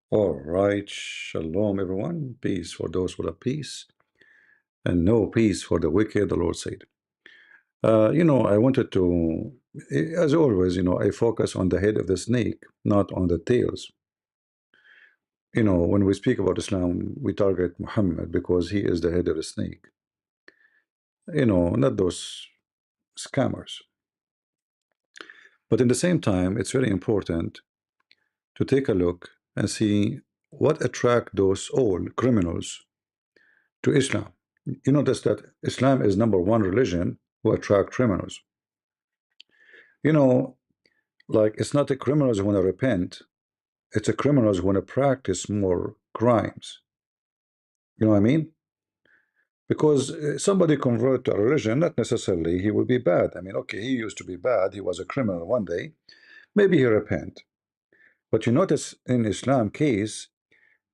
All right, shalom, everyone. Peace for those who love peace, and no peace for the wicked, the Lord said. I wanted to, as always, I focus on the head of the snake, not on the tails. When we speak about Islam, we target Muhammad because he is the head of the snake. Not those scammers. But in the same time, it's very important to take a look and see what attract those all criminals to Islam. You notice that Islam is number one religion who attract criminals. You know, like it's not the criminals who want to repent, it's the criminals who want to practice more crimes. You know what I mean? Because somebody convert to a religion, not necessarily he will be bad. I mean, okay, he used to be bad, he was a criminal one day, maybe he repent. But you notice in Islam case,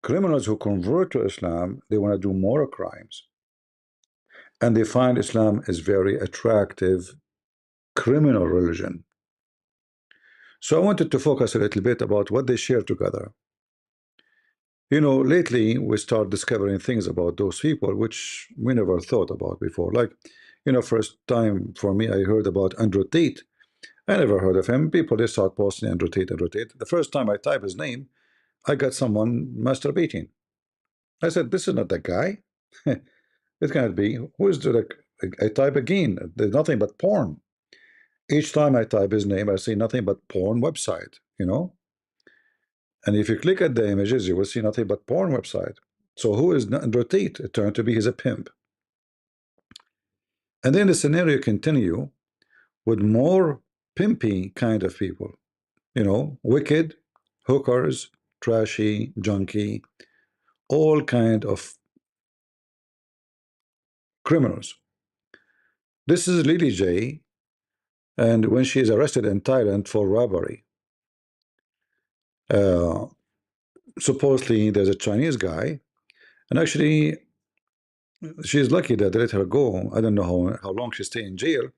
criminals who convert to Islam, they want to do more crimes. And they find Islam is very attractive criminal religion. So I wanted to focus a little bit about what they share together. Lately we start discovering things about those people which we never thought about before. Like, first time for me, I heard about Andrew Tate. I never heard of him. People, they start posting Andrew Tate, Andrew Tate. The first time I type his name, I got someone masturbating. I said, this is not that guy. It cannot be. Who is the, I type again. There's nothing but porn. Each time I type his name, I see nothing but porn website. And if you click at the images, you will see nothing but porn website. So who is Andrew Tate? It turned to be he's a pimp. And then the scenario continue with more pimpy kind of people. Wicked, hookers, trashy, junkie, all kind of criminals. This is Lily J, and when she is arrested in Thailand for robbery, uh, supposedly there's a Chinese guy, and actually she's lucky that they let her go. I don't know how long she stay in jail,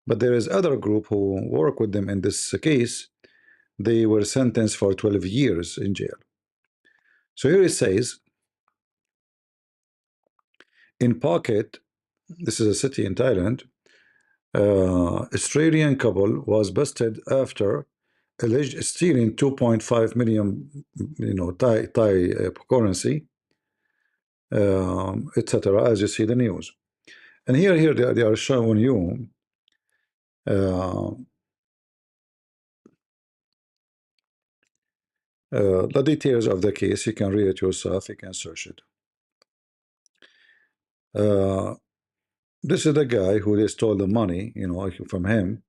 but there is other group who work with them in this case. They were sentenced for 12 years in jail. So here it says, in Phuket, this is a city in Thailand, Australian couple was busted after alleged stealing 2.5 million, Thai currency, etc. As you see the news, and here they are showing you uh, the details of the case. You can read it yourself. You can search it. Uh, this is the guy who they stole the money, from him.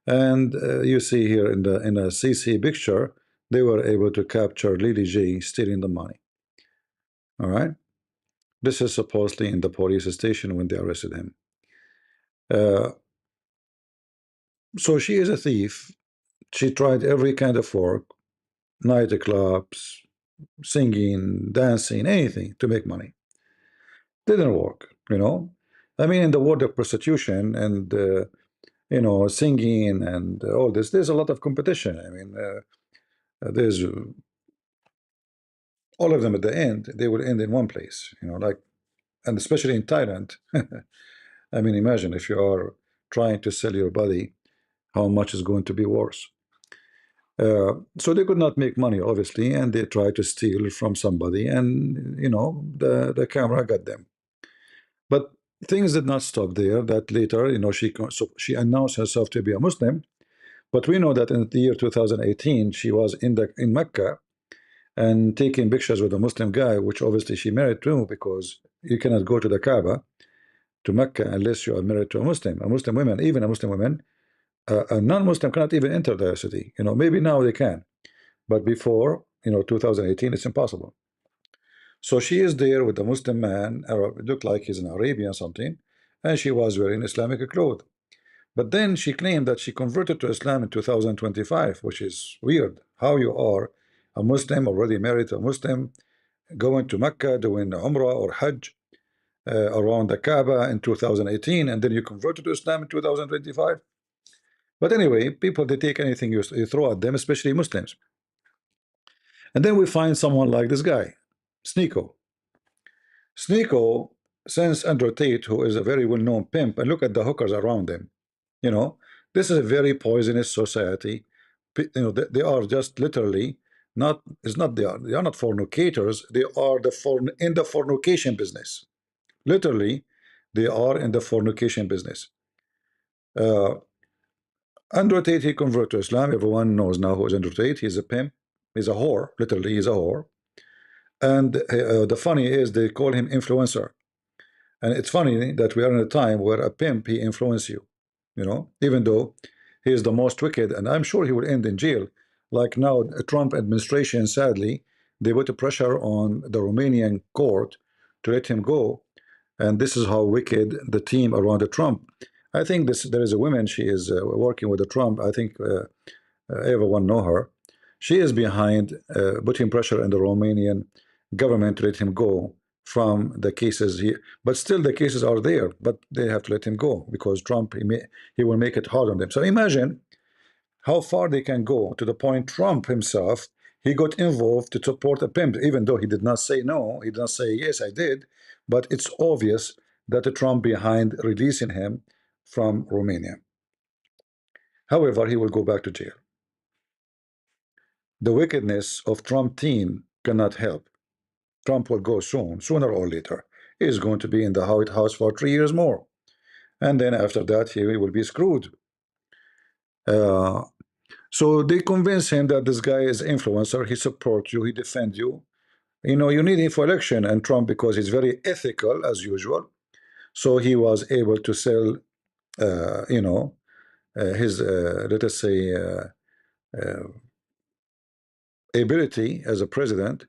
And you see here in a CC picture, they were able to capture Lily J stealing the money. All right. This is supposedly in the police station when they arrested him. Uh, so she is a thief. She tried every kind of work, nightclubs, singing, dancing, anything to make money. Didn't work. I mean, in the world of prostitution and singing and all this, there's a lot of competition. I mean, there's all of them at the end. They will end in one place. Like, and especially in Thailand. I mean, imagine if you are trying to sell your body, how much is going to be worse. So they could not make money, obviously, and they tried to steal from somebody, and the camera got them. But things did not stop there. That later, she announced herself to be a Muslim, but we know that in the year 2018 she was in Mecca and taking pictures with a Muslim guy, which obviously she married to, because you cannot go to the Kaaba to Mecca unless you are married to a Muslim. A Muslim woman, even a Muslim woman, a non-Muslim cannot even enter the city. Maybe now they can, but before 2018, it's impossible. So she is there with a Muslim man, it looked like he's an Arabian something, and she was wearing Islamic clothes. But then she claimed that she converted to Islam in 2025, which is weird. How you are a Muslim, already married to a Muslim, going to Mecca, doing Umrah or Hajj around the Kaaba in 2018, and then you converted to Islam in 2025. But anyway, people, they take anything you throw at them, especially Muslims. And then we find someone like this guy, Sneeko. Sneeko sends Andrew Tate, who is a very well-known pimp, and look at the hookers around him. You know, this is a very poisonous society. You know, they are just literally not. It's not they are not fornicators. They are in the fornication business. Literally, they are in the fornication business. Uh, Andrew Tate, he converted to Islam. Everyone knows now who is Andrew Tate. He's a pimp. He's a whore. Literally, he's a whore. And the funny is they call him influencer. And it's funny that we are in a time where a pimp he influence you, even though he is the most wicked, and I'm sure he will end in jail. Like now, the Trump administration, sadly, they put a pressure on the Romanian court to let him go, and this is how wicked the team around the Trump. I think there is a woman. She is working with the Trump. I think everyone know her. She is behind putting pressure on the Romanian government to let him go from the cases he, but still the cases are there, but they have to let him go because Trump he will make it hard on them. So imagine how far they can go, to the point Trump himself, he got involved to support a pimp, even though he did not say no, he did not say yes, I did, but it's obvious that the Trump behind releasing him from Romania. However, he will go back to jail. The wickedness of Trump team cannot help. Trump will go soon, sooner or later. He is going to be in the White House for 3 years more. And then after that, he will be screwed. Uh, so they convince him that this guy is influencer. He supports you. He defends you. You need him for election. And Trump, because he's very ethical as usual, so he was able to sell, his, let us say, uh, ability as a president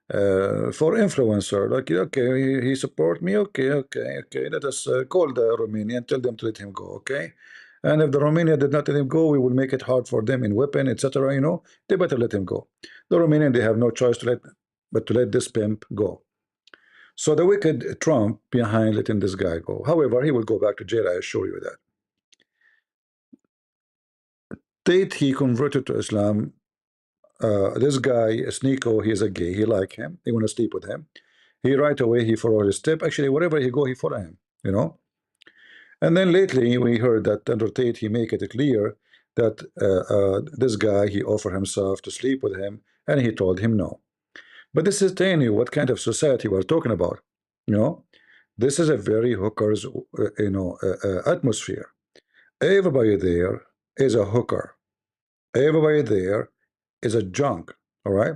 for influencer. Like, okay, he support me. Okay. Let us call the Romanian, tell them to let him go. Okay, and if the Romania did not let him go, we will make it hard for them in weapon, etc. They better let him go. The Romanian, they have no choice but to let this pimp go. So the wicked Trump behind letting this guy go. However, he will go back to jail. I assure you that. Tate, he converted to Islam. This guy, Sneeko, he's a gay. He like him. He want to sleep with him. He right away he follow his step. Actually, wherever he go, he follow him. And then lately we heard that Andrew Tate he make it clear that this guy he offered himself to sleep with him, and he told him no. But this is telling you what kind of society we're talking about. You know, this is a very hookers atmosphere. Everybody there is a hooker. Everybody there is a junk. All right.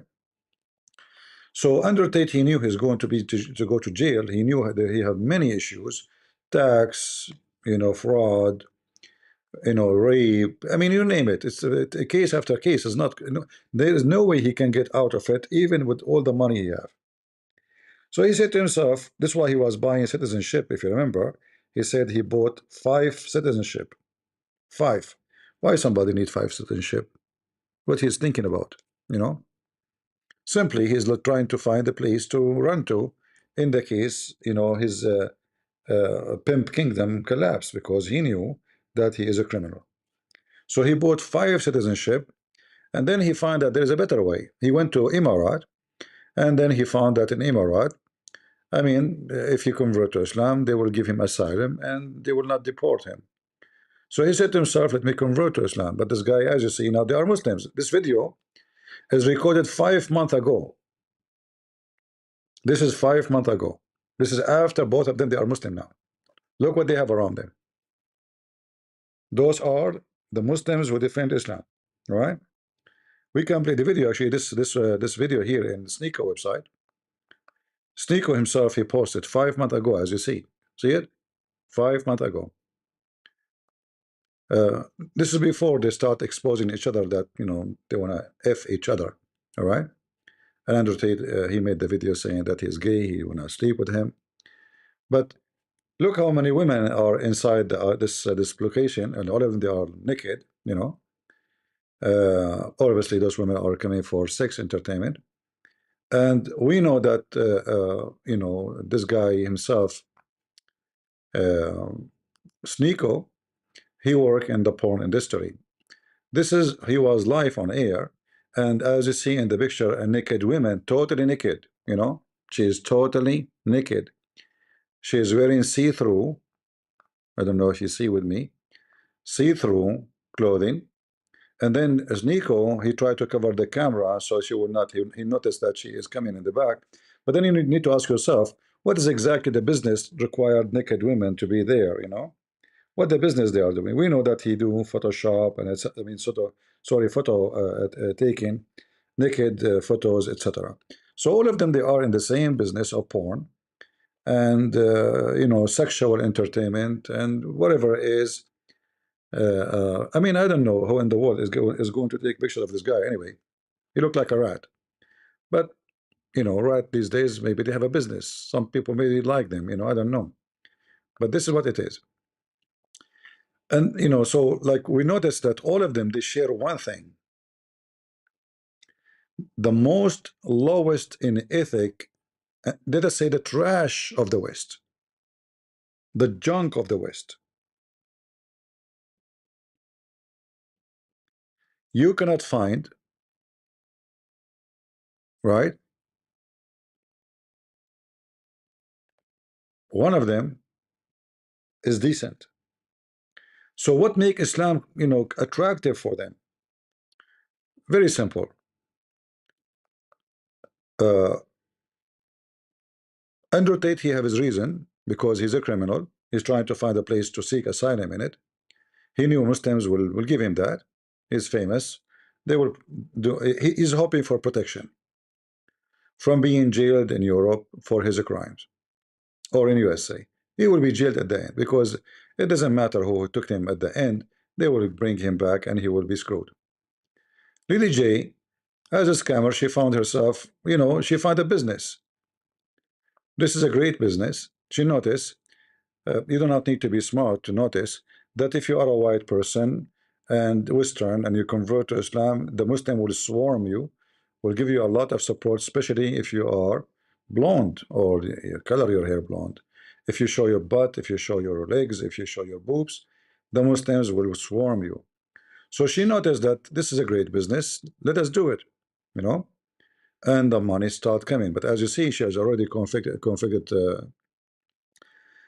So Andrew Tate, he knew he's going to go to jail. He knew that he had many issues, tax, fraud, rape. I mean, you name it. It's a case after case. It's not. There is no way he can get out of it, even with all the money he have. So he said to himself, this is why he was buying citizenship. If you remember, he said he bought 5 citizenship. 5. Why somebody need 5 citizenship? What he's thinking about, you know? Simply, he's trying to find a place to run to in the case, his pimp kingdom collapsed because he knew that he is a criminal. So he bought 5 citizenship, and then he found that there is a better way. He went to Emirat, and then he found that in Emirat, I mean, if he convert to Islam, they will give him asylum and they will not deport him. So he said to himself, let me convert to Islam. But this guy, as you see, now they are Muslims. This video is recorded 5 months ago. This is 5 months ago. This is after both of them, they are Muslim now. Look what they have around them. Those are the Muslims who defend Islam. All right? We can play the video. Actually, this video here in the Sneeko website. Sneeko himself, he posted 5 months ago, as you see. See it? 5 months ago. This is before they start exposing each other that, they want to F each other. All right? And Andrew Tate, he made the video saying that he's gay, he want to sleep with him. But look how many women are inside this location, and all of them, they are naked, Obviously, those women are coming for sex entertainment. And we know that, this guy himself, Sneeko, he worked in the porn industry. He was live on air, And as you see in the picture, a naked woman, totally naked, she is totally naked. She is wearing see-through, I don't know if you see with me, see-through clothing. And then as Nico, he tried to cover the camera so she would not, he noticed that she is coming in the back. But then you need to ask yourself, what is exactly the business required naked women to be there, What the business they are doing? We know that he do Photoshop and it's, I mean, sort of, sorry, photo taking, naked photos, etc. So all of them, they are in the same business of porn and, sexual entertainment and whatever it is. I mean, I don't know who in the world is going to take picture of this guy anyway. He looked like a rat. But, rat these days, maybe they have a business. Some people maybe like them, I don't know. But this is what it is. And, so like we noticed that all of them, they share one thing. The most lowest in ethic, let us say the trash of the West, the junk of the West. You cannot find, right? One of them is decent. So what make Islam, attractive for them? Very simple. Uh, Andrew Tate, he have his reason because he's a criminal. He's trying to find a place to seek asylum in it. He knew Muslims will give him that. He's famous. They will do. He's hoping for protection from being jailed in Europe for his crimes or in USA. He will be jailed at the end because it doesn't matter who took him at the end. They will bring him back and he will be screwed. Lily J, as a scammer, she found herself, she found a business. This is a great business. She noticed, you do not need to be smart to notice that if you are a white person and Western and you convert to Islam, the Muslim will swarm you, will give you a lot of support, especially if you are blonde or you color your hair blonde. If you show your butt, if you show your legs, if you show your boobs, the Muslims will swarm you. So she noticed that this is a great business. Let us do it, you know, and the money start coming. But as you see, she has already configured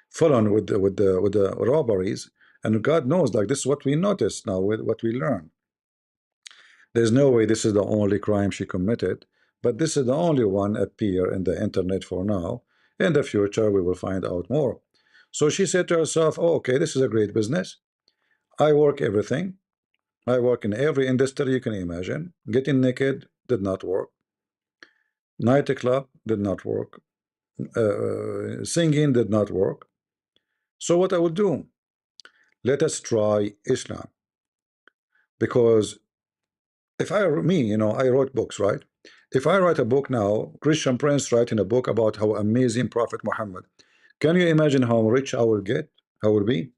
full on with the robberies, and God knows, like this is what we notice now with what we learn. There's no way this is the only crime she committed, but this is the only one appear in the internet for now. In the future, we will find out more. So she said to herself, oh, okay, this is a great business. I work everything. I work in every industry you can imagine. Getting naked did not work. Nightclub did not work. Singing did not work. So what I will do? Let us try Islam. Because if I, me, I wrote books, right? If I write a book now, Christian Prince writing a book about how amazing Prophet Muhammad, can you imagine how rich I will get? I will be?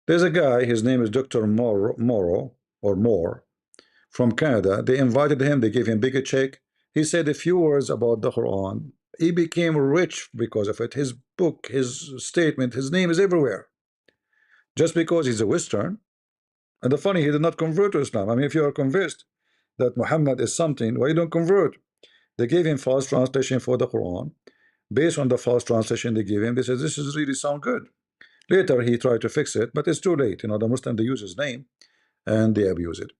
There's a guy, his name is Dr. Morrow, or Moore, from Canada. They invited him, they gave him big a check. He said a few words about the Quran. He became rich because of it. His book, his statement, his name is everywhere. Just because he's a Western. And the funny, he did not convert to Islam. I mean, if you are convinced that Muhammad is something, why you don't convert? They gave him false translation for the Quran. Based on the false translation they gave him, they said, this is really sound good. Later, he tried to fix it, but it's too late. The Muslim, they use his name and they abuse it.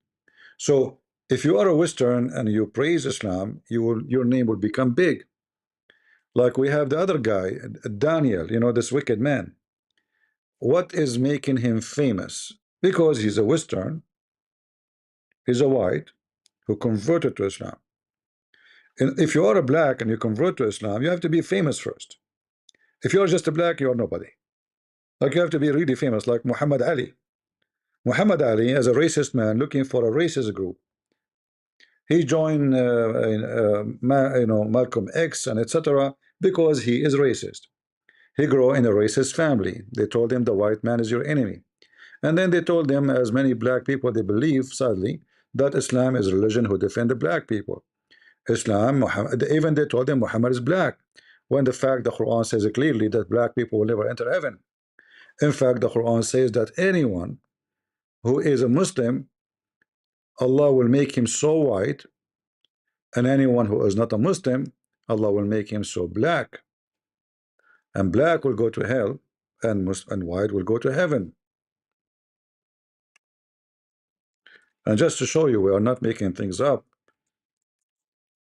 So if you are a Western and you praise Islam, your name will become big. Like we have the other guy, Daniel, this wicked man. What is making him famous? Because he's a Western, he's a white who converted to Islam. And if you are a black and you convert to Islam, you have to be famous first. If you're just a black, you're nobody. Like you have to be really famous, like Muhammad Ali. Muhammad Ali, as a racist man looking for a racist group, he joined, Malcolm X and etc. because he is racist. He grew in a racist family. They told him the white man is your enemy, and then they told him, as many black people they believe, sadly, that Islam is a religion who defend the black people. Islam, Muhammad, even they told him Muhammad is black, when the fact the Quran says clearly that black people will never enter heaven. In fact, the Quran says that anyone who is a Muslim Allah will make him so white, and anyone who is not a Muslim, Allah will make him so black, and black will go to hell, and white will go to heaven. And just to show you, we are not making things up.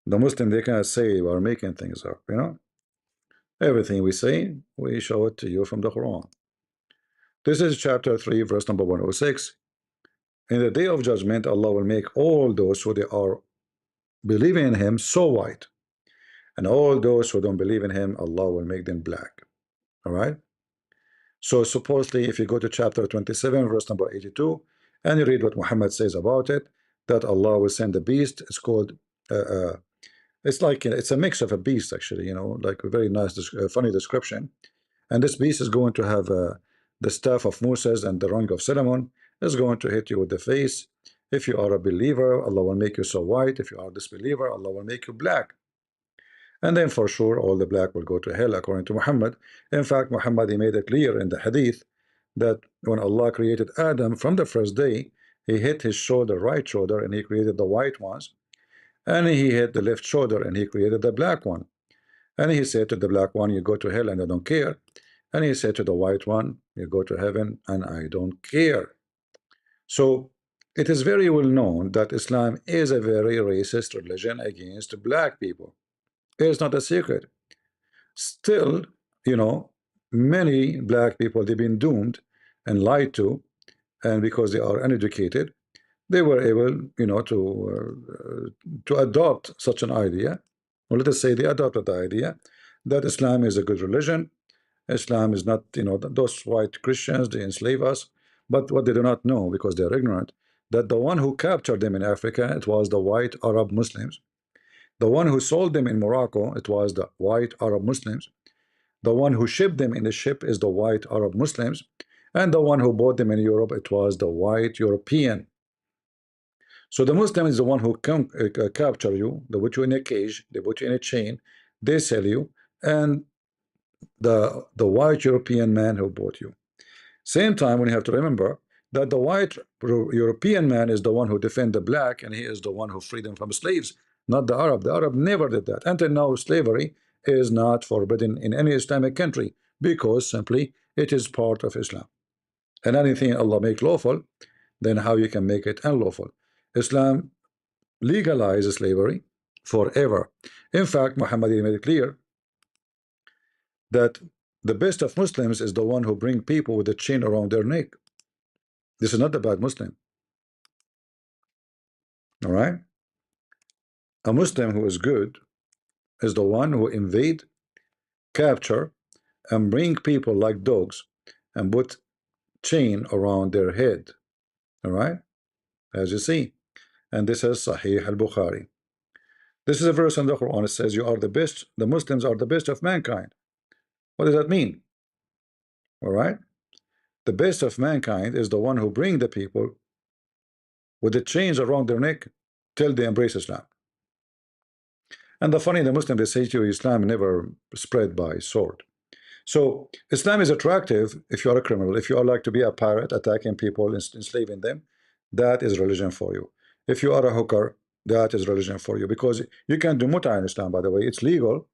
The Muslim, they cannot say we are making things up. Everything we say, we show it to you from the Quran. This is chapter 3, verse number 106. In the day of judgment, Allah will make all those who they are believing in Him so white, and all those who don't believe in Him, Allah will make them black. All right. So supposedly, if you go to chapter 27, verse number 82, and you read what Muhammad says about it, that Allah will send a beast. It's called, it's like it's a mix of a beast, actually. Like a very nice, funny description. And this beast is going to have the staff of Moses and the rung of Solomon. Is going to hit you with the face. If you are a believer, Allah will make you so white. If you are a disbeliever, Allah will make you black. And then for sure, all the black will go to hell, according to Muhammad. In fact, Muhammad, he made it clear in the hadith that when Allah created Adam from the first day, he hit his shoulder, right shoulder, and he created the white ones. And he hit the left shoulder, and he created the black one. And he said to the black one, you go to hell, and I don't care. And he said to the white one, you go to heaven, and I don't care. So it is very well known that Islam is a very racist religion against black people. It's not a secret. Still, many black people, they've been doomed and lied to, and because they are uneducated, they were able, to adopt such an idea, or let us say they adopted the idea that Islam is a good religion. Islam is not, those white Christians, they enslave us. But what they do not know, because they are ignorant, that the one who captured them in Africa, it was the white Arab Muslims. The one who sold them in Morocco, it was the white Arab Muslims. The one who shipped them in the ship is the white Arab Muslims. And the one who bought them in Europe, it was the white European. So the Muslim is the one who can capture you. They put you in a cage, they put you in a chain, they sell you, and the white European man who bought you. Same time, we have to remember that the white European man is the one who defended the black, and he is the one who freed them from slaves, not the Arab. The Arab never did that. Until now, slavery is not forbidden in any Islamic country because simply it is part of Islam. And anything Allah make lawful, then how you can make it unlawful? Islam legalizes slavery forever. In fact, Muhammad made it clear that the best of Muslims is the one who bring people with a chain around their neck. This is not the bad Muslim. All right? A Muslim who is good is the one who invade, capture, and bring people like dogs and put chain around their head. All right? As you see. And this is Sahih al-Bukhari. This is a verse in the Quran. It says, you are the best, the Muslims are the best of mankind. What does that mean? All right? The best of mankind is the one who bring the people with the chains around their neck till they embrace Islam. And the funny, the Muslim, they say to you, Islam never spread by sword. So Islam is attractive if you are a criminal. If you are like to be a pirate, attacking people, enslaving them, that is religion for you. If you are a hooker, that is religion for you, because you can do muta in Islam, by the way. It's legal,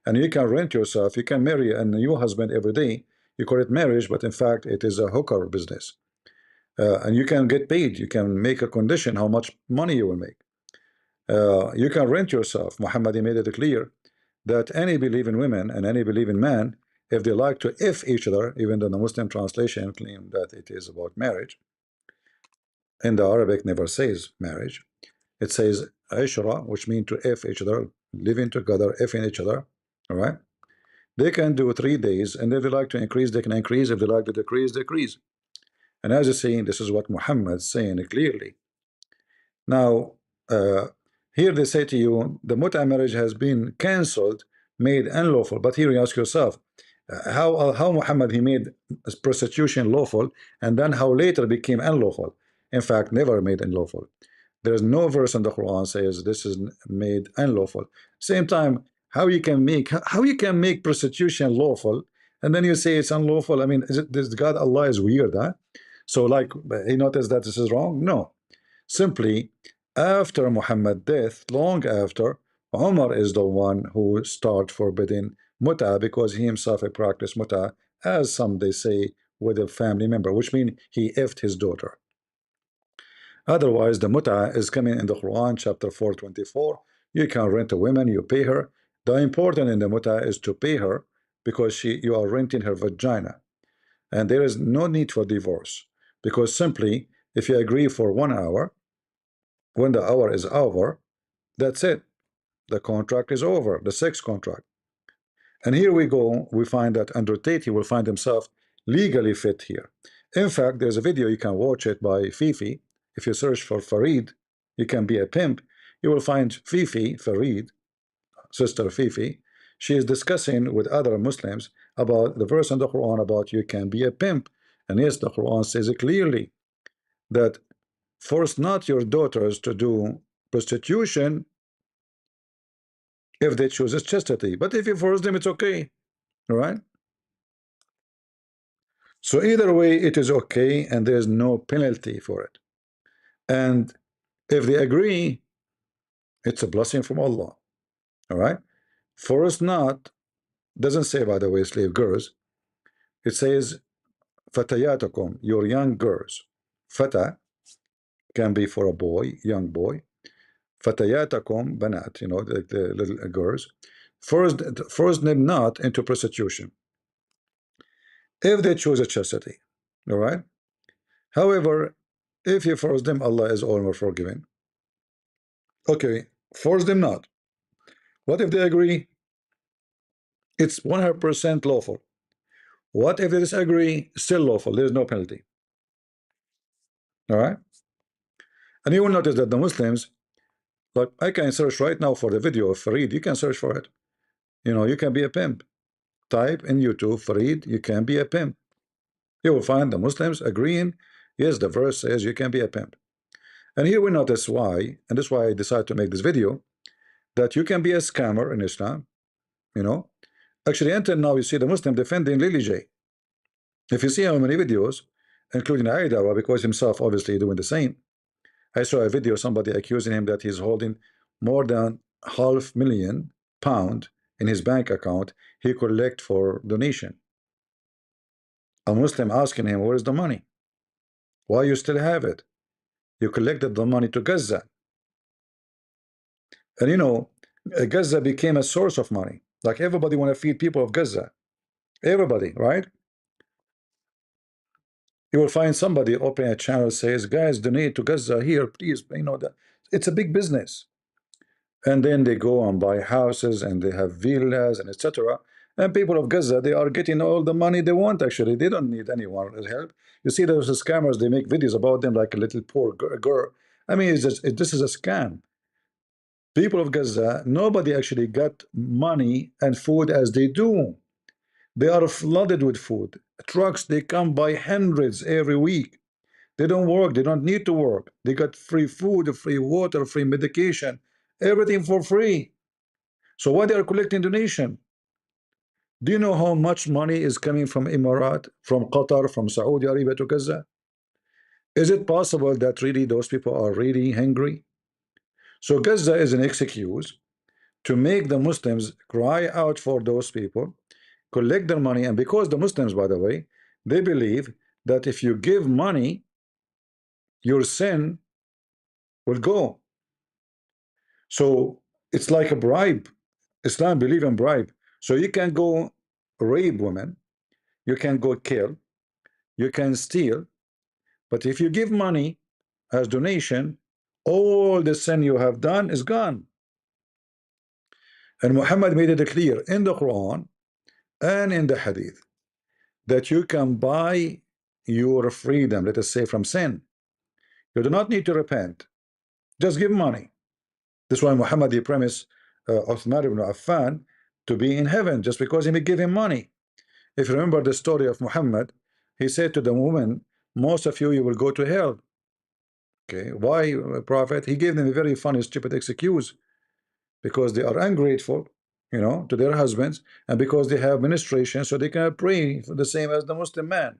and you can rent yourself. You can marry a new husband every day. You call it marriage, but in fact it is a hooker business. And you can get paid. You can make a condition how much money you will make. You can rent yourself. Muhammad made it clear that any believing women and any believing man, if they like to if each other, even though the Muslim translation claim that it is about marriage, in the Arabic never says marriage. It says ishra, which means to if each other, living together, ifing each other. All right. They can do 3 days, and if they like to increase, they can increase. If they like to decrease, decrease. And as you're saying, this is what Muhammad is saying clearly. Now, here they say to you, the muta marriage has been cancelled, made unlawful. But here you ask yourself, how Muhammad he made prostitution lawful, and then how later became unlawful? In fact, never made unlawful. There is no verse in the Quran says this is made unlawful. Same time, how you can make prostitution lawful, and then you say it's unlawful? I mean, this God Allah is weird, huh? So like he noticed that this is wrong? No. Simply, after Muhammad's death, long after, Umar is the one who start forbidding muta because he himself practiced muta, as some they say, with a family member, which means he effed his daughter. Otherwise, the muta is coming in the Quran, chapter 424. You can rent a woman, you pay her. The important in the muta is to pay her because you are renting her vagina. And there is no need for divorce because simply, if you agree for 1 hour, when the hour is over, that's it. The contract is over, the sex contract. And here we go, we find that Andrew Tate, he will find himself legally fit here. In fact, there's a video, you can watch it by Fifi. If you search for Farid, you can be a pimp. You will find Fifi, Farid, sister Fifi. She is discussing with other Muslims about the verse in the Quran about you can be a pimp. And yes, the Quran says it clearly that force not your daughters to do prostitution if they choose chastity. But if you force them, it's okay. All right? So either way, it is okay, and there's no penalty for it. And if they agree, it's a blessing from Allah. All right? Force not doesn't say, by the way, slave girls. It says fatayatakum, your young girls. Fata can be for a boy, young boy. Fatayatakum banat, like the little girls. Force them not into prostitution if they choose a chastity. All right. However, if you force them, Allah is all more forgiving. Okay, force them not. What if they agree? It's 100% lawful. What if they disagree? Still lawful. There's no penalty. All right. And you will notice that the Muslims, like I can search right now for the video of Farid. You can search for it. You can be a pimp. Type in YouTube Farid. You can be a pimp. You will find the Muslims agreeing. Yes, the verse says you can be a pimp. And here we notice why, and that's why I decided to make this video, that you can be a scammer in Islam. Actually, until now, you see the Muslim defending Lily J. If you see how many videos, including Aidawa, because himself obviously doing the same. I saw a video, somebody accusing him that he's holding more than £500,000 in his bank account he collect for donation. A Muslim asking him, where is the money? Why you still have it? You collected the money to Gaza. And Gaza became a source of money. Like everybody want to feed people of Gaza. Everybody, right? You will find somebody opening a channel says, guys, donate to Gaza here, please. That it's a big business. And then they go and buy houses and they have villas and etc. And people of Gaza, they are getting all the money they want. Actually, they don't need anyone's help. You see those scammers, they make videos about them like a little poor girl. I mean, this is a scam. People of Gaza, nobody actually got money and food as they do. They are flooded with food. Trucks, they come by hundreds every week. They don't work. They don't need to work. They got free food, free water, free medication, everything for free. So why they are collecting donation? Do you know how much money is coming from Emirat, from Qatar, from Saudi Arabia to Gaza? Is it possible that really those people are really hungry? So Gaza is an excuse to make the Muslims cry out for those people, collect their money, and because the Muslims, by the way, they believe that if you give money, your sin will go. So it's like a bribe. Islam believe in bribe. So you can go rape women, you can go kill, you can steal, but if you give money as donation, all the sin you have done is gone. And Muhammad made it clear in the Quran and in the Hadith that you can buy your freedom, let us say, from sin. You do not need to repent. Just give money. This is why Muhammad he promised Uthman ibn Affan to be in heaven just because he may give him money. If you remember the story of Muhammad, he said to the woman, most of you will go to hell. Okay, why, Prophet? He gave them a very funny, stupid excuse because they are ungrateful, to their husbands, and because they have ministration, so they can pray for the same as the Muslim man.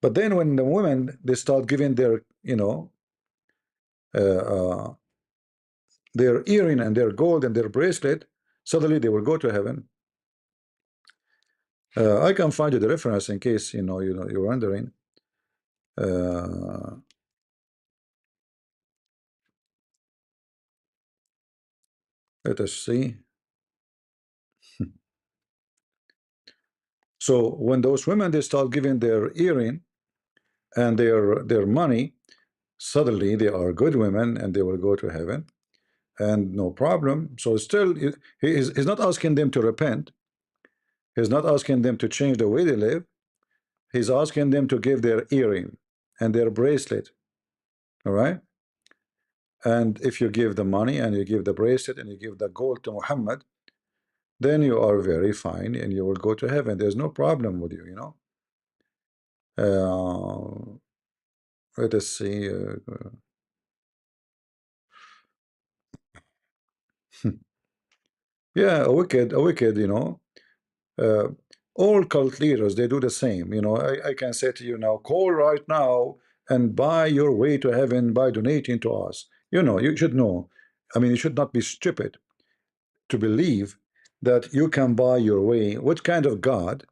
But then when the women they start giving their, uh, uh, their earring and their gold and their bracelet, suddenly they will go to heaven. I can find you the reference in case you're wondering. Uh, Let us see. So when those women they start giving their earring and their money, suddenly they are good women and they will go to heaven and no problem. So still he's not asking them to repent. He's not asking them to change the way they live. He's asking them to give their earring and their bracelet. All right. And if you give the money and you give the bracelet and you give the gold to Muhammad, then you are very fine and you will go to heaven. There's no problem with you. Let us see. Yeah, a wicked, uh, all cult leaders, they do the same. I can say to you now, call right now and buy your way to heaven by donating to us. You should know. I mean, you should not be stupid to believe that you can buy your way. What kind of God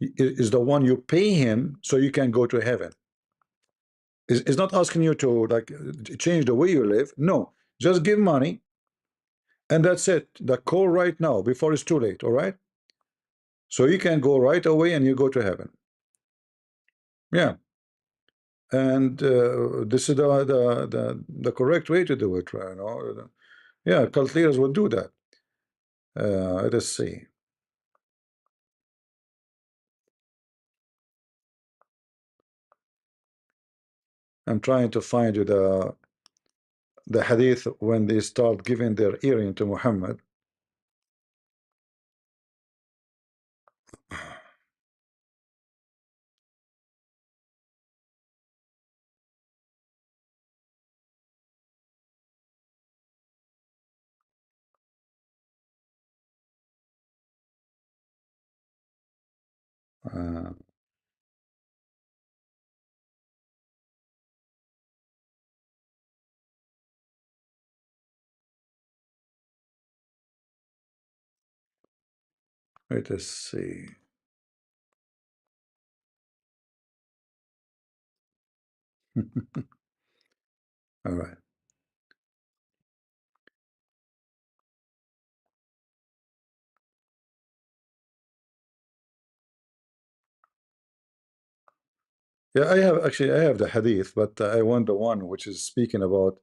is the one you pay him so you can go to heaven? Is not asking you to like change the way you live. No, just give money and that's it. The call right now before it's too late. All right, so you can go right away and you go to heaven. Yeah, and this is the correct way to do it. Yeah, cult leaders will do that. Let's see. I'm trying to find you the hadith when they start giving their earring to Muhammad. Uh, Let us see. All right. Yeah, I have the hadith, but I want the one which is speaking about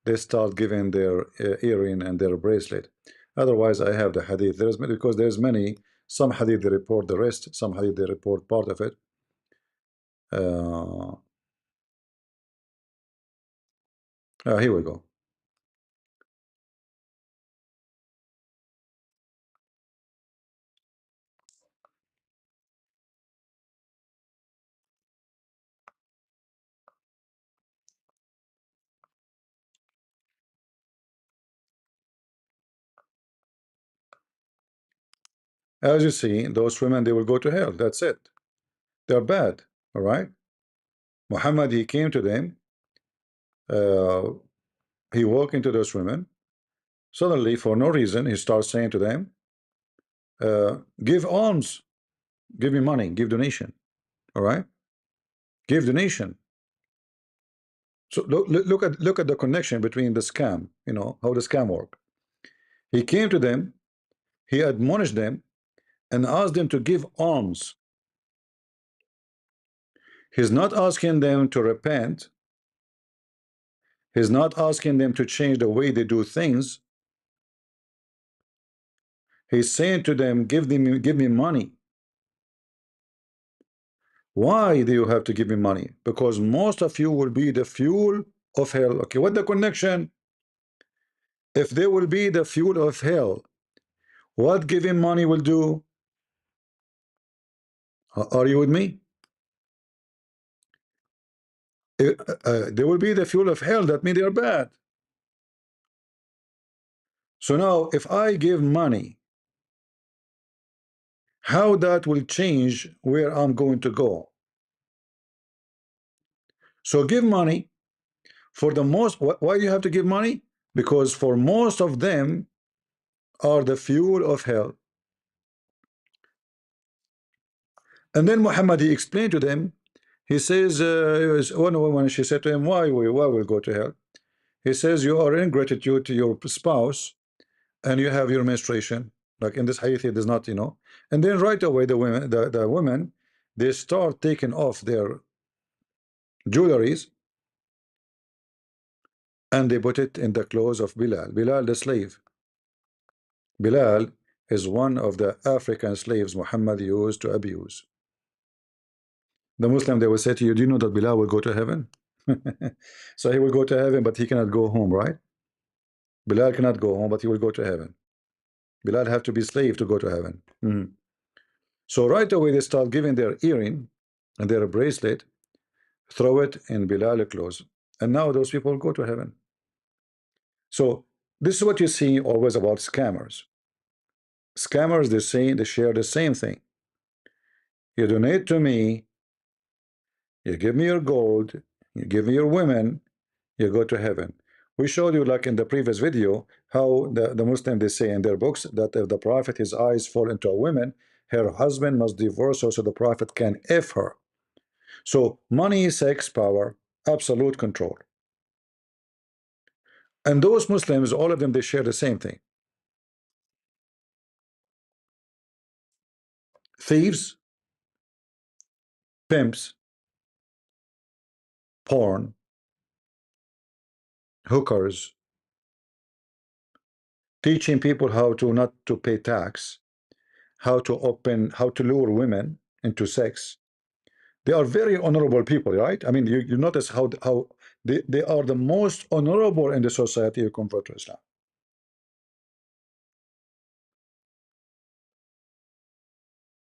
they start giving their earring and their bracelet. Otherwise, I have the hadith. Because there's many. Some hadith they report the rest. Some hadith they report part of it. Uh, Here we go. As you see, those women they will go to hell. That's it. They're bad. All right. Muhammad he came to them. Uh, he walked into those women. Suddenly, for no reason, he starts saying to them, "Give alms, give me money, give donation." All right, give donation. So look at the connection between the scam. How the scam work. He came to them, he admonished them, and asked them to give alms. He's not asking them to repent. He's not asking them to change the way they do things. He's saying to them, give me money. Why do you have to give me money? Because most of you will be the fuel of hell. Okay, what the connection? If they will be the fuel of hell, what giving money will do? Are you with me? They will be the fuel of hell. That means they are bad. So now, if I give money, how that will change where I'm going to go? So give money For the most, why do you have to give money? Because for most of them are the fuel of hell. And then Muhammad, he explained to them, he says, one woman, she said to him, why will go to hell? He says, you are in gratitude to your spouse and you have your menstruation. Like in this hadith, it does not, And then right away, the women, they start taking off their jewelries and they put it in the clothes of Bilal. Bilal, the slave. Bilal is one of the African slaves Muhammad used to abuse. The Muslim, they will say to you, do you know that Bilal will go to heaven? So he will go to heaven, but he cannot go home, right? Bilal cannot go home, but he will go to heaven. Bilal have to be slave to go to heaven. So right away they start giving their earring and their bracelet, throw it in Bilal clothes, and now those people go to heaven. So this is what you see always about scammers. Scammers, they share the same thing. You donate to me, you give me your gold, you give me your women, you go to heaven. We showed you, like in the previous video, how the Muslim, they say in their books that if the Prophet, his eyes fall into a woman, her husband must divorce her so the Prophet can F her. So money, sex, power, absolute control. And those Muslims, all of them, they share the same thing. Thieves, pimps, porn, hookers, teaching people how to not to pay tax, how to lure women into sex. They are very honorable people, right? I mean, you notice how they are the most honorable in the society who convert to Islam.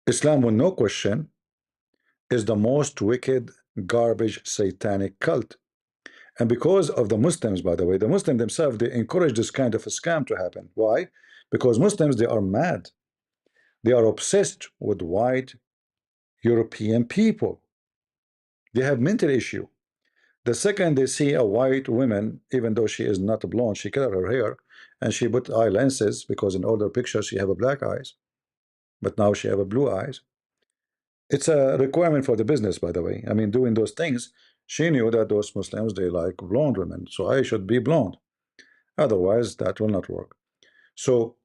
Islam, with no question, is the most wicked, garbage, satanic cult. And because of the Muslims, by the way, the Muslims themselves, they encourage this kind of a scam to happen. Why? Because Muslims, they are mad. They are obsessed with white European people. They have mental issue. The second they see a white woman, even though she is not blonde, she cut her hair and she put eye lenses because in older pictures she have a black eyes, but now she have a blue eyes. It's a requirement for the business, by the way. I mean, doing those things, she knew that those Muslims, they like blonde women, so I should be blonde. Otherwise, that will not work. So,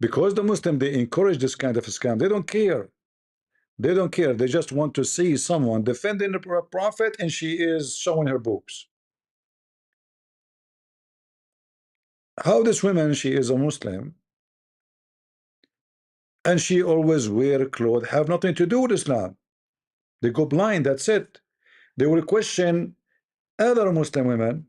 because the Muslim, they encourage this kind of a scam, they don't care. They don't care. They just want to see someone defending the Prophet and she is showing her boobs. How this woman, she is a Muslim, and she always wear clothes, have nothing to do with Islam. They go blind, that's it. They will question other Muslim women.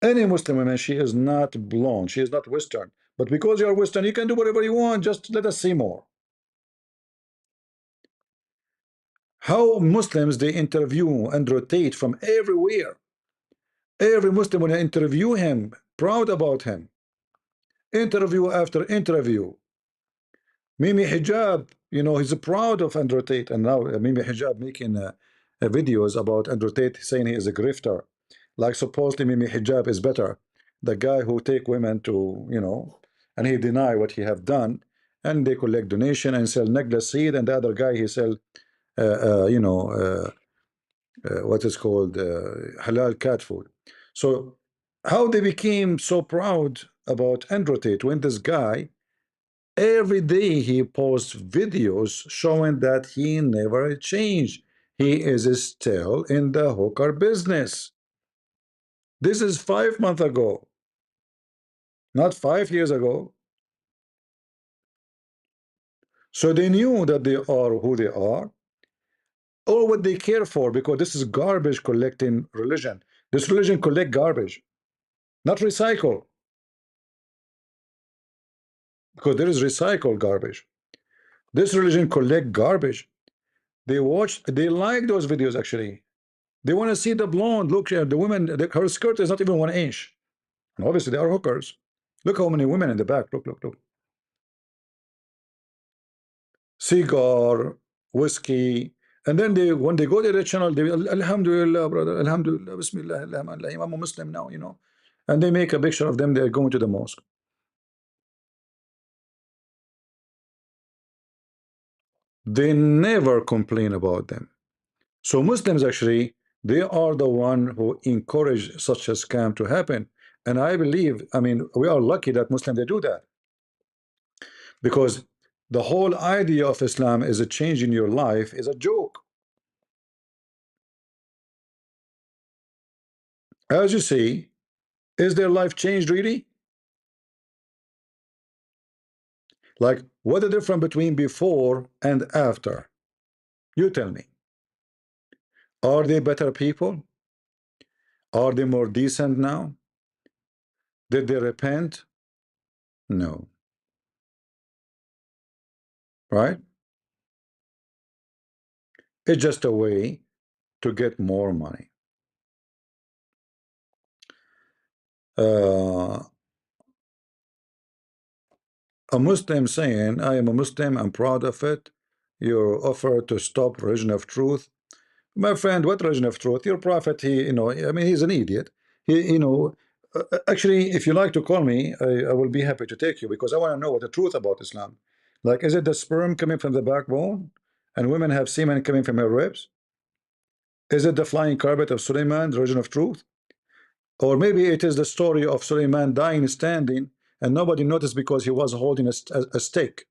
Any Muslim woman, she is not blonde, she is not Western. But because you are Western, you can do whatever you want, just let us see more. How Muslims, they interview and rotate from everywhere. Every Muslim, when I interview him, proud about him. Interview after interview. Mimi Hijab, he's proud of Andrew Tate, and now Mimi Hijab making videos about Andrew Tate, saying he is a grifter. Like supposedly Mimi Hijab is better, the guy who take women to, and he deny what he have done, and they collect donation and sell necklace seed, and the other guy he sell, what is called halal cat food. So how they became so proud about Andrew Tate when this guy, every day he posts videos showing that he never changed. He is still in the hooker business. This is 5 months ago, not 5 years ago. So they knew that they are who they are, or what they care for, because this is garbage collecting religion. This religion collect garbage, not recycle, because there is recycled garbage. This religion collect garbage. They like those videos actually. They want to see the blonde. Look, the woman, her skirt is not even 1 inch. And obviously, they are hookers. Look how many women in the back. Look, look, look. Cigar, whiskey, And then they, when they go to the channel, they will, Alhamdulillah, brother, Alhamdulillah, Bismillah, Alhamdulillah, I'm a Muslim now, you know. And they make a picture of them, they're going to the mosque. They never complain about them. So Muslims actually, they are the one who encourage such a scam to happen. And I believe, I mean, we are lucky that Muslims, they do that. Because the whole idea of Islam is a change in your life is a joke. As you see, is their life changed really? Like, what the difference between before and after? You tell me. Are they better people? Are they more decent now? Did they repent? No. Right? It's just a way to get more money. Uh, a Muslim saying, I am a Muslim, I'm proud of it. Your offer to stop religion of truth. My friend, what religion of truth? Your prophet, he, you know, I mean, he's an idiot. He, you know, actually, if you like to call me, I will be happy to take you because I want to know what the truth about Islam. Like, is it the sperm coming from the backbone and women have semen coming from her ribs? Is it the flying carpet of Suleiman, the religion of truth? Or maybe it is the story of Suleiman dying standing and nobody noticed because he was holding a stake.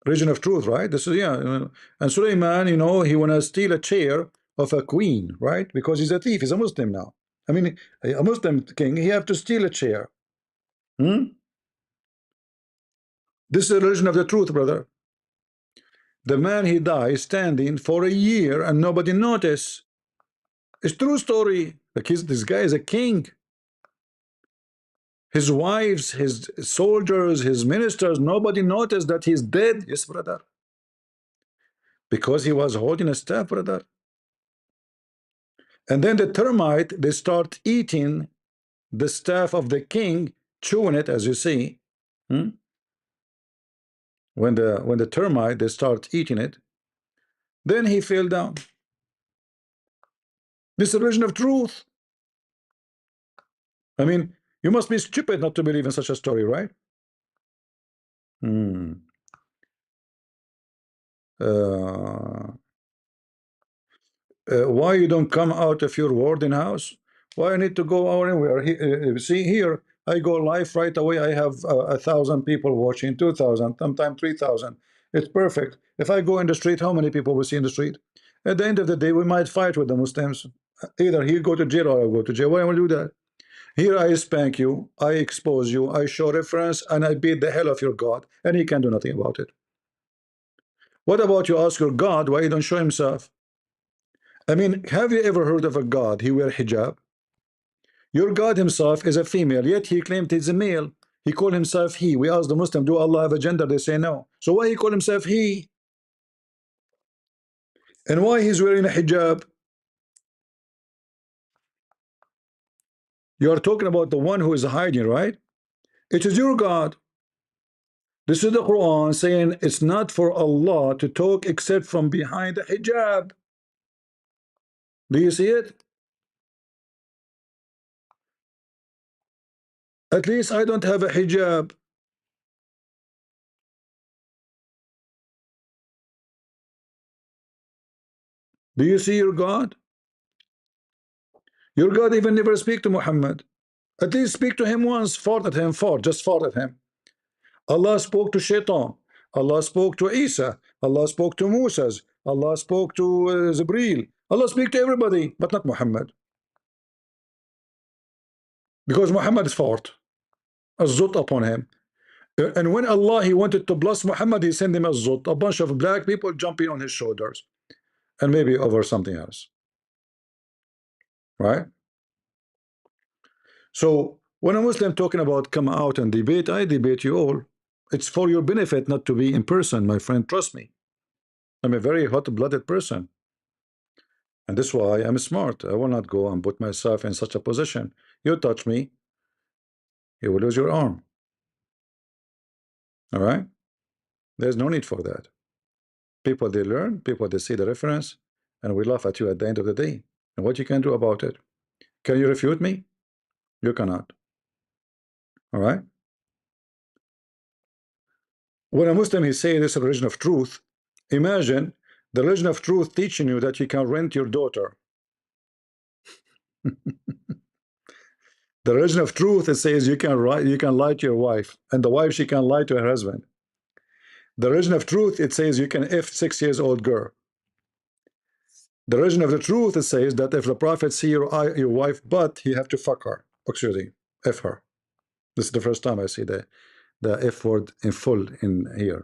Religion of truth, right? This is, yeah. And Suleiman, you know, he wanna steal a chair of a queen, right? Because he's a thief. He's a Muslim now. I mean, a Muslim king, he have to steal a chair. Hmm? This is the religion of the truth, brother. The man, he died standing for a year and nobody noticed. It's true story. Like this guy is a king. His wives, his soldiers, his ministers, nobody noticed that he's dead. Yes, brother. Because he was holding a staff, brother. And then the termite, they start eating the staff of the king, chewing it, as you see. Hmm? When the termite, they start eating it, then he fell down. This is the religion of truth. I mean, you must be stupid not to believe in such a story, right? Hmm. Uh, why you don't come out of your boarding house? Why I need to go out anywhere? See here, I go live right away. I have 1,000 people watching, 2,000, sometimes 3,000. It's perfect. If I go in the street, how many people will see in the street? At the end of the day, we might fight with the Muslims. Either he go to jail or I go to jail. Why will I do that? Here I spank you, I expose you, I show reference, and I beat the hell of your God, and he can do nothing about it. What about you ask your God why he don't show himself? I mean, have you ever heard of a God he wear hijab? Your God himself is a female, yet he claimed he's a male. He called himself he. We ask the Muslim, do Allah have a gender? They say no. So why he call himself he? And why he's wearing a hijab? You are talking about the one who is hiding, right? It is your God. This is the Quran saying it's not for Allah to talk except from behind the hijab. Do you see it? At least I don't have a hijab. Do you see your God? Your God even never speak to Muhammad. At least speak to him once, fart at him, fart, just fart at him. Allah spoke to Shaitan. Allah spoke to Isa. Allah spoke to Moses. Allah spoke to Zibril. Allah speak to everybody, but not Muhammad. Because Muhammad is fart. A zut upon him. And when Allah, he wanted to bless Muhammad, he sent him a zut, a bunch of black people jumping on his shoulders. And maybe over something else. Right? So when a Muslim talking about come out and debate, I debate you all. It's for your benefit not to be in person, my friend. Trust me. I'm a very hot-blooded person. And that's why I'm smart. I will not go and put myself in such a position. You touch me, you will lose your arm. All right? There's no need for that. People, they learn, people, they see the reference, and we laugh at you at the end of the day. And what you can do about it? Can you refute me? You cannot. All right. When a Muslim is saying this religion of truth, imagine the religion of truth teaching you that you can rent your daughter. The religion of truth, it says you can lie to your wife, and the wife, she can lie to her husband. The religion of truth, it says you can F 6 years old girl. The religion of the truth, it says that if the prophet see your wife butt, he have to fuck her. Excuse me, F her. This is the first time I see the F word in full in here.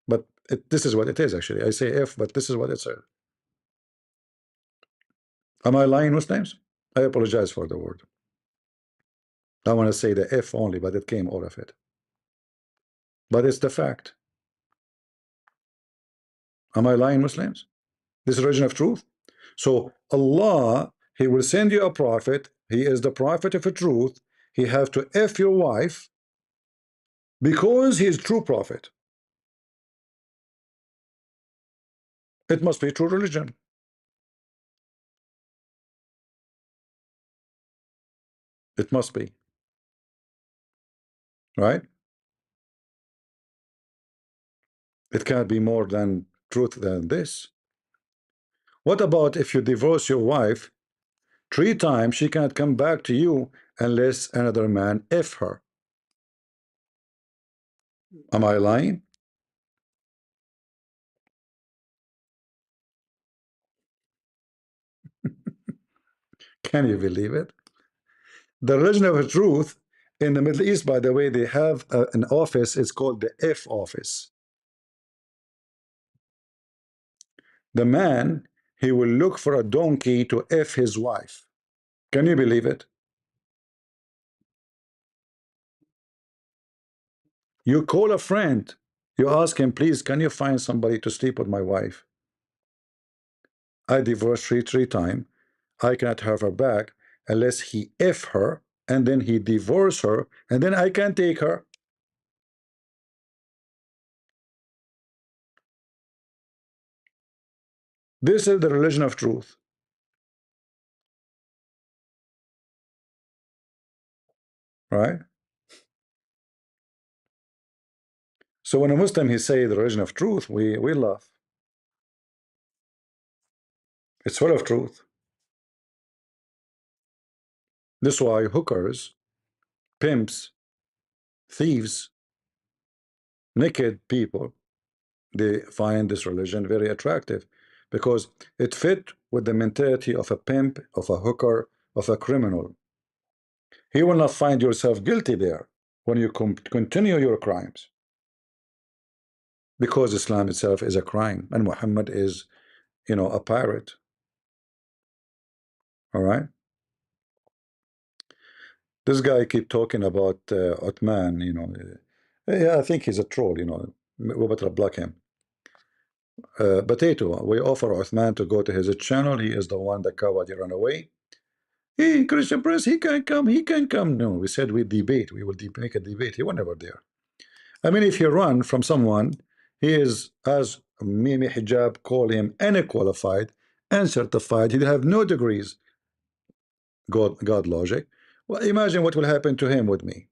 But this is what it is actually. I say F, but this is what it says. Am I lying, Muslims? I apologize for the word. I want to say the F only, but it came all of it. But it's the fact. Am I lying, Muslims? This is religion of truth. So Allah, He will send you a prophet. He is the prophet of the truth. He have to F your wife because he is true prophet. It must be true religion. It must be. Right? It can't be more than truth than this. What about if you divorce your wife 3 times, she can't come back to you unless another man F her? Am I lying? Can you believe it? The religion of truth in the Middle East, by the way, they have an office. It's called the F office. The man, he will look for a donkey to F his wife. Can you believe it? You call a friend, you ask him, please, can you find somebody to sleep with my wife? I divorced three times. I cannot have her back unless he F her, and then he divorce her, and then I can take her. This is the religion of truth, right? So when a Muslim he say the religion of truth, we laugh. It's full of truth. This is why hookers, pimps, thieves, naked people, they find this religion very attractive because it fit with the mentality of a pimp, of a hooker, of a criminal. He will not find yourself guilty there when you continue your crimes, because Islam itself is a crime and Muhammad is, a pirate. All right. This guy keep talking about Uthman, yeah, I think he's a troll, we better block him. Potato, we offer Uthman to go to his channel. He is the one that coward ran away. Hey, Christian Prince, he can come, he can come. No, we said we debate, we will make a debate. He was never there. I mean, if you run from someone, he is, as Mimi Hijab call him, unqualified, uncertified. He have no degrees. God logic. Well, imagine what will happen to him with me.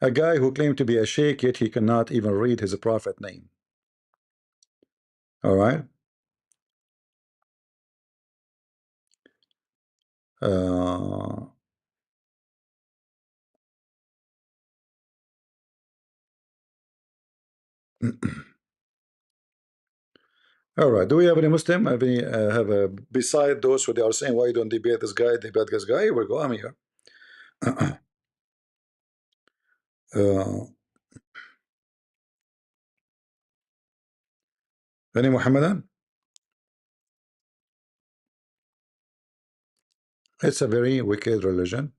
A guy who claimed to be a sheikh, yet he cannot even read his prophet name. All right. Uh, all right. Do we have any Muslim? Have a beside those who they are saying why don't debate this guy, debate this guy? Here we go. I'm here. uh, any Muhammadan? It's a very wicked religion,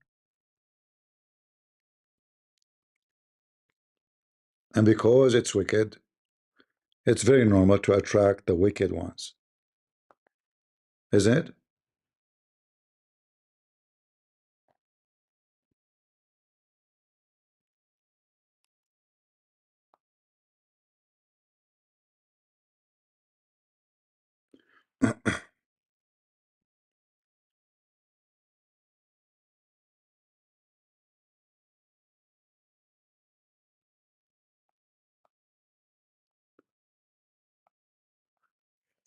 and because it's wicked, it's very normal to attract the wicked ones, isn't it?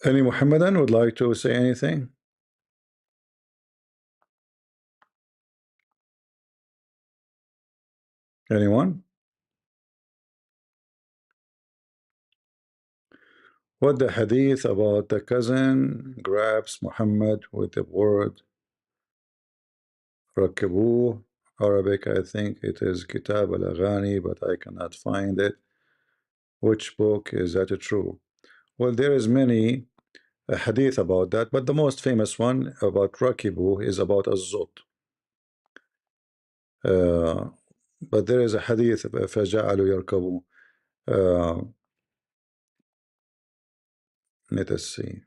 Any Muhammadan would like to say anything? Anyone? What the hadith about the cousin grabs Muhammad with the word Rakibu, Arabic, I think it is Kitab al-Aghani, but I cannot find it. Which book is that true? Well, there is many hadith about that, but the most famous one about Rakibu is about Az-Zut. Uh, but there is a hadith فَجَعَلُوا يَرْكَبُوا. uh, let us see.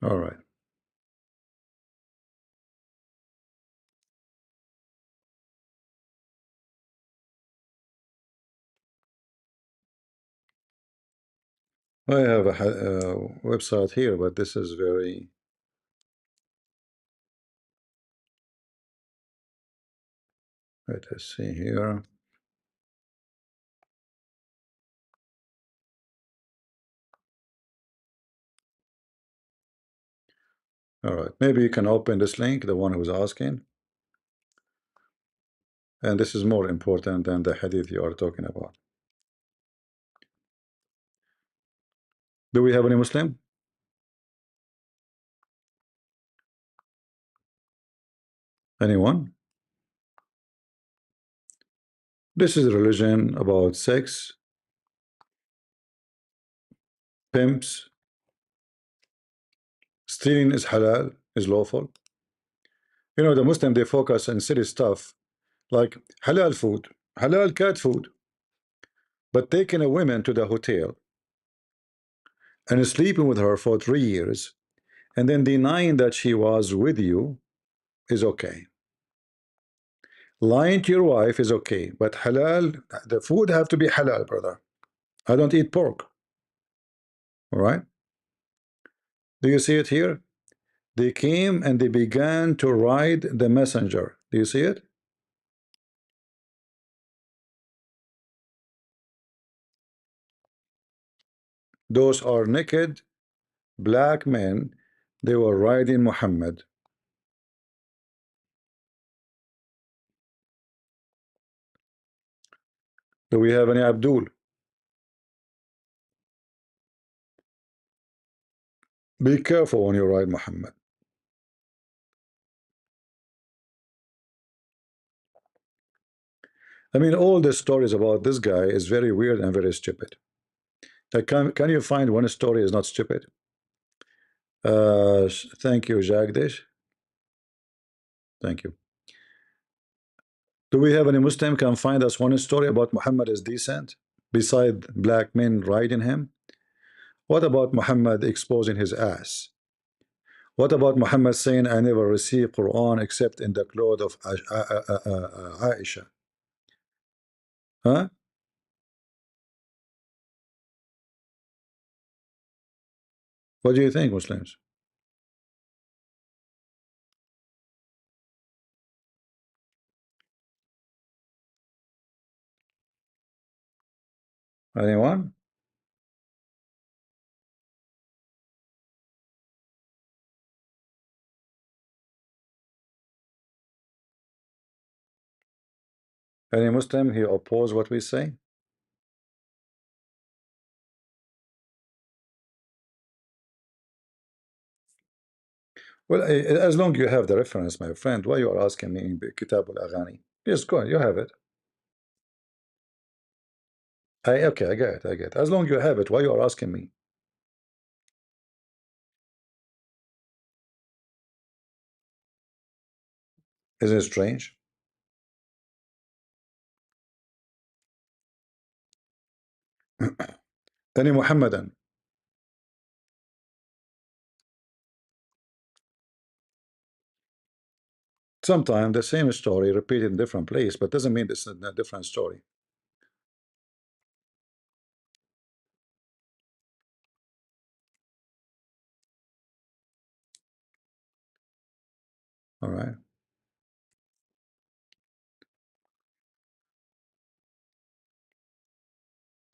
All right. I have a website here, but this is very. Let us see here. All right. Maybe you can open this link, the one who's asking. And this is more important than the hadith you are talking about. Do we have any Muslim? Anyone? This is a religion about sex, pimps, stealing is halal, is lawful. You know, the Muslim, they focus on silly stuff like halal food, halal cat food, but taking a woman to the hotel and sleeping with her for 3 years and then denying that she was with you is okay. Lying to your wife is okay, but halal, the food have to be halal, brother. I don't eat pork. All right. Do you see it here? They came and they began to ride the messenger. Do you see it? Those are naked black men. They were riding Muhammad. Do we have any Abdul? Be careful when you ride Muhammad. I mean, all the stories about this guy is very weird and very stupid. Like, can you find one story is not stupid? Thank you, Jagdish. Thank you. Do we have any Muslim can find us one story about Muhammad is decent beside black men riding him? What about Muhammad exposing his ass? What about Muhammad saying, I never received Quran except in the cloth of Aisha? Huh? What do you think, Muslims? Anyone? Any Muslim he oppose what we say? Well, as long you have the reference, my friend, why you are asking me in Kitab al-Aghani? Yes, go on, you have it. Okay, I get it, I get it. As long you have it, why you are asking me? Isn't it strange? Any Muhammadan. Sometimes the same story repeated in different place, but doesn't mean it's a different story. All right.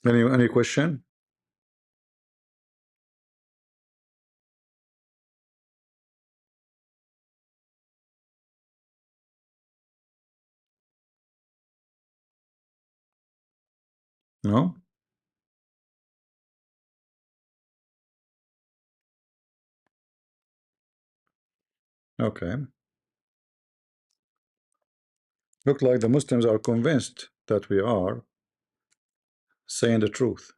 Any question? No? Okay. Look like the Muslims are convinced that we are saying the truth.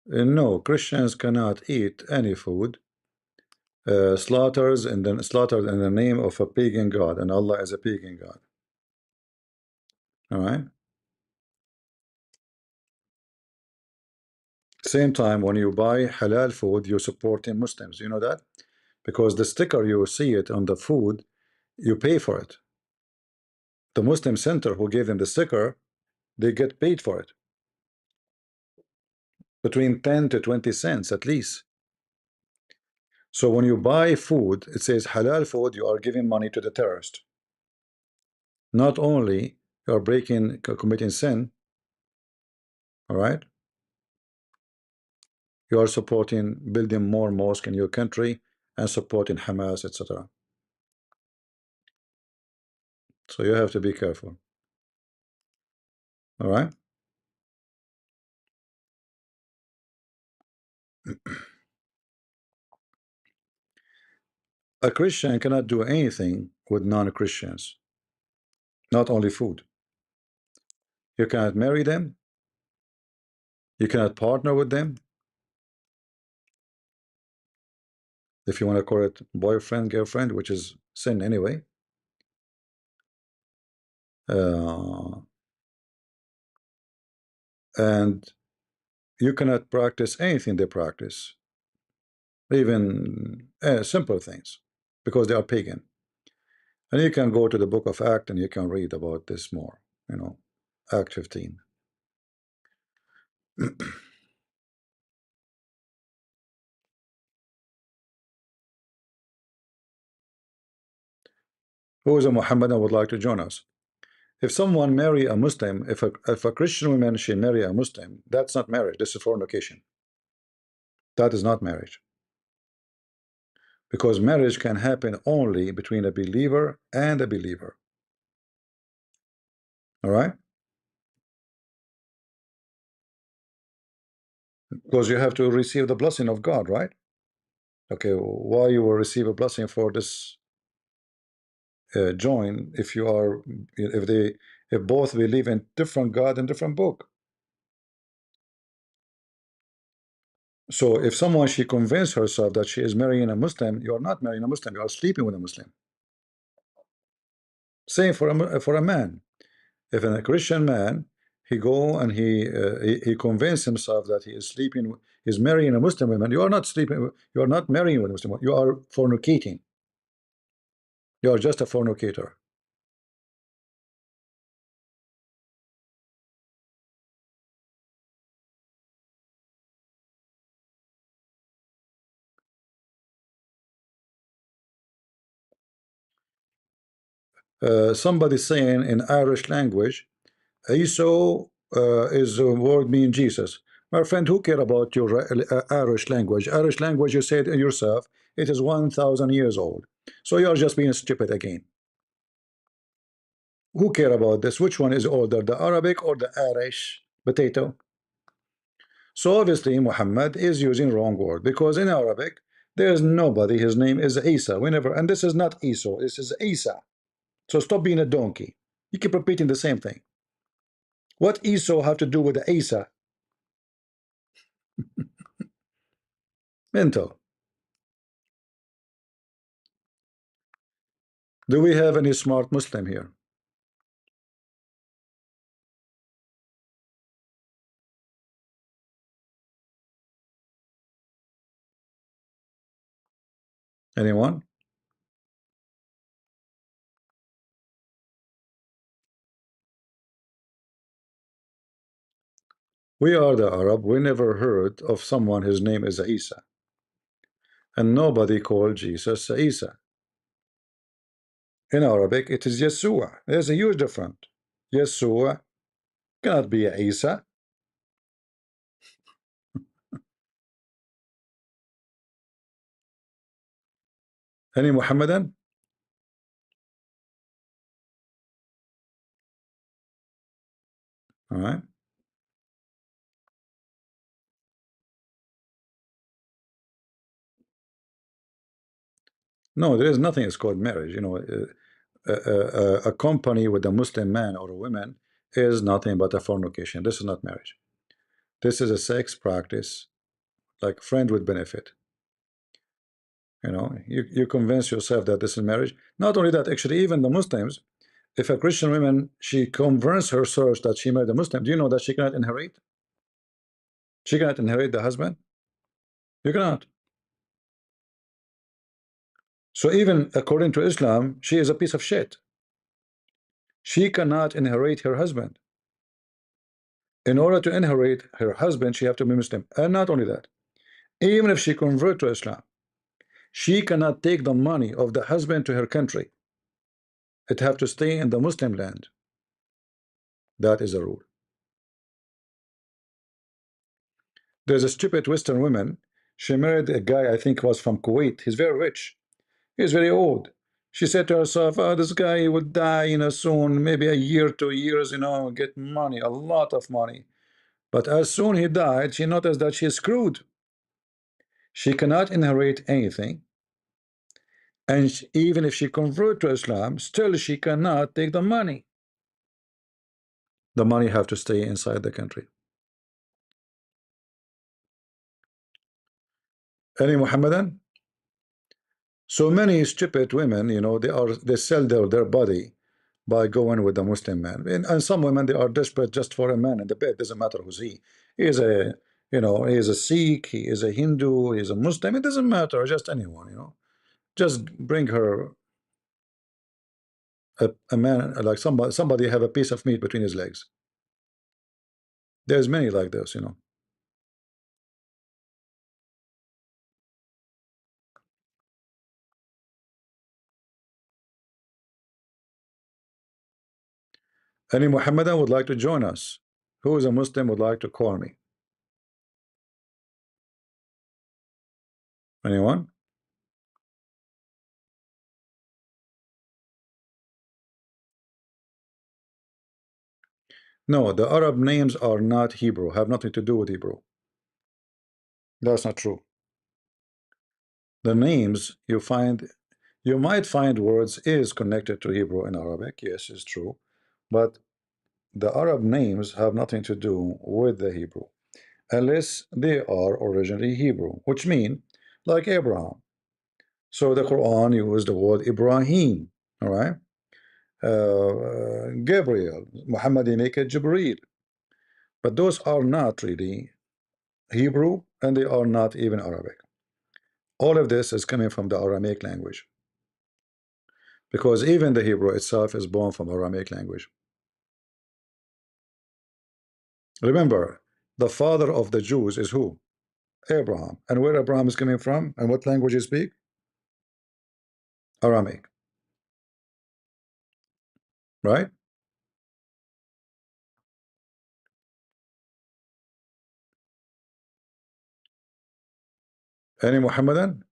No, Christians cannot eat any food slaughtered in the name of a pagan god, and Allah is a pagan god. All right. Same time, when you buy halal food, you're supporting Muslims. You know that? Because the sticker, you see it on the food, you pay for it. The Muslim center who gave them the sticker, they get paid for it. Between 10 to 20 cents at least. So when you buy food, it says halal food, you are giving money to the terrorist. Not only you are committing sin, all right, you are supporting building more mosque in your country and supporting Hamas, etc. So you have to be careful. All right. A Christian cannot do anything with non-Christians, not only food. You cannot marry them, you cannot partner with them. If you want to call it boyfriend, girlfriend, which is sin anyway. Uh, and you cannot practice anything they practice, even simple things, because they are pagan. And you can go to the book of Act and you can read about this more, you know, Act 15. Who is a Muhammadan would like to join us? If someone marry a Muslim, if a Christian woman she marry a Muslim, that's not marriage. This is fornication. That is not marriage, because marriage can happen only between a believer and a believer. All right, because you have to receive the blessing of God, right? Okay, why you will receive a blessing for this join if you are if both believe in different God and different book? So if someone she convince herself that she is marrying a Muslim, you are not marrying a Muslim, you are sleeping with a Muslim. Same for a man. If a Christian man he go and he convince himself that he is sleeping, he's marrying a Muslim woman, you are not sleeping, you are not marrying with a Muslim, you are fornicating. You are just a fornicator. Somebody saying in Irish language, Esau is a word mean Jesus. My friend, who care about your Irish language? Irish language, you said yourself, it is 1,000 years old. So you are just being stupid again. Who care about this? Which one is older, the Arabic or the Irish potato? So obviously Muhammad is using wrong word because in Arabic there is nobody. His name is Isa. Whenever, and this is not Esau. This is Isa. So stop being a donkey. You keep repeating the same thing. What Esau have to do with the Isa? Mental. Do we have any smart Muslim here? Anyone? We are the Arab. We never heard of someone his name is Isa, and nobody called Jesus Isa. In Arabic, it is Yeshua. There's a huge difference. Yeshua cannot be Isa. Any Muhammadan? All right. No, there is nothing. It's called marriage. A company with a Muslim man or a woman is nothing but a fornication. This is not marriage. This is a sex practice, like friend with benefit. You convince yourself that this is marriage. Not only that, actually, even the Muslims, if a Christian woman, she convinces herself that she married a Muslim, do you know that she cannot inherit? She cannot inherit the husband. You cannot. So even according to Islam, she is a piece of shit. She cannot inherit her husband. In order to inherit her husband, she have to be Muslim. And not only that, even if she convert to Islam, she cannot take the money of the husband to her country. It have to stay in the Muslim land. That is a rule. There's a stupid Western woman. She married a guy, I think was from Kuwait. He's very rich. He's very old. She said to herself, oh, this guy will die, soon, maybe a year, 2 years, get money, a lot of money. But as soon he died, she noticed that she's screwed. She cannot inherit anything. And even if she convert to Islam, still she cannot take the money. The money have to stay inside the country. Any Muhammadan? So many stupid women, they sell their body by going with a Muslim man. And some women, they are desperate just for a man in the bed. Doesn't matter who's he. He is he is a Sikh, he is a Hindu, he is a Muslim. It doesn't matter, just anyone. Just bring her a man, like somebody have a piece of meat between his legs. There's many like this. Any Muhammadan would like to join us? Who is a Muslim would like to call me? Anyone? No, the Arab names are not Hebrew, have nothing to do with Hebrew. That's not true. The names you might find words is connected to Hebrew in Arabic. Yes, it's true. But the Arab names have nothing to do with the Hebrew, unless they are originally Hebrew, which mean like Abraham. So the Quran used the word Ibrahim, all right? Gabriel, Muhammad make it Jibreel. But those are not really Hebrew, and they are not even Arabic. All of this is coming from the Aramaic language, because even the Hebrew itself is born from Aramaic language. Remember, the father of the Jews is who? Abraham. And where Abraham is coming from, and what language you speak? Aramaic. right? Any Muhammadan?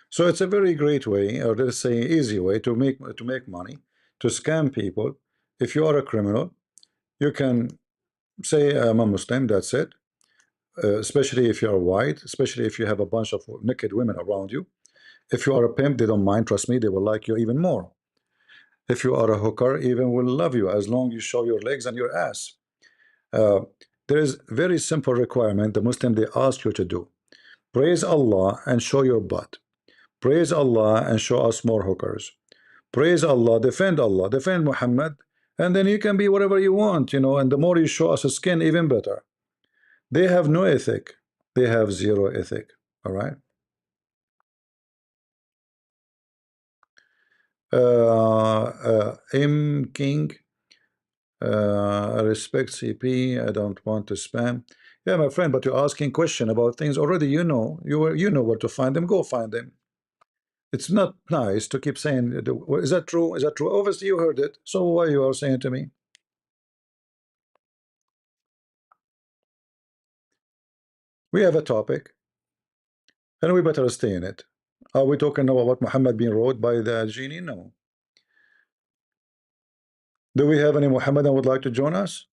So it's a very great way, or let's say easy way to make money, to scam people. If you are a criminal, you can say I'm a Muslim, that's it. Especially if you are white, especially if you have a bunch of naked women around you. If you are a pimp, they don't mind, trust me, they will like you even more. If you are a hooker, even will love you as long you show your legs and your ass. Uh, there is very simple requirement the Muslim they ask you to do. Praise Allah and show your butt. Praise Allah and show us more hookers. Praise Allah, defend Muhammad, and then you can be whatever you want, and the more you show us a skin, even better. They have no ethic. They have zero ethic. All right. M King, I respect CP. I don't want to spam. Yeah, my friend, but you're asking question about things already. You know where to find them. Go find them. It's not nice to keep saying, is that true? Is that true? Obviously, you heard it. So why you are saying to me? We have a topic, and we better stay in it. Are we talking about what Muhammad being wrote by the genie? No. Do we have any Muhammad that would like to join us?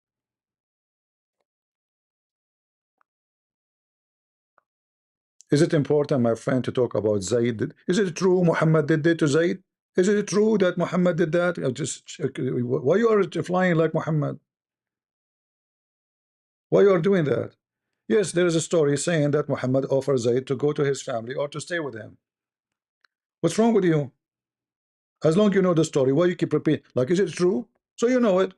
Is it important, my friend, to talk about Zayd? Is it true Muhammad did it to Zayd? Is it true that Muhammad did that? Why you are flying like Muhammad? Why you are doing that? Yes, there is a story saying that Muhammad offered Zayd to go to his family or to stay with him. What's wrong with you? As long you know the story, why you keep repeating? Like, is it true? So you know it.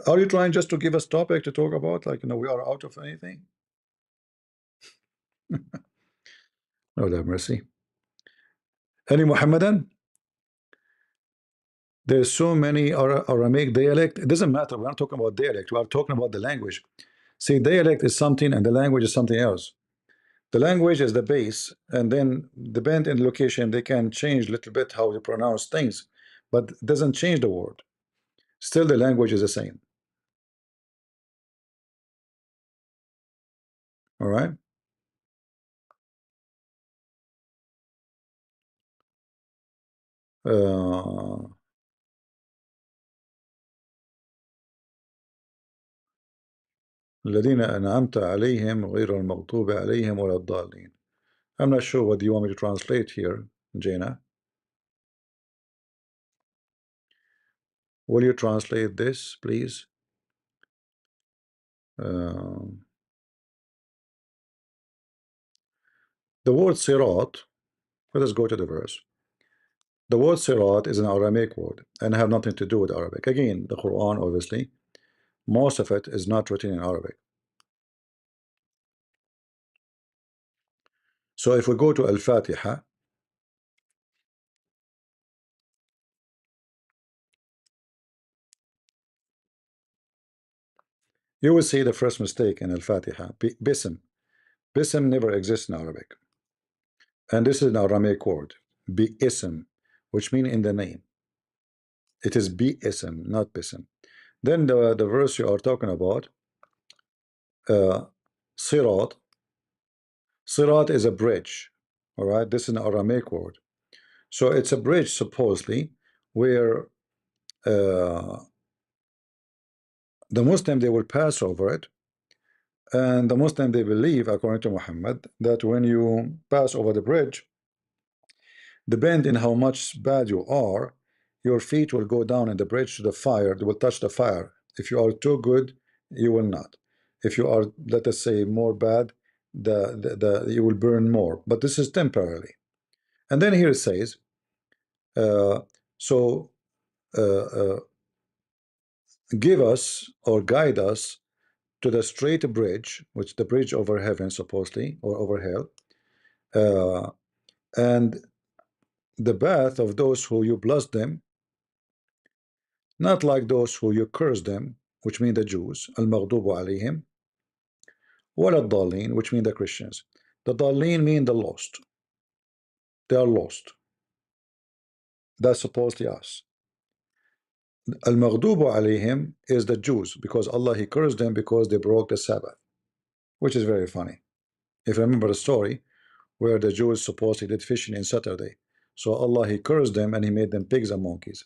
Are you trying just to give us topic to talk about? Like, we are out of anything? Lord have mercy. Any Muhammadan? There's so many Aramaic dialect. It doesn't matter. We're not talking about dialect. We are talking about the language. See, dialect is something, and the language is something else. The language is the base, and then depend in location, they can change a little bit how they pronounce things, but it doesn't change the word. Still, the language is the same. All right. Uh, الذين أنعمت عليهم غير المغضوب عليهم ولا الضالين. I'm not sure what you want me to translate here, Jaina. Will you translate this, please? Uh, the word sirat, let us go to the verse. The word sirat is an Aramaic word and have nothing to do with Arabic. Again, the Quran, obviously, most of it is not written in Arabic. So if we go to Al-Fatiha, you will see the first mistake in Al-Fatiha, Bism. Bism never exists in Arabic. And this is an Aramaic word, Bi-ism, which means in the name. It is Bi-ism, not Bism. Then the verse you are talking about, uh, Sirat. Sirat is a bridge. All right, this is an Aramaic word. So it's a bridge, supposedly, where the Muslim they will pass over it, and the Muslim they believe, according to Muhammad, that when you pass over the bridge, depending how much bad you are, your feet will go down in the bridge to the fire. They will touch the fire. If you are too good, you will not. If you are, let us say, more bad, you will burn more. But this is temporarily. And then here it says, uh, so uh, uh, give us or guide us to the straight bridge, which the bridge over heaven, supposedly, or over hell, uh, and the path of those who you bless them, not like those who you curse them, which mean the Jews, al-maghdubu alayhim, wala dalin, which mean the Christians. The dalin mean the lost. They are lost. That's supposedly us. Al-Maghdubu alayhim is the Jews, because Allah He cursed them because they broke the Sabbath, which is very funny. If you remember the story where the Jews supposedly did fishing in Saturday, so Allah He cursed them and He made them pigs and monkeys.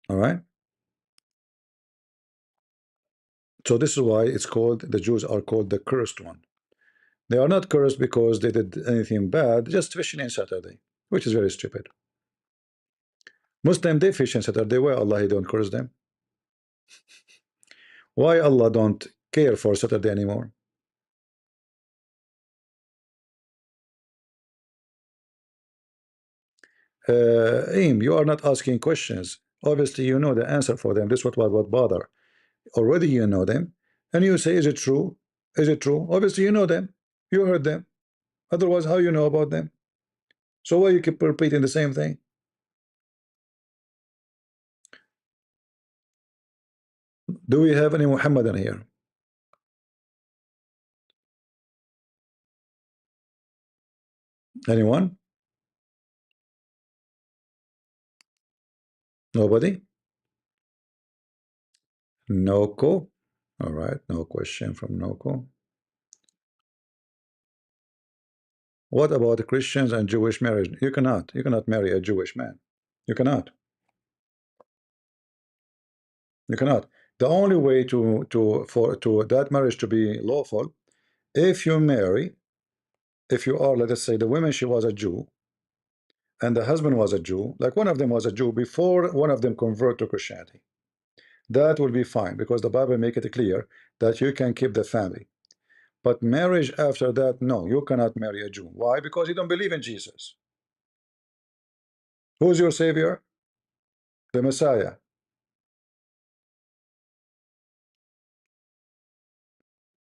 All right. So this is why it's called, the Jews are called the cursed one. They are not cursed because they did anything bad, just fishing in Saturday, which is very stupid. Muslim they fish in Saturday. Why Allah He don't curse them? Why Allah don't care for Saturday anymore? You are not asking questions. Obviously, you know the answer for them. This is what bother. Already you know them, and you say, "Is it true? Is it true?" Obviously, you know them. You heard them. Otherwise, how you know about them? So why you keep repeating the same thing? Do we have any Muhammadan here? Anyone? Nobody? Noko? All right, no question from Noko. What about Christians and Jewish marriage? You cannot. You cannot marry a Jewish man. You cannot. You cannot. The only way to that marriage to be lawful, if you marry, if you are, let us say, the woman she was a Jew, and the husband was a Jew, like one of them was a Jew before one of them convert to Christianity, that will be fine because the Bible make it clear that you can keep the family. But marriage after that, no, you cannot marry a Jew. Why? Because you don't believe in Jesus. Who's your savior? The Messiah.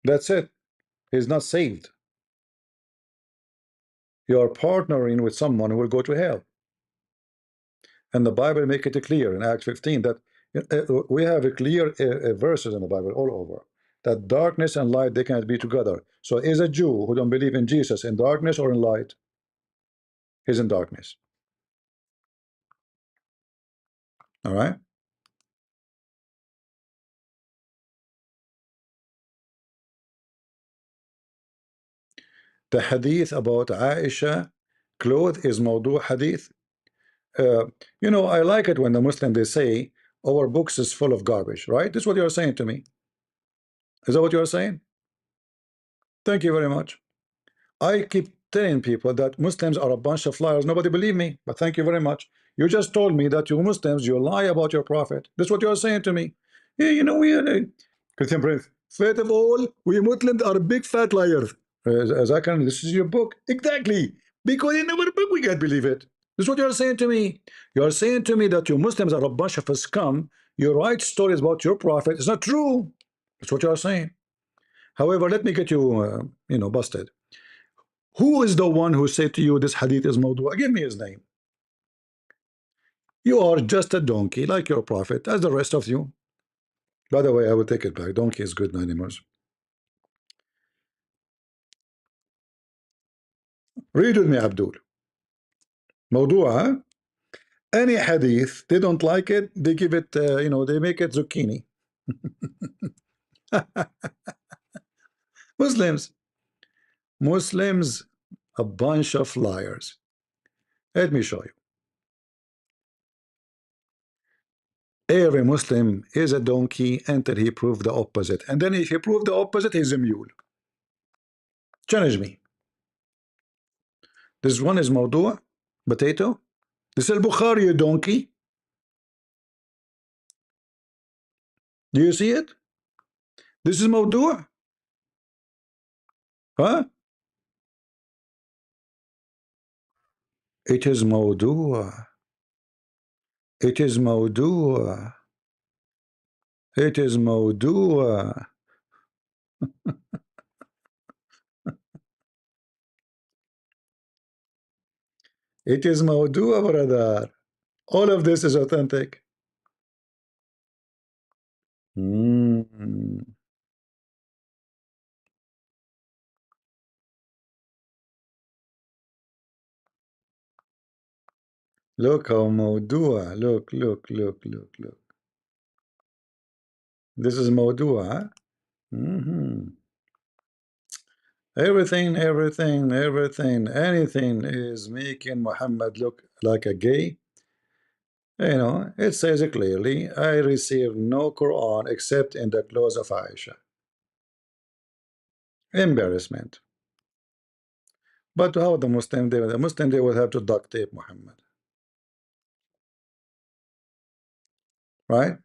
That's it. He's not saved. You are partnering with someone who will go to hell. And the Bible make it clear in Acts 15 that we have a clear verses in the Bible all over that darkness and light they cannot be together. So is a Jew who don't believe in Jesus in darkness or in light? He's in darkness. All right. The hadith about Aisha cloth is mawdu hadith. Uh, I like it when the Muslim they say our books is full of garbage, right? This is what you're saying to me. Is that what you're saying? Thank you very much. I keep telling people that Muslims are a bunch of liars. Nobody believe me, but thank you very much. You just told me that you Muslims, you lie about your prophet. That's what you're saying to me. Yeah, we are. Christian Prince. First of all, we Muslims are big fat liars. As I can, this is your book. Exactly. Because in our book, we can't believe it. This is what you're saying to me. You're saying to me that you Muslims are a bunch of scum. You write stories about your prophet. It's not true. That's what you're saying. However, let me get you, busted. Who is the one who said to you this hadith is mawdu? Give me his name. You are just a donkey, like your prophet, as the rest of you. By the way, I will take it back. Donkey is good animals. Read with me, Abdul. Mawdu, huh? Any hadith, they don't like it, they give it, they make it zucchini. Muslims, Muslims, a bunch of liars. Let me show you. Every Muslim is a donkey until he proved the opposite. And then if he proved the opposite, he's a mule. Challenge me. This one is Mawdu, potato. This is Bukhari, you donkey. Do you see it? This is Mawdu'. Huh? It is Mawdu'. It is Mawdu'. It is Mawdu'. It is Mawdu', brother. All of this is authentic. Mm. Look how موضوع. Look. This is موضوع, huh? Mhm. Anything is making Muhammad look like a gay. It says it clearly, I received no Quran except in the clothes of Aisha. Embarrassment. But how the Muslim they will have to duct tape Muhammad, right?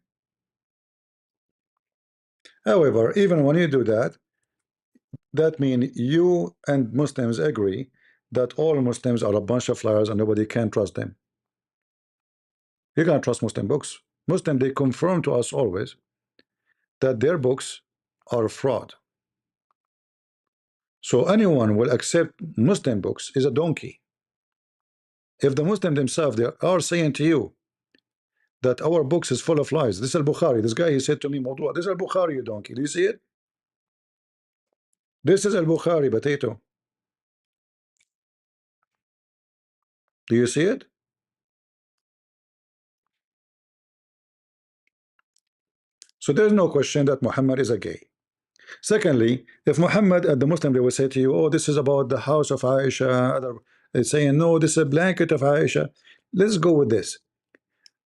However, even when you do that, that means you and Muslims agree that all Muslims are a bunch of liars and nobody can trust them. You can't trust Muslim books. Muslim they confirm to us always that their books are fraud. So anyone will accept Muslim books is a donkey. If the Muslim themselves they are saying to you that our books is full of lies, this is Al-Bukhari. This guy he said to me, Mawdua, this is Al-Bukhari, you donkey. Do you see it? This is Al-Bukhari, potato. Do you see it? So there's no question that Muhammad is a gay. Secondly, if Muhammad and the Muslim they will say to you, oh, this is about the house of Aisha, other saying no, this is a blanket of Aisha. Let's go with this.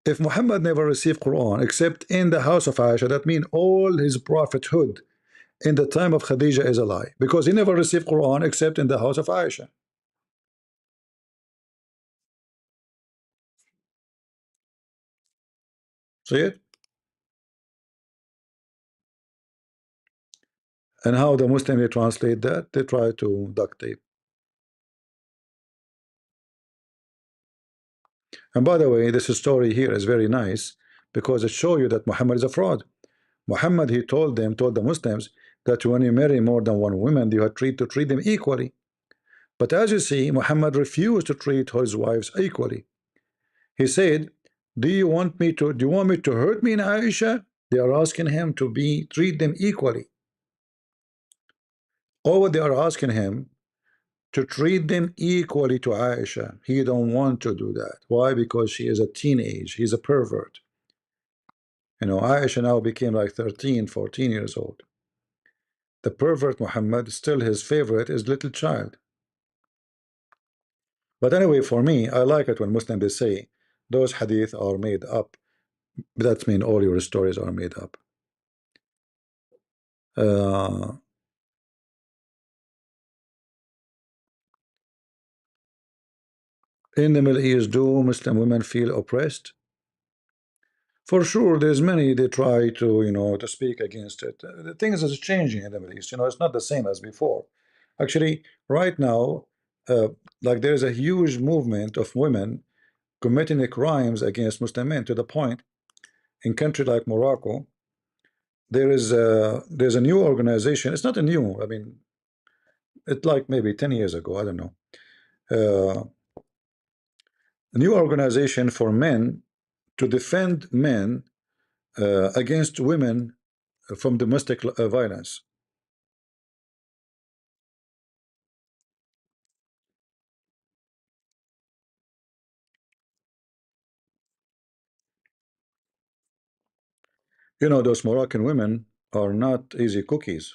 If Muhammad never received Quran except in the house of Aisha, that means all his prophethood in the time of Khadija is a lie because he never received Quran except in the house of Aisha. See it? And how the Muslim they translate that? They try to duct tape. And by the way, this story here is very nice because it shows you that Muhammad is a fraud. Muhammad he told the Muslims that when you marry more than one woman, you have to treat them equally. But as you see, Muhammad refused to treat his wives equally. He said, Do you want me to hurt me in Aisha? They are asking him to treat them equally. Or they are asking him to treat them equally to Aisha. He don't want to do that. Why? Because she is a teenage. He's a pervert. Aisha now became like 13, 14 years old. The pervert Muhammad, still his favorite is little child. But anyway, for me, I like it when Muslims they say those hadith are made up. That means all your stories are made up. Uh, in the Middle East, do Muslim women feel oppressed? For sure, there's many they try to to speak against it. The things is changing in the Middle East. It's not the same as before. Actually, right now, uh, like there's a huge movement of women committing the crimes against Muslim men to the point in country like Morocco there's a new organization. It's not a new. I mean, it's like maybe 10 years ago. I don't know. Uh, a new organization for men to defend men against women from domestic violence. Those Moroccan women are not easy cookies.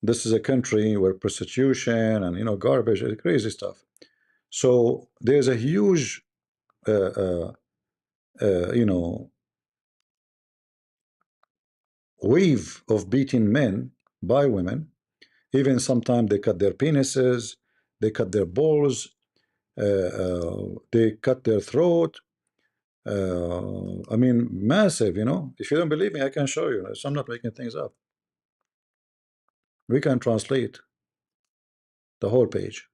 This is a country where prostitution and garbage, crazy stuff. So there's a huge, uh, uh, uh, you know, wave of beating men by women. Even sometimes they cut their penises, they cut their balls, they cut their throat. I mean, massive. If you don't believe me, I can show you. So I'm not making things up. We can translate the whole page.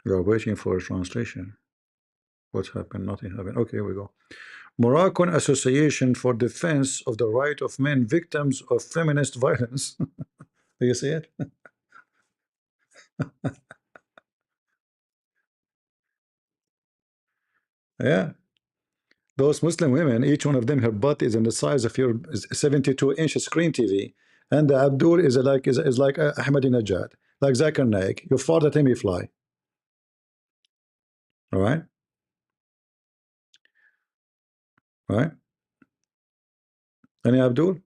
We are waiting for a translation. What's happened? Nothing happened. Okay, here we go. Moroccan Association for Defense of the Right of Men Victims of Feminist Violence. Do you see it? Yeah, those Muslim women, each one of them, her butt is in the size of your 72-inch screen TV, and the Abdul is like Ahmadinejad, like Zakir Naik. You fart at him, he fly. All right, all right. Any Abdul?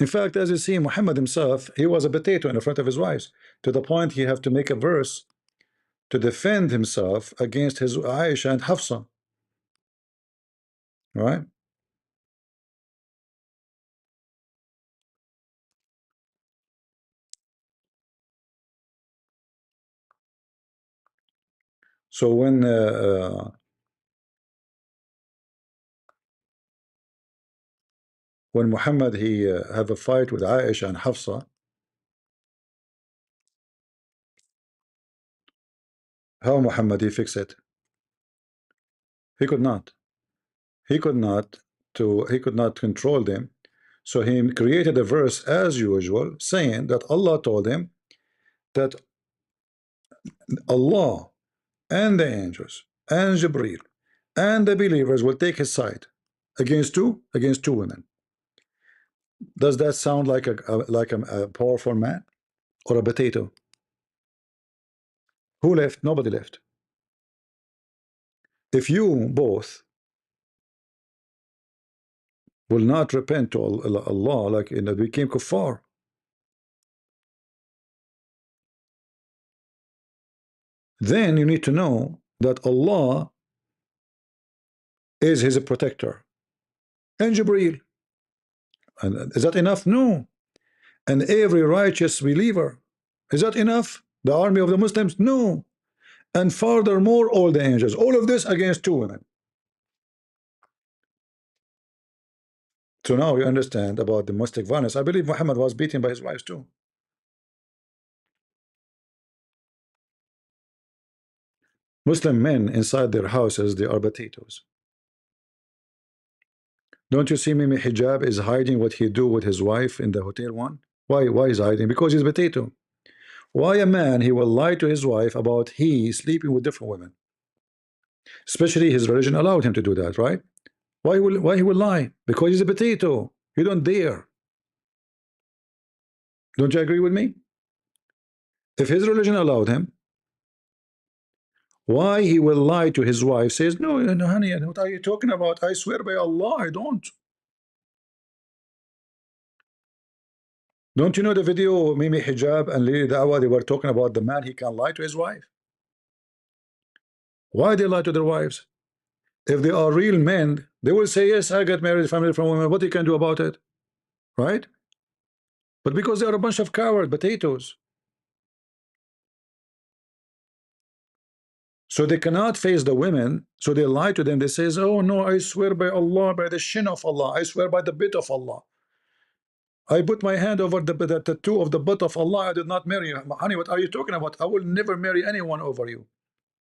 In fact, as you see, Muhammad himself, he was a potato in front of his wives, to the point he have to make a verse to defend himself against his Aisha and Hafsa. All right. So when Muhammad he have a fight with Aisha and Hafsa, how Muhammad he fix it? He could not. He could not he could not control them. So he created a verse as usual, saying that Allah told him that Allah and the angels and Jibreel and the believers will take his side against two? Against two women. Does that sound like a powerful man or a potato? Who left? Nobody left. If you both will not repent to Allah, like in the became kuffar, then you need to know that Allah is his protector and Jibreel. And is that enough? No. And every righteous believer. Is that enough? The army of the Muslims? No. And furthermore, all the angels. All of this against two women. So now you understand about domestic violence. I believe Muhammad was beaten by his wives too. Muslim men inside their houses, they are potatoes. Don't you see Mimi Hijab is hiding what he do with his wife in the hotel one? Why is hiding? Because he's a potato. Why a man he will lie to his wife about he sleeping with different women? Especially his religion allowed him to do that, right? Why he will lie? Because he's a potato. You don't dare. Don't you agree with me? If his religion allowed him, why he will lie to his wife? Says, no, no, honey, what are you talking about? I swear by Allah, I don't. Don't you know the video Mimi Hijab and Lily Dawa? They were talking about the man he can lie to his wife. Why they lie to their wives? If they are real men, they will say, yes, I got married, family from women. What you can do about it, right? But because they are a bunch of coward potatoes, so they cannot face the women, so they lie to them. They says, oh no, I swear by Allah, by the shin of Allah, I swear by the bit of Allah, I put my hand over the tattoo of the butt of Allah, I did not marry you. Honey, what are you talking about? I will never marry anyone over you.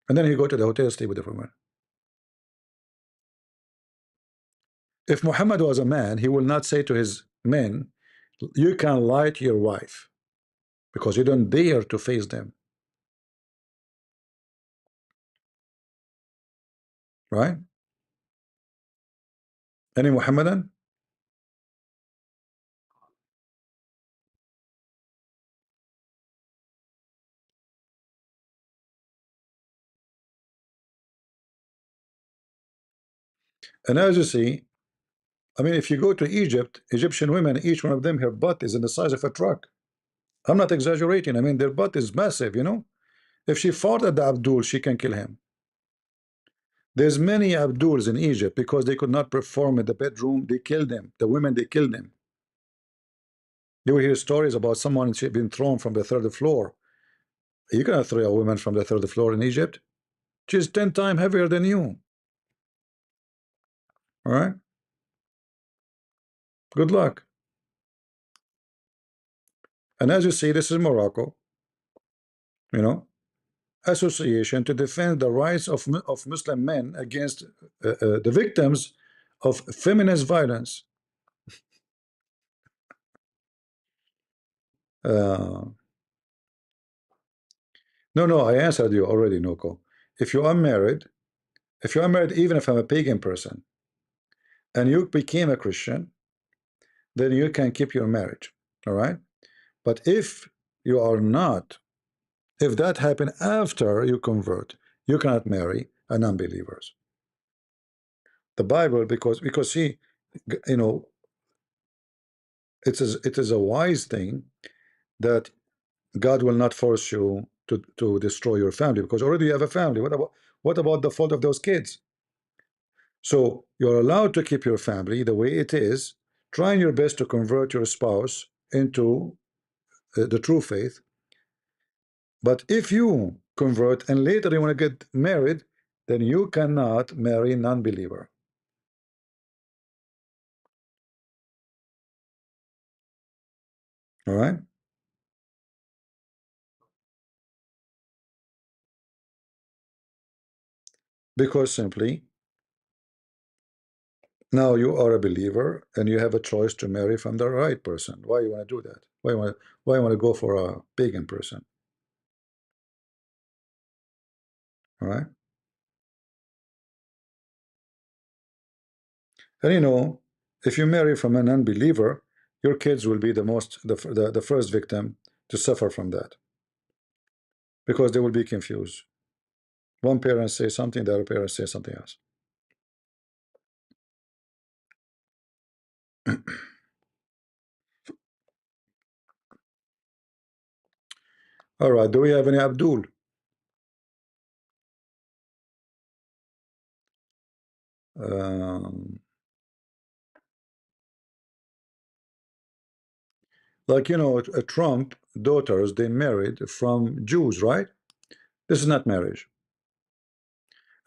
And then he go to the hotel, stay with the women. If Muhammad was a man, he will not say to his men, you can lie to your wife, because you don't dare to face them, right? Any Muhammadan? And as you see, I mean, if you go to Egypt, Egyptian women, each one of them, her butt is in the size of a truck. I'm not exaggerating. I mean, their butt is massive, you know. If she fought at the Abdul, she can kill him. There's many Abduls in Egypt because they could not perform in the bedroom. They killed them. The women, they killed them. You will hear stories about someone being thrown from the third floor. You cannot throw a woman from the third floor in Egypt. She's 10 times heavier than you. All right. Good luck. And as you see, this is Morocco, you know, association to defend the rights of Muslim men against the victims of feminist violence. Uh, no, I answered you already, Noko. If you are married, if you are married, even if I'm a pagan person, and you became a Christian, then you can keep your marriage. All right. But if you are not, if that happened after you convert, you cannot marry a non-believers. The Bible, because see, you know, it is a wise thing that God will not force you to destroy your family, because already you have a family. What about the fault of those kids? So you're allowed to keep your family the way it is, trying your best to convert your spouse into the true faith. But if you convert and later you want to get married, then you cannot marry non-believer. All right? Because simply now you are a believer and you have a choice to marry from the right person. Why you want to do that? Why you want to go for a pagan person? All right? And if you marry from an unbeliever, your kids will be the first victim to suffer from that, because they will be confused. One parent says something, the other parent says something else. All right, do we have any Abdul? Um, like Trump daughters, they married from Jews, right? This is not marriage.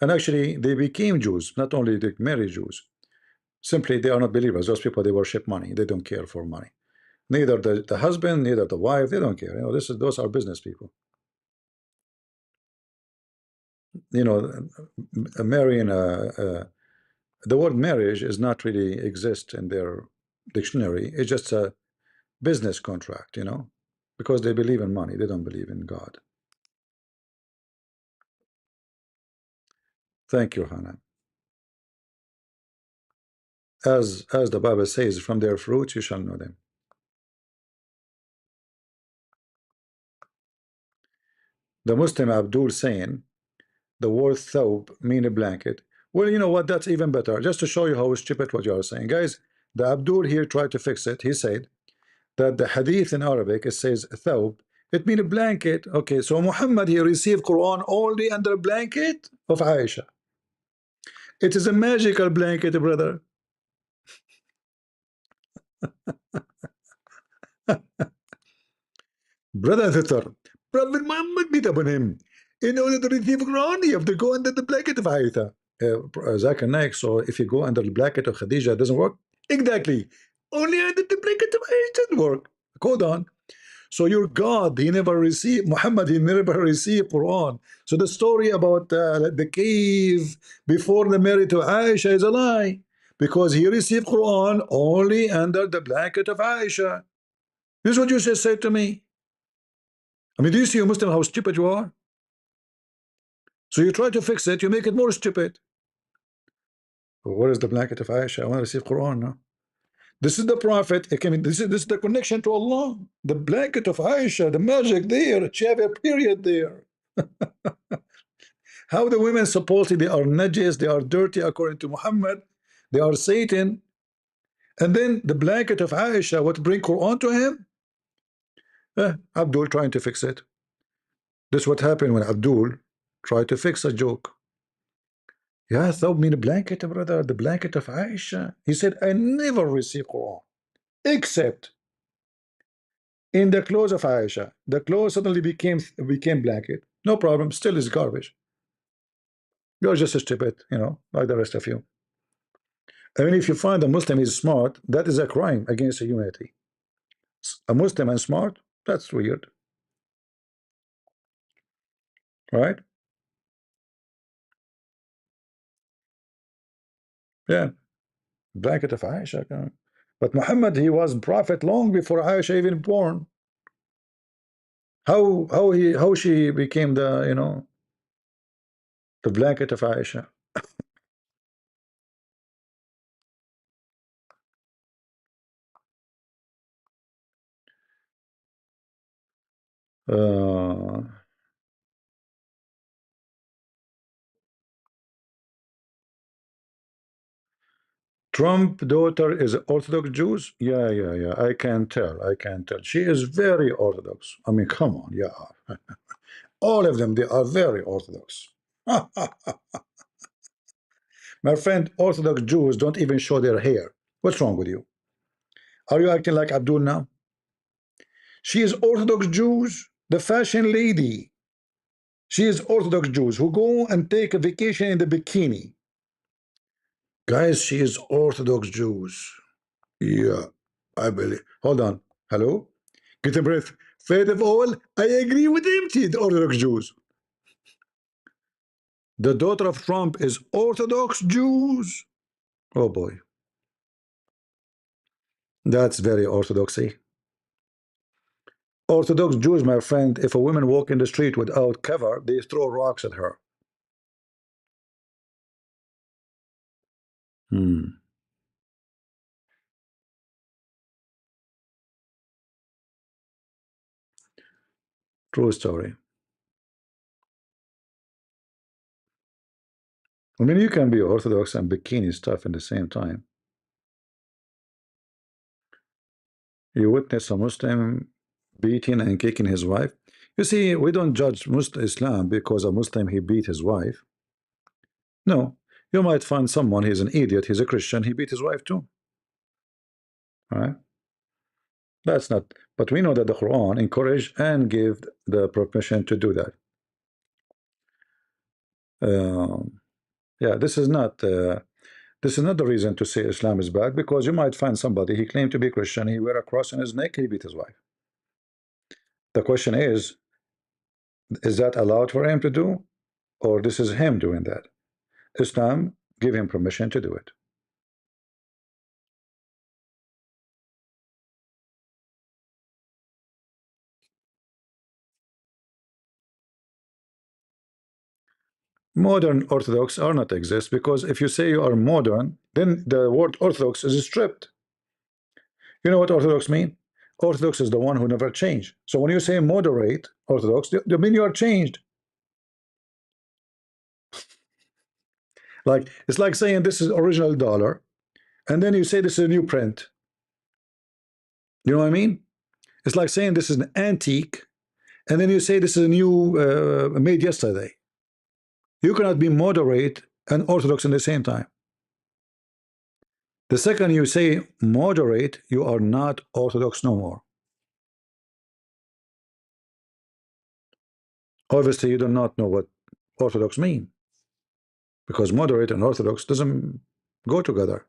And actually, they became Jews. Not only they marry Jews, simply they are not believers. Those people, they worship money. They don't care for money. Neither the husband, neither the wife. They don't care. Those are business people. Marrying the word marriage is not really exist in their dictionary. It's just a business contract, because they believe in money. They don't believe in God. Thank you, Hannah. As the Bible says, from their fruits you shall know them. The Muslim Abdul saying the word thawb mean a blanket. Well, you know what? That's even better. Just to show you how stupid what you are saying, guys. The Abdul here tried to fix it. He said that the hadith in Arabic, it says thawb, it means a blanket. Okay, so Muhammad he received Quran only under a blanket of Aisha. It is a magical blanket, brother. Brother and sister, Prophet Muhammad beat upon him. In order to receive Quran, you have to go under the blanket of Aisha. Zakir Naik, so if you go under the blanket of Khadija, it doesn't work? Exactly. Only under the blanket of Aisha doesn't work. Hold on. So your God, he never received, Muhammad, he never received Quran. So the story about the cave before the marriage to Aisha is a lie, because he received Quran only under the blanket of Aisha. This is what you just said to me. I mean, do you see, you Muslim, how stupid you are? So you try to fix it, you make it more stupid. What is the blanket of Aisha? I want to receive Quran now. This is the Prophet. I mean, this is the connection to Allah. The blanket of Aisha, the magic there. She have a period there. How the women supposedly they are najis, they are dirty according to Muhammad, they are Satan, and then the blanket of Aisha, what bring Quran to him? Abdul trying to fix it. This is what happened when Abdul tried to fix a joke. Yeah, so mean a blanket, brother, the blanket of Aisha. He said, I never received Quran except in the clothes of Aisha. The clothes suddenly became blanket. No problem, still is garbage. You're just stupid, like the rest of you. I mean, if you find a Muslim is smart, that is a crime against humanity. A Muslim and smart, that's weird, right? Yeah, blanket of Aisha. But Muhammad, he was prophet long before Aisha even born. How she became the The blanket of Aisha. Uh, Trump daughter is Orthodox Jews? Yeah, yeah, yeah. I can tell. I can tell. She is very Orthodox. I mean, come on. Yeah. All of them, they are very Orthodox. My friend, Orthodox Jews don't even show their hair. What's wrong with you? Are you acting like Abdul now? She is Orthodox Jews, the fashion lady. She is Orthodox Jews who go and take a vacation in the bikini. Guys, she is Orthodox Jews. Yeah, I believe. Hold on. Hello? Get a breath. First of all, I agree with him. She is Orthodox Jews. The daughter of Trump is Orthodox Jews. Oh boy, that's very orthodoxy. Orthodox Jews, my friend, if a woman walk in the street without cover, they throw rocks at her. Hmm. True story. I mean, you can be Orthodox and bikini stuff in the same time. You witness a Muslim beating and kicking his wife. You see, we don't judge Muslim Islam because a Muslim he beat his wife. No, you might find someone he's an idiot, he's a Christian, he beat his wife too. All right, that's not. But we know that the Quran encouraged and gave the permission to do that. Yeah, this is not the reason to say Islam is bad because you might find somebody he claimed to be Christian, he wear a cross on his neck, he beat his wife. The question is that allowed for him to do, or this is him doing that? Islam give him permission to do it. Modern Orthodox are not exist because if you say you are modern, then the word Orthodox is stripped. You know what Orthodox mean? Orthodox is the one who never changed. So when you say moderate Orthodox, you mean you are changed. Like it's like saying this is original dollar, and then you say this is a new print. You know what I mean? It's like saying this is an antique, and then you say this is a new made yesterday. You cannot be moderate and Orthodox in the same time. The second you say moderate, you are not Orthodox no more. Obviously, you do not know what Orthodox mean because moderate and Orthodox doesn't go together,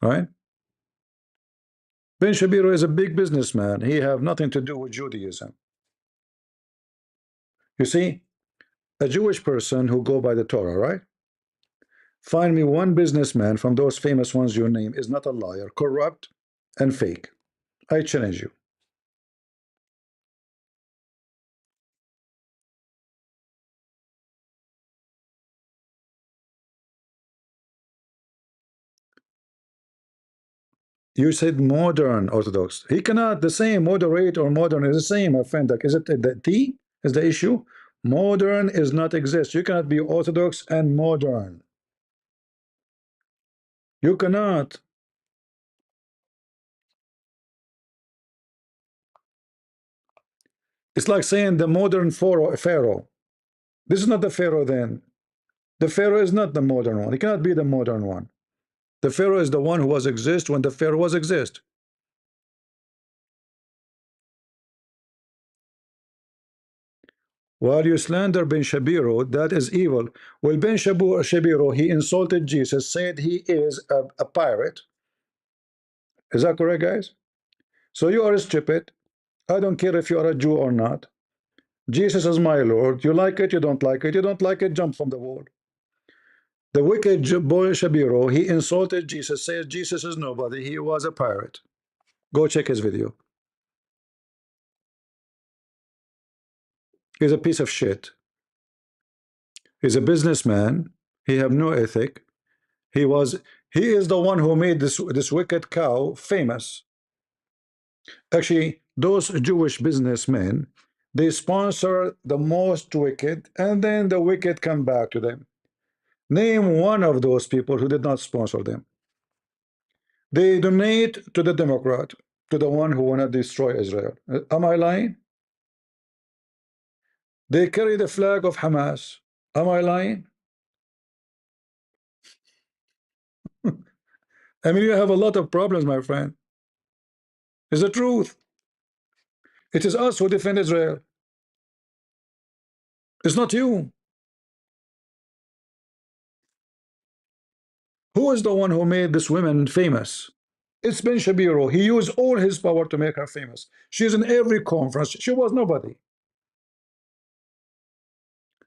right? Ben Shapiro is a big businessman. He have nothing to do with Judaism. You see, a Jewish person who go by the Torah, right? Find me one businessman from those famous ones you name is not a liar, corrupt, and fake. I challenge you. You said modern Orthodox. He cannot the same moderate or modern is the same, my friend. Like, is it the T is the issue? Modern is not exist. You cannot be Orthodox and modern. You cannot. It's like saying the modern pharaoh. This is not the pharaoh then. The pharaoh is not the modern one. He cannot be the modern one. The pharaoh is the one who was exist when the pharaoh was exist. While you slander Ben Shapiro, that is evil. Well, Ben Shapiro, he insulted Jesus, said he is a pirate. Is that correct, guys? So you are stupid. I don't care if you are a Jew or not. Jesus is my Lord. You like it, you don't like it. You don't like it, jump from the wall. The wicked boy Shapiro, he insulted Jesus, says Jesus is nobody. He was a pirate. Go check his video. He's a piece of shit. He's a businessman. He have no ethic. He was he is the one who made this wicked cow famous. Actually, those Jewish businessmen, they sponsor the most wicked, and then the wicked come back to them. Name one of those people who did not sponsor them. They donate to the Democrat, to the one who want to destroy Israel. Am I lying? They carry the flag of Hamas. Am I lying? I mean, you have a lot of problems, my friend. It's the truth. It is us who defend Israel. It's not you. Who is the one who made this woman famous? It's Ben Shapiro. He used all his power to make her famous. She's in every conference. She was nobody.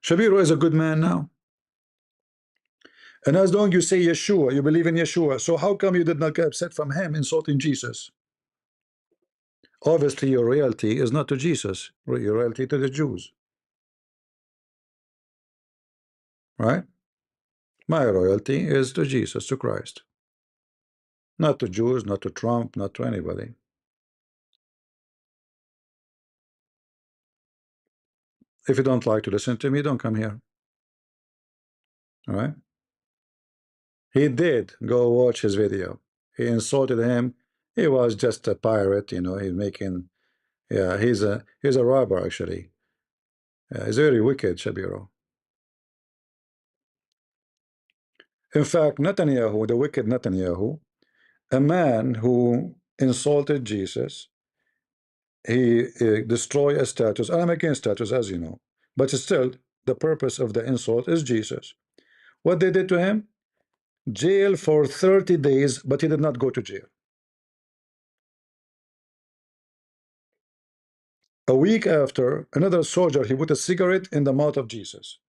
Shapiro is a good man now. And as long as you say Yeshua, you believe in Yeshua, so how come you did not get upset from him insulting Jesus? Obviously, your loyalty is not to Jesus, your loyalty to the Jews, right? My loyalty is to Jesus, to Christ, not to Jews, not to Trump, not to anybody. If you don't like to listen to me, don't come here, all right? He did go watch his video. He insulted him. He was just a pirate, you know. He's making, yeah. He's a robber actually. He's very wicked, Shapiro. In fact, Netanyahu, the wicked Netanyahu, a man who insulted Jesus, he destroyed a statue. I'm against statues, as you know, but still, the purpose of the insult is Jesus. What they did to him? Jail for 30 days, but he did not go to jail. A week after, another soldier, he put a cigarette in the mouth of Jesus.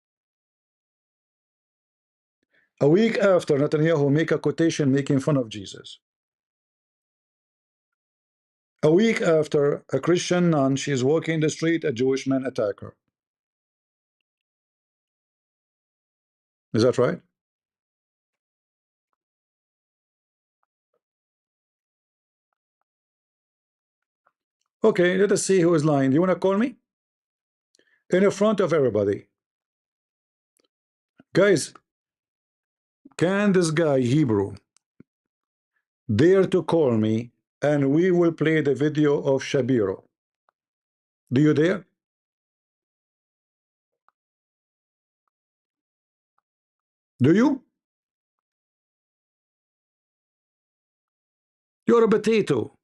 A week after, Netanyahu make a quotation making fun of Jesus. A week after, a Christian nun, she is walking the street, a Jewish man attack her. Is that right? Okay, let us see who is lying. Do you want to call me? In front of everybody. Guys, can this guy, Hebrew, dare to call me and we will play the video of Shapiro? Do you dare? Do you? You're a potato.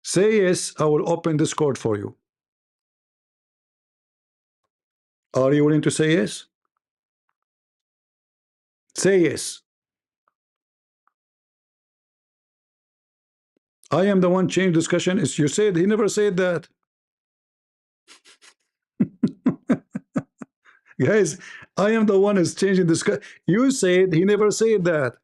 Say yes, I will open Discord for you. Are you willing to say yes? Say yes. I am the one change discussion. Is you said he never said that. Guys, I am the one who's changing discussion. You said he never said that.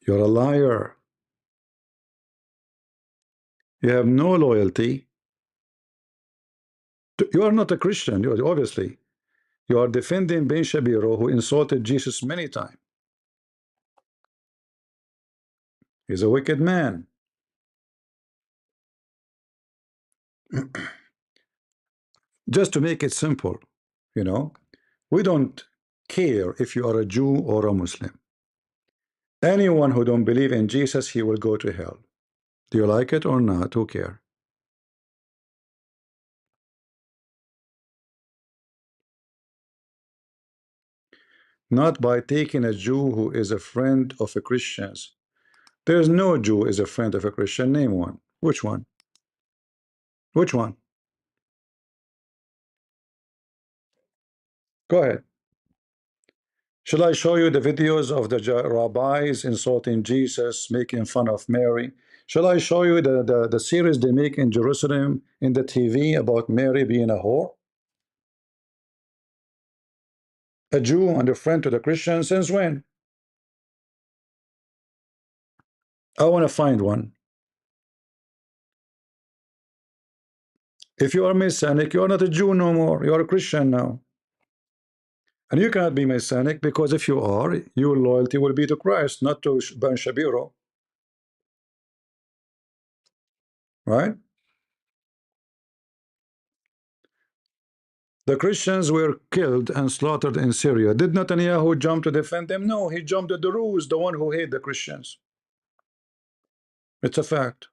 You're a liar. You have no loyalty. You are not a Christian, you are, obviously. You are defending Ben Shapiro, who insulted Jesus many times. He's a wicked man. Just to make it simple, you know, we don't care if you are a Jew or a Muslim. Anyone who don't believe in Jesus, he will go to hell. Do you like it or not? Who cares? Not by taking a Jew who is a friend of a Christians. There's no Jew is a friend of a Christian. Name one. Which one? Which one? Go ahead. Shall I show you the videos of the rabbis insulting Jesus, making fun of Mary? Shall I show you the series they make in Jerusalem in the TV about Mary being a whore? A Jew and a friend to the Christians since when? I want to find one. If you are Messianic, you are not a Jew no more. You are a Christian now. And you cannot be Messianic because if you are, your loyalty will be to Christ, not to Ben Shapiro. Right? The Christians were killed and slaughtered in Syria. Did Netanyahu jump to defend them? No, he jumped at the Druze, the one who hate the Christians. It's a fact.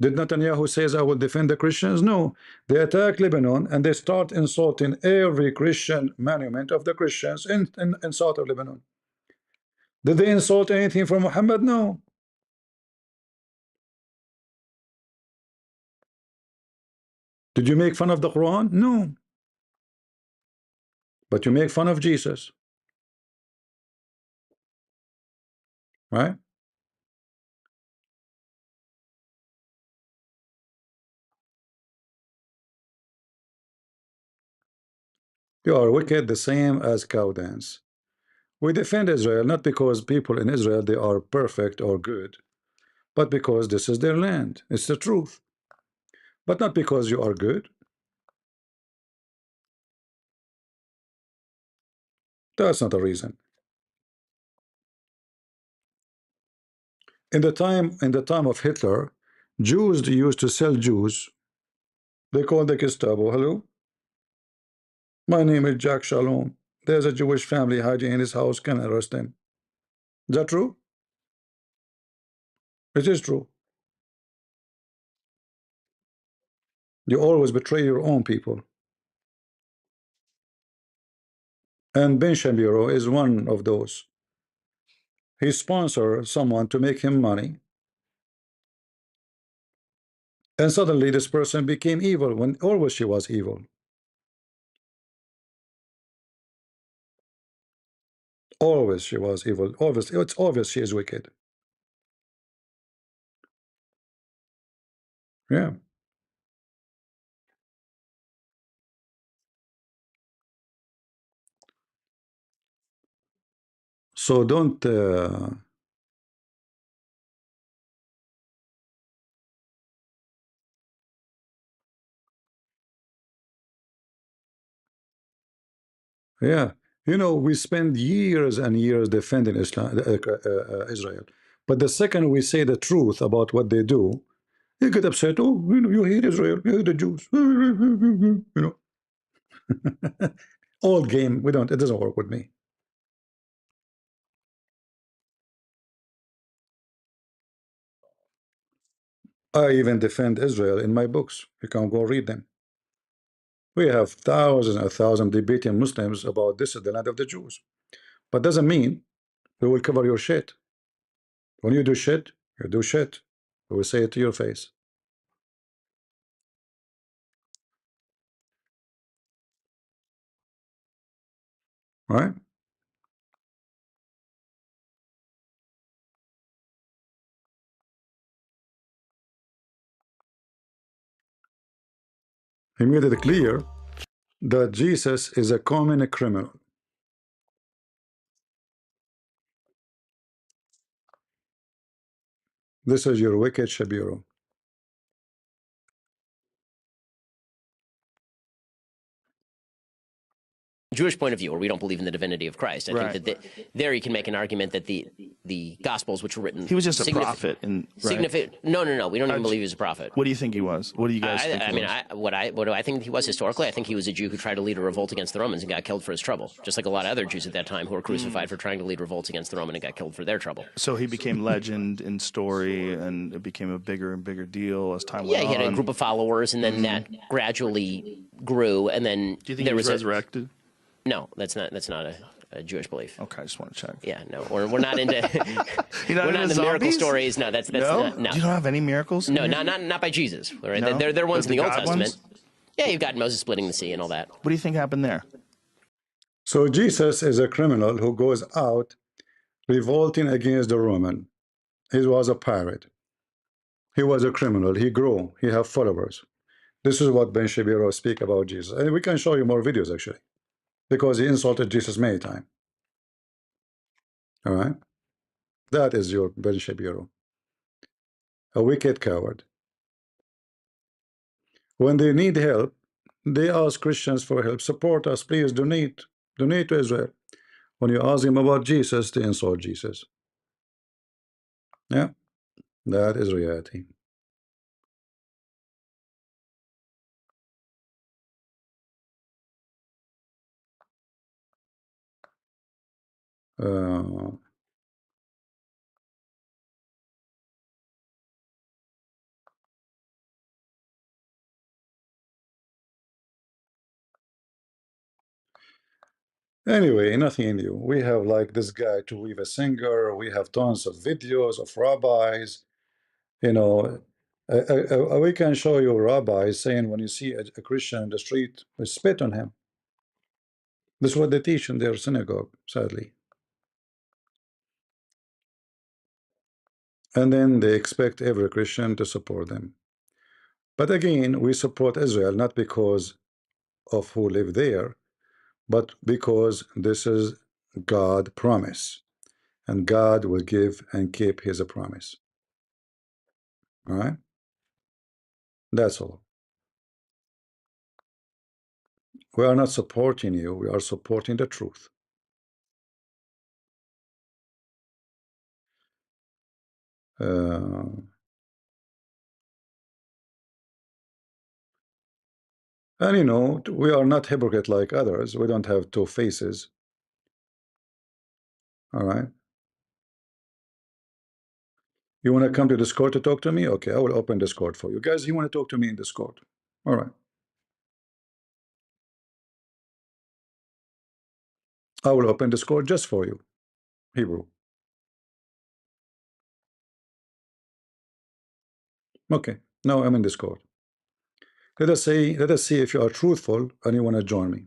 Did Netanyahu says I will defend the Christians? No. They attack Lebanon and they start insulting every Christian monument of the Christians in south of Lebanon. Did they insult anything from Muhammad? No. Did you make fun of the Quran? No. But you make fun of Jesus. Right? You are wicked the same as cow dance. We defend Israel not because people in Israel they are perfect or good, but because this is their land. It's the truth. But not because you are good. That's not a reason. In the time of Hitler, Jews used to sell Jews. They called the Gestapo. Hello, my name is Jack Shalom. There's a Jewish family hiding in his house. Can I arrest them? Is that true? It is true. You always betray your own people. And Ben Shapiro is one of those. He sponsored someone to make him money. And suddenly this person became evil when always she was evil. Always she was evil. Always, it's obvious she is wicked. Yeah. So don't yeah. We spend years and years defending Israel. But the second we say the truth about what they do, you get upset. Oh, you hate Israel, you hate the Jews. Old game. We don't. It doesn't work with me. I even defend Israel in my books. You can go read them. We have thousands and thousands debating Muslims about this is the land of the Jews. But doesn't mean we will cover your shit. When you do shit, you do shit. We will say it to your face. Right? He made it clear that Jesus is a common criminal. This is your wicked Shabiro. Jewish point of view, where we don't believe in the divinity of Christ. I think that there you can make an argument that the Gospels, which were written, he was just a prophet, and No. We don't even believe he was a prophet. What do you think he was? What do you guys think? What do I think he was historically? I think he was a Jew who tried to lead a revolt against the Romans and got killed for his trouble, just like a lot of other Jews at that time who were crucified for trying to lead revolts against the Roman and got killed for their trouble. So he became legend in story, and it became a bigger and bigger deal as time went on. Yeah, he had a group of followers, and then that gradually grew, and then do you think he was resurrected? No, that's not a Jewish belief. Okay, I just want to check. Yeah, no, we're not into we're not into miracle stories. No, that's no? Not, no. You don't have any miracles? No, not by Jesus. Right? No? They're ones in the Old Testament. Yeah, you've got Moses splitting the sea and all that. What do you think happened there? So Jesus is a criminal who goes out revolting against the Roman. He was a pirate. He was a criminal. He grew. He have followers. This is what Ben Shapiro speak about Jesus. And we can show you more videos actually, because he insulted Jesus many times. All right, that is your Ben Shapiro. a wicked coward. When they need help, they ask Christians for help. Support us, please, donate to Israel. When you ask them about Jesus, they insult Jesus. Yeah, that is reality. Uh, anyway, nothing new. We have like this guy to weave a singer. We have tons of videos of rabbis. You know, we can show you rabbis saying when you see a Christian in the street, spit on him. This is what they teach in their synagogue, sadly. And then they expect every Christian to support them. But again, we support Israel not because of who live there, but because this is God promise, and God will give and keep his promise. All right, that's all. We are not supporting you, we are supporting the truth. And you know, we are not hypocrite like others. We don't have two faces. All right, you want to come to Discord to talk to me? Okay, I will open Discord for you guys. You want to talk to me in Discord? All right, I will open Discord just for you, Hebrew. Okay, now I'm in Discord. Let us see if you are truthful and you want to join me.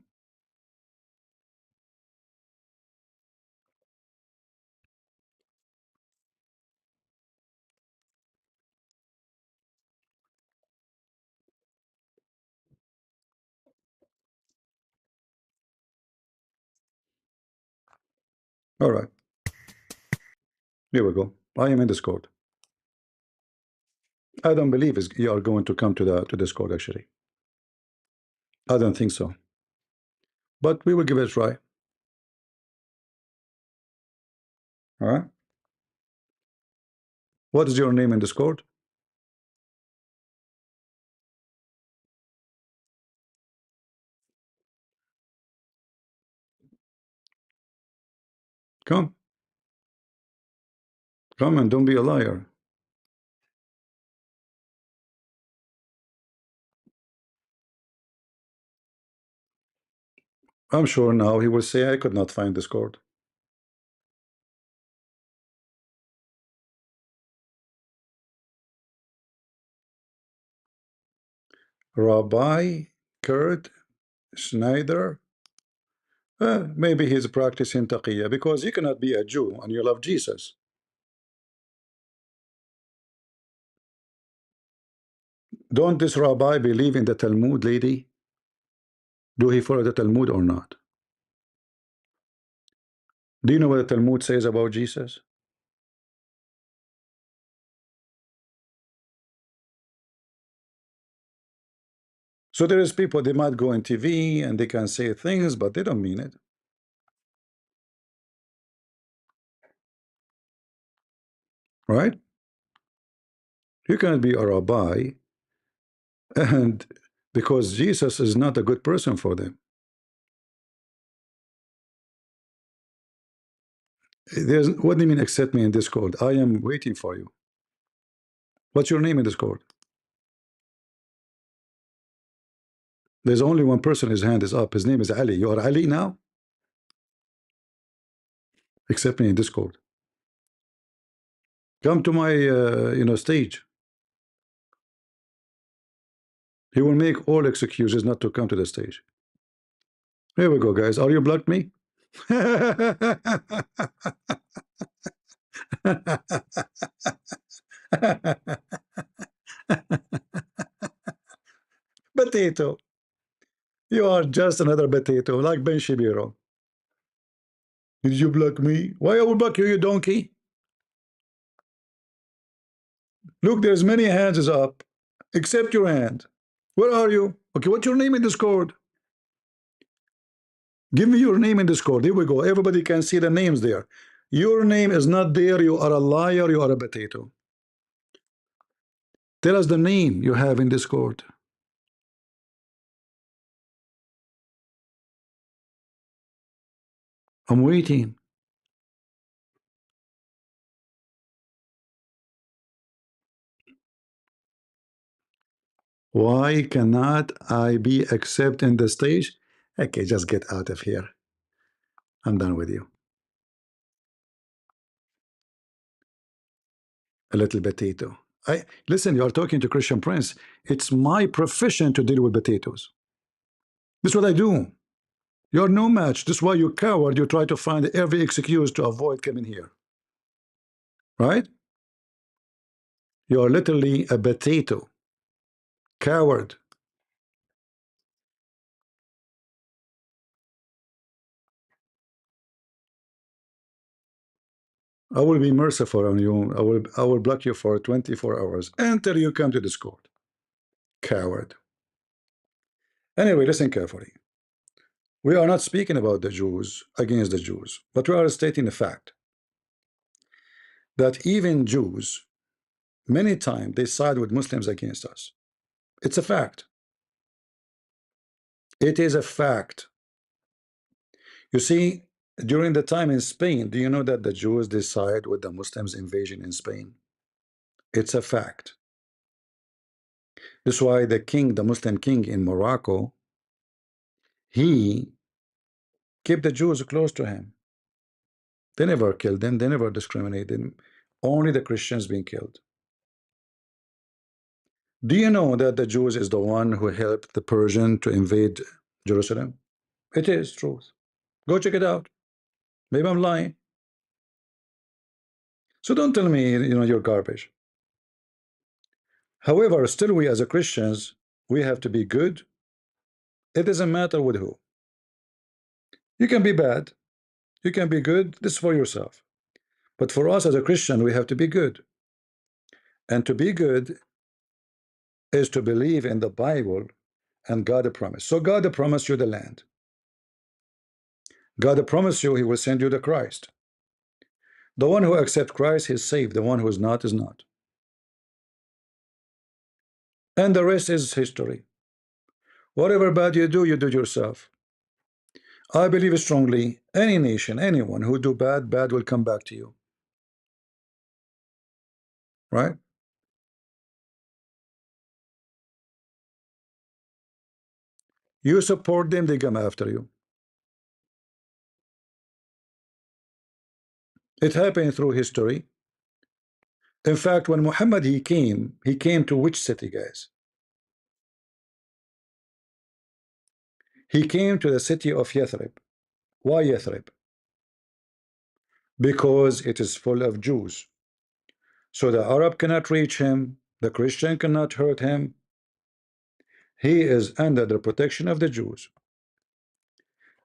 All right, here we go. I am in Discord. I don't believe you are going to come to Discord actually. I don't think so. But we will give it a try. All right. What is your name in Discord? Come. Come and don't be a liar. I'm sure now he will say I could not find Discord. Rabbi Kurt Schneider. Maybe he's practicing taqiyya because you cannot be a Jew and you love Jesus. Don't this rabbi believe in the Talmud, lady? Do he follow the Talmud or not? Do you know what the Talmud says about Jesus? So there is people, they might go on TV and they can say things, but they don't mean it. Right? You cannot be a rabbi and because Jesus is not a good person for them. What do you mean accept me in Discord? I am waiting for you. What's your name in Discord? There's only one person, his hand is up. His name is Ali. You are Ali now? Accept me in Discord. Come to my stage. He will make all excuses not to come to the stage. Here we go, guys. Are you blocked me? Potato. You are just another potato, like Ben Shapiro. Did you block me? Why I will block you, you donkey? Look, there's many hands is up, except your hand. Where are you? Okay, what's your name in Discord? Give me your name in Discord. Here we go. Everybody can see the names there. Your name is not there. You are a liar. You are a potato. Tell us the name you have in Discord. I'm waiting. Why cannot I be accepted in the stage? Okay, just get out of here. I'm done with you. A little potato. Listen, you are talking to Christian Prince. It's my profession to deal with potatoes. This is what I do. You're no match. This is why you coward. You try to find every excuse to avoid coming here. Right? You are literally a potato. Coward. I will be merciful on you. I will block you for 24 hours until you come to Discord. Coward. Anyway, listen carefully. We are not speaking about the Jews against the Jews, but we are stating the fact that even Jews, many times they side with Muslims against us. It's a fact. It is a fact. You see, during the time in Spain, do you know that the Jews decide with the Muslims invasion in Spain? It's a fact. This is why the king, the Muslim king in Morocco, he kept the Jews close to him. They never killed them. They never discriminated them. Only the Christians being killed. Do you know that the Jews is the one who helped the Persian to invade Jerusalem? It is truth. Go check it out. Maybe I'm lying. So don't tell me, you're garbage. However, still we as a Christians, we have to be good. It doesn't matter with who. You can be bad. You can be good. This is for yourself. But for us as a Christian, we have to be good. And to be good is to believe in the Bible and God promised. So God promised you the land. God promised you he will send you the Christ. The one who accepts Christ is saved. The one who is not is not. And the rest is history. Whatever bad you do yourself. I believe strongly any nation, anyone who do bad, bad will come back to you. Right? You support them, they come after you. It happened through history. In fact, when Muhammad he came to which city, guys? He came to the city of Yathrib. Why Yathrib? Because it is full of Jews. So the Arab cannot reach him, the Christian cannot hurt him. He is under the protection of the Jews.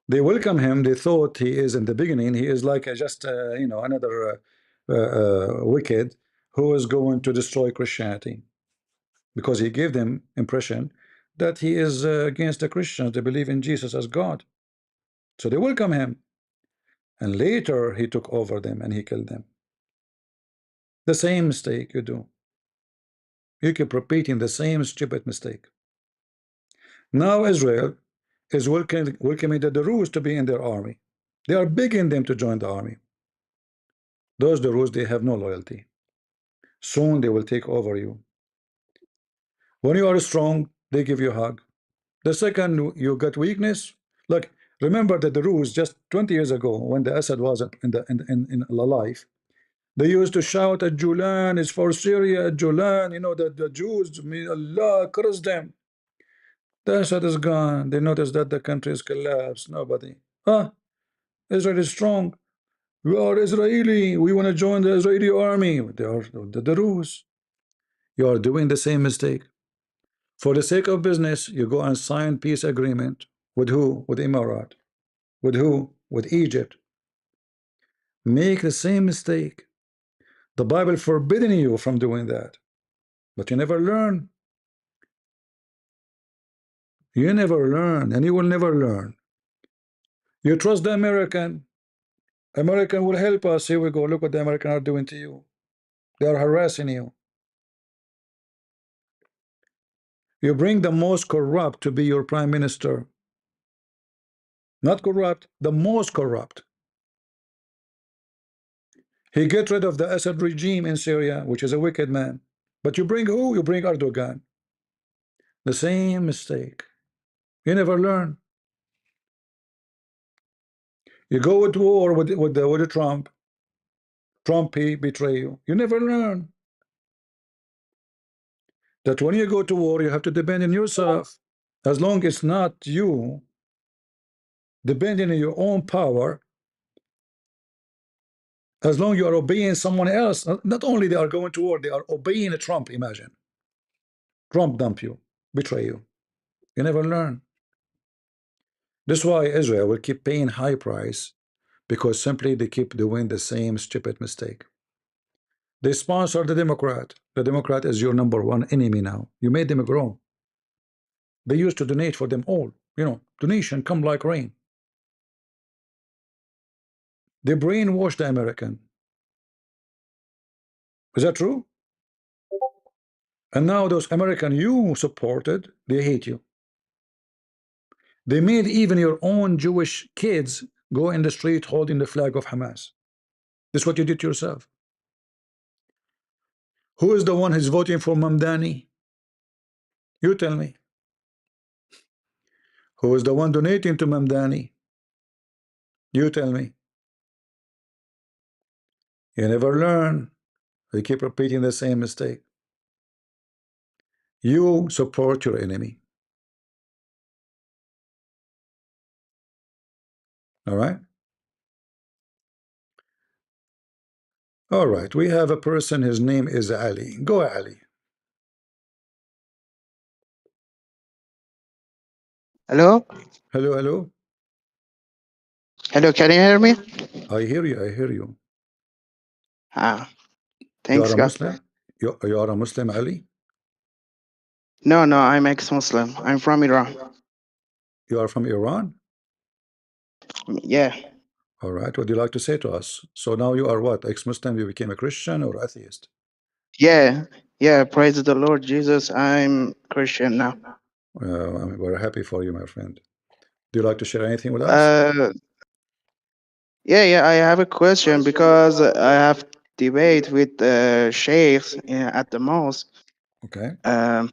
They welcome him. They thought he is in the beginning. He is like just another wicked who is going to destroy Christianity, because he gave them impression that he is against the Christians. They believe in Jesus as God, so they welcome him. And later he took over them and he killed them. The same mistake you do. You keep repeating the same stupid mistake. Now Israel is welcoming the Druze to be in their army. They are begging them to join the army. Those Druze, they have no loyalty. Soon they will take over you. When you are strong, they give you a hug. The second you got weakness, look, remember that the Druze just 20 years ago, when the Assad was in alive, they used to shout at Julan is for Syria, Julan, that the Jews, may Allah curse them. The Assad is gone. They notice that the country is collapsed. Nobody. Israel is strong. We are Israeli. We want to join the Israeli army. They are the Druze. You are doing the same mistake. For the sake of business, you go and sign peace agreement. With who? With Emirat. With who? With Egypt. Make the same mistake. The Bible forbidding you from doing that. but you never learn. You never learn, and you will never learn. You trust the American. American will help us. Here we go. Look what the American are doing to you. They are harassing you. You bring the most corrupt to be your prime minister. Not corrupt, the most corrupt. He get rid of the Assad regime in Syria, which is a wicked man. But you bring who? You bring Erdogan. The same mistake. You never learn. You go to war with Trump. Trump, he betray you. You never learn that when you go to war, you have to depend on yourself. As long as not you depending on your own power, as long you are obeying someone else, not only they are going to war, they are obeying a Trump. Imagine Trump dump you, betray you. You never learn. That's why Israel will keep paying high price, because simply they keep doing the same stupid mistake. They sponsor the Democrat. The Democrat is your #1 enemy now. You made them grow. They used to donate for them all. You know, donation come like rain. They brainwash the American. Is that true? And now those American you supported, they hate you. They made even your own Jewish kids go in the street holding the flag of Hamas. This is what you did to yourself. Who is the one who's voting for Mamdani? You tell me. Who is the one donating to Mamdani? You tell me. You never learn. You keep repeating the same mistake. You support your enemy. All right? All right. We have a person, his name is Ali. Go, Ali. Hello? Hello, hello. Hello, can you hear me? I hear you. I hear you. Ah, You are thanks a God. Muslim? You are a Muslim, Ali? No, I'm ex-Muslim. I'm from Iran. You are from Iran? Yeah, All right. What do you like to say to us? So now you are what? Ex-Muslim? You became a Christian or atheist? yeah, praise the Lord Jesus. I'm Christian now. I'm very happy for you, my friend. Do you like to share anything with us? Uh, yeah, I have a question because I have debate with sheikhs at the mosque. Okay. Um,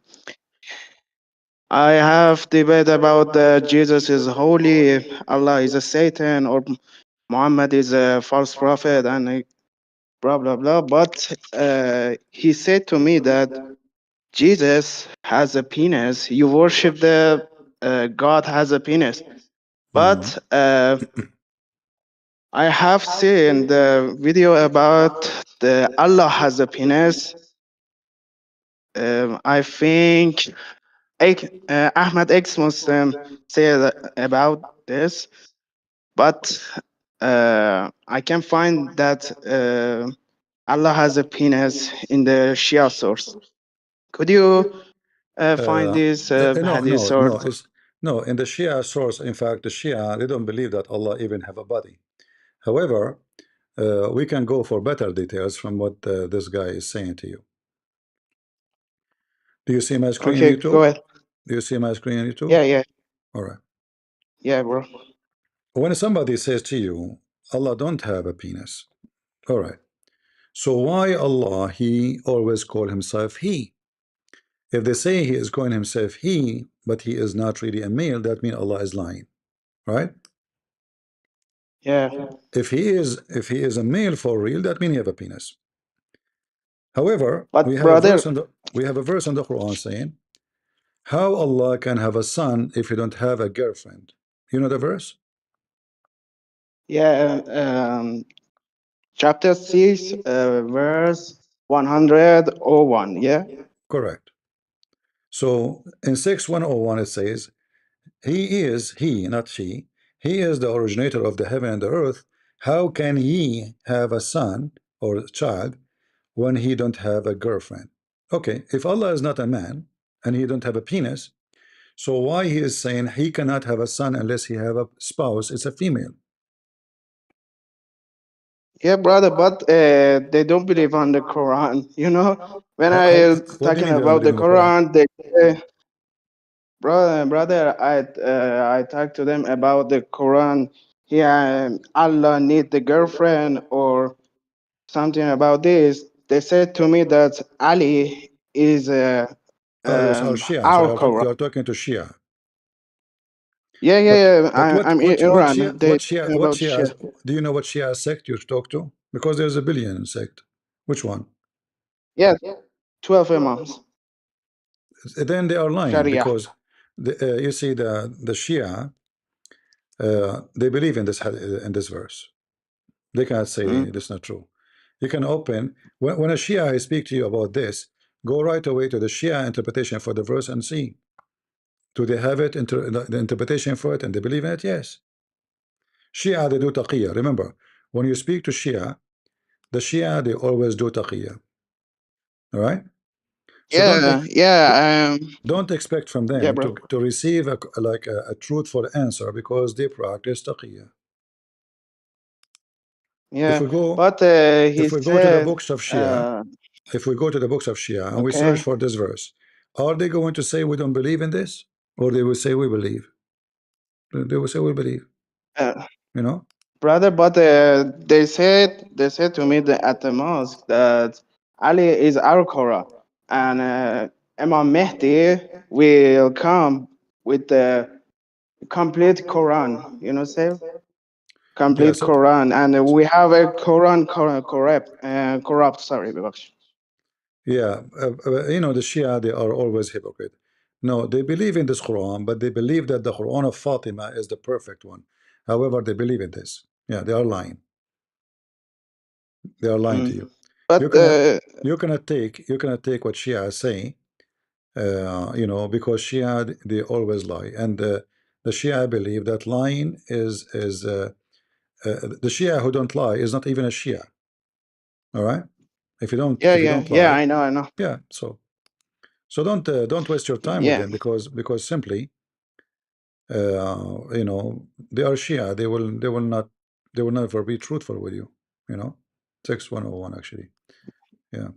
I have debate about Jesus is holy, Allah is a Satan, or Muhammad is a false prophet, and blah blah blah. But he said to me that Jesus has a penis. You worship the God has a penis. Mm-hmm. But I have seen the video about the Allah has a penis. I think Ahmad X Muslim said about this, but I can find that Allah has a penis in the Shia source. Could you find this No, hadith no, source? no. It's no in the Shia source. In fact, the Shia they don't believe that Allah even have a body. However, we can go for better details from what this guy is saying to you. Do you see my screen on Okay, go YouTube? ahead. Do you see my screen on YouTube? Yeah, All right. bro. When somebody says to you, Allah don't have a penis. All right. So why Allah, he always call himself he? If they say he is calling himself he, but he is not really a male, that means Allah is lying, right? Yeah, If he is a male for real, that means he have a penis. However, but we have a brother, verse in the Quran saying, how Allah can have a son if he don't have a girlfriend? You know the verse? yeah, chapter 6, verse 101. Yeah, Correct. So in 6:101 it says, he, not she, he is the originator of the heaven and the earth. How can he have a son or a child when he don't have a girlfriend? Okay, if Allah is not a man and he don't have a penis, so why he is saying he cannot have a son unless he have a spouse? It's a female. Yeah, brother, but they don't believe on the Quran. You know, when What do you talking mean they don't about the believe in the Quran? Quran, they say, brother, I talked to them about the Quran. Yeah, Allah need the girlfriend or something about this. They said to me that Ali is Oh, yes, our Shia. So our Quran. you're talking to Shia. Yeah, yeah, But yeah. but I'm in Iran. They talking what about Shia shit. do you know what Shia sect you talk to? Because there's a billion sect. Which one? Yeah, 12 imams, Then they are lying Sharia. because you see the Shia they believe in this verse. They cannot say Mm. this is not true. You can open when a Shia speak to you about this, go right away to the Shia interpretation for the verse and see. Do they have it the interpretation for it and they believe in it? Yes. Shia they do taqiyya. Remember, when you speak to Shia, the Shia they always do taqiyya. All right. So Yeah, yeah, don't expect from yeah, them bro. to receive a truthful answer because they practice taqiyya. If Yeah, we go but he if we go to the said, books of Shia, if we go to the books of Shia and we search okay, for this verse, are they going to say we don't believe in this, or they will say we believe? They will say we believe. uh, You know. brother, but they said to me that at the mosque that Ali is our Quran, and Imam Mehdi will come with the complete Quran. You know, say Yeah. complete So Quran, and we have a Quran corrupt. Sorry, ببخشید. yeah, you know the Shia they are always hypocrite. No, they believe in this Quran, but they believe that the Quran of Fatima is the perfect one. However, they believe in this. Yeah, they are lying. They are lying to Mm. you. You But cannot you cannot take what Shia say, you know, because Shia they always lie, and the Shia believe that lying the Shia who don't lie is not even a Shia. All right, yeah, if you yeah, don't yeah. lie, I know. yeah. So don't waste your time with Yeah, them because simply you know they are Shia. They will never be truthful with you. You know, 6101 actually. Yeah.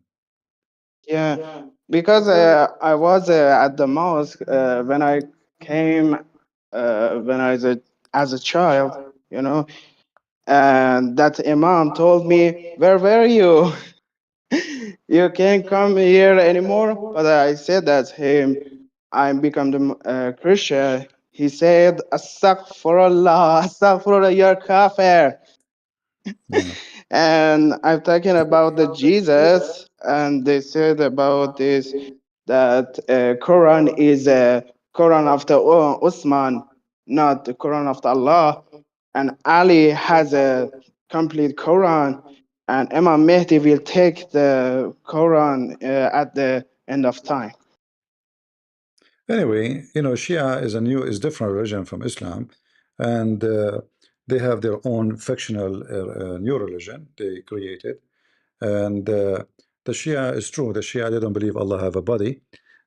yeah. Because I was at the mosque when I came when I was as a child, you know, and that imam told me, "Where were you? You can't come here anymore." But I said that him, I become the Christian. He said, "Astaghfirullah, astaghfirullah, you're kafir." Yeah. And I'm talking about the Jesus, and they said about this that Quran is a Quran of the Usman, not the Quran of the Allah. And Ali has a complete Quran, and Imam Mehdi will take the Quran at the end of time. Anyway, you know, Shia is different religion from Islam, and they have their own fictional new religion they created. And the Shia is true. The Shia they don't believe Allah have a body.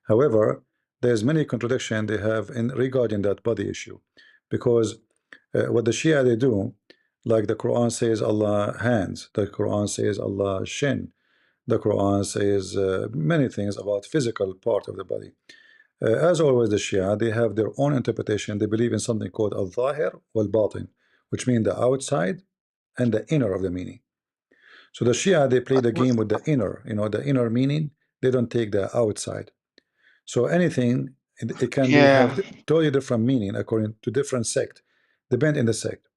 However, there's many contradiction they have in regarding that body issue, because what the Shia they do, like the Quran says Allah hands, the Quran says Allah shin, the Quran says many things about physical part of the body. As always, the Shia, they have their own interpretation. They believe in something called al-Zahir wal-Batin, which means the outside and the inner of the meaning. So the Shia, they play the game with the inner, you know, the inner meaning. They don't take the outside. So anything, it can be Yeah, have totally different meaning according to different sect, depend in the sect.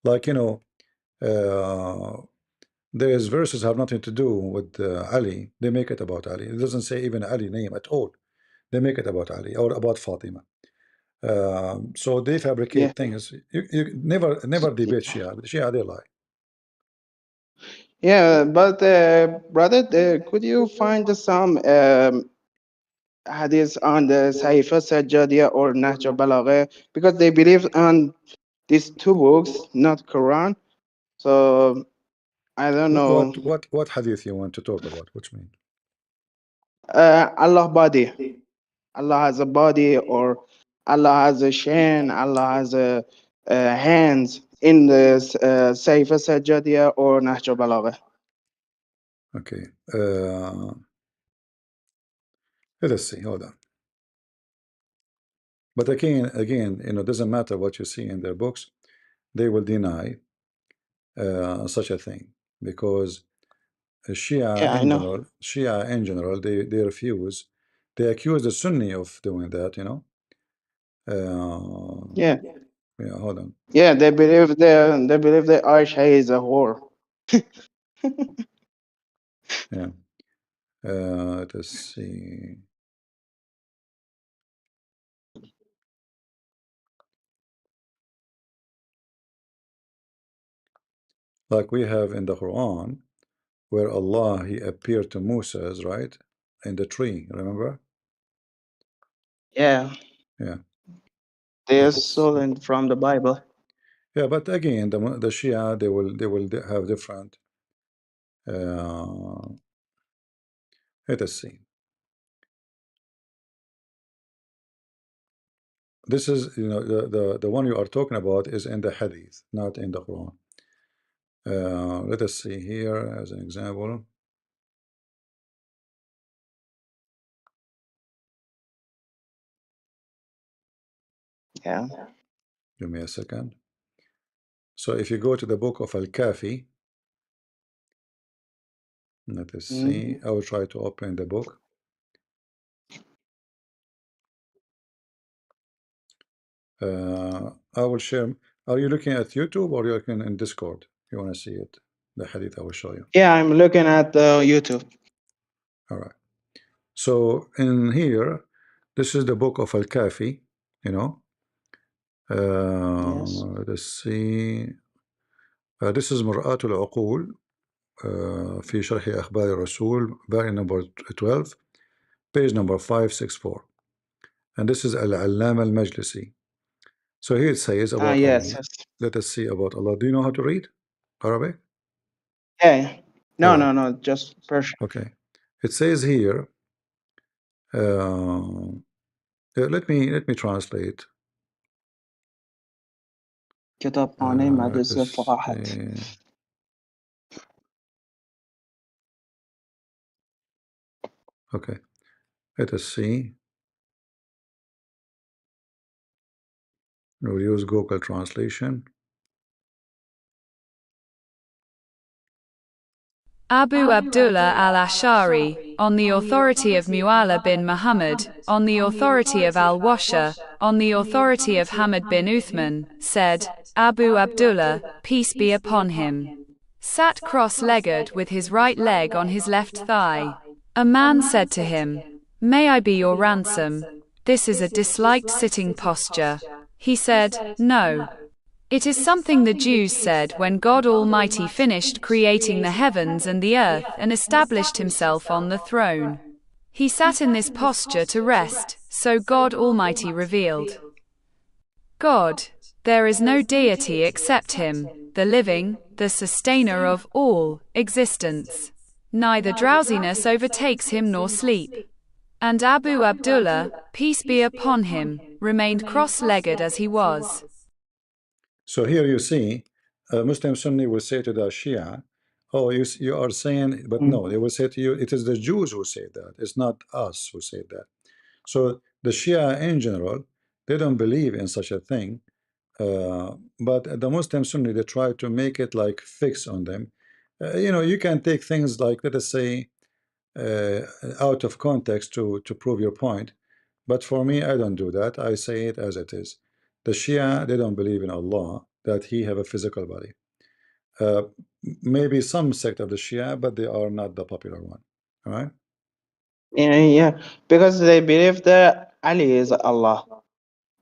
Like, you know, there's verses have nothing to do with Ali. They make it about Ali. It doesn't say even Ali name at all. They make it about Ali or about Fatima. So they yeah, fabricate things. You never debate Shia. Shia they lie. yeah. But brother, could you find some hadith on the Saifa Sajjadiya or Nahj al-Balagha? Because they believe on these two books, not Quran. So I don't know. What hadith you want to talk about? Which mean? Allah body. Allah has a body, or Allah has a shin, Allah has a hands in the Sayfa Sajjadiya or Nahj al-Balagha. Okay. Let us see. Hold on. But again, it doesn't matter what you see in their books. They will deny such a thing because Yeah, I know. Shia in general, they refuse. They accuse the Sunni of doing that. Yeah, Yeah. Hold on. yeah, they believe that Aisha is a whore. Yeah. Let us see. Like we have in the Quran, where Allah He appeared to Moses, right, in the tree. Remember? Yeah, Yeah. they are Let us. stolen from the Bible. Yeah, but again, the Shia they will have different. Let us see. This is the one you are talking about is in the Hadith, not in the Quran. Let us see here as an example. Yeah. Give me a second. So if you go to the book of Al-Kafi, let us see. I will try to open the book. I will share. Are you looking at YouTube or you're looking in Discord? You want to see it? The hadith I will show you. Yeah, I'm looking at YouTube. All right. So in here, this is the book of Al-Kafi. You know. Yes. Let's see. This is مرآة العقول في شرح أخبار الرسول, volume number 12, page number 564. And this is Al-Allama Al-Majlisi. So here it says about Yes, Allah. yes. Let us see about Allah. Do you know how to read Arabic? Yeah. All No, right. no, no, just Persian. Okay. It says here. Let me translate. کتابخانه مدرسه Let's فقاهت. see. Okay. Let us see. We'll use Google Translation. Abu Abdullah al-Ash'ari, on the authority of Mu'alla bin Muhammad, on the authority of al-Washa, on the authority of Hamad bin Uthman, said, Abu Abdullah, peace be upon him, sat cross-legged with his right leg on his left thigh. A man said to him, May I be your ransom? This is a disliked sitting posture. He said, No. It is something the Jews said when God Almighty finished creating the heavens and the earth and established himself on the throne. He sat in this posture to rest, so God Almighty revealed, God, there is no deity except Him, the living, the sustainer of all existence. Neither drowsiness overtakes him nor sleep. And Abu Abdullah, peace be upon him, remained cross-legged as he was. So here you see, Muslim Sunni will say to the Shia, oh, you are saying, but no, they will say to you, it is the Jews who say that. It's not us who say that. So the Shia in general, they don't believe in such a thing. But the Muslim Sunni, they try to make it like fix on them. You can take things like, let us say, out of context to prove your point. But for me, I don't do that. I say it as it is. The Shia, they don't believe in Allah, that He have a physical body. Uh, Maybe some sect of the Shia, but they are not the popular one. All right? Yeah, because they believe that Ali is Allah.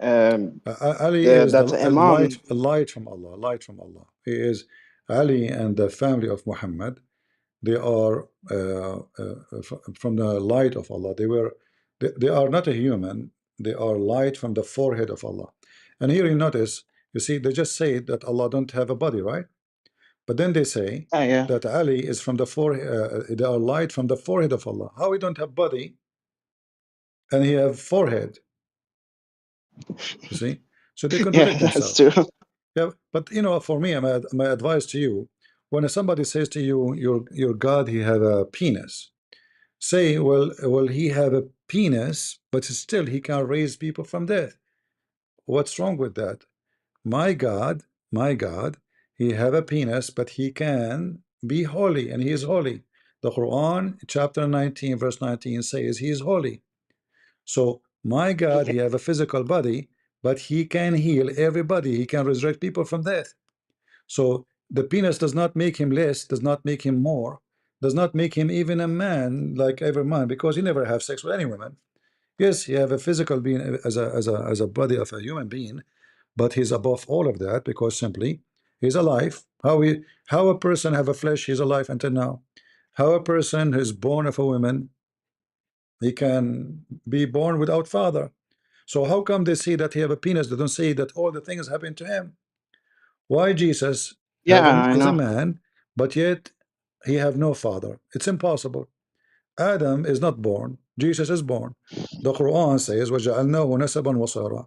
Ali is That Imam. a light from Allah, light from Allah. He is Ali and the family of Muhammad. They are from the light of Allah. They are not a human. They are light from the forehead of Allah. And here you notice, you see, they just say that Allah don't have a body, right? But then they say Yeah. that Ali is from the forehead, they are light from the forehead of Allah. How we don't have body and he have forehead? You see? So they Yeah, contradict that's themselves. true. Yeah, but you know, for me, my advice to you, when somebody says to you, your God, he have a penis, say, well, he have a penis, but still he can raise people from death. What's wrong with that? My God, he have a penis, but he can be holy, and he is holy. The Quran, chapter 19, verse 19 says he is holy. So my God, Yeah, he have a physical body, but he can heal everybody. He can resurrect people from death. So the penis does not make him less, does not make him more, does not make him even a man like every man, because he never have sex with any woman. Yes, he have a physical being as a body of a human being, but he's above all of that because simply he's alive. How a person have a flesh, he's alive until now. How a person is born of a woman, he can be born without father. So how come they say that he have a penis? They don't say that all the things happen to him. Why Jesus yeah, I is a know. man, but yet he have no father? It's impossible. Adam is not born. Jesus is born. The Quran says, وَجَعَلْنَاهُ نَسَبًا وَصَيْرًا.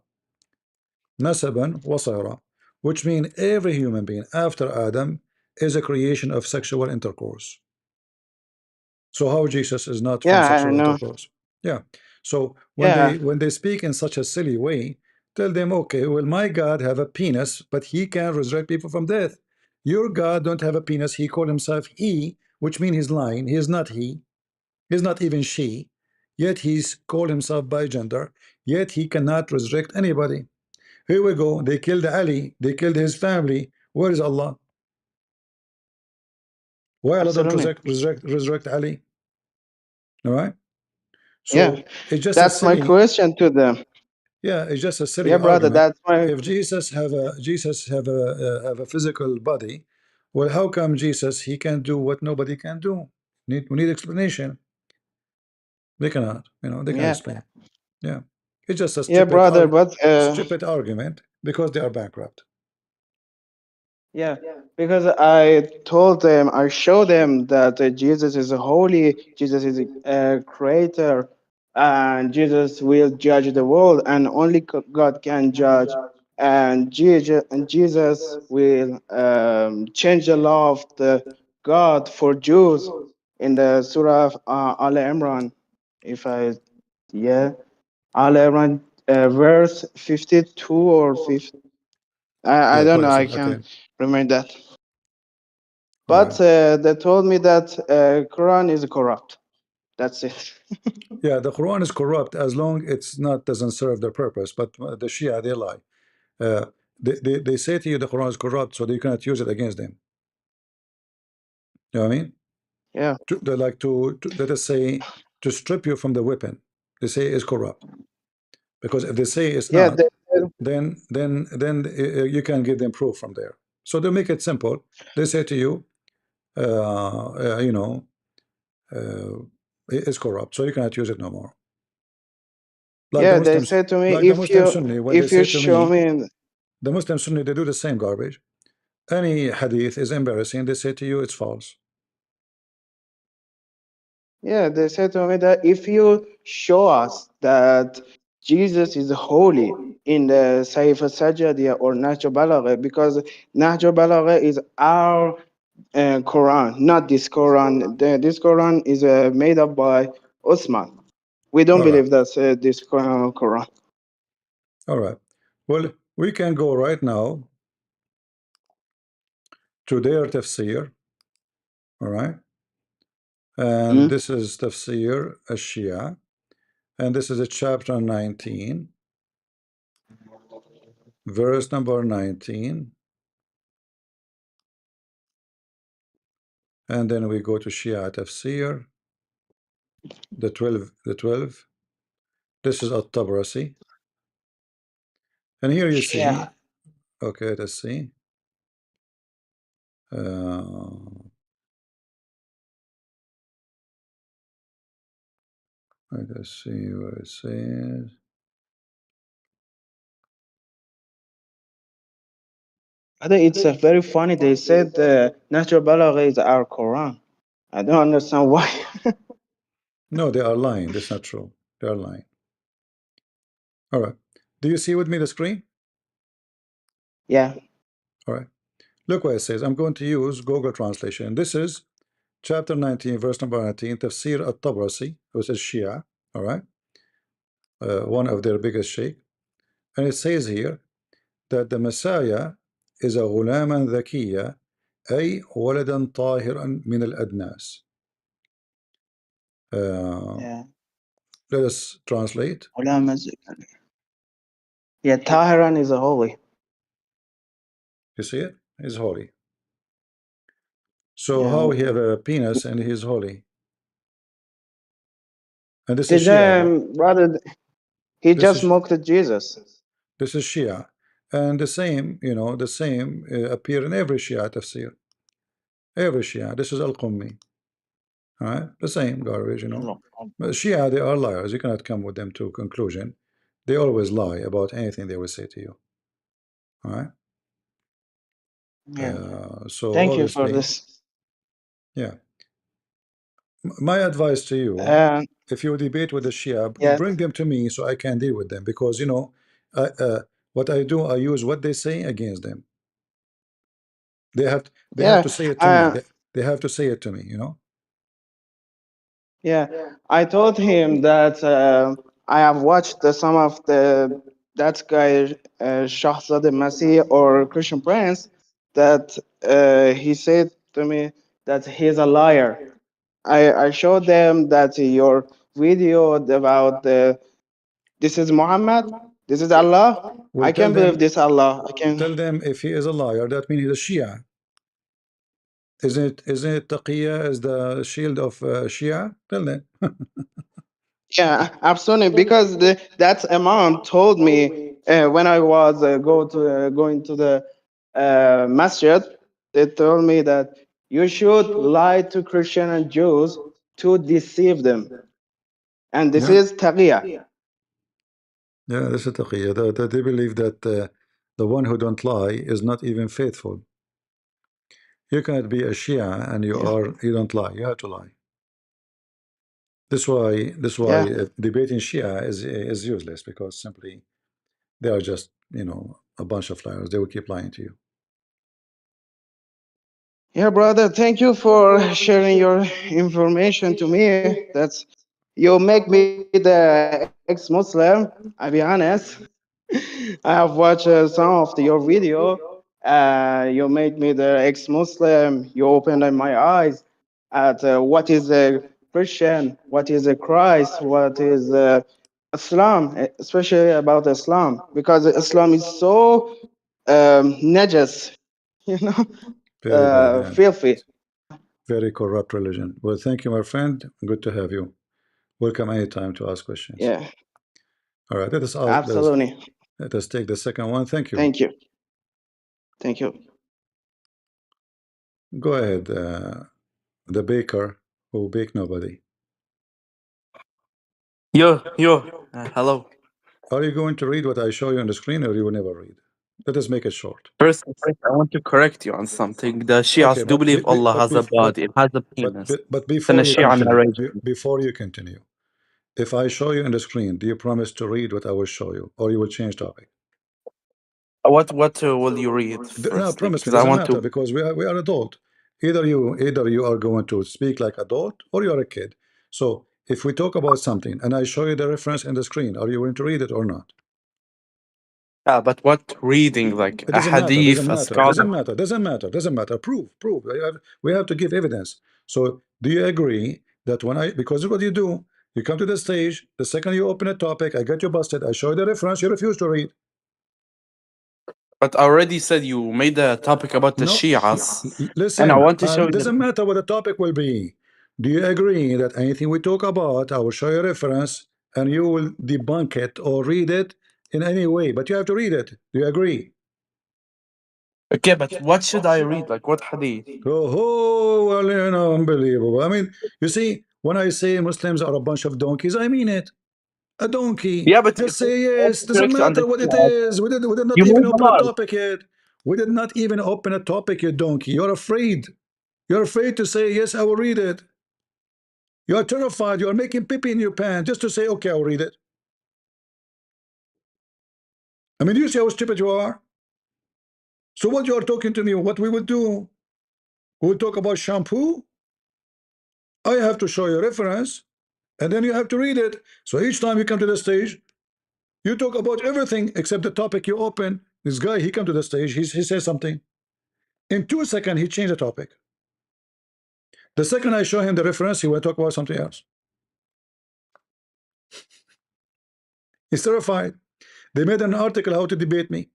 Nasaban wasara, which means every human being after Adam is a creation of sexual intercourse. So how Jesus is not from Yeah, I sexual know. intercourse? Yeah. So Yeah, when they speak in such a silly way, tell them, okay, well, my God have a penis, but he can resurrect people from death. Your God don't have a penis. He called himself he, which means he's lying. He is not he. He's not even she. Yet he's called himself by gender. Yet he cannot resurrect anybody. Here we go. They killed Ali. They killed his family. Where is Allah? Why Allah don't absolutely. resurrect Ali? All right. Yeah, So it's just a that's my silly, question to them. yeah, it's just a silly Yeah, brother, argument. that's my If Jesus have a physical body, well, how come Jesus he can do what nobody can do? We need explanation. They cannot, they cannot yeah, explain. Yeah, it's just a yeah, brother, but stupid argument because they are bankrupt. yeah, because I told them, I showed them that Jesus is holy, Jesus is a creator, and Jesus will judge the world, and only God can judge. And Jesus will change the law of the God for Jews in the Surah of Al Imran. If I, yeah, Al Imran, verse 52 or 50. I Yeah, don't know, quite so. I Okay, can't remember that. all But right. they told me that Quran is corrupt. That's it. Yeah, the Quran is corrupt as long it's not doesn't serve their purpose. But the Shia they lie. Uh, they say to you the Quran is corrupt, so they cannot use it against them. You know what I mean? Yeah, They like to let us say to strip you from the weapon. They say is corrupt because if they say it's yeah, not, then you can give them proof from there. So they make it simple. They say to you, you know, uh, it's corrupt, so you cannot use it no more. Like the yeah. They Muslims, said to me, like the Muslim Sunni, when they if you say to show me, me, the Muslim Sunni, they do the same garbage. Any hadith is embarrassing. They say to you it's false. yeah, they said to me that if you show us that Jesus is holy in the Saif Sajadiya or Nahj Balagha, because Nahj Balagha is our Quran, not this Quran. This Quran is made up by Osman. We don't All right, believe that's this Quran. all right. Well, we can go right now to their tafsir. All right, and Mm? this is tafsir al-Shia, and this is a chapter 19, verse number 19, and then we go to Shia tafsir, the 12. This is at-Tabrasi, and here you Yeah. see. Okay, let's see. Uh, let's see what it says. I think it's very funny. They said natural balagha is our Quran. I don't understand why. No, they are lying. That's not true. They are lying. All right. Do you see with me the screen? Yeah. All right. Look what it says. I'm going to use Google Translation. This is chapter 19, verse number 19, Tafsir al-Tabrasi, which is Shia. All right. One of their biggest sheikh. And it says here that the Messiah is a غلاما ذكية أي ولدا طاهرا من الأدناس. Yeah. Let us translate. Yeah, Tahiran is a holy. You see it? He's holy. So Yeah. how he have a penis and he's holy? And this is Did Shia. brother? He This just is mocked Jesus. this is Shia. And the same, you know, the same appear in every Shia tafsir. Every Shia. This is Al-Qummi. All right? The same garbage, you know. But Shia, they are liars. You cannot come with them to a conclusion. They always lie about anything they will say to you. All right? Yeah. So Thank you for obviously, this. yeah. My advice to you, Uh, if you debate with the Shia, yeah. bring them to me so I can deal with them, because you know, what I do, I use what they say against them. They have Yeah. to say it to me. They have to say it to me, you know. Yeah. I told him that I have watched some of that guy Shahzad Masih or Christian Prince that he said to me that he's a liar. I showed them that your video about this is Muhammad, this is Allah. Well, I can believe this Allah. I can. tell them if he is a liar, that means he's a Shia. Isn't it Taqiyya as the shield of Shia? Tell them. Yeah, absolutely. Because that imam told me when I was going to the masjid, they told me that you should lie to Christian and Jews to deceive them, and this Yeah, is taqiyya. yeah, this is Taqiyya. They believe that the one who don't lie is not even faithful. You cannot be a Shia and Yeah, you don't lie. You have to lie. This why yeah, debating Shia is useless, because simply they are just, you know, a bunch of liars. They will keep lying to you. yeah, brother. Thank you for sharing your information to me. That's you make me the ex-Muslim. I'll be honest. I have watched some of your video. You made me the ex-Muslim. You opened my eyes at what is a Christian, what is a Christ, what is Islam, especially about Islam, because Islam is so najas, you know, Very bad, yeah. filthy. Very corrupt religion. Well, thank you, my friend. Good to have you. Welcome anytime to ask questions. Yeah, All right, absolutely. let us take the second one. Thank you. Thank you. Thank you. Go ahead, the baker who bake nobody. Hello. Are you going to read what I show you on the screen, or you will never read? Let us make it short. First, I want to correct you on something. The Shias do believe Allah has a body, it has a penis. But It's in a Shia narration. before you continue, if I show you on the screen, do you promise to read what I will show you, or you will change topic? What will you read No, firstly? promise me. Because I Doesn't want matter, to. because we are adult. Either you are going to speak like adult, or you are a kid. So if we talk about something and I show you the reference in the screen, are you going to read it or not? But what reading? Like It a doesn't matter. hadith, a scholar. Doesn't matter. Prove. We have to give evidence. So do you agree that because what you do, you come to the stage, the second you open a topic, I get you busted, I show you the reference, you refuse to read. But I already said you made a topic about the No, Shias, and I listen, want to show you doesn't that. matter what the topic will be. Do you agree that anything we talk about, I will show you a reference and you will debunk it or read it in any way, but you have to read it. Do you agree? Okay, but what should I read? Like what hadith? Oh, well, you know, unbelievable. I mean, you see, when I say Muslims are a bunch of donkeys, I mean it. A donkey. Yeah, but Just if I say want yes. to Doesn't correct you on matter the what it Shias, is. We did not you even made a open a lie. topic yet. We did not even open a topic, you donkey. You're afraid. You're afraid to say, yes, I will read it. You are terrified. You are making pee-pee in your pants just to say, okay, I'll read it. I mean, do you see how stupid you are? So what you are talking to me, what we would do, we would talk about shampoo. I have to show you a reference, and then you have to read it. So each time you come to the stage, you talk about everything except the topic you open. This guy, he come to the stage, he says something. In 2 seconds, he changed the topic. The second I show him the reference, he will talk about something else. He's terrified. They made an article how to debate me.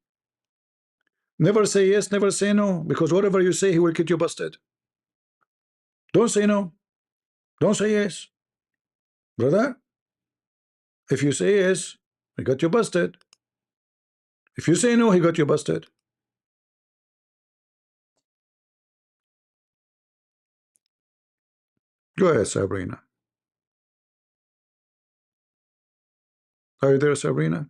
Never say yes, never say no, because whatever you say, he will get you busted. Don't say no. Don't say yes. Brother, if you say yes, he got you busted. If you say no, he got you busted. Go ahead, Sabrina. Are you there, Sabrina?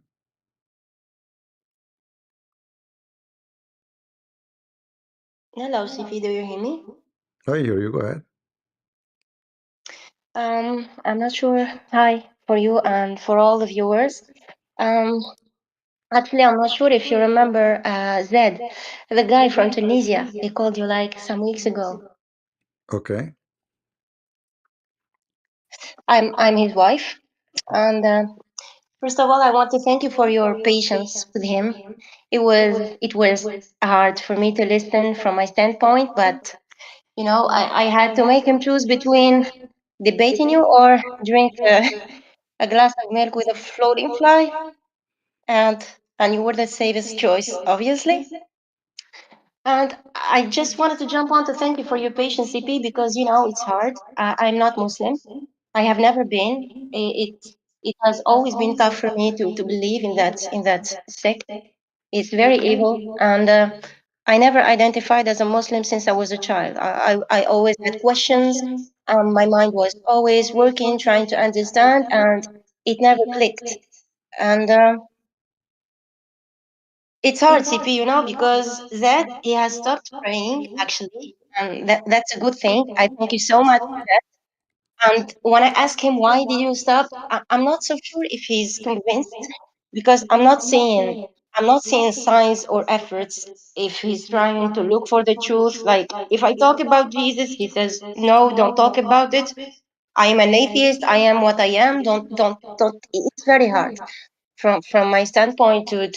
Hello, CP, do you hear me? I hear you. Go ahead. I'm not sure. Hi for you and for all the viewers. Um, Actually, I'm not sure if you remember Zed, the guy from Tunisia. He called you like some weeks ago. Okay. I'm his wife, and first of all, I want to thank you for your patience with him. It was hard for me to listen from my standpoint, but you know, I had to make him choose between debating you or drink a glass of milk with a floating fly, and you were the safest choice, obviously. And I just wanted to jump on to thank you for your patience, CP, because you know it's hard. I'm not Muslim. I have never been. It has always been tough for me to believe in that sect. It's very evil, and I never identified as a Muslim since I was a child. I always had questions, and my mind was always working, trying to understand, and it never clicked. And it's hard, CP, you know, because that he has stopped praying actually, and that's a good thing. I thank you so much for that. And when I ask him why did you stop, I'm not so sure if he's convinced because I'm not seeing signs or efforts if he's trying to look for the truth. Like if I talk about Jesus, he says, "No, don't talk about it. I am an atheist. I am what I am. Don't." It's very hard from my standpoint to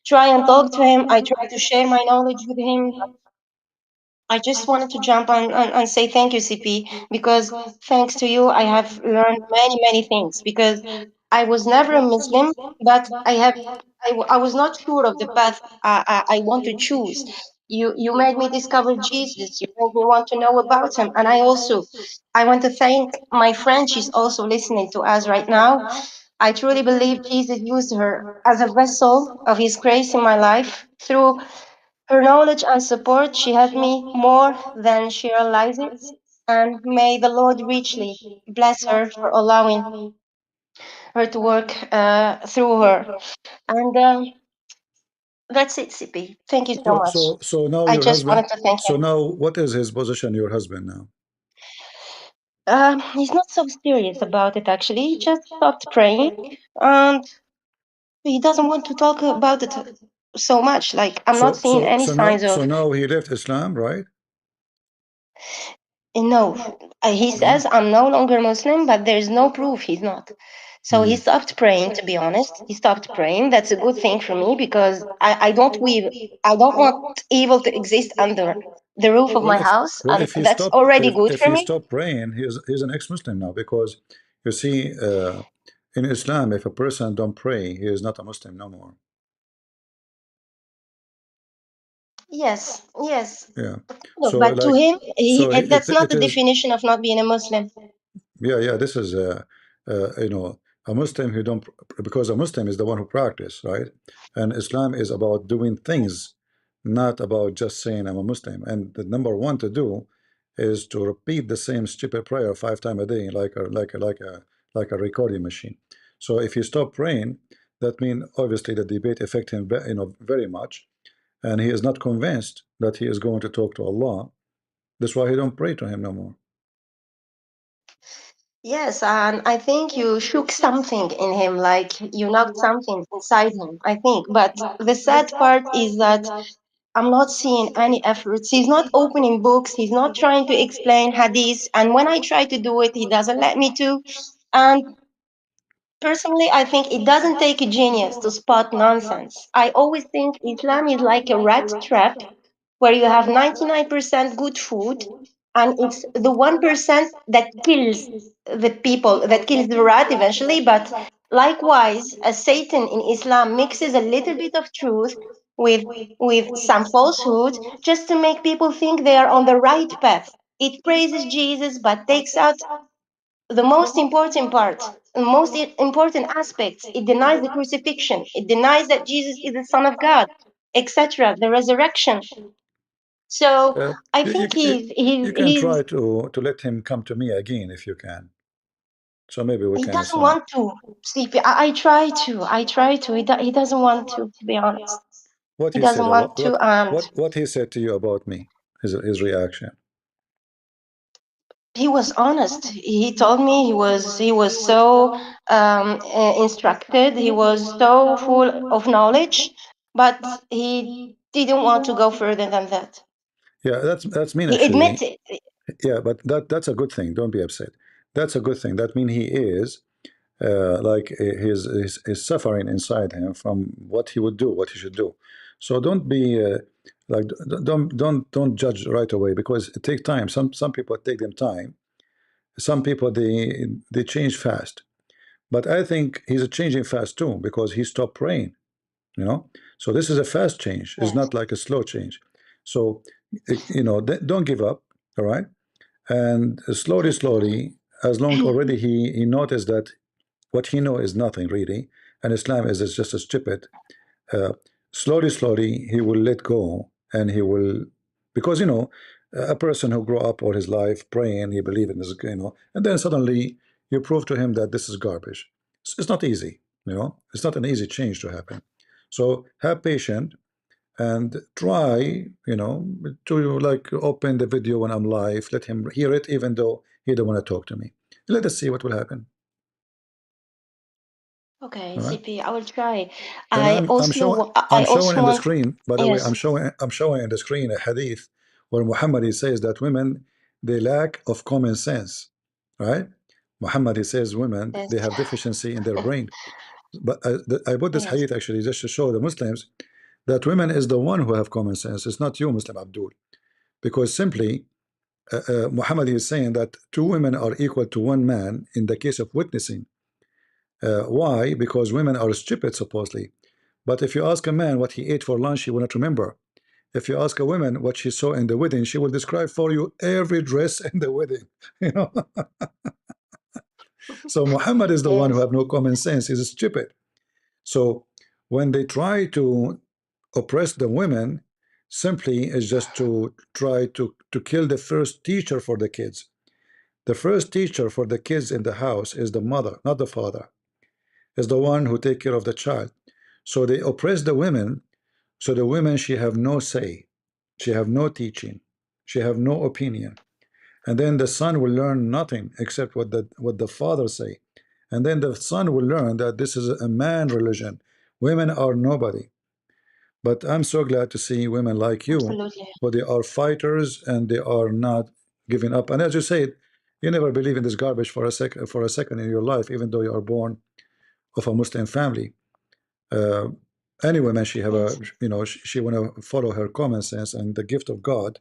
try and talk to him. I try to share my knowledge with him. I just wanted to jump on and say thank you, CP, because thanks to you, I have learned many, many things. Because I was never a Muslim, but I was not sure of the path I want to choose. You made me discover Jesus. You made me want to know about him, and I want to thank my friend. She's also listening to us right now. I truly believe Jesus used her as a vessel of His grace in my life through her knowledge and support, she helped me more than she realizes, and may the Lord richly bless her for allowing her to work through her. And that's it, CP. Thank you so much. So now I your just husband. wanted to thank So him. now, what is his position? Your husband now. He's not so serious about it, actually. He just stopped praying, and he doesn't want to talk about it so much. Like, I'm not seeing any signs So of. now he left Islam, right? No, he No. says I'm no longer Muslim, but there's no proof he's not. So he stopped praying, to be honest. He stopped praying. That's a good thing for me because I don't want evil to exist under the roof of Well, my house, and if he that's stopped already good if for he me. stopped praying, he's an ex-Muslim now, because you see, in Islam, if a person don't pray, he is not a Muslim no more. Yes, yes. Yeah. No, So but to like, him, that's not it the is. definition of not being a Muslim. Yeah, this is a Muslim who don't, because a Muslim is the one who practice, right? And Islam is about doing things, not about just saying I'm a Muslim. And the number one to do is to repeat the same stupid prayer 5 times a day, like a recording machine. So if you stop praying, that means obviously the debate affect him, very much. and he is not convinced that he is going to talk to Allah. That's why he don't pray to him no more. Yes, and I think you shook something in him, like you knocked something inside him, I think. But the sad part is that I'm not seeing any efforts. He's not opening books. He's not trying to explain hadith. And when I try to do it, he doesn't let me to. And personally, I think it doesn't take a genius to spot nonsense. I always think Islam is like a rat trap where you have 99% good food and it's the 1% that kills the people, that kills the rat eventually. But likewise, as Satan in Islam mixes a little bit of truth with some falsehood just to make people think they are on the right path. It praises Jesus but takes out the most important part, the most important aspects. It denies the crucifixion. It denies that Jesus is the Son of God, etc. The resurrection. So Uh, I you, you, think you you can he's try to let him come to me again if you can. So maybe we he can doesn't some. want to sleep. I try to. He doesn't want to be honest. What He he said, doesn't want to, and what he said to you about me, his reaction. he was honest. He told me he was so instructed. He was so full of knowledge, but he didn't want to go further than that. Yeah, that's mean He actually. admitted. Yeah, but that's a good thing. Don't be upset. That's a good thing. That mean he is like his suffering inside him from what he would do, what he should do. So don't be like don't judge right away because it takes time. Some people take them time. Some people they change fast. But I think he's changing fast too because he stopped praying. You know, so this is a fast change. It's Yes. not like a slow change. So you know, don't give up. All right, and slowly, as long already he noticed that what he know is nothing really, and Islam is just a stupid. Uh, slowly, he will let go, and he will, because you know, a person who grew up all his life praying, he believe in this, you know, and then suddenly you prove to him that this is garbage. It's not easy, you know. It's not an easy change to happen. So have patience and try, you know, to like open the video when I'm live, let him hear it, even though he don't want to talk to me. Let us see what will happen. Okay, All right. CP, I will try. And I also I I'm showing also in the want. screen, by the way, Yes. I'm showing in the screen a hadith where Muhammad he says that women they lack of common sense. Right? Muhammad he says women Yes. they have deficiency in their brain. But I put this Yes. hadith actually just to show the Muslims that women is the one who have common sense. It's not you, Muslim Abdul. Because simply Muhammad is saying that two women are equal to one man in the case of witnessing. Why? Because women are stupid, supposedly. But if you ask a man what he ate for lunch, he will not remember. If you ask a woman what she saw in the wedding, she will describe for you every dress in the wedding. You know. So Muhammad is the one who Yes. have no common sense. He's stupid. So when they try to oppress the women, simply is just to try to kill the first teacher for the kids. The first teacher for the kids in the house is the mother, not the father. Is the one who take care of the child. So they oppress the women. So the women she have no say, she have no teaching, she have no opinion, and then the son will learn nothing except what the father say, and then the son will learn that this is a man religion. Women are nobody. But I'm so glad to see women like you, Absolutely. but they are fighters and they are not giving up. And as you said, you never believe in this garbage for a second in your life, even though you are born of a Muslim family. Uh, any woman, she have a Yes. you know she want to follow her common sense and the gift of God,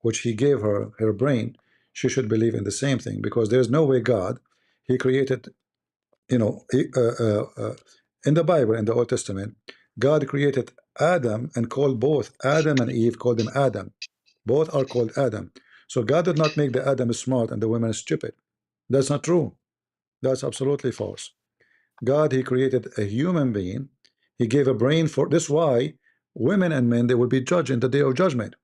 which He gave her, her brain. She should believe in the same thing because there's no way God, He created, you know, in the Bible, in the Old Testament, God created Adam and called both Adam and Eve, called them Adam. Both are called Adam. So God did not make the Adam smart and the woman stupid. That's not true. That's absolutely false. God, He created a human being. He gave a brain for this. Why women and men they will be judged in the day of judgment.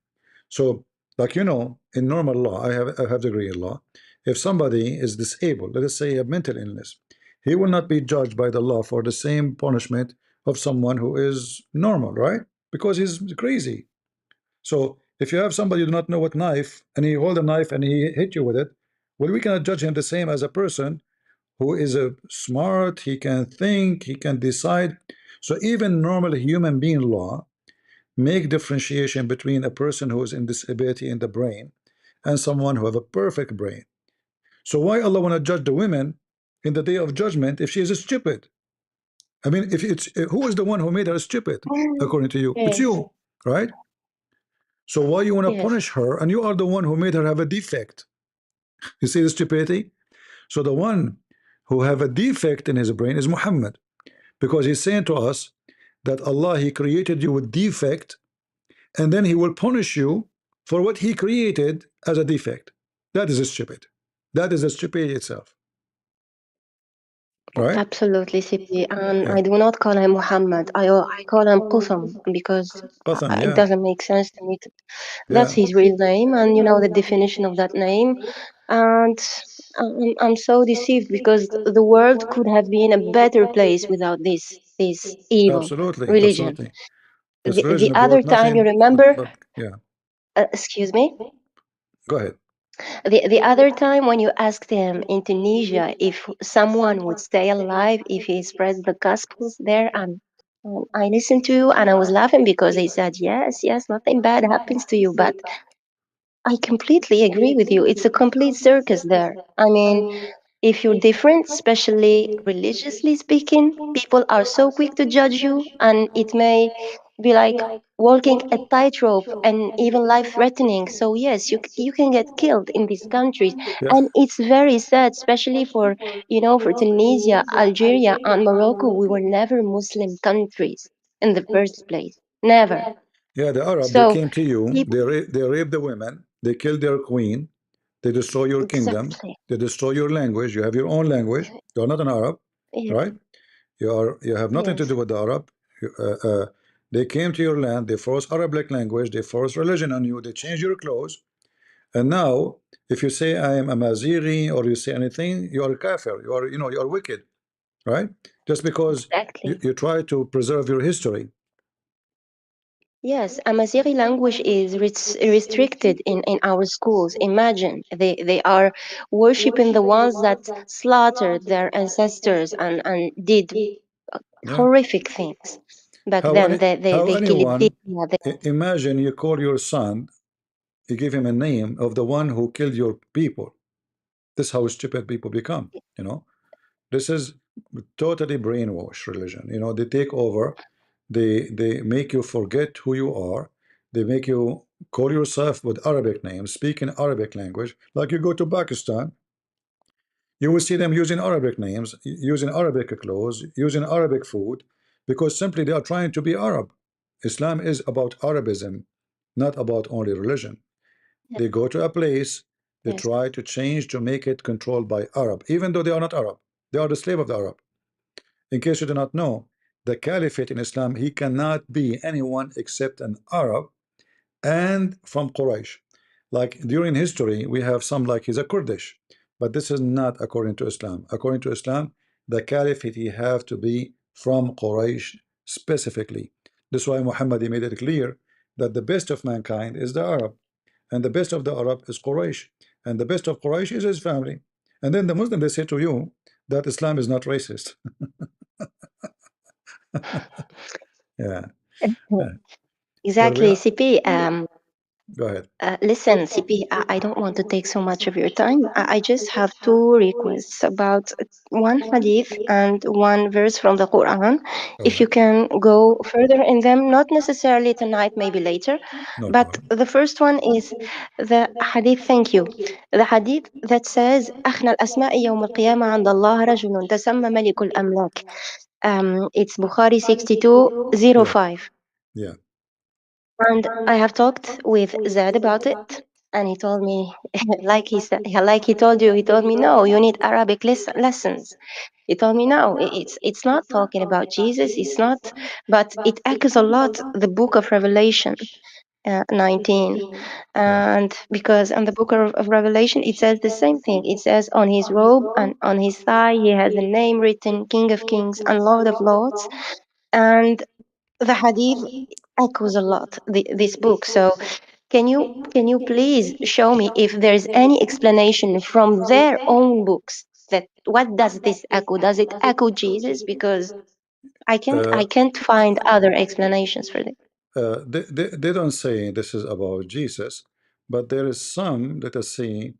So, like you know, in normal law, I have degree in law. If somebody is disabled, let us say a mental illness, he will not be judged by the law for the same punishment of someone who is normal, right? because he's crazy. So if you have somebody you do not know what knife, and he hold a knife and he hit you with it, well, we cannot judge him the same as a person who is a smart, he can think, he can decide. So even normal human being law make differentiation between a person who is in disability in the brain and someone who have a perfect brain. So why Allah want to judge the women in the day of judgment if she is stupid? I mean, if it's who is the one who made her stupid according to you? It's Yes, you, right? So why you want to yes, punish her, and you are the one who made her have a defect? You see the stupidity? So the one who have a defect in his brain is Muhammad, because he's saying to us that Allah, he created you with defect, and then he will punish you for what he created as a defect. That is stupid. That is a stupidity itself, right? absolutely, CP. And Yeah. I do not call him Muhammad. I call him Qusam because Qatham, it yeah. doesn't make sense to me. That's Yeah. his real name, and you know the definition of that name. And I'm so deceived because the world could have been a better place without this evil Absolutely. religion. Absolutely. This The religion other brought time, you nothing remember? but yeah. Excuse me. Go ahead. The other time when you asked him in Tunisia if someone would stay alive if he spreads the gospels there, and I listened to you and I was laughing because he said, yes, yes, nothing bad happens to you. But I completely agree with you. It's a complete circus there. I mean, if you're different, especially religiously speaking, people are so quick to judge you, and it may be like walking a tightrope and even life threatening. So, yes, you can get killed in these countries. Yeah. And it's very sad, especially for, for Tunisia, Algeria, and Morocco. We were never Muslim countries in the first place. Never. Yeah, the Arab, they So, came to you, people, they raped the women, they killed their queen, they destroy your kingdom, exactly. they destroy your language. You have your own language. You're not an Arab, Yes, right? You have nothing to yes. do with the Arab. You- they came to your land, they forced Arabic language, they forced religion on you, they changed your clothes, and now if you say I am a Maziri or you say anything, you are a kafir, you are wicked, right? Just because Exactly. you try to preserve your history. Yes, Amazighi language is restricted in our schools. Imagine they are worshiping the ones that slaughtered their ancestors and did Yeah. horrific things back How then. any how They kill anyone Ethiopia. imagine you call your son, you give him a name of the one who killed your people. This is how stupid people become, you know. This is totally brainwash religion. They take over, they make you forget who you are, they make you call yourself with Arabic names, speak in Arabic language. Like you go to Pakistan, you will see them using Arabic names, using Arabic clothes, using Arabic food, because simply they are trying to be Arab. Islam is about Arabism, not about only religion. They go to a place, they Yes, try to change to make it controlled by Arab, even though they are not Arab. They are the slave of the Arab. In case you do not know, the caliphate in Islam, he cannot be anyone except an Arab and from Quraysh. Like during history, we have some like he's a Kurdish, but this is not according to Islam. According to Islam, the caliphate he have to be from Quraysh specifically. This is why Muhammad made it clear that the best of mankind is the Arab, and the best of the Arab is Quraysh, and the best of Quraysh is his family. And then the Muslim they say to you that Islam is not racist. Yeah. Well, we exactly, are. CP. Go ahead. Listen, CP, I don't want to take so much of your time. I just have two requests about one hadith and one verse from the Quran. All If you right. can go further in them, not necessarily tonight, maybe later. No But problem. the first one is the hadith, thank you. The hadith that says, أخنى الأسماء يوم القيامة عند الله رجل تسمى ملك الأملاك. It's Bukhari Yeah. 6205. Yeah. And I have talked with Zed about it, and he told me, like he said, like he told you, he told me, no, you need Arabic lessons. He told me, no, it's not talking about Jesus, it's not, but it echoes a lot the book of Revelation 19. Yeah. And because in the book of Revelation, it says the same thing. It says on his robe and on his thigh, he has a name written, King of Kings and Lord of Lords. And the hadith echoes a lot this book. So can you please show me if there's any explanation from their own books that what does this echo? Does it echo Jesus? Because I can't find other explanations for this. They don't say this is about Jesus, but there is some that are saying,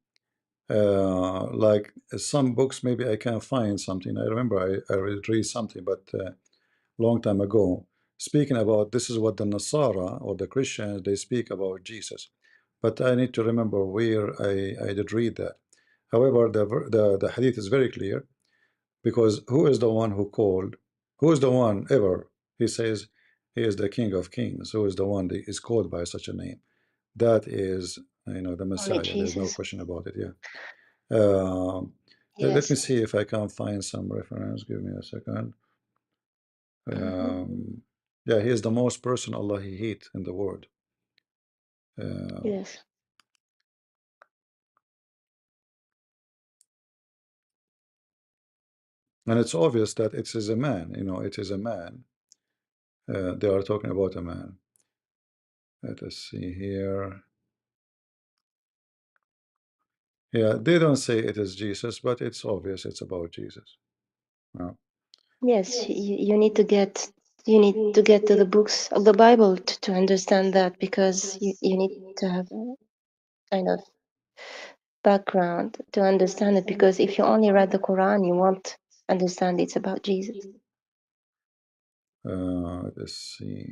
like some books, maybe I can find something. I remember I read something, but long time ago, speaking about this is what the Nasara or the Christians they speak about Jesus. But I need to remember where I did read that. However, the hadith is very clear because who is the one who called? Who is the one ever? He says he is the King of Kings. Who is the one that is called by such a name? That is, the Only Messiah. There's no Jesus. question about it. Yeah. Um, let me Yes. see if I can find some reference. Give me a second. Mhm. Yeah, he is the most person Allah He hate in the world. Yes. And it's obvious that it is a man. It is a man. They are talking about a man. Let us see here. Yeah, they don't say it is Jesus, but it's obvious it's about Jesus. No. Yes, you need to get to the books of the Bible to understand that, because you need to have a kind of background to understand it, because if you only read the Quran you won't understand it's about Jesus. Let's see.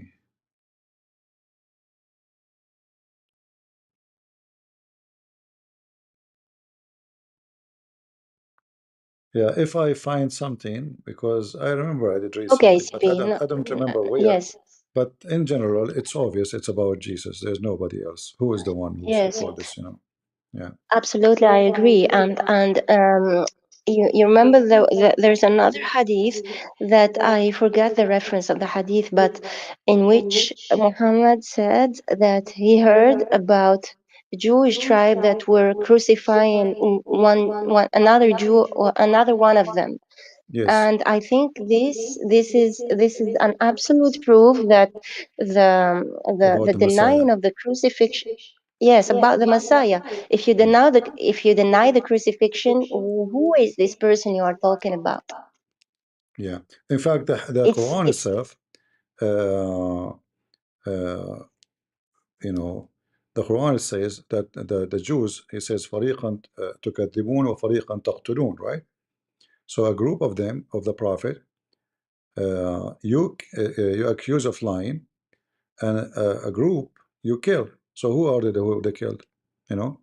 Yeah, if I find something, because I remember I did read Okay, something, but I CP. don't No, I don't remember where. yes, But in general, it's obvious it's about Jesus. There's nobody else. Who is the one who yes. called this? Yeah. Absolutely, I agree. And you remember there's another hadith that I forgot the reference of the hadith, but in which Muhammad said that he heard about a Jewish tribe that were crucifying one another Jew or another one of them. Yes. And I think this is an absolute proof that the About the Messiah. denying of the crucifixion. Yes, about the Messiah. If you deny the crucifixion, who is this person you are talking about? Yeah. In fact, the Quran It's itself, uh, uh, you know, the Quran says that the Jews, he says, فريقا تكذبون وفريقا تقتلون, right? So a group of them, of the Prophet, you accuse of lying, and a group you kill. So who are who they killed? You know,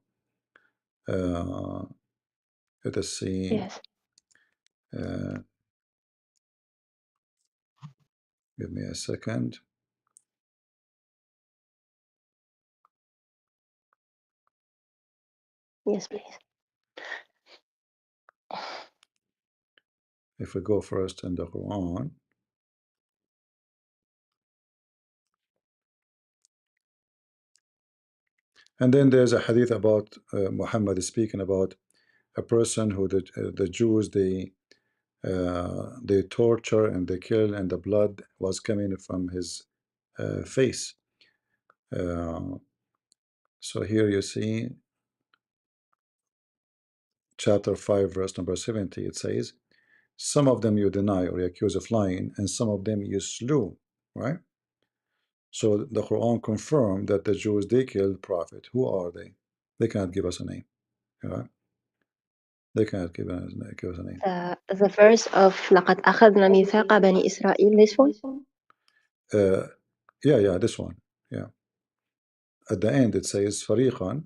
uh, let us see. yes, Uh, give me a second. yes, please. If we go first in the Quran, and then there's a hadith about Muhammad speaking about a person who the Jews they torture and they kill, and the blood was coming from his face. Uh, so here you see chapter 5 verse number 70. It says, some of them you deny or you accuse of lying, and some of them you slew, right? So the Quran confirmed that the Jews they killed Prophet. Who are they? They cannot give us a name, right? They cannot give us a name. The verse of لقد أخذنا ميثاق بني إسرائيل, this one? uh, yeah, this one. Yeah, at the end it says فريقا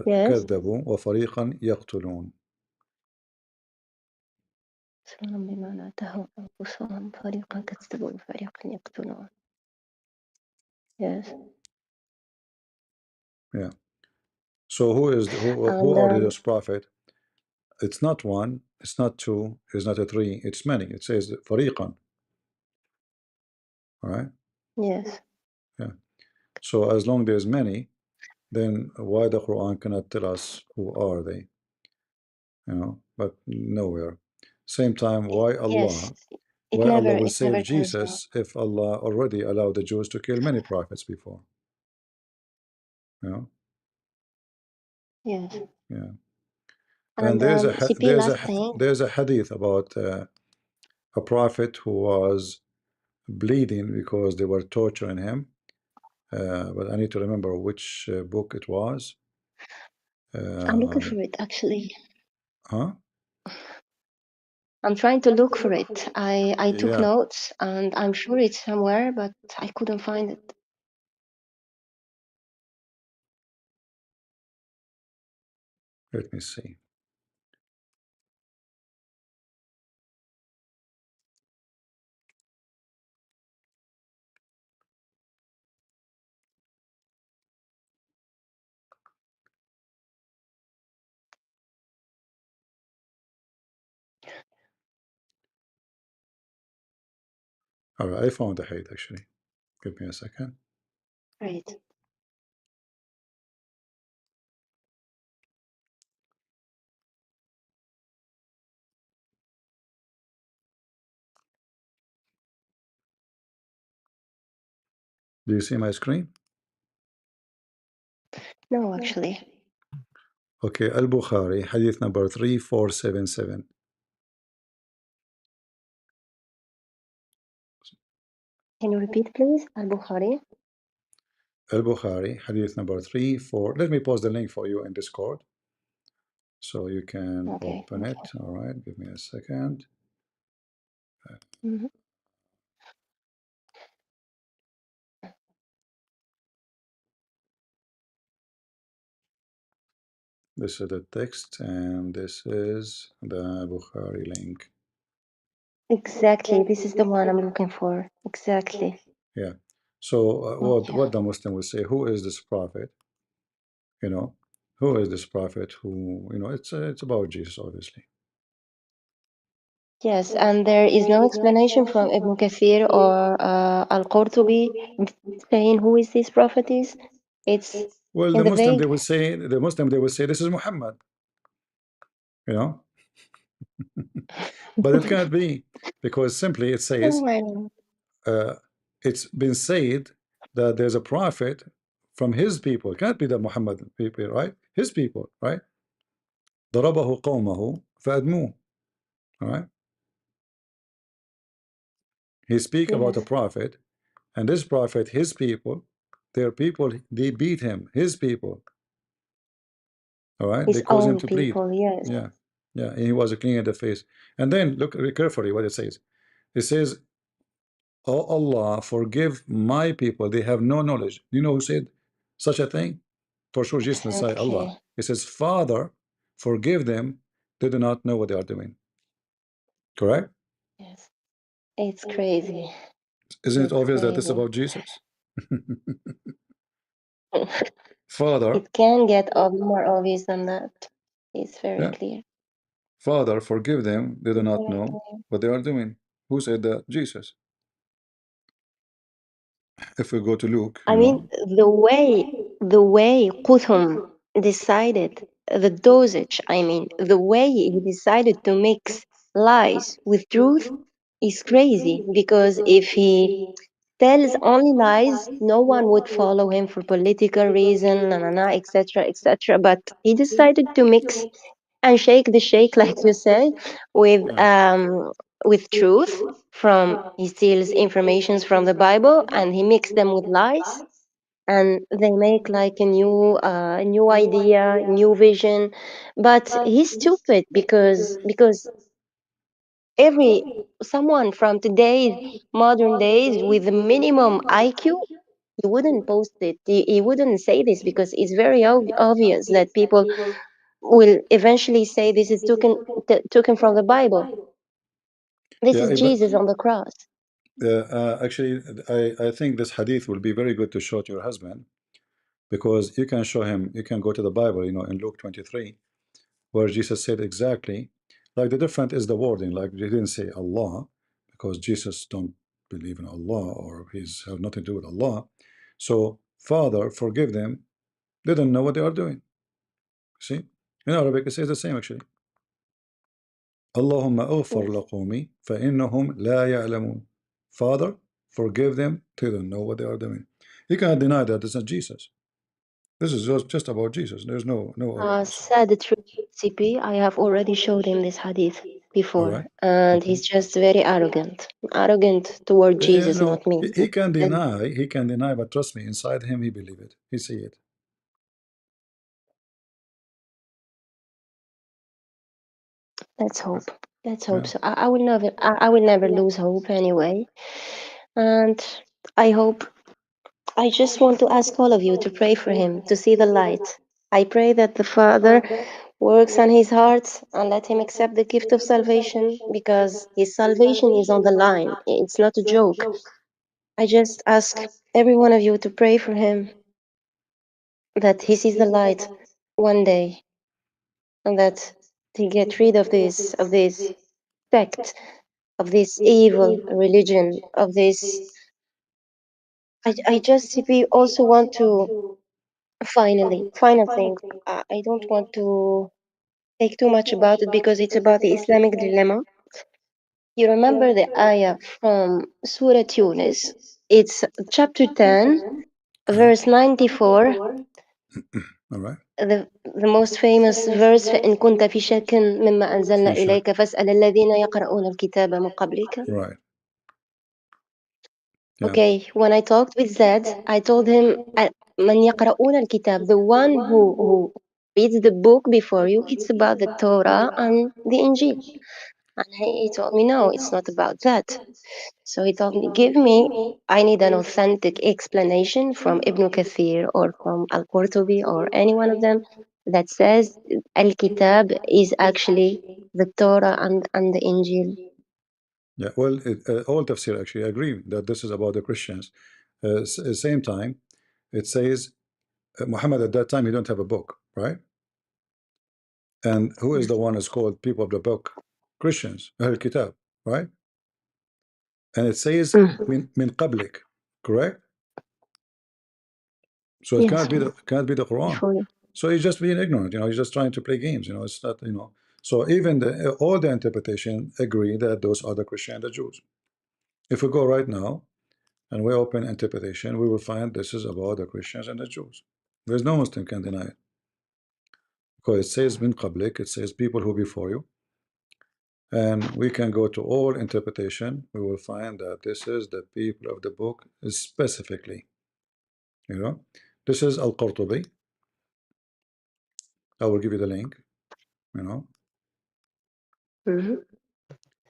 Yes. كذبوا وفريقا يقتلون. بما آتاهم أنفسهم فريقا كذبوا وفريقا يقتلون. Yes. Yeah. So who And are those prophet? It's not one, it's not two, it's not a three, it's many. It says فريقا, all right? yes. Yeah. So as long there's many, then why the Quran cannot tell us who are they? But nowhere. Same time, why Yes. Allah? Why Allah will it never save turns out. Jesus if Allah already allowed the Jews to kill many prophets before? You know? Yes. Yeah. And And CP, last thing. there's a hadith about a prophet who was bleeding because they were torturing him. But I need to remember which book it was. I'm looking Um, for it actually. huh? I'm trying to look for it. I took Yeah. notes and I'm sure it's somewhere, but I couldn't find it. Let me see. All right, I found the hadith actually. Give me a second. Great. Do you see my screen? No, actually. Okay, Al-Bukhari, hadith number 3477. Can you repeat, please? Al-Bukhari. Al-Bukhari, hadith number 34. Let me post the link for you in Discord so you can Okay. open it. All right, give me a second. Mhm. This is the text, and this is the Bukhari link. Exactly. This is the one I'm looking for. Exactly. Yeah. So Thank you. what the Muslim will say? Who is this prophet? You know, who is this prophet? Who it's about Jesus, obviously. Yes, and there is no explanation from Ibn Kathir or Al-Qurtubi saying who is this prophet is. It's Well, in the the Muslim vague. they will say this is Muhammad. You know, but it can't be because simply it Oh says my God. uh, it's been said that there's a prophet from his people. It can't be the Muhammad people, right? His people, right? ضربه قومه فأدموه. All right. He speak about a Yes, prophet, and this prophet, his people, their people, they beat him. His people, all right, they his cause him own to bleed. people. Yes, Yeah, yeah. And he was clean in the face. And then look carefully what it says. It says, "Oh Allah, forgive my people. They have no knowledge." You know who said such a thing? For sure, Jesus Messiah, Allah. exactly. It says, "Father, forgive them. They do not know what they are doing." Correct? Yes, it's crazy. Isn't it It's obvious that it's crazy. about Jesus? Father, It can get more obvious than that. It's very yeah. clear. Father, forgive them, they do not Very know clear. what they are doing. Who said that? Jesus. If we go to Luke, I mean, the way Quthum decided the dosage. I mean, the way he decided to mix lies with truth is crazy. Because if he tells only lies, no one would follow him for political reason, etc., etc. But he decided to mix and shake the shake, like you say, yeah, with truth. From he steals informations from the Bible and he mixed them with lies, and they make like a new idea, new vision. But he's stupid because every someone from today's modern days with a minimum IQ, he wouldn't post it. He wouldn't say this because it's very obvious that people will eventually say this is taken from the Bible. This yeah. is But Jesus on the cross. actually, I think this hadith will be very good to show to your husband because you can show him. You can go to the Bible, in Luke 23, where Jesus said exactly like the different is the wording. Like he didn't say Allah because Jesus don't believe in Allah or he's have nothing to do with Allah. So Father, forgive them. They don't know what they are doing. See, in Arabic it says the same actually. اللهم اغفر لقومي فإنهم لا يعلمون. Father, forgive them, they don't know what they are doing. He cannot deny that it's not Jesus. This is just about Jesus. There's no other person. Sad truth, CP. I have already showed him this hadith All before, right. and Okay. he's just very arrogant toward Jesus, No, not me. he can deny. He can deny, but trust me, inside him, he believe it. He see it. Let's hope. Let's Yeah. hope so. I will never lose hope anyway. And I hope, I just want to ask all of you to pray for him, to see the light. I pray that the Father works on his heart and let him accept the gift of salvation, because his salvation is on the line. It's not a joke. I just ask every one of you to pray for him, that he sees the light one day, and that he get rid of this sect, of this evil religion, of this. I just simply also want to, final thing. I don't want to take too much about it because it's about the Islamic dilemma. You remember the ayah from Surah Yunus? It's chapter 10, Yeah. verse 94, All right. the most famous verse. فإن كنت في شك مما أنزلنا Fi shak. إليك فاسأل الذين يقرؤون الكتاب من قبلك. Right. Yeah. Okay, when I talked with Zed, I told him من يقرؤون الكتاب, the one who reads the book before you, it's about the Torah and the Injil. And he told me, no, it's not about that. So he told me, I need an authentic explanation from Ibn Kathir or from Al-Qurtubi or any one of them that says Al-Kitab is actually the Torah and the Injil. Yeah. Well, all tafsir actually agree that this is about the Christians. Same time, it says Muhammad at that time he don't have a book, right? And who is the one is called people of the book? Christians, Ahl Kitab, right? And it says min qablik, correct? So it Yes, can't be the Quran. before you. So he's just being ignorant, he's just trying to play games, it's not. So even all the interpretation agree that those are the Christian and the Jews. If we go right now and we open interpretation, we will find this is about the Christians and the Jews. There's no Muslim can deny it. Because it says min qablik, it says people who before you. And we can go to all interpretation, we will find that this is the people of the book specifically. This is Al-Qurtubi. I will give you the link.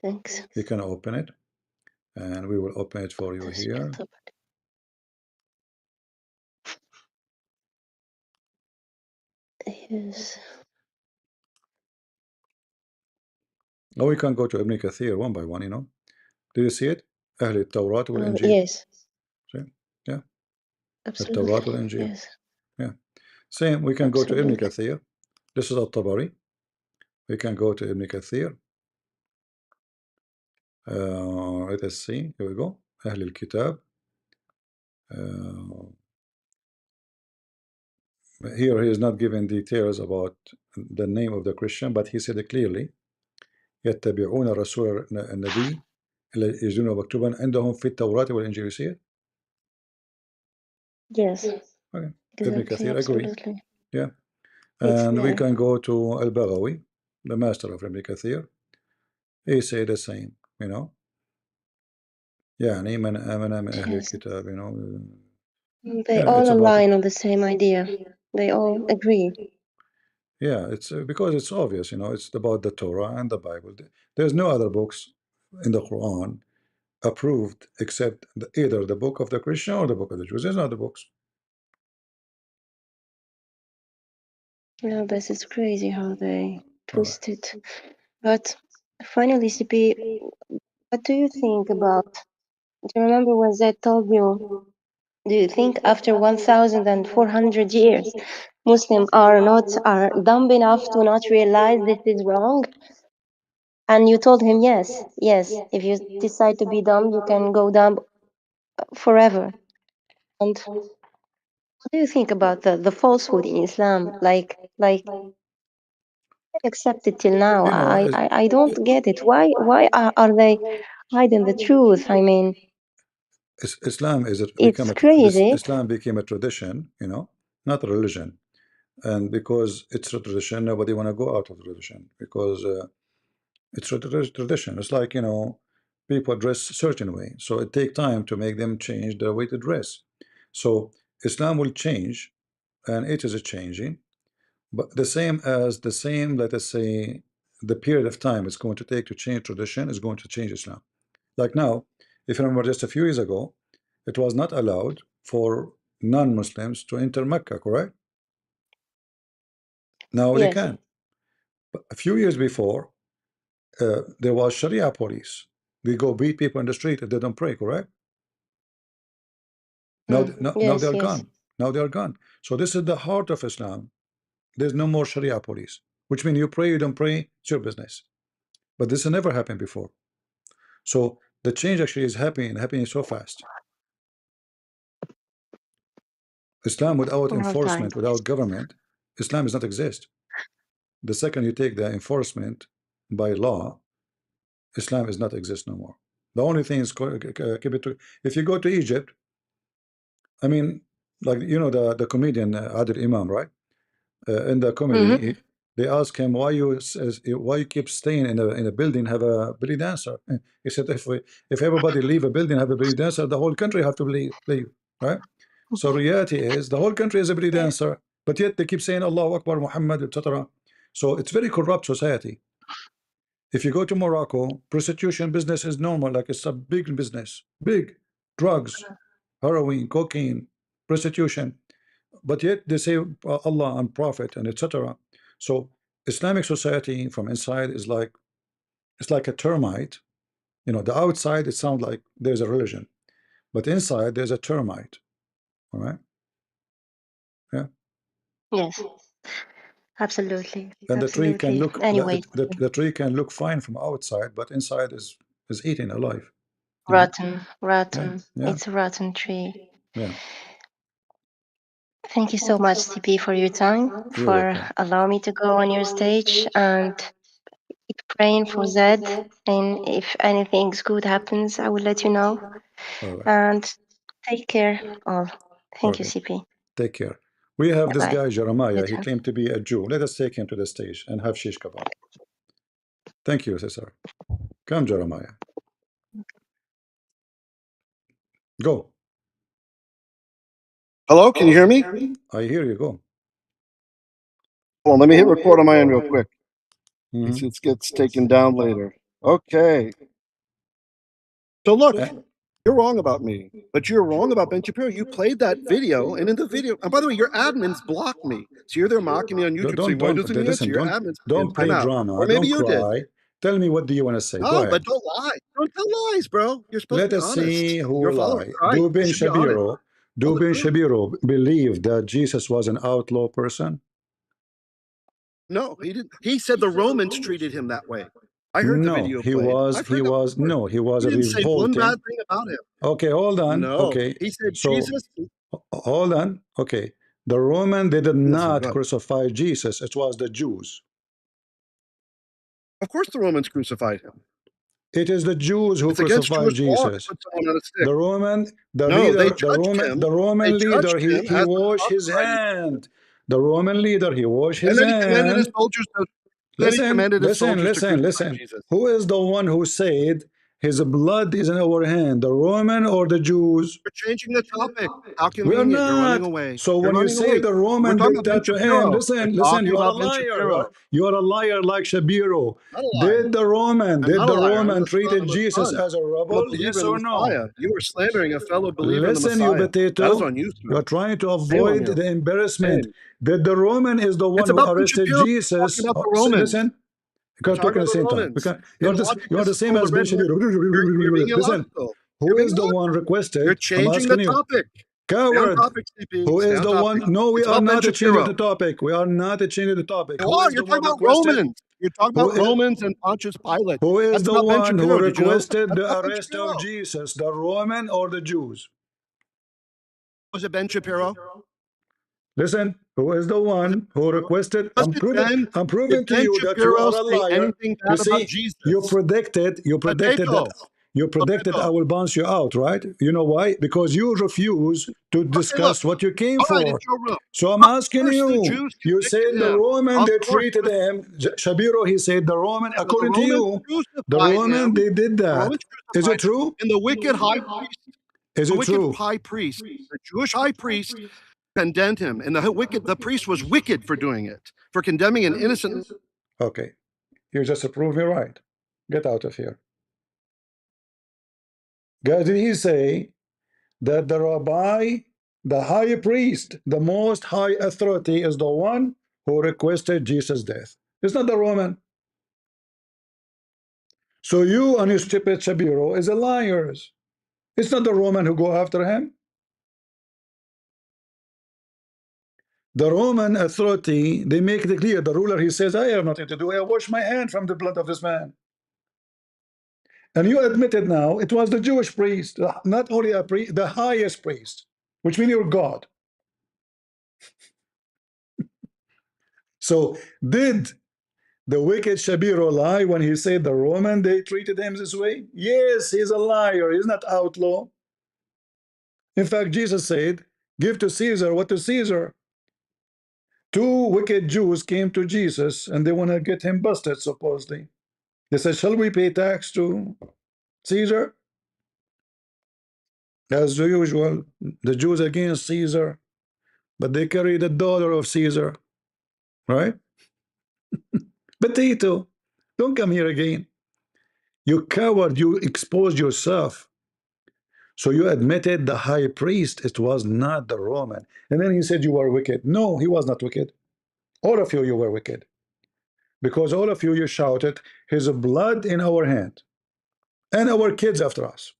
Thanks. You can open it, and we will open it for you here. Yes. Or we can go to Ibn Kathir one by one. Do you see it? أهل التوراة والإنجيل. Yes, See? Yeah. التوراة absolutely. والإنجيل. Yes, Yeah. Same. We can go to Ibn absolutely. Kathir. This is Al-Tabari. We can go to Ibn Kathir. Let us see. Here we go. أهل الكتاب. Here he is not giving details about the name of the Christian, but he said it clearly. يتبعون رسول النبي الذي يجدونه مكتوبا عندهم في التوراة والإنجيل. You see it? Yes, Okay. Ibn exactly, Kathir agree. absolutely. Yeah. It's And we there. can go to Al-Baghawi, the master of Ibn Kathir. He say the same. يعني من آمن من أهل Yes. الكتاب. They Yeah, it's all about. align on the same idea. They all agree. Yeah, it's because it's obvious. It's about the Torah and the Bible. There's no other books in the Quran approved except either the book of the Christian or the book of the Jews. There's no other books. No, this is crazy how they All right. twist it. But finally, CP, what do you think about? Do you remember when Zed told you? Do you think after 1,400 years, Muslims are dumb enough to not realize this is wrong? And you told him, yes, yes. If you decide to be dumb, you can go dumb forever. And what do you think about the falsehood in Islam? Like accept it till now. You know, I don't get it. Why are they hiding the truth? I mean, Islam is it's crazy. Islam became a tradition, you know, not a religion. And because it's a tradition, nobody want to go out of the tradition because it's a tradition. It's like, you know, people dress a certain way, so it take time to make them change their way to dress. So Islam will change, and it is changing, but the same, let us say, the period of time it's going to take to change tradition is going to change Islam. Like now, if you remember, just a few years ago, it was not allowed for non-Muslims to enter Mecca, correct? Now they Yes. can. But a few years before, there was Sharia police. They go beat people in the street if they don't pray, correct? Now, now Yes, they're yes. gone. Now they're gone. So this is the heart of Islam. There's no more Sharia police, which means you pray, you don't pray, it's your business. But this has never happened before. So the change actually is happening so fast. Islam without All enforcement, right. without government, Islam does not exist. The second you take the enforcement by law, Islam is not exist no more. The only thing is keep it to, if you go to Egypt, I mean, like, you know, the comedian Adil Imam, right? In the comedy, they ask him why you keep staying in a building have a belly dancer. He said if everybody leave a building have a belly dancer, the whole country have to leave, right? So reality is the whole country is a belly dancer, but yet they keep saying Allahu Akbar, Muhammad, etc. So it's very corrupt society. If you go to Morocco, prostitution business is normal, like it's a big business, big drugs, heroin, cocaine, prostitution, but yet they say Allah and Prophet and etc. So Islamic society from inside is like, it's like a termite. You know, the outside it sounds like there's a religion, but inside there's a termite. All right, yeah. Yes. Absolutely. And the tree can Absolutely. look Anyway, the tree can look fine from outside, but inside is eaten alive. You know? rotten, rotten. Yeah. It's a rotten tree. Yeah. Thank you so much, CP, for your time, You're for welcome. allowing me to go on your stage and keep praying for Zed. And if anything good happens, I will let you know. All right. And take care all. Thank you, Okay. CP. Take care. We have this Bye-bye. guy Jeremiah. You He too. claimed to be a Jew. Let us take him to the stage and have shish kebab. Thank you, sister. Come, Jeremiah. Go. Hello, can you hear me? I hear you. Go. Hold on, let me hit record on my end real quick. Mhm. It gets taken down later. Okay. So look, you're wrong about me, but you're wrong about Ben Shapiro. You played that video, and in the video, and by the way, your admins blocked me. So you're there mocking me on YouTube saying, why doesn't he answer? Your admins don't play I'm out. drama. Or maybe Don't you did. cry. Tell me, what do you want to say? Go No, ahead. but don't lie. Don't tell lies, bro. You're supposed Let to be us honest. see who You're a will follower lie. of Christ. Do You Ben should be honest. Shapiro, do Ben Shapiro believe that Jesus was an outlaw person? No, he didn't. He said the Romans treated him that way. I heard the No, video he played. was I've heard that before. he was He a didn't say one revolting. bad thing about him. Okay, hold on. No, Okay, he said so Jesus. hold on. Okay, the Roman they did Listen, not go ahead. crucify Jesus. It was the Jews. Of course, the Romans crucified him. It is the Jews who It's against crucified Jewish law to Jesus. put someone on a stick. The Roman, the No, leader, they judged him. the Roman They leader, judged him he as the washed his crucified. hand. The Roman leader, he washed And his then he commanded his hand. soldiers to. Then he commanded his soldiers to crucify Jesus. Who is the one who said his blood is in our hand, the Roman or the Jews? You're changing the topic. How We are convenient. You're running not. away. So when you say the We're Roman talking did about Ben that to him, Shapiro. listen, We're listen, talking you are a about Ben liar. Shapiro. You are a liar like Shapiro. Not a liar. Did the Roman, I'm not a liar. Roman I'm a treated son. Jesus as a I'm a rebel? believer Yes in the or no? Messiah. You are slandering a fellow believer in the Listen, you Messiah. potato. That is on you, sir. You are trying to Shame on avoid you. the embarrassment Shame. that the Roman is the one It's who about Ben arrested Shapiro. We're Jesus. talking about the Romans. Listen, you We're can't talk talking at the about the same time. Romans. You In are logic, you are this the is same called as the Ben red herring. You're being Listen, illogical. who You're is being the one illogical. requested? You're I'm changing the asking you. topic. Stay on Coward. topic, CP. Who Stay is on the topic. one? No, we It's are about Ben not changing Shapiro. the topic. We are not changing the topic. You Who are. is You're the one talking about requested? Romans. You're talking Who about is, Romans and Pontius Pilate. who is That's the about Ben one who Shapiro. Did you know? requested That's the about Ben arrest Shapiro. of Jesus? The Roman or the Jews? Was it Ben Shapiro? Listen, who is the one who requested? I'm Did proving to Ben you that you Shapiro are a say liar. anything You bad about see, you Jesus? predicted, you predicted that, Potato. you predicted I will bounce you out, right? You know why? Because you refuse to Okay, look. discuss what you came All right, for. it's your room. So I'm Of asking course, the you. Jews You convicted said the him. Roman Of they course, treated him. Shapiro, he said the Roman, yeah, well, the according to Romans you, the crucified Roman him. they did The that. Romans Is it crucified him, true? and the wicked high priest, Is it true? the Jewish high priest, condemned him, and the priest was wicked for doing it, for condemning an innocent. Okay, you just proved me right. Get out of here, guys. Did he say that the rabbi, the high priest, the most high authority, is the one who requested Jesus' death? It's not the Roman. So you and your stupid Shapiro is a liars. It's not the Roman who go after him. The Roman authority, they make it clear. The ruler, he says, I have nothing to do. I wash my hand from the blood of this man. And you admitted now it was the Jewish priest, not only a priest, the highest priest, which means you're God. So did the wicked Shapiro lie when he said the Roman they treated him this way? Yes, he's a liar. He's not outlaw. In fact, Jesus said, give to Caesar what to Caesar. Two wicked Jews came to Jesus and they want to get him busted, supposedly. They said, shall we pay tax to Caesar? As usual, the Jews against Caesar, but they carry the dollar of Caesar, right? Potato, don't come here again. You coward, you exposed yourself. So you admitted the high priest, it was not the Roman. And then he said you were wicked. No, he was not wicked. All of you, you were wicked. Because all of you, you shouted, his blood in our hand. And our kids after us.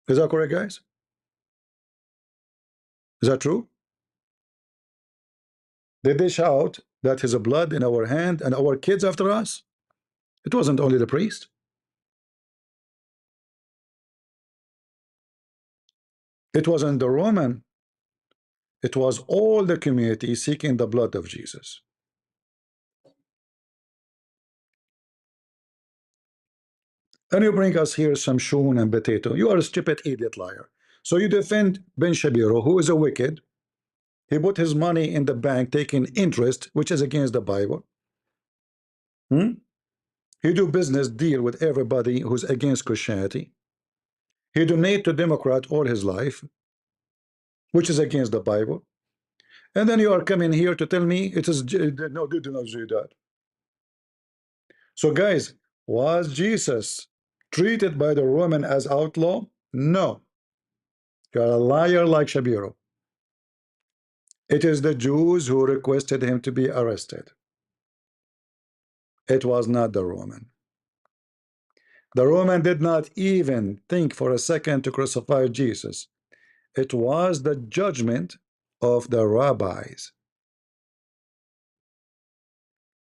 Is that correct, guys? Is that true? Did they shout that his blood in our hand and our kids after us? It wasn't only the priest. It wasn't the Roman. It was all the community seeking the blood of Jesus. And you bring us here some shoon and potato. You are a stupid idiot liar. So you defend Ben Shapiro, who is a wicked. He put his money in the bank taking interest, which is against the Bible. He do business deal with everybody who's against Christianity. He donate to Democrat all his life, which is against the Bible. And then you are coming here to tell me it is no, do not do that. So guys, was Jesus treated by the Roman as outlaw? No. You're a liar like Shapiro. It is the Jews who requested him to be arrested. It was not the Roman. The Roman did not even think for a second to crucify Jesus. It was the judgment of the rabbis.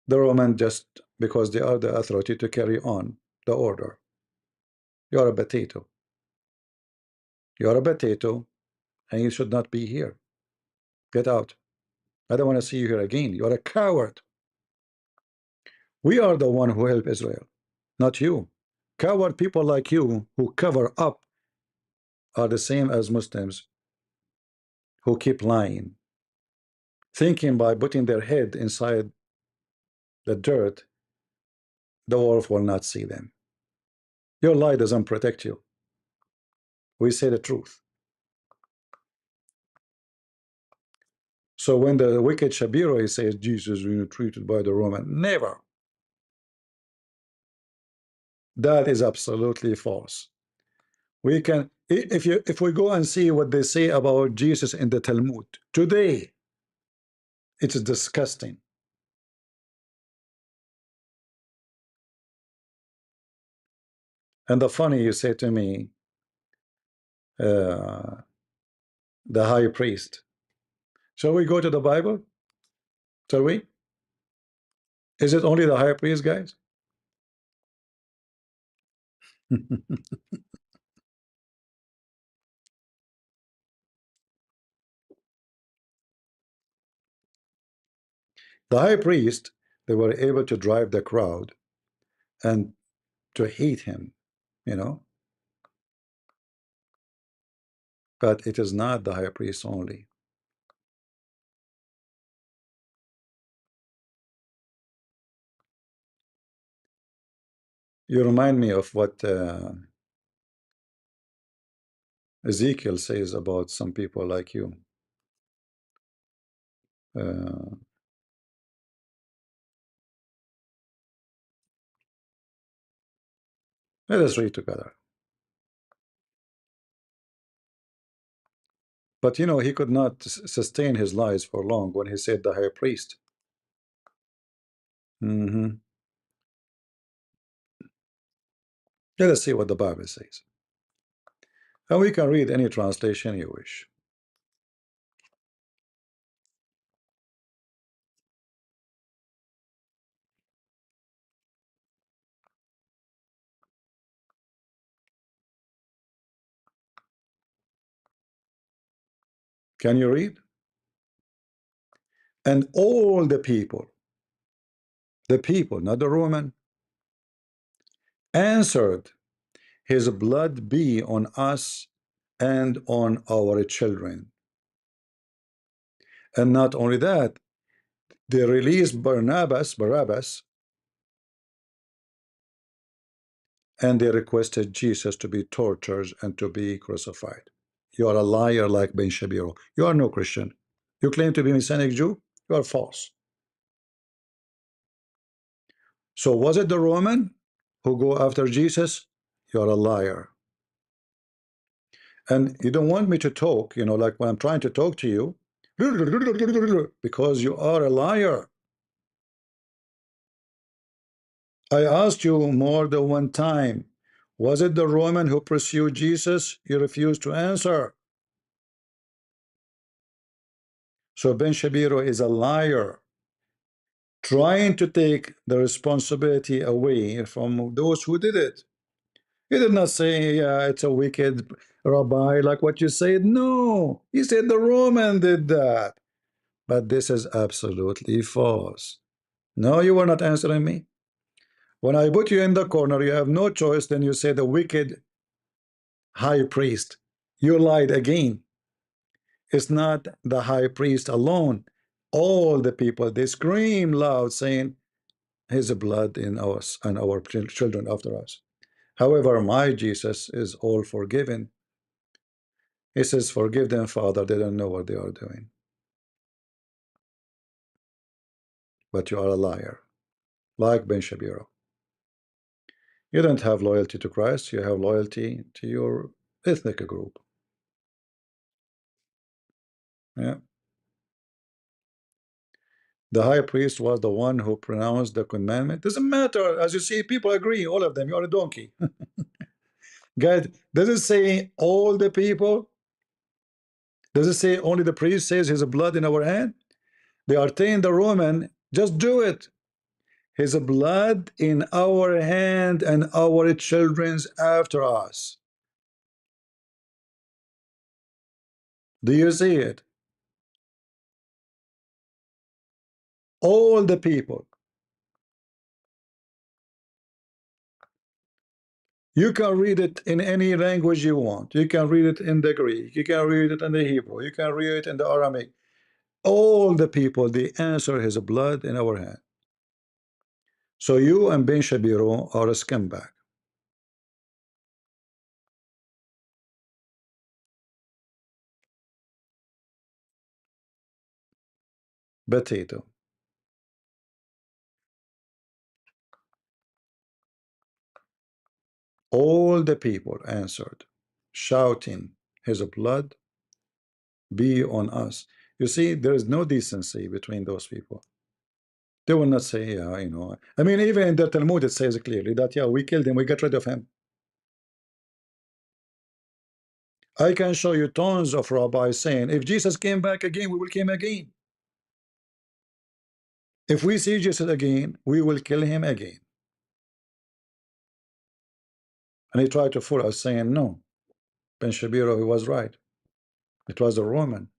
The Roman just because they are the authority to carry on the order. You're a potato. You're a potato, and you should not be here. Get out. I don't want to see you here again. You're a coward. We are the one who help Israel, not you. Coward people like you who cover up are the same as Muslims who keep lying, thinking by putting their head inside the dirt, the wolf will not see them. Your lie doesn't protect you. We say the truth. So when the wicked Shapiro he says Jesus was treated by the Roman, never. That is absolutely false. We can if we go and see what they say about Jesus in the Talmud today, it's disgusting. And the funny you say to me, the high priest. Shall we go to the Bible? Shall we? Is it only the high priest, guys? The high priest, they were able to drive the crowd and to hate him, you know. But it is not the high priest only. You remind me of what Ezekiel says about some people like you. Uh, let us read together. But you know, he could not sustain his lies for long when he said the high priest. Let us see what the Bible says. And we can read any translation you wish. Can you read? And all the people, not the Roman, answered, his blood be on us and on our children. And not only that, they released Barabbas, and they requested Jesus to be tortured and to be crucified. You are a liar like Ben Shapiro. You are no Christian. You claim to be a Messianic Jew? You are false. So was it the Roman who go after Jesus? You are a liar. And you don't want me to talk, you know, like when I'm trying to talk to you, because you are a liar. I asked you more than one time, was it the Roman who pursued Jesus? You refused to answer. So Ben Shapiro is a liar, trying to take the responsibility away from those who did it. He did not say, yeah, it's a wicked rabbi like what you said. No, he said the Roman did that. But this is absolutely false. No, you were not answering me. When I put you in the corner, you have no choice. Then you say the wicked high priest. You lied again. It's not the high priest alone. All the people, they scream loud saying, his blood in us and our children after us. However, my Jesus is all forgiven. He says, forgive them, Father, they don't know what they are doing. But you are a liar, like Ben Shapiro. You don't have loyalty to Christ, you have loyalty to your ethnic group. Yeah. The high priest was the one who pronounced the commandment. Doesn't matter. As you see, people agree, all of them. You are a donkey. God, does it say all the people? Does it say only the priest says his blood in our hand? They are telling the Roman, just do it. His blood in our hand and our children's after us. Do you see it? All the people. You can read it in any language you want. You can read it in the Greek. You can read it in the Hebrew. You can read it in the Aramaic. All the people, they answer his blood in our hand. So you and Ben Shapiro are a scumbag. Potato. All the people answered, shouting, his blood be on us. You see, there is no decency between those people. They will not say, yeah, you know. I mean, even in the Talmud, it says clearly that, yeah, we killed him, we got rid of him. I can show you tons of rabbis saying, if Jesus came back again, we will come again. If we see Jesus again, we will kill him again. And he tried to fool us, saying, no, Ben Shapiro, he was right. It was a Roman.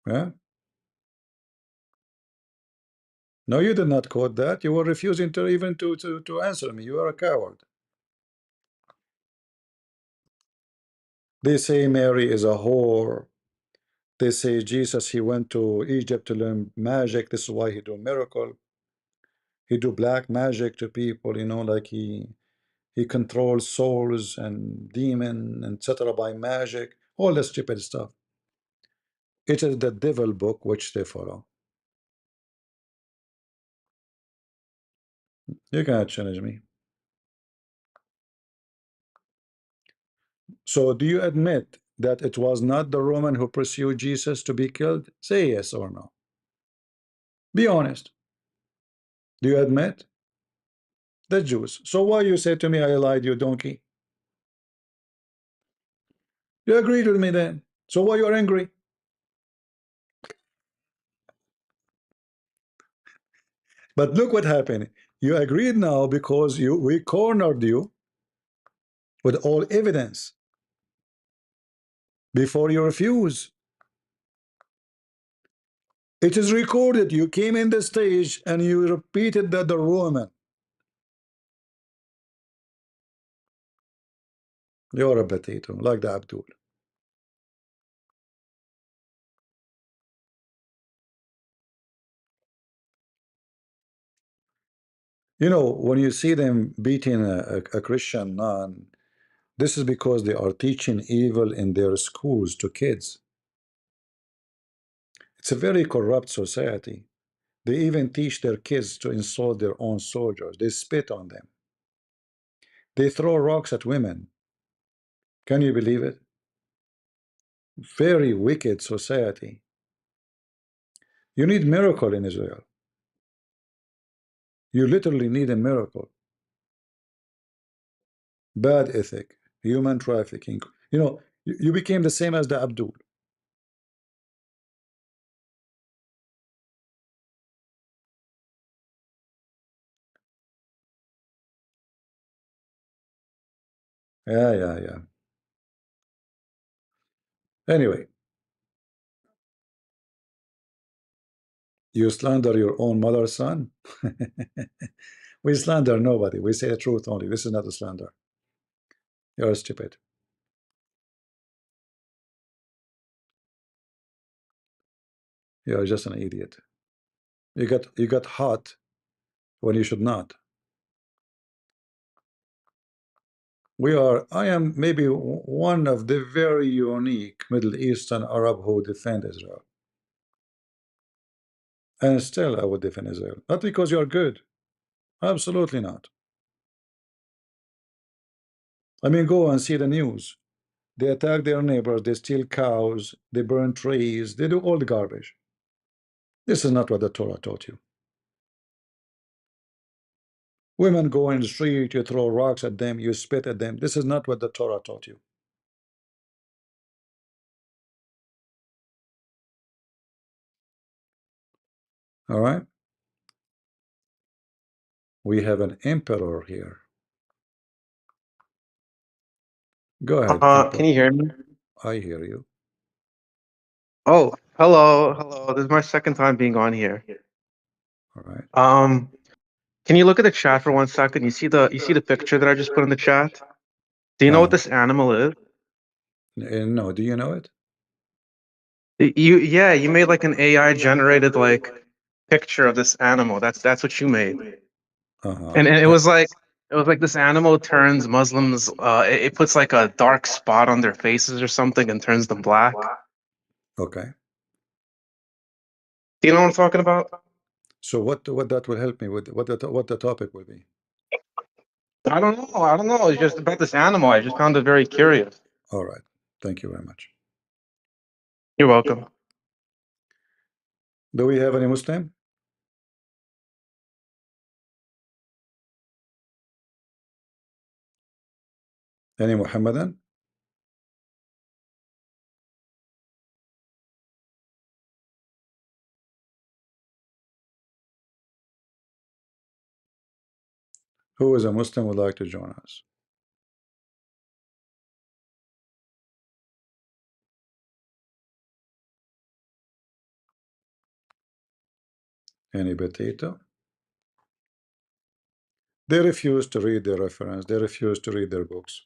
Yeah? No, you did not quote that. You were refusing to even to answer me. You are a coward. They say Mary is a whore. They say Jesus, he went to Egypt to learn magic. This is why he do miracle. He do black magic to people, you know, like he controls souls and demon, etc. by magic. All the stupid stuff. It is the devil book which they follow. You cannot challenge me. So do you admit that it was not the Roman who pursued Jesus to be killed? Say yes or no. Be honest. Do you admit? The Jews. So why you say to me I lied, you donkey? You agreed with me then. So why you're angry? But look what happened. You agreed now because we cornered you with all evidence before you refuse. It is recorded. You came in the stage and you repeated that the Roman. You're a potato, like the Abdul. You know, when you see them beating a Christian nun, this is because they are teaching evil in their schools to kids. It's a very corrupt society. They even teach their kids to insult their own soldiers. They spit on them. They throw rocks at women. Can you believe it? Very wicked society. You need miracle in Israel. You literally need a miracle. Bad ethic, human trafficking. You know, you became the same as the Abdul. Yeah. Anyway, you slander your own mother's son. We slander nobody. We say the truth only. This is not a slander. You're stupid. You're just an idiot. You got hot when you should not. I am maybe one of the very unique Middle Eastern Arab who defend Israel. And still I would defend Israel. Not because you're good. Absolutely not. I mean, go and see the news. They attack their neighbors, they steal cows, they burn trees, they do all the garbage. This is not what the Torah taught you. Women go in the street, you throw rocks at them, you spit at them. This is not what the Torah taught you. All right? We have an emperor here. Go ahead, Can emperor. you hear me? I hear you. Oh, hello. This is my second time being on here. All right. Can you look at the chat for 1 second? You see the picture that I just put in the chat? Do you know what No. this animal is? No, do you know it? You made like an AI generated like picture of this animal. That's what you made. Uh-huh. And it was like this animal turns Muslims it puts like a dark spot on their faces or something and turns them black. Okay. Do you know what I'm talking about? So what that will help me with, what the topic will be? I don't know. It's just about this animal. I just found it very curious. All right. Thank you very much. You're welcome. Do we have any Muslim? Any Muhammadan? Who is a Muslim would like to join us? Any potato? They refuse to read their reference. They refuse to read their books.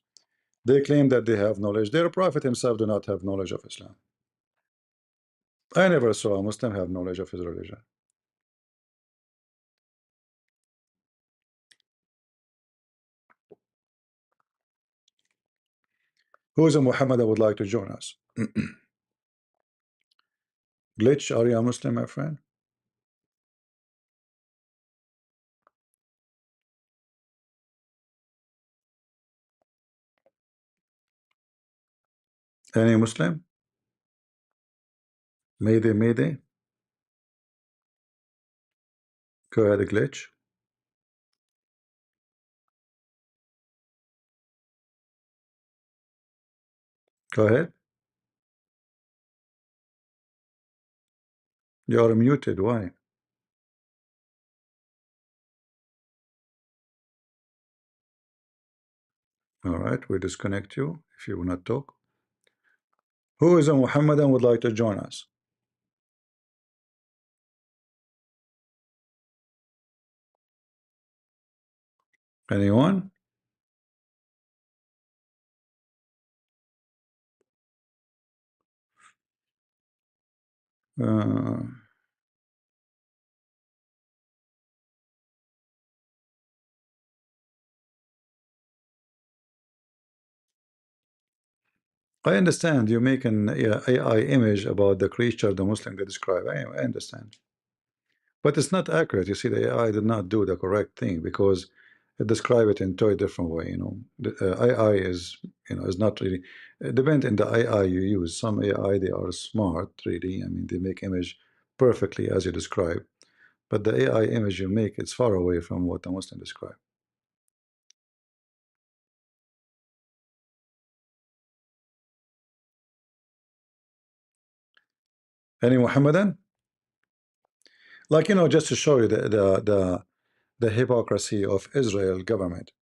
They claim that they have knowledge. Their prophet himself do not have knowledge of Islam. I never saw a Muslim have knowledge of his religion. Who is a Muhammad that would like to join us? Glitch, are you a Muslim, my friend? Any Muslim? Mayday, Mayday. Go ahead, Glitch. Go ahead. You are muted. Why? All right, we disconnect you if you will not talk. Who is a Muhammadan would like to join us? Anyone? Uh, I understand you make an AI image about the creature the Muslim they describe. I understand. But it's not accurate. You see, the AI did not do the correct thing because it described it in a totally different way. You know, the AI is, is not really. It depends on the AI you use. Some AI they are smart, really. I mean, they make image perfectly as you describe. But the AI image you make, it's far away from what the Muslim describe. Any Muhammadan? Like, just to show you the hypocrisy of Israel government.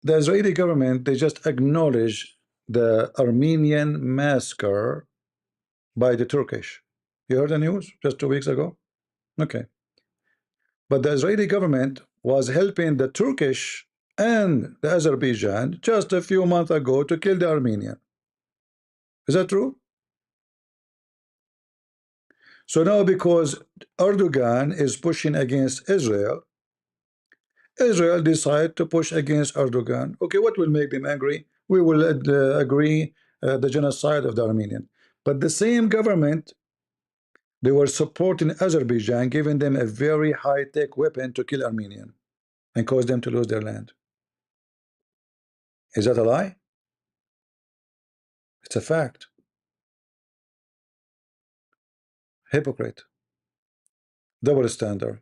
The Israeli government, they just acknowledge the Armenian massacre by the Turkish. You heard the news just 2 weeks ago? Okay. But the Israeli government was helping the Turkish and the Azerbaijan just a few months ago to kill the Armenian. Is that true? So now because Erdogan is pushing against Israel, Israel decide to push against Erdogan. Okay, what will make them angry? We will agree the genocide of the Armenian. But the same government, they were supporting Azerbaijan, giving them a very high-tech weapon to kill Armenian and cause them to lose their land. Is that a lie? It's a fact. Hypocrite. Double standard.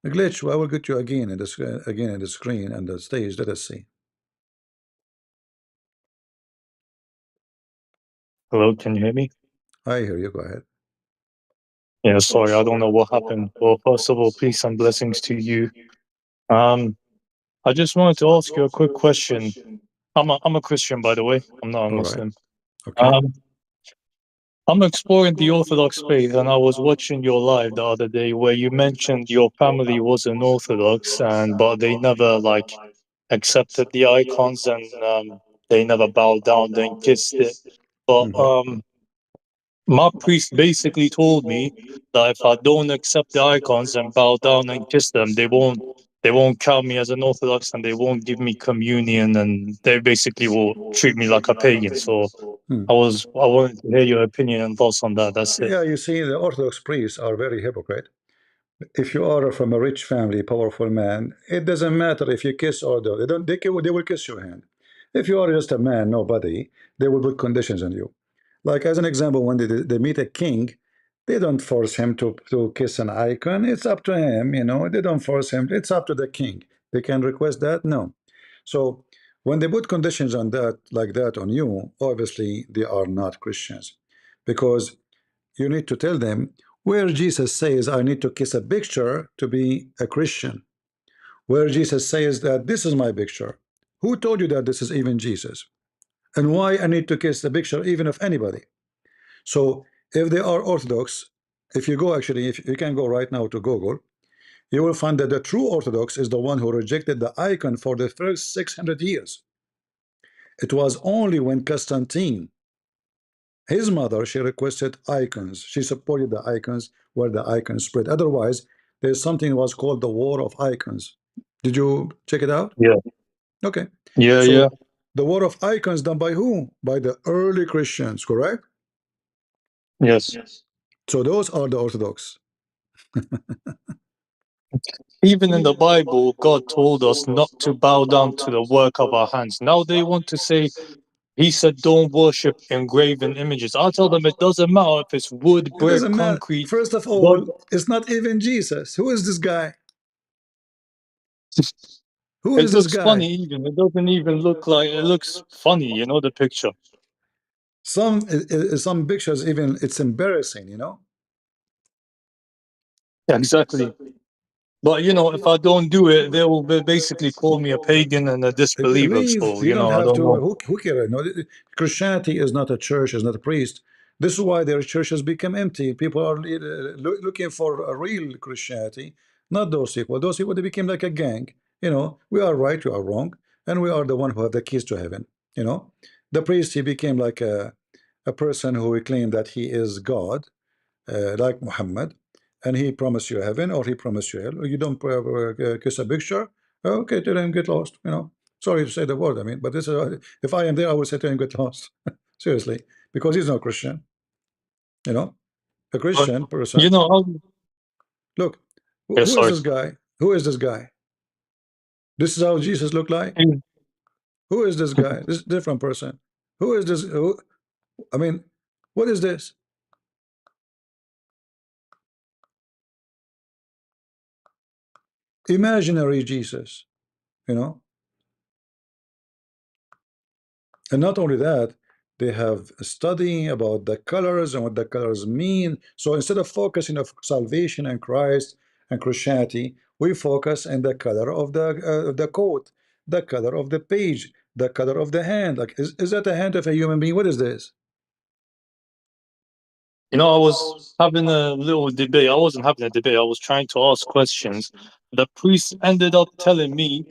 A glitch. I will get you again in the screen and the stage. Let us see. Hello, can you hear me? I hear you. Go ahead. Yeah, sorry, I don't know what happened. Well, first of all, peace and blessings to you. I just wanted to ask you a quick question. I'm a Christian, by the way. I'm not a All right. Muslim. Okay. I'm exploring the Orthodox faith, and I was watching your live the other day where you mentioned your family wasn't Orthodox, but they never accepted the icons, and they never bowed down and kissed it. But my priest basically told me that if I don't accept the icons and bow down and kiss them, they won't count me as an Orthodox, and they won't give me communion, and they basically will treat me like a pagan. So I wanted to hear your opinion and thoughts on that. That's it. Yeah, you see, the Orthodox priests are very hypocrite. If you are from a rich family, powerful man, it doesn't matter if you kiss or don't. They will kiss your hand. If you are just a man, nobody, they will put conditions on you. Like as an example, when they meet a king, they don't force him to kiss an icon. It's up to him, They don't force him. It's up to the king. They can request that. No. So when they put conditions on that, like that on you, obviously they are not Christians, because you need to tell them where Jesus says I need to kiss a picture to be a Christian, where Jesus says that this is my picture. Who told you that this is even Jesus? And why I need to kiss the picture even of anybody? So if they are Orthodox, if you go actually, if you can go right now to Google, you will find that the true Orthodox is the one who rejected the icon for the first 600 years. It was only when Constantine, his mother, she requested icons. She supported the icons where the icons spread. Otherwise, there's something was called the War of Icons. Did you check it out? Yeah. Okay. Yeah, yeah. So the War of Icons done by who? By the early Christians, correct? Yes. So those are the Orthodox. Even in the Bible, God told us not to bow down to the work of our hands. Now they want to say, He said, don't worship engraven images. I tell them it doesn't matter if it's wood, It brick, doesn't matter. concrete. First of God, all, it's not even Jesus. Who is this guy? Who it is this looks guy? funny even. It doesn't even look like, it looks funny, the picture. Some pictures even it's embarrassing. Exactly. But, if I don't do it, they will basically call me a pagan and a disbeliever. Leave. So, You don't I have don't to. know. Who cares? No, Christianity is not a church, is not a priest. This is why their churches become empty. People are looking for a real Christianity, not those people. Those people, they became like a gang. We are right, you are wrong, and we are the one who have the keys to heaven. The priest, he became like a person who claimed that he is God, like Muhammad, and he promised you heaven or he promised you hell. You don't kiss a picture, okay, tell him get lost. Sorry to say the word, I mean, but this is if I am there, I would say to him get lost. Seriously, because he's not Christian. A But, Christian person. I'll, Look, yeah, who is sorry. this guy? Who is this guy? This is how Jesus looked like. Who is this guy? This different person. Who is this? I mean, what is this? Imaginary Jesus. You know. And not only that, they have studying about the colors and what the colors mean. So instead of focusing on salvation and Christ and Christianity, we focus on the color of the coat, the color of the page, the color of the hand. Like, is that the hand of a human being? What is this? I was having a little debate. I wasn't having a debate. I was trying to ask questions. The priest ended up telling me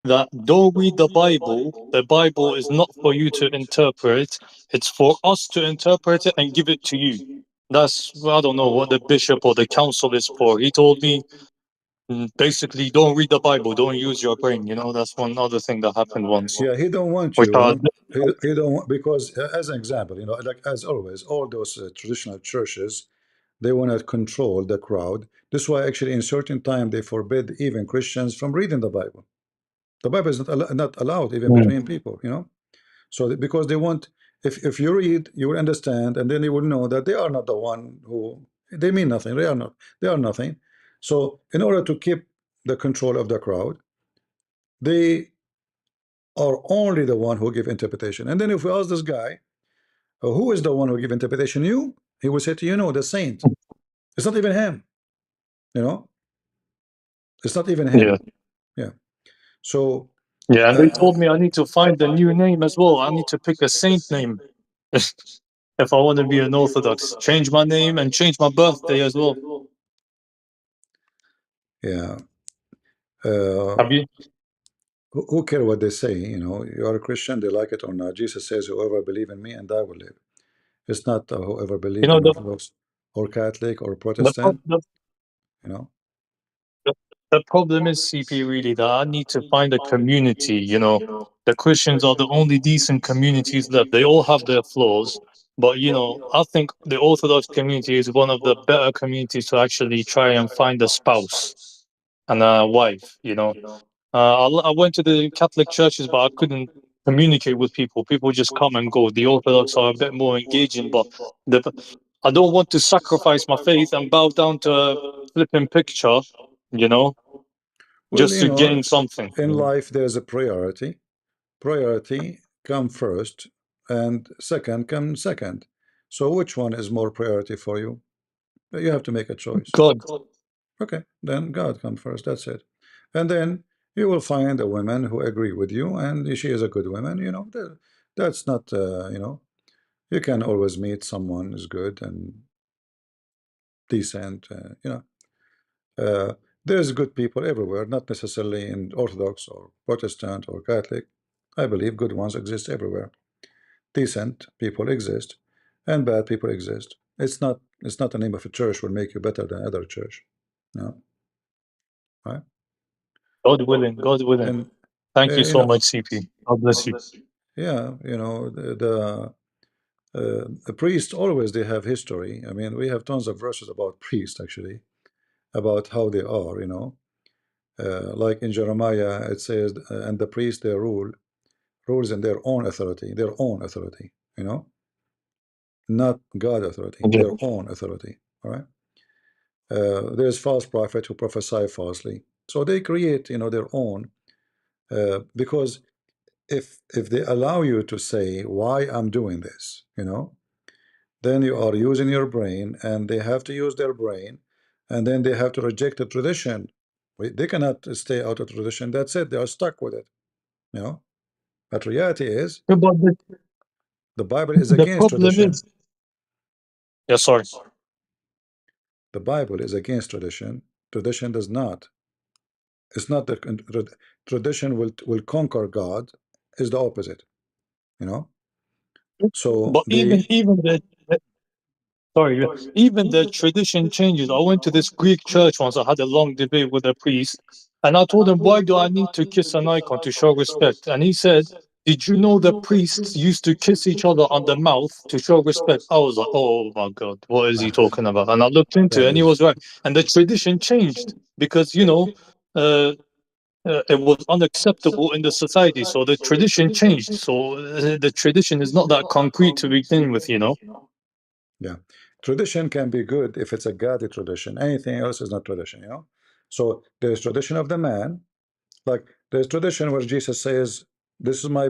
that don't read the Bible. The Bible is not for you to interpret. It's for us to interpret it and give it to you. That's, I don't know what the bishop or the council is for. He told me basically don't read the Bible. Don't use your brain. That's one other thing that happened once. Yeah, he don't want Which I you. He don't want, because as an example, like as always, all those traditional churches, they want to control the crowd. This is why actually in certain time they forbid even Christians from reading the Bible. The Bible is not allowed even between people. So because they want, if you read, you will understand, and then you will know that they are not the one who, they mean nothing. They are nothing. So in order to keep the control of the crowd, they are only the one who give interpretation. And then if we ask this guy, who is the one who give interpretation? You? He will say to you, no, the saint. It's not even him. You know, it's not even yeah. him. Yeah. So Yeah, and uh, they told me I need to find a new name as well. I need to pick a saint name if I want to be an Orthodox. Change my name and change my birthday as well. yeah. Have you? Who care what they say? You are a Christian, they like it or not. Jesus says, whoever believe in me and I will live. It's not whoever You believe know in the Orthodox or Catholic or the pro- Protestant. the, you know the, the problem is CP really that I need to find a community. The Christians are the only decent communities left. They all have their flaws, but I think the Orthodox community is one of the better communities to actually try and find a spouse and a wife. I went to the Catholic churches, but I couldn't communicate with people. People just come and go. The Orthodox are a bit more engaging, but the, I don't want to sacrifice my faith and bow down to a flipping picture, you know, well, just to gain something. in life there's a priority come first and second come second. So which one is more priority for you? You have to make a choice. God, Okay, then God come first, that's it. And then you will find a woman who agree with you, and she is a good woman. That's not you can always meet someone who's good, and decent. There's good people everywhere, not necessarily in Orthodox or Protestant or Catholic. I believe good ones exist everywhere. Decent people exist, and bad people exist. It's not the name of a church will make you better than other church. No, right? God willing, God willing. And Thank you you so know, much, CP. God bless you. yeah, the priests always they have history. I mean, we have tons of verses about priests actually, about how they are. Like in Jeremiah, it says, "And the priests they rules in their own authority. Not God authority, Yeah. their own authority. All right. There's false prophets who prophesy falsely, so they create, their own. Because if they allow you to say why I'm doing this, then you are using your brain, and they have to use their brain, and then they have to reject the tradition. They cannot stay out of tradition. That's it. They are stuck with it. But reality is, Yeah, but the Bible is the against problem tradition. is, yeah, sorry. The Bible is against tradition. Tradition does not. It's not the tradition will conquer God. Is the opposite. You know. So But even the even the sorry, yeah. Even the tradition changes. I went to this Greek church once. I had a long debate with a priest, and I told him, "Why do I need to kiss an icon to show respect?" And he said, "Did you know the priests used to kiss each other on the mouth to show respect?" I was like, "Oh my God, what is he talking about?" And I looked into that it, and he is was right. And the tradition changed because uh, it was unacceptable in the society. So the tradition changed. So the tradition is not that concrete to begin with. yeah. Tradition can be good if it's a godly tradition. Anything else is not tradition. So there's tradition of the man, like there's tradition where Jesus says, this is my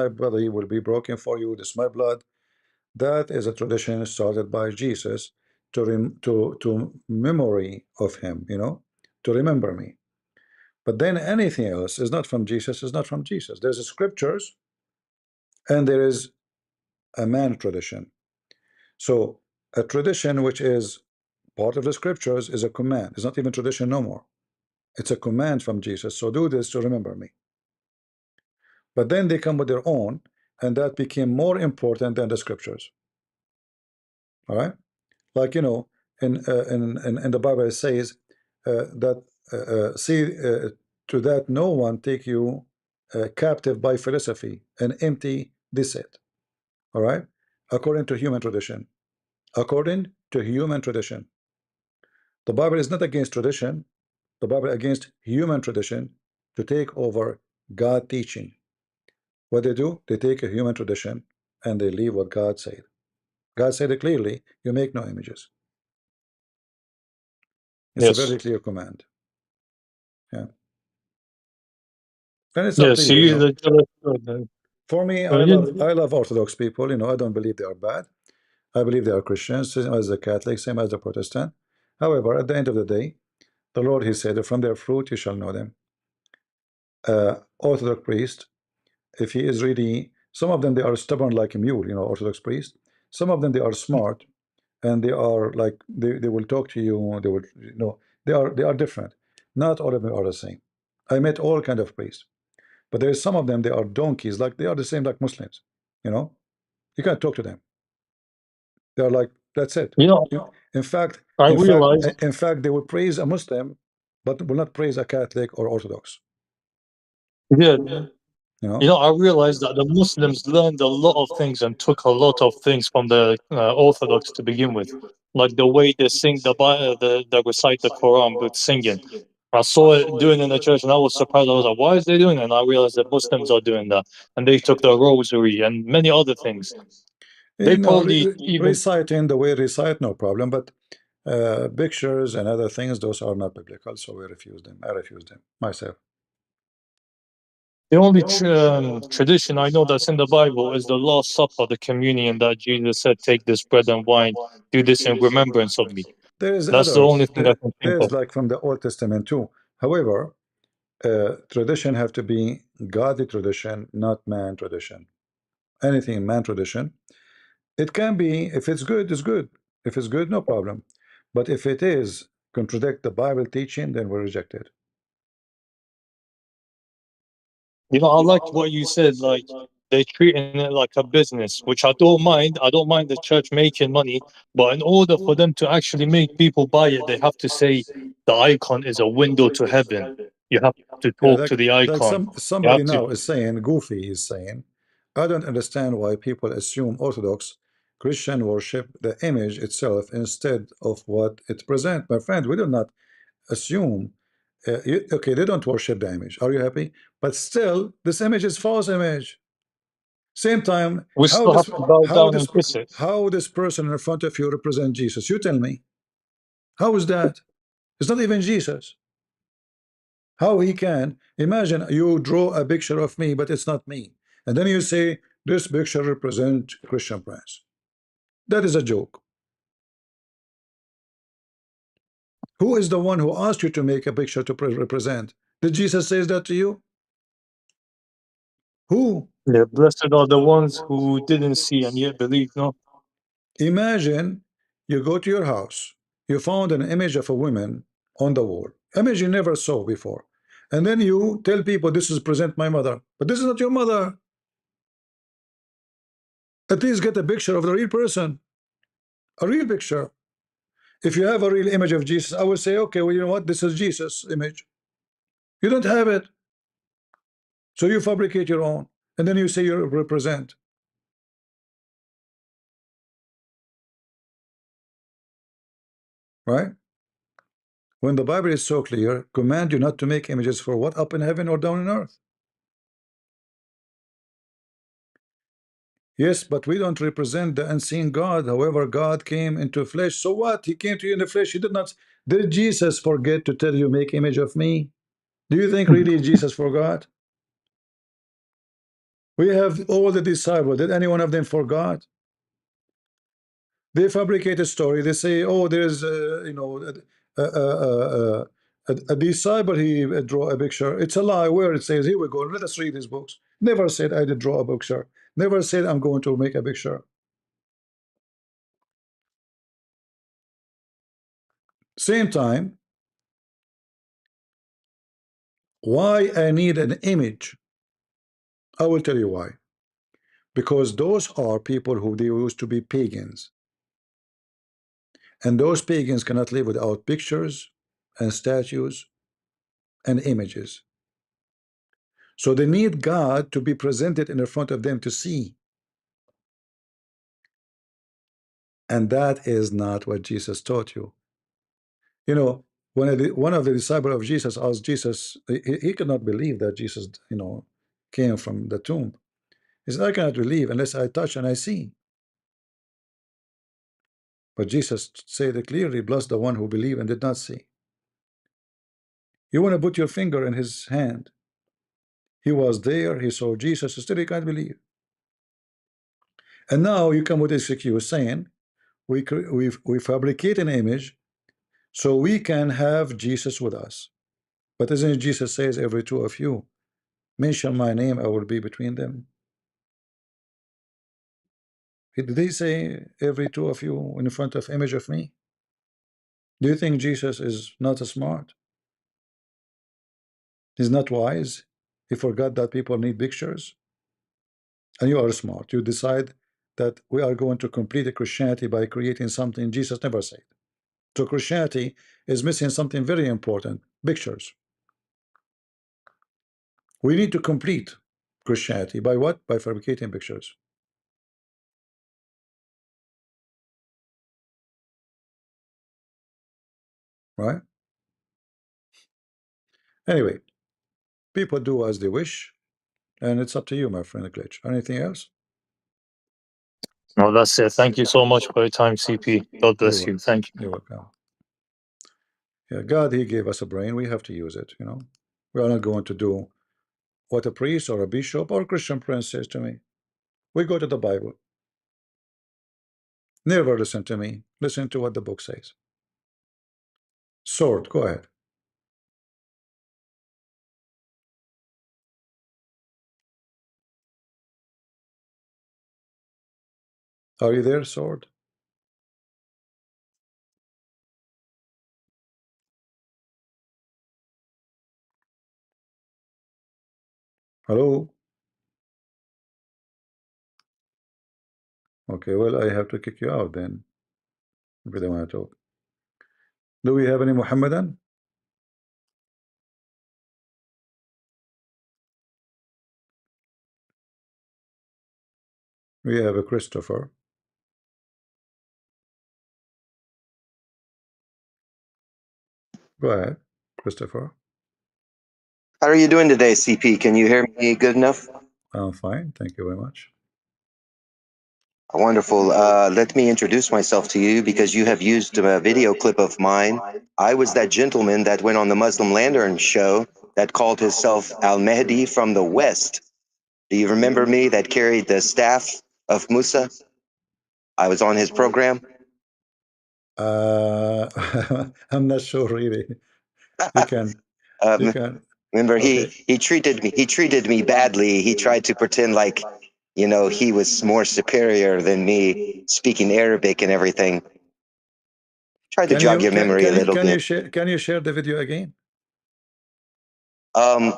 body will be broken for you. This is my blood." That is a tradition started by Jesus to memory of him, to remember me. But then anything else is not from Jesus, is not from Jesus. There's a scriptures and there is a man tradition. So a tradition which is part of the scriptures is a command. It's not even tradition no more. It's a command from Jesus. So do this to remember me. But then they come with their own, and that became more important than the scriptures. All right, like in the Bible it says that see to that no one take you captive by philosophy and empty deceit. All right, according to human tradition. According to human tradition, the Bible is not against tradition. The Bible against human tradition to take over God teaching. What they do, they take a human tradition and they leave what God said. God said it clearly, you make no images. It's a Yes. very clear command. Yeah. And it's up to Yes. you, He is a jealous God. For me, Yeah. I love Orthodox people. I don't believe they are bad. I believe they are Christians, same as the Catholic, same as the Protestant. However, at the end of the day, the Lord, He said, "From their fruit you shall know them." Orthodox priest, if he is really, some of them they are stubborn like a mule. Orthodox priest. Some of them they are smart, and they are like they will talk to you. They will, they are different. Not all of them are the same. I met all kind of priests, but there is some of them they are donkeys, like they are the same like Muslims. You know, you can't talk to them. They're like, that's it. You know, In fact, I in fact, realized. in fact, they will praise a Muslim, but will not praise a Catholic or Orthodox. Yeah. You know, I realized that the Muslims learned a lot of things and took a lot of things from the Orthodox to begin with, like the way they sing they recite the Quran with singing. I saw it doing in the church, and I was surprised. I was like, "Why is they doing that?" And I realized that Muslims are doing that, and they took the rosary and many other things. They probably even reciting the way recite, no problem, but pictures and other things, those are not biblical, so we refuse them. I refuse them myself. the only tradition I know that's in the Bible is the Last Supper, the communion that Jesus said, "Take this bread and wine, do this in remembrance of me." There is That's the others. only thing I can think There's of. like from the Old Testament too. However, tradition have to be godly tradition, not man tradition. Anything man tradition, it can be, if it's good, it's good. If it's good, no problem. But if it is contradict the Bible teaching, then we reject it. You know, I liked what you said, like they're treating it like a business, which I don't mind. I don't mind the church making money, but in order for them to actually make people buy it, they have to say the icon is a window to heaven. You have to Yeah, talk to the like icon. You somebody have to. now is saying, Goofy is saying, I don't understand why people assume Orthodox Christian worship the image itself instead of what it presents. My friend, we do not assume. Okay, they don't worship the image. Are you happy? But still, this image is false image. Same time, We how still this have to bow how down this and kiss it. how this person in front of you represent Jesus? You tell me. How is that? It's not even Jesus. How he can imagine you draw a picture of me, but it's not me, and then you say this picture represents Christian Prince. That is a joke. Who is the one who asked you to make a picture to represent? Did Jesus say that to you? Who? Yeah, blessed are the ones who didn't see and yet believe. No, Imagine you go to your house, you found an image of a woman on the wall, image you never saw before, and then you tell people this is present my mother, but this is not your mother. At least get a picture of the real person, a real picture. If you have a real image of Jesus, I would say, okay, well, you know what? This is Jesus' image. You don't have it. So you fabricate your own. And then you say you represent. Right? When the Bible is so clear, command you not to make images for what? Up in heaven or down in earth. Yes, but we don't represent the unseen God. However, God came into flesh. So what? He came to you in the flesh. He did not. Did Jesus forget to tell you, make image of me? Do you think really Jesus forgot? We have all the disciples. Did any one of them forgot? They fabricate a story. They say, oh, there's, a disciple, he draw a picture. It's a lie. Where it says, here we go, let us read his books. Never said I did draw a picture. Never said I'm going to make a picture. Same time, why I need an image? I will tell you why. Because those are people who they used to be pagans. And those pagans cannot live without pictures and statues and images. So they need God to be presented in the front of them to see. And that is not what Jesus taught you. You know, when one of the disciples of Jesus asked Jesus, he could not believe that Jesus, came from the tomb. He said, I cannot believe unless I touch and I see. But Jesus said it clearly, bless the one who believed and did not see. You want to put your finger in his hand. He was there, he saw Jesus, still he can't believe. And now you come with this excuse saying, we fabricate an image so we can have Jesus with us. But isn't it Jesus says, every two of you mention my name, I will be between them? Did he say, every two of you in front of image of me? Do you think Jesus is not smart? He's not wise? He forgot that people need pictures? And you are smart. You decide that we are going to complete a Christianity by creating something Jesus never said. So Christianity is missing something very important, pictures. We need to complete Christianity by what? By fabricating pictures. Right? Anyway, people do as they wish, and it's up to you, my friend Glitch. Anything else? no, that's it. Thank you so much for your time, CP. God You're bless you. welcome. Thank you. You're welcome. Yeah, God, He gave us a brain. We have to use it, We are not going to do what a priest or a bishop or a Christian prince says to me. We go to the Bible. Never listen to me. Listen to what the book says. Sword, go ahead. Are you there, Sword? Hello? Okay, well, I have to kick you out then, if you don't want to talk. Do we have any Muhammadan? We have a Christopher. Go ahead, Christopher. How are you doing today, CP? Can you hear me good enough? I'm fine, thank you very much. Wonderful. Let me introduce myself to you because you have used a video clip of mine. I was that gentleman that went on the Muslim Lantern show that called himself Al Mahdi from the West. Do you remember me that carried the staff of Musa? I was on his program. Uh, I'm not sure really. You can, you Um, can. remember, Okay. he treated me badly. He tried to pretend like, you know, he was more superior than me, speaking Arabic and everything. Tried to Can jog you your memory a little bit. can you share the video again? Um,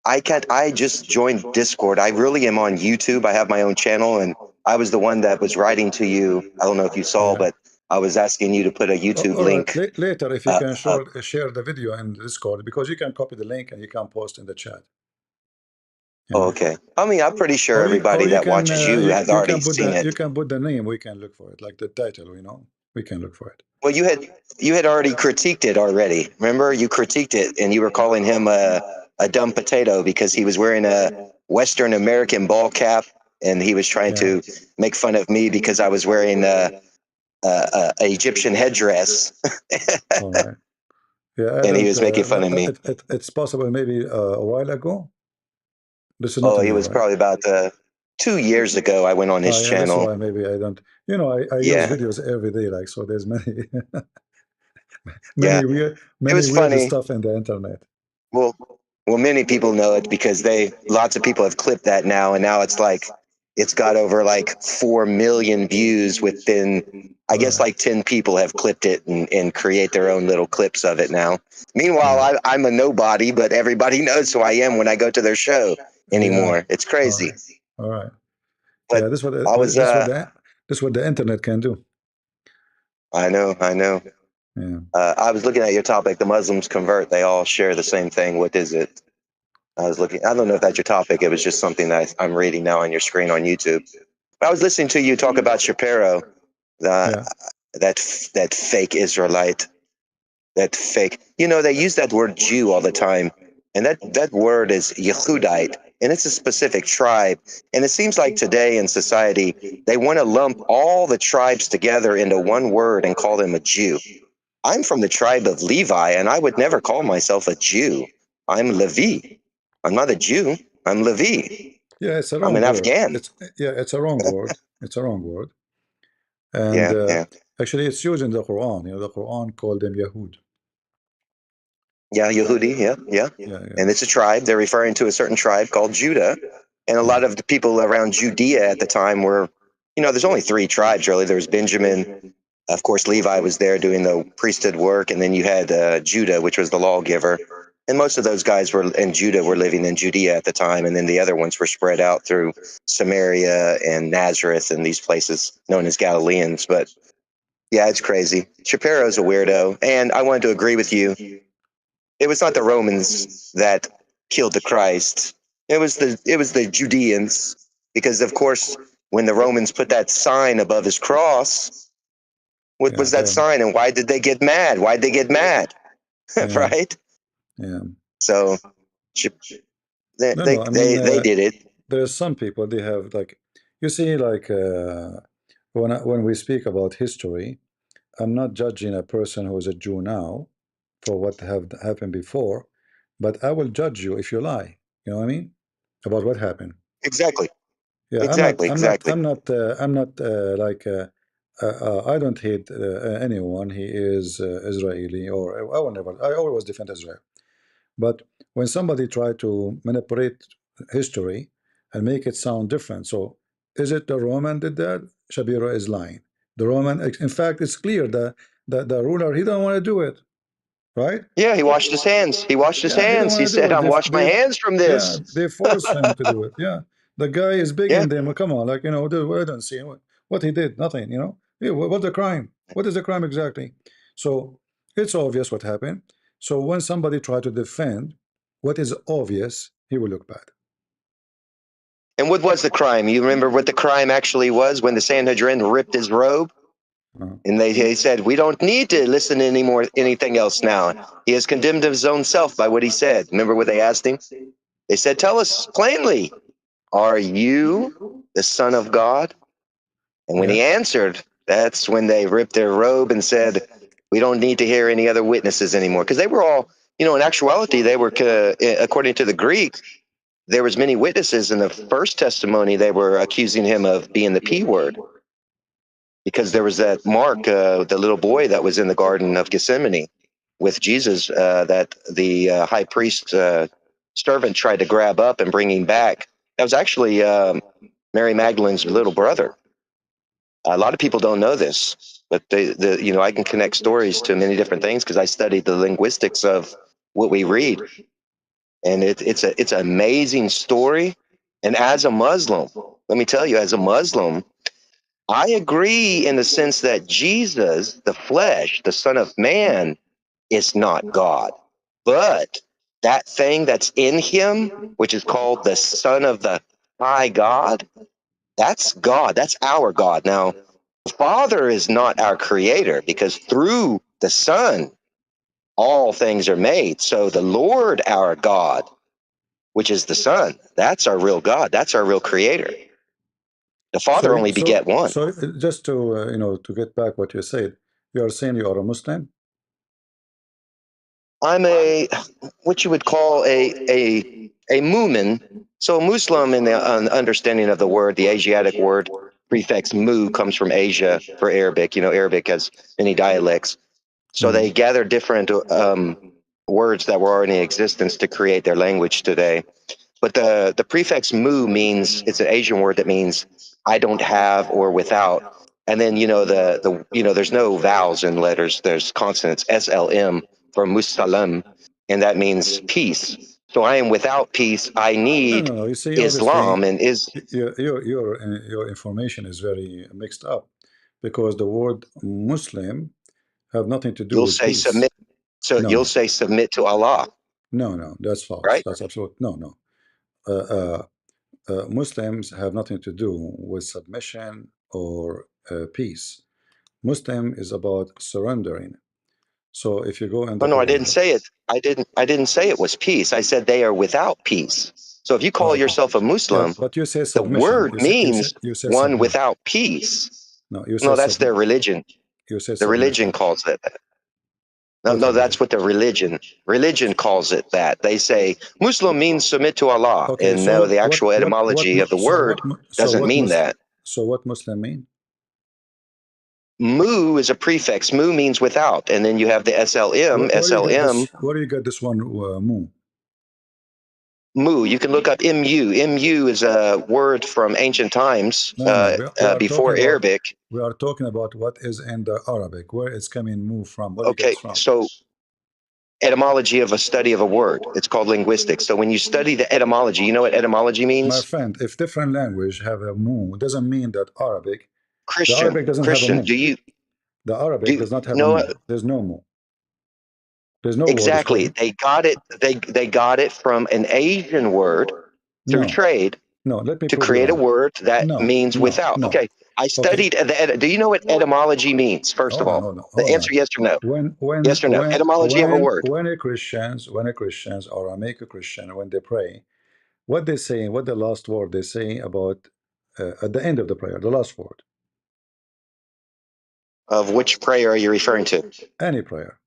I can't. I just joined Discord. I really am on YouTube. I have my own channel, and I was the one that was writing to you. I don't know if you saw, Yeah. but I was asking you to put a YouTube All right. link Later, if you can up. share the video in Discord, because you can copy the link and you can post in the chat. You Oh, know. okay. I mean, I'm pretty sure everybody You that can watches you has you already can put seen it. the name. We can look for it, like the title. You know, we can look for it. Well, you had already critiqued it already. Remember, you critiqued it, and you were calling him a dumb potato because he was wearing a Western American ball cap, and he was trying Yeah. to make fun of me because I was wearing a Egyptian headdress. All right. Yeah, I And he don't. was making fun of me. It's possible maybe a while ago. This is not Oh, he new, was right? probably about 2 years ago. I went on his Yeah, that's channel. why maybe I don't. You know, I use Yeah, videos every day, like so. There's many yeah, it many was weird funny. stuff in the internet. Well, well, many people know it because lots of people have clipped that now, and now it's like it's got over like 4 million views within. I All guess right. like 10 people have clipped it and create their own little clips of it now. Meanwhile, Yeah. I'm a nobody, but everybody knows who I am when I go to their show Yeah. anymore. It's All crazy. right. All right. But Yeah. This what I was, this what the internet can do. I know, I know. Yeah. I was looking at your topic. The Muslims convert. They all share the same thing. What is it? I was looking. I don't know if that's your topic. It was just something that I'm reading now on your screen on YouTube. I was listening to you talk about Shapiro, uh, Yeah. that fake Israelite, that fake. You know, they use that word Jew all the time, and that word is Yehudite, and it's a specific tribe. And it seems like today in society they want to lump all the tribes together into one word and call them a Jew. I'm from the tribe of Levi, and I would never call myself a Jew. I'm Levi. I'm not a Jew. I'm Levi. Yeah. It's a I'm wrong an word. Afghan. It's a wrong word. It's a wrong word. And Yeah, yeah. actually, it's used in the Quran. You know, the Quran called them Yahud. Yeah, Yehudi, yeah, yeah. Yeah. Yeah. And it's a tribe. They're referring to a certain tribe called Judah. And a Yeah. lot of the people around Judea at the time were, you know, there's only three tribes really. There was Benjamin. Of course, Levi was there doing the priesthood work. And then you had Judah, which was the lawgiver. And most of those guys were in Judah were living in Judea at the time. And then the other ones were spread out through Samaria and Nazareth and these places known as Galileans. But yeah, it's crazy. Shapiro's a weirdo. And I wanted to agree with you. It was not the Romans that killed the Christ. It was the Judeans, because of course when the Romans put that sign above his cross, what Yeah. was that sign, and why did they get mad? Why did they get mad? Yeah. Right? Yeah. So No, no. I mean, they did it. there's some people they have like, you see, like when we speak about history, I'm not judging a person who is a Jew now for what have happened before, but I will judge you if you lie. You know what I mean? About what happened. Exactly. Yeah, Exactly. Exactly. I'm not like I don't hate anyone. He is Israeli, or I will never. I always defend Israel. But when somebody try to manipulate history and make it sound different, so is it the Roman did that? Shabira is lying. The Roman, in fact, it's clear that the ruler he don't want to do it. right? Yeah, he washed his hands. He washed his Yeah, he didn't hands. He want to do said, it. I'm washing my hands from Yeah, this. they force him to do it. Yeah, the guy is Yeah. begging them. Come on, like, I don't see what he did. Nothing. Yeah, what's the crime? What is the crime exactly? So it's obvious what happened. So when somebody try to defend what is obvious, he will look bad. And what was the crime? You remember what the crime actually was when the Sanhedrin ripped his robe? And they said, we don't need to listen to anything else now. He has condemned his own self by what he said. Remember what they asked him? They said, tell us plainly, are you the Son of God? And when Yeah. he answered, that's when they ripped their robe and said, we don't need to hear any other witnesses anymore. Because they were all, in actuality, they were, according to the Greek, there was many witnesses. In the first testimony, they were accusing him of being the P word. Because there was that Mark, the little boy that was in the Garden of Gethsemane with Jesus, that the high priest servant tried to grab up and bring him back. That was actually Mary Magdalene's little brother. A lot of people don't know this, but I can connect stories to many different things because I studied the linguistics of what we read, and it's an amazing story. And as a Muslim, let me tell you, as a Muslim, I agree in the sense that Jesus, the flesh, the Son of Man, is not God. But that thing that's in him, which is called the Son of the High God, that's God. That's our God. Now, the Father is not our creator because through the Son, all things are made. So the Lord, our God, which is the Son, that's our real God. That's our real creator. The Father only beget one. So just to to get back what you said, you are saying you are a Muslim. I'm what you would call a mu'min. So Muslim, in the understanding of the word, the Asiatic word prefix mu comes from Asia for Arabic. Arabic has many dialects. So they gather different words that were already in existence to create their language today. But the prefix mu means, it's an Asian word that means I don't have or without. And then there's no vowels in letters. There's consonants. SLM for musalam, and that means peace. So I am without peace. I need No. You see, obviously, Islam, and your information is very mixed up because the word Muslim have nothing to do you'll with say peace. submit. So you'll say submit to Allah, No, that's false. right? That's absolute. No. Muslims have nothing to do with submission or peace. Muslim is about surrendering. So if you go in Oh the no, I didn't Quran, say it. I didn't say it was peace. I said they are without peace. So if you call okay, yourself a yeah, Muslim, but you say the submission. word means You say one submit. without peace. No, you say No, that's submit. their religion. You say The religion submission. calls it that. No, What no, that's religion? what the religion calls it that. They say Muslim means submit to Allah. Okay, And so no, the actual etymology of the word doesn't mean that. so what Muslim mean? Mu is a prefix. Mu means without. And then you have the SLM. Where do you get SLM, this? Where do you get this one? Mu. mu. You can look up MU. MU is a word from ancient times No. We are talking before about. Arabic. We are talking about what is in the Arabic. Where it's coming mu from? Where do you get Okay, this from? so etymology of a study of a word. It's called linguistics. So when you study the etymology, you know what etymology My means? friend, if different language have a mu, doesn't mean that Arabic. The Christian. Arabic doesn't have a Christian, mu. The Arabic do does not have a no mu. There's no mu. There's no word. It's exactly. called They got it. They got it from an Asian word through no. trade No, let me to prove you create a wrong. word that No, means no, without. no. Okay, I Okay, studied do you know what etymology means? First of all, the hold answer on. yes or no. When Yes or no. Etymology of a word. when a Christians or I make a Christian when they pray, what they say, what the last word they say about at the end of the prayer, the last word, Of which prayer are you referring to? any prayer.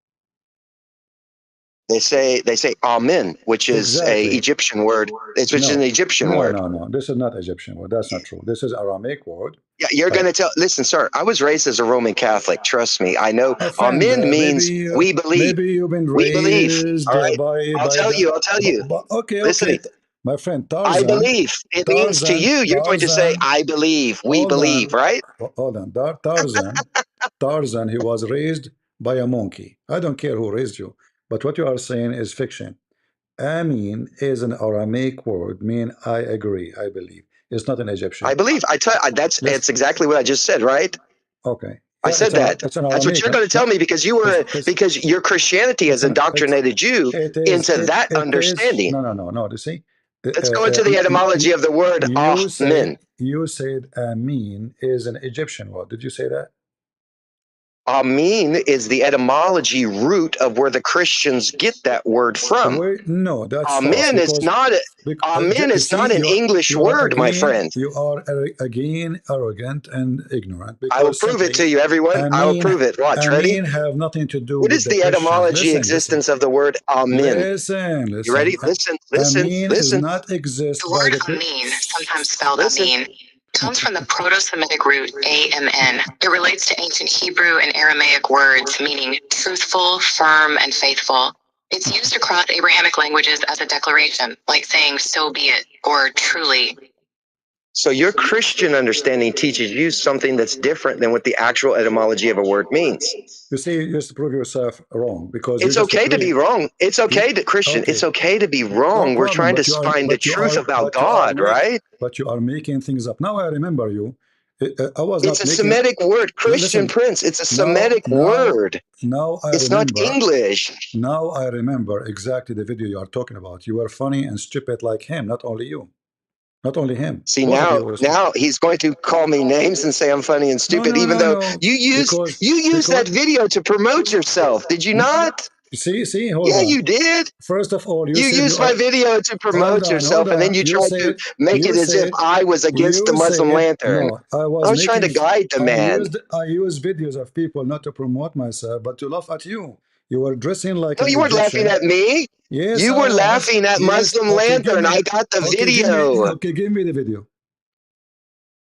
They say amen, which is a Exactly. Egyptian word. It's which is an No, Egyptian word. no. This is not Egyptian word. That's not true. This is Aramaic word. Yeah, you're Uh, going to tell. Listen, sir, I was raised as a Roman Catholic. Trust me. I know my friend, amen means we believe. maybe you've been We believe. raised All right. I'll by tell the. you. I'll tell you. Okay. Listen, My friend I believe. It means to you, you're going to say, I believe. We Hold believe, on, right? hold on. Tarzan, he was raised by a monkey. I don't care who raised you. but what you are saying is fiction. Amin is an Aramaic word, mean I agree, I believe. It's not an Egyptian. I believe. It's exactly what I just said, right? Okay. I said that. It's an That's what Aramaic. you're going to tell me because because your Christianity has indoctrinated you into that understanding. No. You see, Let's go into the etymology of the word Amin. You said Amin is an Egyptian word. Did you say that? Amin is the etymology root of where the Christians get that word from. No, that's Amin false. is not. Amin is not an English word, my friend. You are again arrogant and ignorant. I will prove it to you, everyone. I will prove it. Watch. Ready? Amin have nothing to do what with is the etymology existence of the word Amin? Listen. You ready? Listen. Amin does not exist. The word Amin, sometimes spelled Amin, comes from the Proto-Semitic root AMN. It relates to ancient Hebrew and Aramaic words meaning truthful, firm, and faithful. It's used across Abrahamic languages as a declaration, like saying "so be it" or "truly." So your Christian understanding teaches you something that's different than what the actual etymology of a word means. You see, you just prove yourself wrong because it's okay to be wrong. It's okay to Christian. Okay. It's okay to be wrong. No, we're trying to find the truth about God, right? But you are making things up. Now I remember you. I was it's a Semitic word, Christian Prince. It's a Semitic word. Now it's not English. Now I remember exactly the video you are talking about. You were funny and stupid like him, not only you. Not only him. See, now he's going to call me names and say I'm funny and stupid, even though you used that video to promote yourself. Did you not? See, hold on. Yeah, you did. First of all, you used my video to promote yourself, and then you tried to make it as if I was against the Muslim Lantern. No, I was trying to guide the man. I used videos of people not to promote myself, but to laugh at you. You were dressing like no, you weren't laughing at me. Yes, you were laughing at Muslim Lantern. I got the video. Okay, give me the video.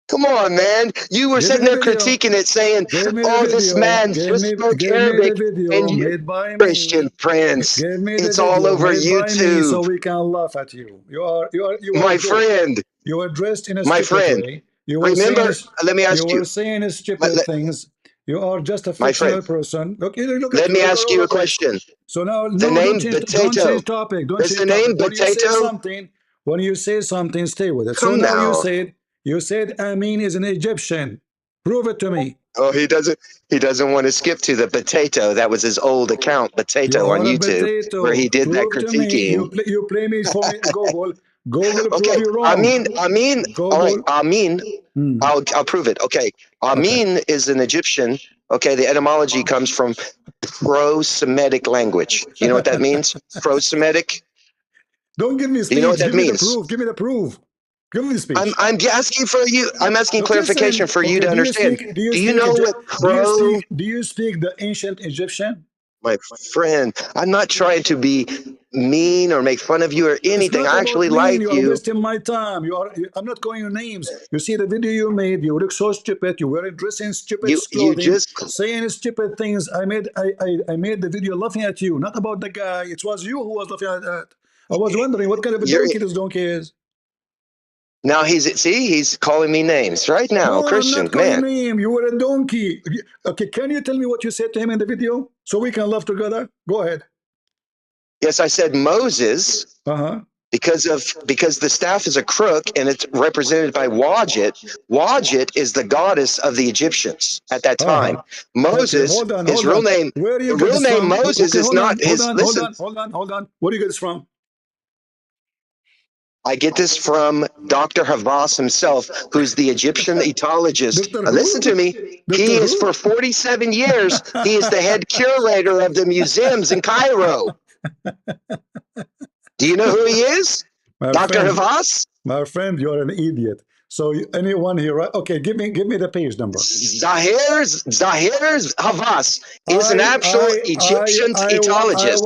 Come on, man. You were sitting there critiquing it, saying, oh, this man just spoke Arabic. And you, Christian Prince, it's all over YouTube. So we can laugh at you. You are my friend. You were dressed in a stupid way. Remember, let me ask you. You were saying stupid things. You are just a fictional person. Okay, let me ask you a question. So now, the name Potato. Don't change topic. Is the name Potato? When you say something, stay with it. So now you said Amin is an Egyptian. Prove it to me. Oh, he doesn't want to skip to the Potato. That was his old account, Potato, on YouTube, where he did that critiquing. You play me for Google. Google okay. Prove you wrong. Amin. All right, Amin. I'll prove it. Okay. Amin is an Egyptian. Okay, the etymology comes from pro-Semitic language. You know what that means? Pro-Semitic? Don't give me speech. You know what that means? Give me the proof. Give me the speech. I'm asking for you. I'm asking clarification for you to understand. Do you know what pro? Do you speak the ancient Egyptian? My friend, I'm not trying to be mean or make fun of you or anything. I actually like you. You are wasting my time. I'm not calling you names. You see the video you made. You look so stupid. You were dressing stupid clothing, saying stupid things. I made the video laughing at you, not about the guy. It was you who was laughing at that. I was wondering what kind of a donkey this donkey is. Now he's calling me names right now, no, Christian. I'm not calling name. You were a donkey. Okay, can you tell me what you said to him in the video so we can laugh together? Go ahead. Yes, I said Moses. Because the staff is a crook and it's represented by Wadjet. Wadjet is the goddess of the Egyptians at that time. Moses, his real name. The real name Moses is not his. Listen. Hold on. Where do you get this from? I get this from Dr. Havas himself, who's the Egyptian etologist. Listen to me. He is for 47 years. He is the head curator of the museums in Cairo. Do you know who he is? Dr. Havas? My friend, you're an idiot. So anyone here, okay, give me the page number. Zahir Havas is an actual Egyptian etologist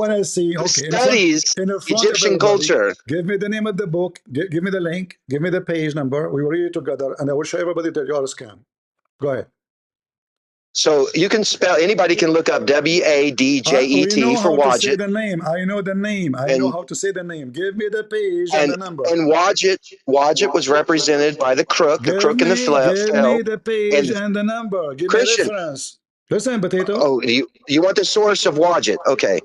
who studies Egyptian culture. Give me the name of the book, give me the link, give me the page number. We will read it together, and I will show everybody that you are a scam. Go ahead. So you can spell, anybody can look up Wadjet for Wadjet. I know the name. I know how to say the name. Give me the page and the number. And Wadjet was represented by the crook and the fell. Give me the page and the number. Give me the reference. Listen, Potato. Oh, you want the source of Wadjet? Okay.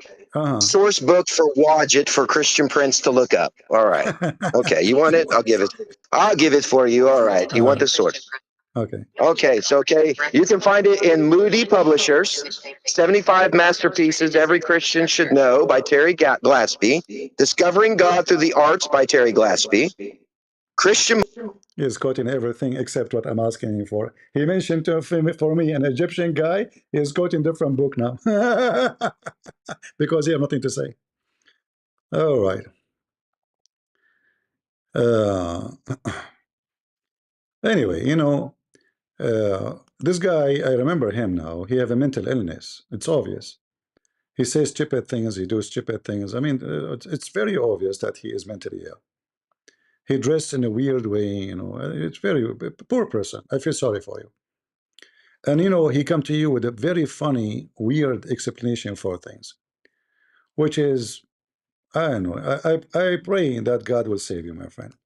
Source book for Wadget for Christian Prince to look up. All right. Okay, you want it? I'll give it. I'll give it for you. All right. You want the source? Okay. Okay, so you can find it in Moody Publishers, 75 Masterpieces Every Christian Should Know by Terry Glaspie, Discovering God Through the Arts by Terry Glaspie, Christian... He's quoting everything except what I'm asking him for. He mentioned for me an Egyptian guy. He's quoting different book now because he has nothing to say. All right. Anyway, this guy, I remember him now. He have a mental illness. It's obvious. He says stupid things. He does stupid things. I mean, it's very obvious that he is mentally ill. He dressed in a weird way. It's very poor person. I feel sorry for you. And he come to you with a very funny, weird explanation for things, which is, I don't know. I pray that God will save you, my friend.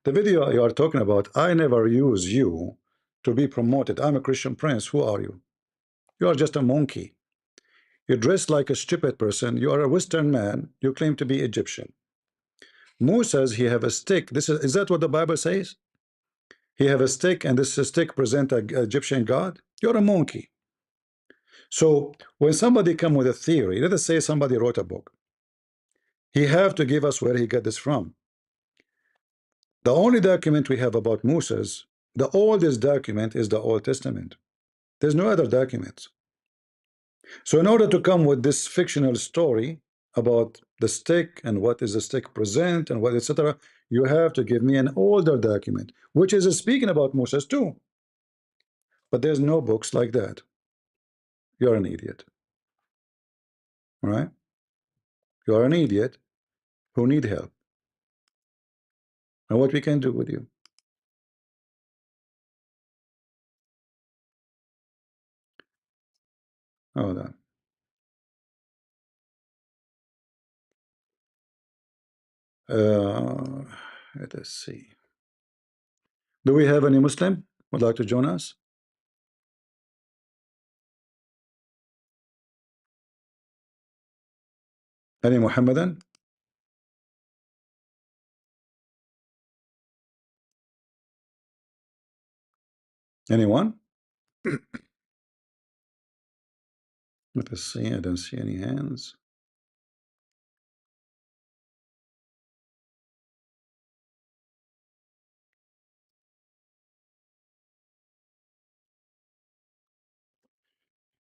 The video you are talking about, I never use you to be promoted. I'm a Christian Prince. Who are you? You are just a monkey. You dress like a stupid person. You are a Western man. You claim to be Egyptian. Moses says he have a stick. Is that what the Bible says? He have a stick, and this stick present an Egyptian god. You're a monkey. So when somebody come with a theory, let us say somebody wrote a book, he have to give us where he got this from. The only document we have about Moses, the oldest document, is the Old Testament. There's no other documents. So in order to come with this fictional story about the stick and what is the stick present and what, etc., you have to give me an older document, which is speaking about Moses too. But there's no books like that. You're an idiot. All right? You're an idiot who need help. And what we can do with you? Hold on. Let us see. Do we have any Muslim would like to join us? Any Muhammadan? Anyone? Let us see. I don't see any hands.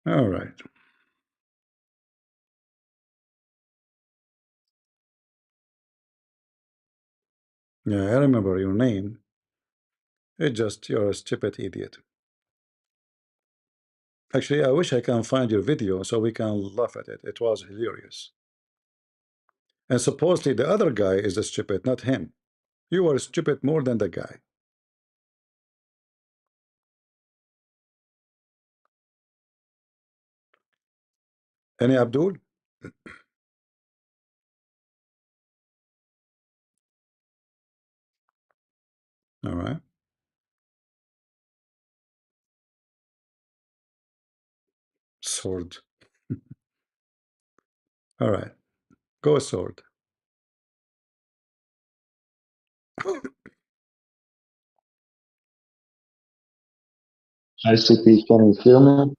All right. Yeah, I remember your name. It's just you're a stupid idiot. Actually, I wish I can find your video so we can laugh at it. It was hilarious. And supposedly the other guy is a stupid, not him. You are stupid more than the guy. Any Abdul? All right. Sword. All right. Go sword. Hi, CP, can you hear me?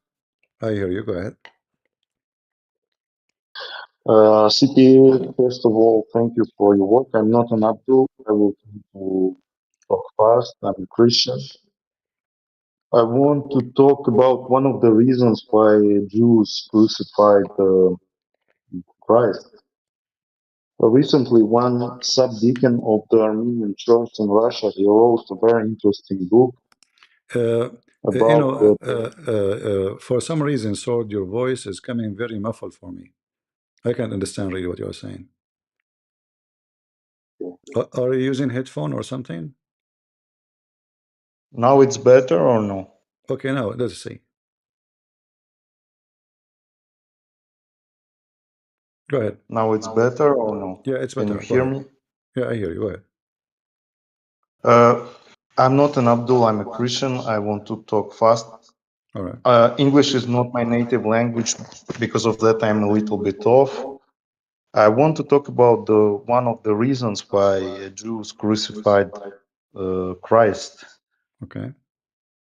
I hear you. Go ahead. CP, first of all, thank you for your work. I'm not an Abdul. I will try to talk fast. I'm a Christian. I want to talk about one of the reasons why Jews crucified Christ. Recently, one subdeacon of the Armenian Church in Russia, he wrote a very interesting book about for some reason, Sword, your voice is coming very muffled for me. I can't understand really what you're saying. Are you using headphone or something? Now it's better or no? Okay, now let's see. Go ahead. Now it's better or no? Yeah, it's better. Can you hear me? Yeah, I hear you. Go ahead. I'm not an Abdul. I'm a Christian. I want to talk fast. All right. English is not my native language. Because of that, I'm a little bit off. I want to talk about the one of the reasons why Jews crucified Christ. Okay.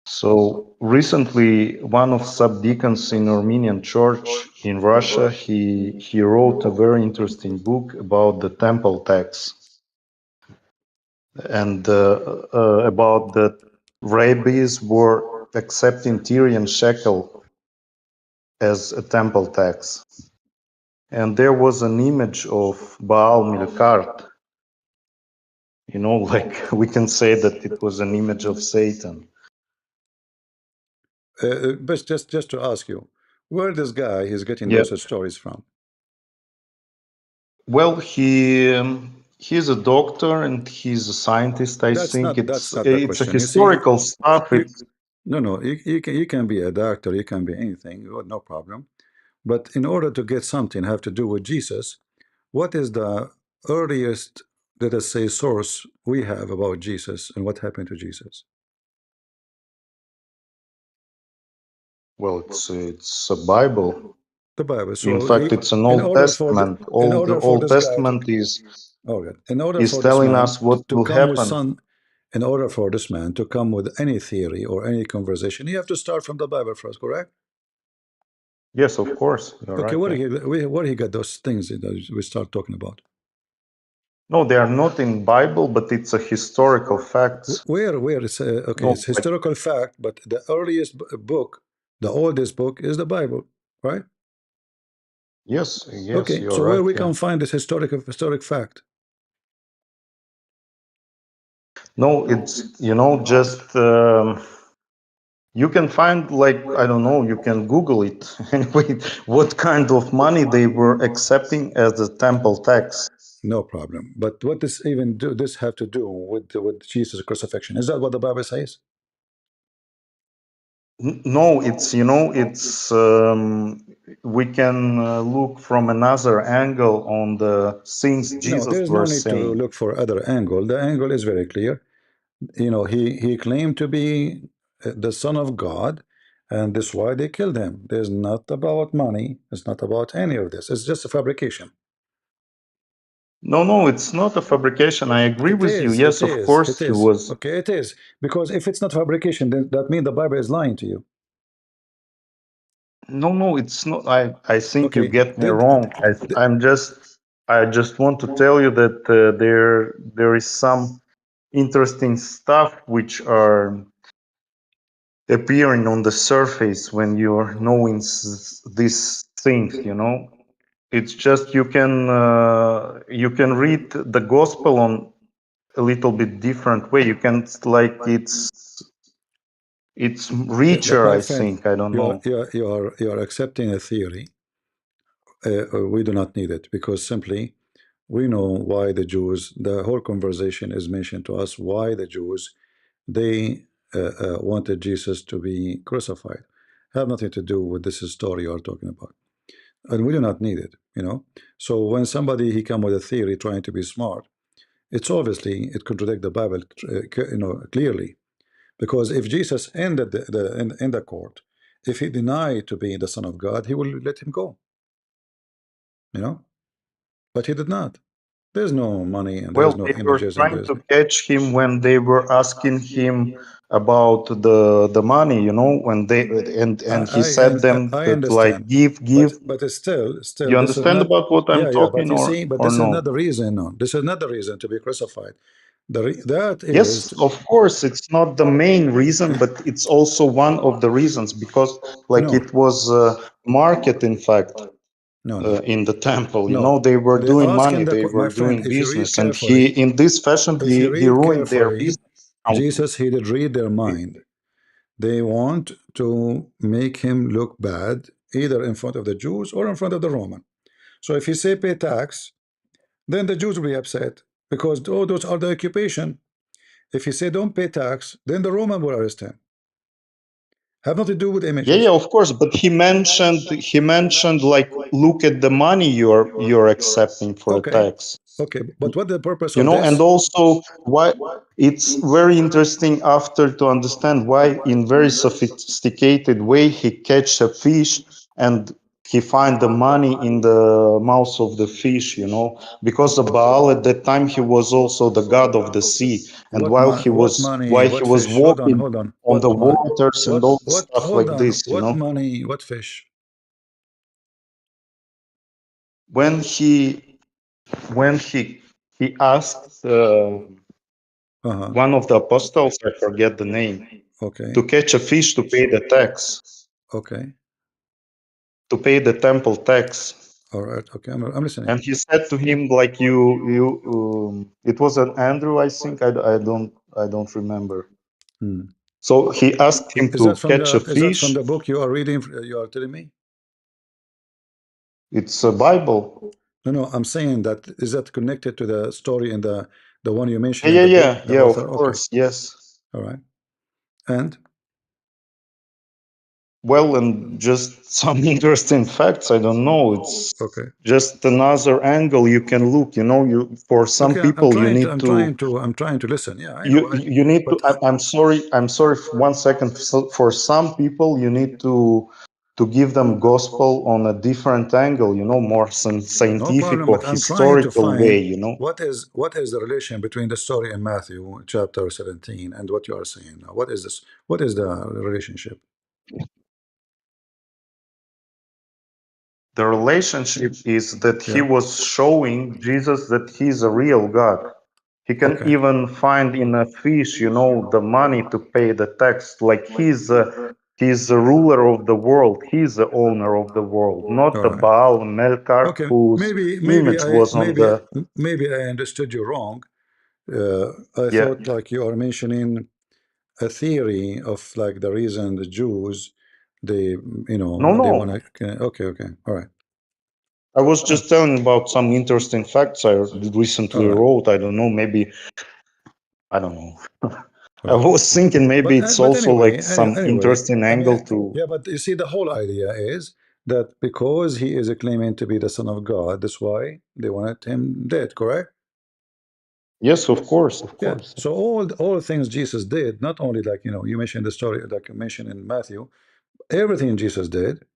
So recently, one of subdeacons in Armenian church in Russia, he wrote a very interesting book about the temple tax and about the rabbis were accepting Tyrian shekel as a temple tax. And there was an image of Baal Milkart, you know, like we can say that it was an image of Satan. But just to ask you, where this guy is getting Yeah. those stories from? Well, he's a doctor and he's a scientist. I think That's not the it's a question. You see, historical stuff. no. You can be a doctor. You can be anything. No problem. But in order to get something have to do with Jesus, what is the earliest, let us say, source we have about Jesus and what happened to Jesus? Well, it's a Bible. The Bible. In So fact, it's an in Old order for Testament. in All the order for Old this guy to, Testament okay, in order is for this telling man us what to will come with happen. some, in order for this man to come with any theory or any conversation, you have to start from the Bible first, correct? Yes, of course. You're Okay, right. where he got those things that we start talking about? No, they are not in Bible, but it's a historical facts. Where it's okay, No, it's historical fact, but the earliest book, the oldest book is the Bible, right? yes, Okay, you're so where right. we Yeah. can find this historic fact? No, it's just you can find, like, I don't know, you can Google it anyway. What kind of money they were accepting as the temple tax? No problem. But what does even do this have to do with Jesus' crucifixion? Is that what the Bible says? No, it's we can look from another angle on the things No, Jesus there is no was need to saying. look for other angle. The angle is very clear. He claimed to be the son of God, and that's why they killed him. There's not about money. It's not about any of this. It's just a fabrication. No, it's not a fabrication. I agree It with you. is. It Yes, of is. course It he is. was. Okay, it is. Because if it's not fabrication, then that means the Bible is lying to you. No, it's not. I think you Okay. get me wrong. I just want to tell you that there is some interesting stuff which are appearing on the surface when you're knowing these things. It's just you can read the gospel on a little bit different way. You can, like, it's But richer, my I friend, think. I don't know. you are accepting a theory. We do not need it because simply we know why the Jews. The whole conversation is mentioned to us why the Jews they wanted Jesus to be crucified. Have nothing to do with this story you are talking about, and we do not need it. So when somebody he come with a theory trying to be smart, it's obviously it contradicts the Bible, clearly. Because if Jesus ended in the court, if he denied to be the Son of God, he will let him go. But he did not. There's no money and there's Well, no they were images and trying there's to catch him when they were asking him about the money, when they and he said them I that, like, understand, give. but it's still You this is understand not. about what I'm Yeah, but talking, you see, but or this is no? not the reason. No, this is not the reason to be crucified. That Yes, is of course, it's not the main reason, but it's also one of the reasons, because, like, no, it was market, in fact, no, in the temple. no. They were They doing ask money, him they my were friend. doing If you read business, and he, carefully, in this fashion, if you he read ruined their carefully, business. Jesus he did read their mind. They want to make him look bad, either in front of the Jews or in front of the Roman. So if you say pay tax, then the Jews will be upset because those are the occupation. If you say don't pay tax, then the Roman will arrest him. Have nothing to do with Yeah, images. of course, but he mentioned, like, look at the money you're accepting for the Okay, tax. okay, but what the purpose of And this? also why it's very interesting after to understand why, in very sophisticated way, he catch a fish and he find the money in the mouth of the fish, you know, because the Baal at that time he was also the god of the sea, and What money? What money? while he What was fish? Hold on, walking hold on. on What the money? waters and all What? stuff Hold like on. this, you What know, money? What fish? when he asked one of the apostles, I forget the name, Okay. to catch a fish to pay the tax, Okay. to pay the temple tax. All right. Okay. I'm listening. And he said to him, like it was an Andrew, I think. I don't remember. So he asked him Is to that from catch a the? Is that from fish. the book you are reading? You are telling me? It's a Bible. No. I'm saying that is that connected to the story in the one you mentioned in the book, the Yeah. Of author? Okay. course, yes. All right. And Well, and just some interesting facts. I don't know. It's okay. just another angle you can look. You know, for some Okay. I'm people you trying to. need to. I'm trying to listen. Yeah, I know. You need to. But I'm sorry. I'm sorry. For 1 second. So for some people, you need to give them gospel on a different angle. You know, more some no scientific problem. or But I'm trying to historical way. find You know. what is the relation between the story in Matthew chapter 17 and what you are saying now. What is this? What is the relationship? The relationship is that he Yeah. was showing Jesus that he's a real God. He can Okay. even find in a fish, you know, the money to pay the tax. Like he's the ruler of the world. He's the owner of the world, not All the right. Baal Melkart Okay. whose image was on the. Maybe I understood you wrong. I Yeah. thought like you are mentioning a theory of like the reason the Jews they they want No. to. Okay. All right. I was Ah, just telling about some interesting facts I recently all right. wrote. I don't know, maybe I don't know. All I right. was thinking maybe it's But also anyway, like some anyway, interesting I angle mean, to. yeah. But you see, the whole idea is that because he is claiming to be the Son of God, that's why they wanted him dead. Correct? Yes, of course, of Yeah. course. So all things Jesus did, not only like you mentioned the story like you mentioned in Matthew, everything Jesus did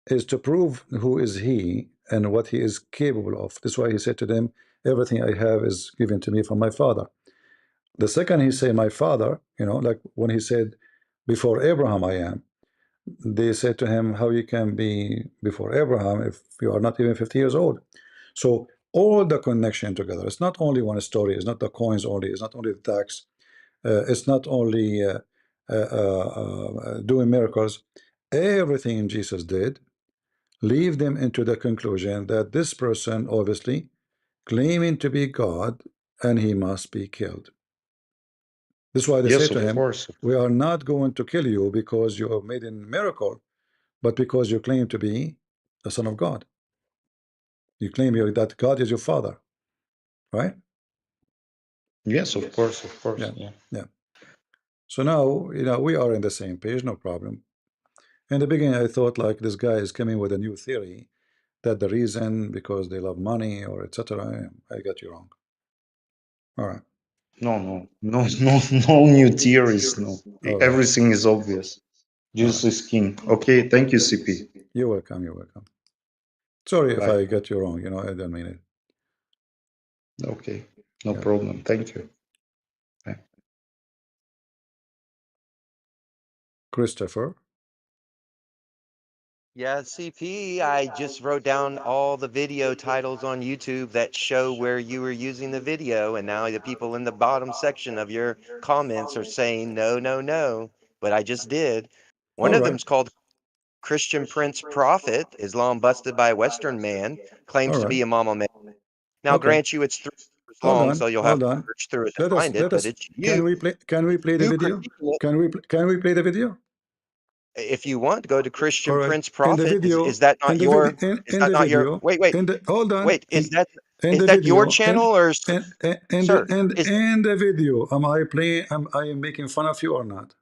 is to prove who is he and what he is capable of. That's why he said to them, "Everything I have is given to me from my Father." The second he say, "My Father," like when he said, "Before Abraham I am," they said to him, "How you can be before Abraham if you are not even 50 years old?" So all the connection together. It's not only one story. It's not the coins only. It's not only the tax. It's not only doing miracles. Everything Jesus did lead them into the conclusion that this person obviously claiming to be God and he must be killed. This is why they say Yes, to of him, course. "We are not going to kill you because you have made a miracle, but because you claim to be the Son of God. You claim that God is your Father, right?" Yes, of course, of course. Yeah, Yeah. yeah. So now, we are in the same page, no problem. In the beginning, I thought like this guy is coming with a new theory that the reason because they love money or etc. I got you wrong. All right. No new theories. No, All right. everything is obvious. All Jesus right. is king. Okay, thank you, CP. You're welcome. You're welcome. Sorry if Bye. I got you wrong. I don't mean it. Okay, no Yeah. problem. Thank you. Bye. Christopher. Yeah, CP, I just wrote down all the video titles on YouTube that show where you were using the video, and now the people in the bottom section of your comments are saying no, no, no, but I just did. One All of right. them's called Christian Prince Prophet, Islam busted by a Western man, All claims to right. be Imam Ahmed. Now, Okay. grant you it's 3 hours Hold long, on. so you'll have Hold to on. search through it to Let us. find it, Let but us. it's you. Can we play the You video? critiquing it. Can we play the video? If you want, go to All Christian right. Prince In the Prophet. video. Is that In not the video. your? Is In that the not your? video. Wait, wait. In the. Hold on. Wait, is that In is the that your video. channel or sir? Is In the video. Am I playing? Am I making fun of you or not?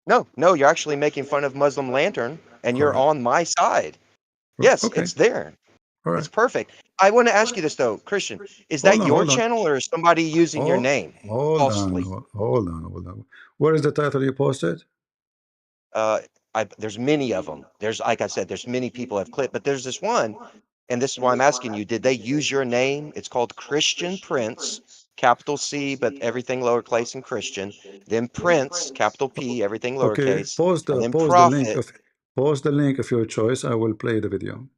no, you're actually making fun of Muslim Lantern and All you're right. on my side. Yes, Okay. it's there. All It's right. perfect. I want to ask you this though, Christian, is Hold that on. your Hold on. channel or is somebody using your Oh, name hold on. falsely? Hold on. Hold on. Where is the title you posted? there's many of them. There's, like I said, there's many people have clipped, but there's this one, and this is why I'm asking you, did they use your name? It's called Christian Prince, capital C, but everything lowercase and Christian, then Prince, capital P, everything Okay, lowercase, and then link Prophet. of post the link of your choice. I will play the video.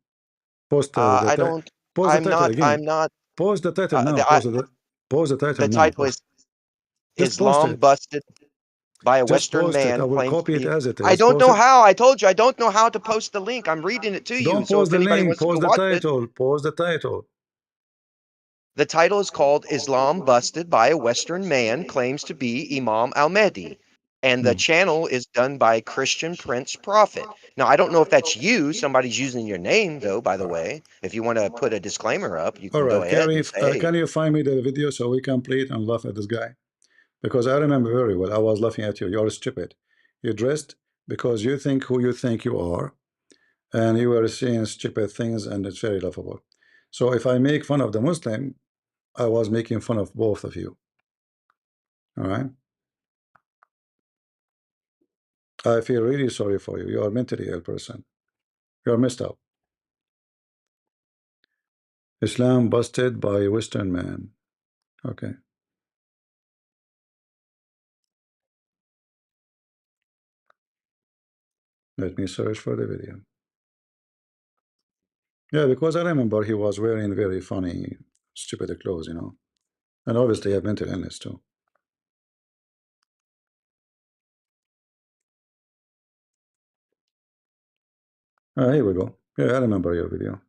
Post I don't, post the title again. I'm not, Post the title now. the, I, Post the title the now. title is Just post Islam it. Busted by a Just Western post it. I Man will claims to copy it be. as it I is. don't Post know it. how. I told you I don't know how to post the link. I'm reading it to you. Don't So post if the anybody link. wants to go Post the watch it, title. Post the title. the title is called Islam Busted by a Western Man Claims to be Imam Al-Mahdi. And the channel is done by Christian Prince Prophet. Now, I don't know if that's you. Somebody's using your name, though, by the way. If you want to put a disclaimer up, you All can go right, ahead Kerry, and say, hey. can you find me the video so we can play it and laugh at this guy? Because I remember very well, I was laughing at you. You're stupid. You're dressed because you think who you think you are, and you are saying stupid things, and it's very laughable. So if I make fun of the Muslim, I was making fun of both of you. All right? I feel really sorry for you. You are mentally ill person. You're messed up. Islam busted by a Western man. Okay. Let me search for the video. Yeah, because I remember he was wearing very funny, stupid clothes, you know. And obviously he had mental illness too. Here we go. Yeah, I remember your video.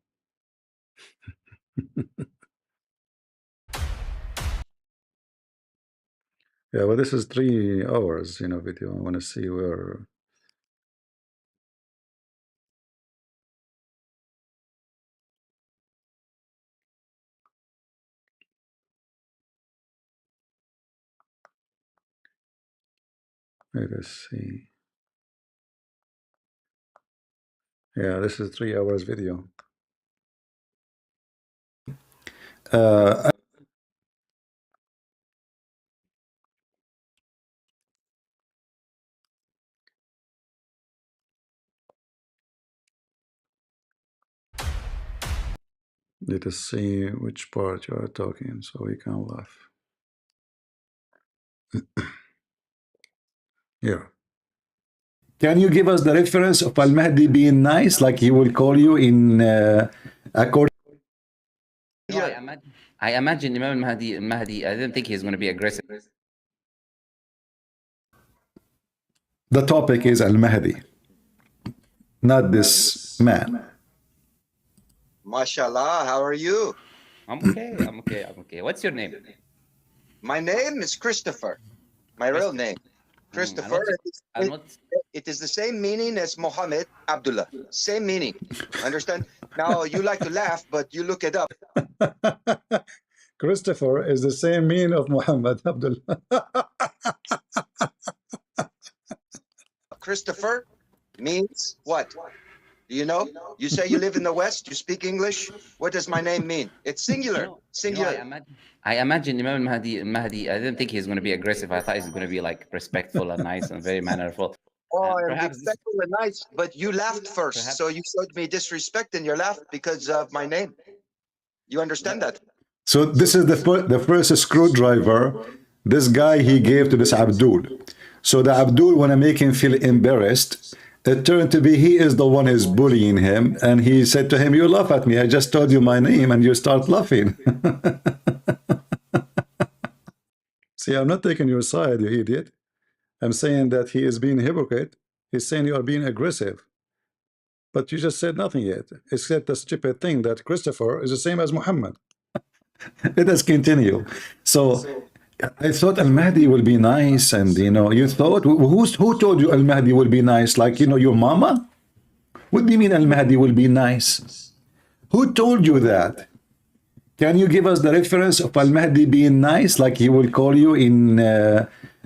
Yeah, well, this is 3 hours, you know, video. I want to see where. Let us see. Yeah, this is 3 hours video. Uh, Let us see which part you are talking so we can laugh. Here. Can you give us the reference of Al-Mahdi being nice, like he will call you in according? I imagine Imam Mahdi, I don't think he's going to be aggressive. The topic is Al-Mahdi, not this man. Mashallah, how are you? I'm okay. What's your name? My name is Christopher. My real name. Christopher. It is the same meaning as Muhammad Abdullah. Same meaning. Understand? Now, you like to laugh, but you look it up. Christopher is the same meaning of Muhammad Abdullah. Christopher means what? Do you know? You say you live in the West, you speak English. What does my name mean? It's singular. Singular. I imagine Imam Mahdi, I didn't think he's going to be aggressive. I thought he's going to be like respectful and nice and very mannerful. Oh, and respectful and nice, but you laughed first. So you showed me disrespect and you laughed because of my name. You understand that? So this is the first screwdriver this guy he gave to this Abdul. So the Abdul want to make him feel embarrassed. It turned to be he is the one who's bullying him, and he said to him, "You laugh at me. I just told you my name, and you start laughing." See, I'm not taking your side, you idiot. I'm saying that he is being hypocrite. He's saying you are being aggressive. But you just said nothing yet, except the stupid thing that Christopher is the same as Muhammad. Let us continue. So I thought Al-Mahdi will be nice, and you know, you thought, who told you Al-Mahdi will be nice? Like, you know, your mama? What do you mean Al-Mahdi will be nice? Who told you that? Can you give us the reference of Al-Mahdi being nice, like he will call you in,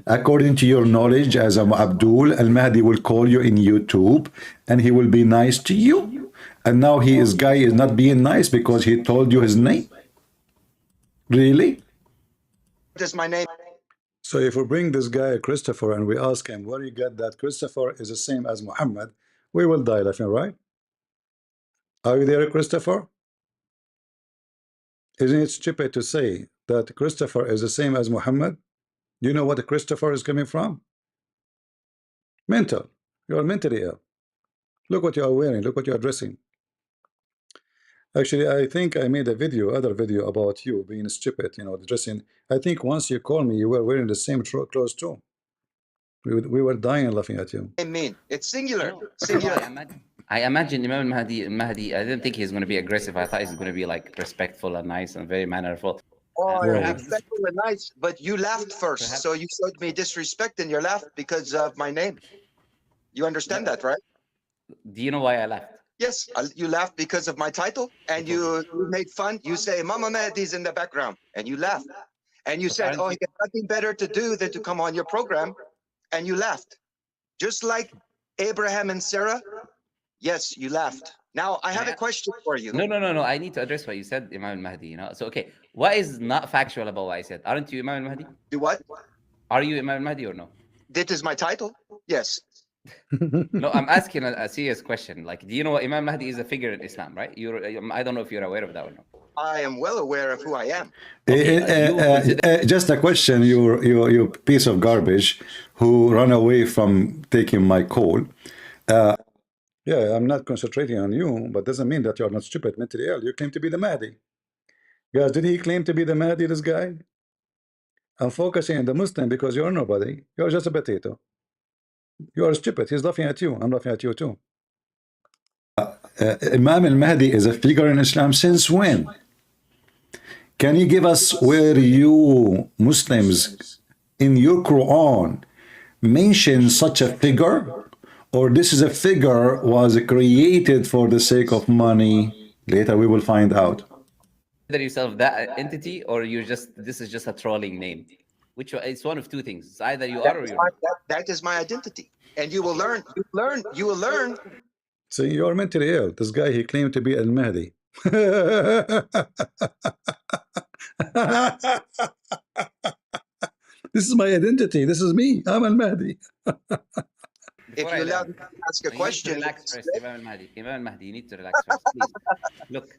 according to your knowledge as Abdul, Al-Mahdi will call you in YouTube, and he will be nice to you? And now his guy is not being nice because he told you his name? Really? What is my name? So if we bring this guy Christopher and we ask him where you get that Christopher is the same as Muhammad, we will die laughing, right? Are you there, Christopher? Isn't it stupid to say that Christopher is the same as Muhammad? Do you know what a Christopher is coming from? Mental. You are mentally ill. Look what you are wearing. Look what you are dressing. Actually, I think I made a video, other video about you being stupid, you know, dressing. I think once you called me, you were wearing the same clothes too. We were dying laughing at you. I mean, it's singular. No, Singular. I imagine Imam Mahdi. I didn't think he was going to be aggressive. I thought he was going to be like respectful and nice and very mannerful. Oh, Perhaps, respectful and nice, but you laughed first, so you showed me disrespect and you laughed because of my name. You understand that, right? do you know why I laughed? Yes, you laughed because of my title, and you made fun. You say, Mama Mehdi's in the background, and you laughed. And you said, oh, he has nothing better to do than to come on your program, and you laughed. Just like Abraham and Sarah, yes, you laughed. Now, I have a question for you. No. I need to address what you said, Imam Mahdi. You know, so okay, what is not factual about what I said? Aren't you Imam Mahdi? Do what? Are you Imam Mahdi or no? That is my title. Yes. No, I'm asking a serious question. Like, do you know what Imam Mahdi is a figure in Islam, right? I don't know if you're aware of that or not. I am well aware of who I am. Just a question, you piece of garbage who ran away from taking my call. Yeah, I'm not concentrating on you, but doesn't mean that you're not stupid, mentally ill. You claim to be the Mahdi. Guys, did he claim to be the Mahdi, this guy? I'm focusing on the Muslim because you're nobody. You're just a potato. You are stupid. He's laughing at you. I'm laughing at you too. Imam al-Mahdi is a figure in Islam since when? Can you give us where you Muslims in your Quran mention such a figure? Or this is a figure was created for the sake of money? Later we will find out. Consider yourself that entity, or this is just a trolling name. It's one of two things. It's either you are or you're not. That is my identity. And you will learn. You will learn. So you're mentally ill. This guy, he claimed to be al-Mahdi. This is my identity. This is me. I'm al-Mahdi. If you allow me to ask a question. Relax first, Imam al-Mahdi. Imam al-Mahdi, you need to relax first, please. Look,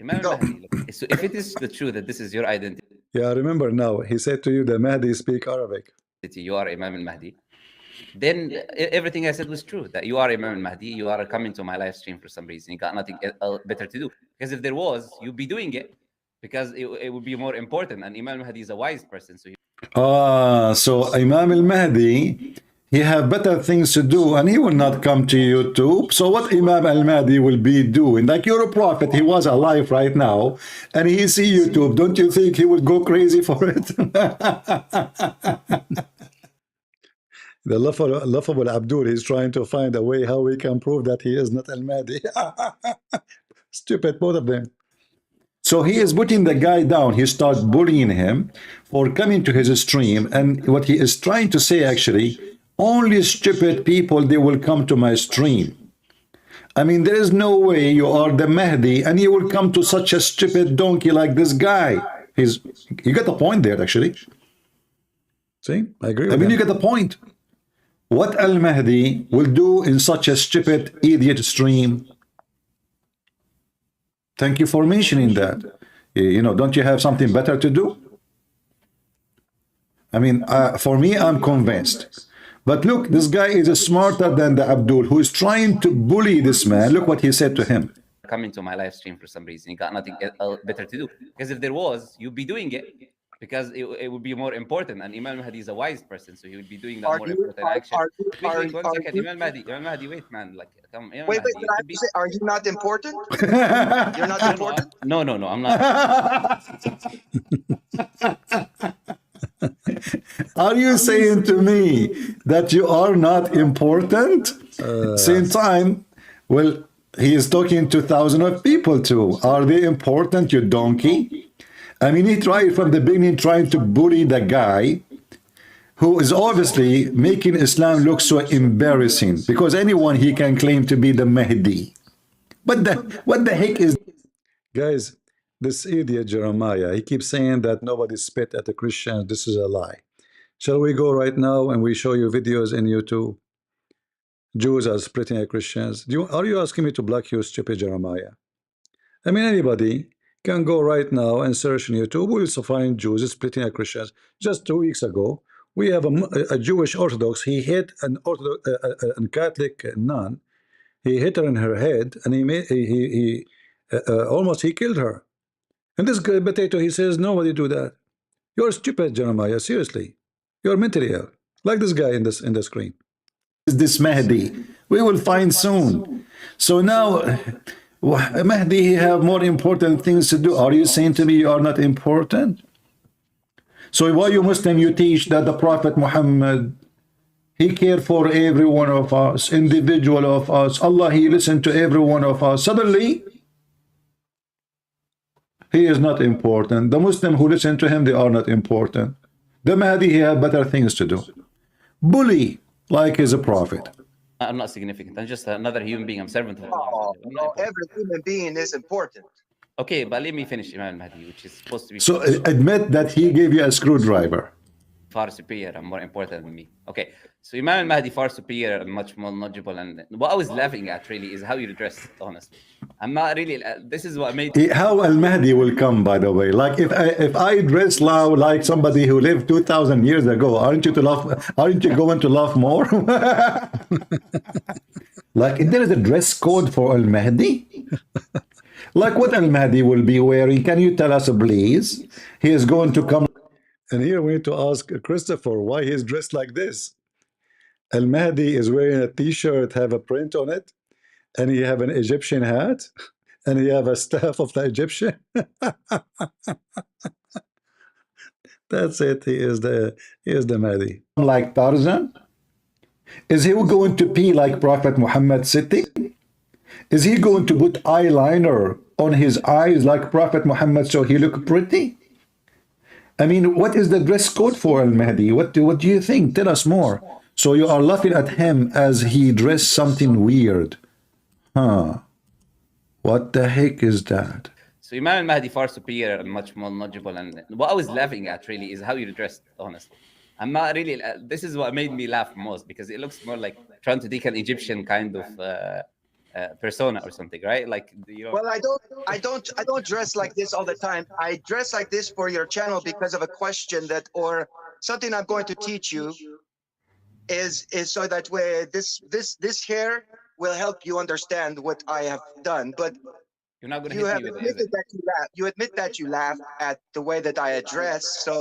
Imam al-Mahdi, look, so if it is the truth that this is your identity. Yeah, I remember now. He said to you, the Mahdi speak Arabic. You are Imam al-Mahdi. Then everything I said was true, that you are Imam al-Mahdi, you are coming to my live stream for some reason, you got nothing better to do. Because if there was, you'd be doing it, because it would be more important, and Imam al-Mahdi is a wise person. So Imam al-Mahdi, he have better things to do, and he will not come to YouTube. So what Imam al-Mahdi will be doing? Like, you're a prophet, he was alive right now, and he see YouTube. Don't you think he will go crazy for it? The laughable Abdul, he's trying to find a way how we can prove that he is not al-Mahdi. Stupid, both of them. So he is putting the guy down. He starts bullying him for coming to his stream. And what he is trying to say, actually, only stupid people, they will come to my stream. I mean, there is no way you are the Mahdi and you will come to such a stupid donkey like this guy. You got the point there, actually. See, I agree with him. You get the point. What al-Mahdi will do in such a stupid idiot stream? Thank you for mentioning that. You know, don't you have something better to do? I mean, for me, I'm convinced. But look, this guy is smarter than the Abdul, who is trying to bully this man. Look what he said to him. Coming to my live stream for some reason, you got nothing better to do. Because if there was, you'd be doing it, because it would be more important, and Imam Mahdi is a wise person, so he would be doing that more important action. Wait, 1 second, Imam Mahdi, wait, man, like, come, wait, are you not important? You're not important? No, I'm not. Are you saying to me that you are not important? Same time, well, he is talking to thousands of people too. Are they important, you donkey? I mean, he tried from the beginning trying to bully the guy who is obviously making Islam look so embarrassing, because anyone he can claim to be the Mahdi. But what the heck is... Guys, this idiot Jeremiah, he keeps saying that nobody spit at the Christians. This is a lie. Shall we go right now and we show you videos in YouTube? Jews are splitting at Christians. Are you asking me to block you, stupid Jeremiah? I mean, anybody can go right now and search on YouTube. We will find Jews splitting at Christians. Just 2 weeks ago, we have a Jewish Orthodox. He hit an Orthodox, a Catholic nun. He hit her in her head, and he almost he killed her. And this guy, potato, he says nobody do that. You're stupid, Jeremiah. Seriously, you're mentally ill, like this guy in the screen. This Mahdi, we will find soon. So now, Mahdi, he have more important things to do. Are you saying to me you are not important? So why you Muslim you teach that the Prophet Muhammad, he cared for every one of us, individual of us. Allah, he listened to every one of us. Suddenly, he is not important. The Muslim who listen to him, they are not important. The Mahdi, he had better things to do. Bully like he's a prophet. I'm not significant. I'm just another human being. I'm servant of Allah. No, every human being is important. Okay, but let me finish Imam Mahdi, which is supposed to be... So admit that he gave you a screwdriver. Far superior and more important than me. Okay, so Imam Mahdi far superior and much more knowledgeable. And what I was laughing at really is how you dress, honestly. I'm not really... this is what made... How Al-Mahdi will come, by the way. Like if I dress now like somebody who lived 2,000 years ago, aren't you going to laugh more? Like if there is a dress code for Al-Mahdi? Like what Al-Mahdi will be wearing? Can you tell us, please? He is going to come... And here we need to ask Christopher why he's dressed like this. Al-Mahdi is wearing a t-shirt, have a print on it, and he have an Egyptian hat, and he have a staff of the Egyptian. That's it. He is the Mahdi. Like Tarzan? Is he going to be like Prophet Muhammad sitting? Is he going to put eyeliner on his eyes like Prophet Muhammad so he look pretty? I mean, what is the dress code for Al-Mahdi? What do you think? Tell us more. So you are laughing at him as he dressed something weird. Huh. What the heck is that? So Imam al-Mahdi far superior and much more knowledgeable. And what I was laughing at really is how you dressed, honestly. I'm not really... this is what made me laugh most, because it looks more like trying to take an Egyptian kind of... persona or something, right? Like, you know. Well, I don't dress like this all the time. I dress like this for your channel because of a question that, or something I'm going to teach you, is so that way this hair will help you understand what I have done. But you're not going to you hit have me with admitted it. that you laugh. You admit that you laugh at the way that I address. So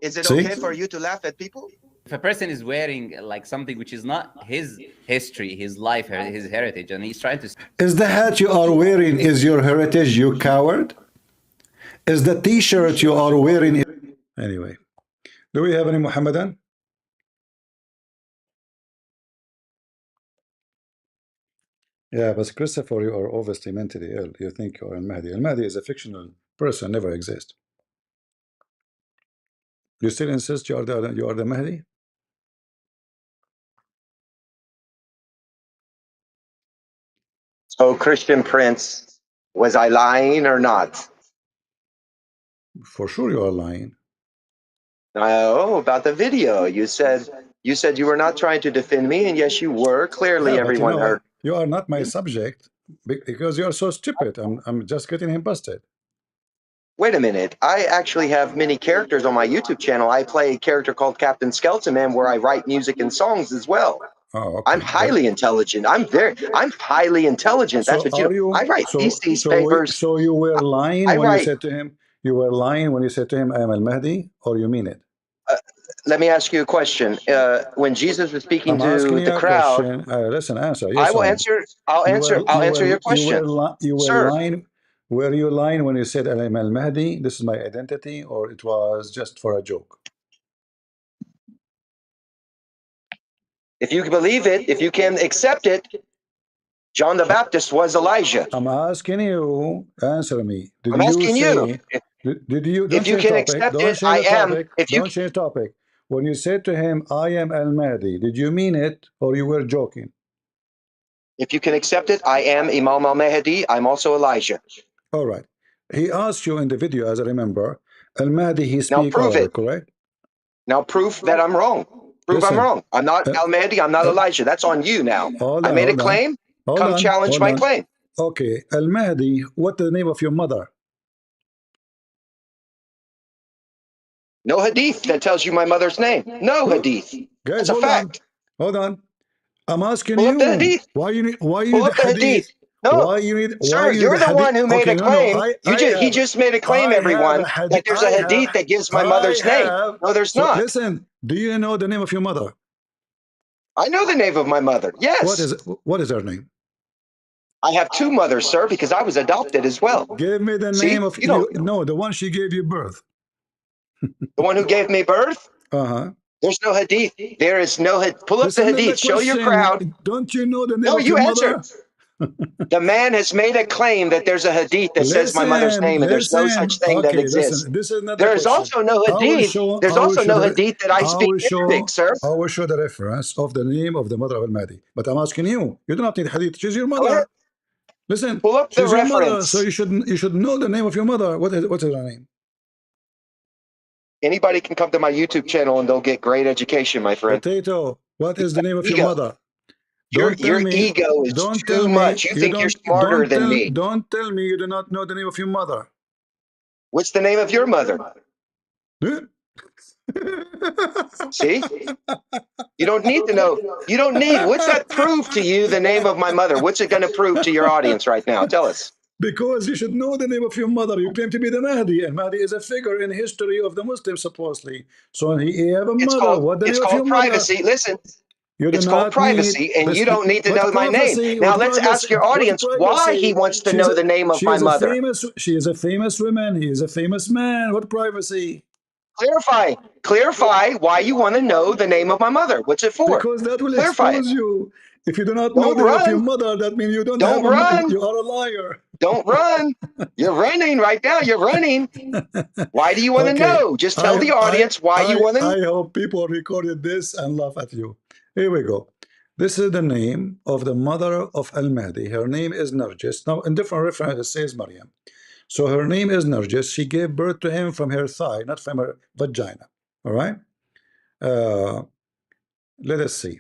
is it See? okay for you to laugh at people? If a person is wearing like something which is not his history, his life, his heritage, and he's trying to... Is the hat you are wearing is your heritage, you coward? Is the t-shirt you are wearing... Anyway, do we have any Muhammadan? Yeah, but Christopher, you are obviously mentally ill. You think you are Al-Mahdi. Al-Mahdi is a fictional person, never exists. You still insist you are the Mahdi? So, Christian Prince, was I lying or not? For sure you are lying. Oh, about the video. You said you were not trying to defend me, and yes, you were. Clearly, Yeah, but everyone heard. you are not my subject because you are so stupid. I'm just getting him busted. Wait a minute. I actually have many characters on my YouTube channel. I play a character called Captain Skeleton Man where I write music and songs as well. Oh, okay. I'm highly intelligent. I'm highly intelligent. That's what you. I write theses, papers. So you were lying when you said to him, I am Al-Mahdi, or you mean it? Let me ask you a question. When Jesus was speaking to the crowd, listen, answer. Yes, I will answer. I'll answer your question. You were Sir. lying. Were you lying when you said I am Al-Mahdi? This is my identity, or it was just for a joke? If you believe it, if you can accept it, John the Baptist was Elijah. I'm asking you. Answer me. I'm asking you. Did you? Don't if you can accept it, I am. Don't change topic. When you said to him, "I am Al-Mahdi," did you mean it, or you were joking? If you can accept it, I am Imam al-Mahdi. I'm also Elijah. All right. He asked you in the video, as I remember, Al-Mahdi, he speaks Arabic, correct? Now proof that I'm wrong. Prove I'm Listen, wrong. I'm not Al-Mahdi. I'm not Elijah. That's on you now. hold I on, made a hold on, claim. hold Come on, challenge hold my on. claim. Okay, Al-Mahdi, what the name of your mother? No hadith that tells you my mother's name. No hadith. Guys, That's a hold on, fact. hold on. I'm asking Pull up the you hadith. why you Pull need up a the hadith? hadith. No, Why sir, you need you're a the hadith? one who made Okay, a no, claim. He just made a claim, I have everyone, a hadith. that there's a hadith that gives my mother's name. No, there's So not. listen, do you know the name of your mother? I know the name of my mother. Yes. What is her name? I have two mothers, sir, because I was adopted as well. Give me the See, name of you don't. no, the one she gave you birth. The one who gave me birth? Uh-huh. There's no hadith. There is no hadith. Pull up This the is not the hadith. Show your crowd. question. Don't you know the name No, of you your answered. mother? The man has made a claim that there's a hadith that says my mother's name, and there's no such thing that Okay, exists. listen. This is not the There is question. also no hadith. There's also no hadith that I speak Arabic, sir. I will show the reference of the name of the mother of Al-Mahdi. But I'm asking you. You do not need hadith. She's your Go ahead. mother. Listen, Pull up the she's your mother, so reference. you should know the name of your mother. What is her name? Anybody can come to my YouTube channel and they'll get great education, my friend. Potato. What is the name of your Ego. mother? Your Don't tell me. ego is Don't too tell me. much. You think you're smarter than me. Don't tell me you do not know the name of your mother. What's the name of your mother? See? You don't need to know. You don't need. What's that prove to you, the name of my mother? What's it going to prove to your audience right now? Tell us. Because you should know the name of your mother. You claim to be the Mahdi, and Mahdi is a figure in history of the Muslims, supposedly. So he have a mother. What the It's name of your called mother? privacy. Listen. You do It's called not need. privacy, and you don't need to know my name. Now let's ask your What audience why he privacy? wants to know the name of She my is a mother. famous. She is a famous woman. He is a famous man. What privacy? Clarify why you want to know the name of my mother. What's it for? Because that will Clarify it. expose you. If you do not know Don't the name of your run. mother, that means you don't Don't have a. run. You are a liar. Don't run. You're running right now. You're running. Why do you want to know? Just tell the audience why you want to know. I hope people recorded this and laugh at you. Here we go. This is the name of the mother of Al-Mahdi. Her name is Narjis. Now, in different references, it says Maryam. So her name is Narjis. She gave birth to him from her thigh, not from her vagina. All right? Let us see.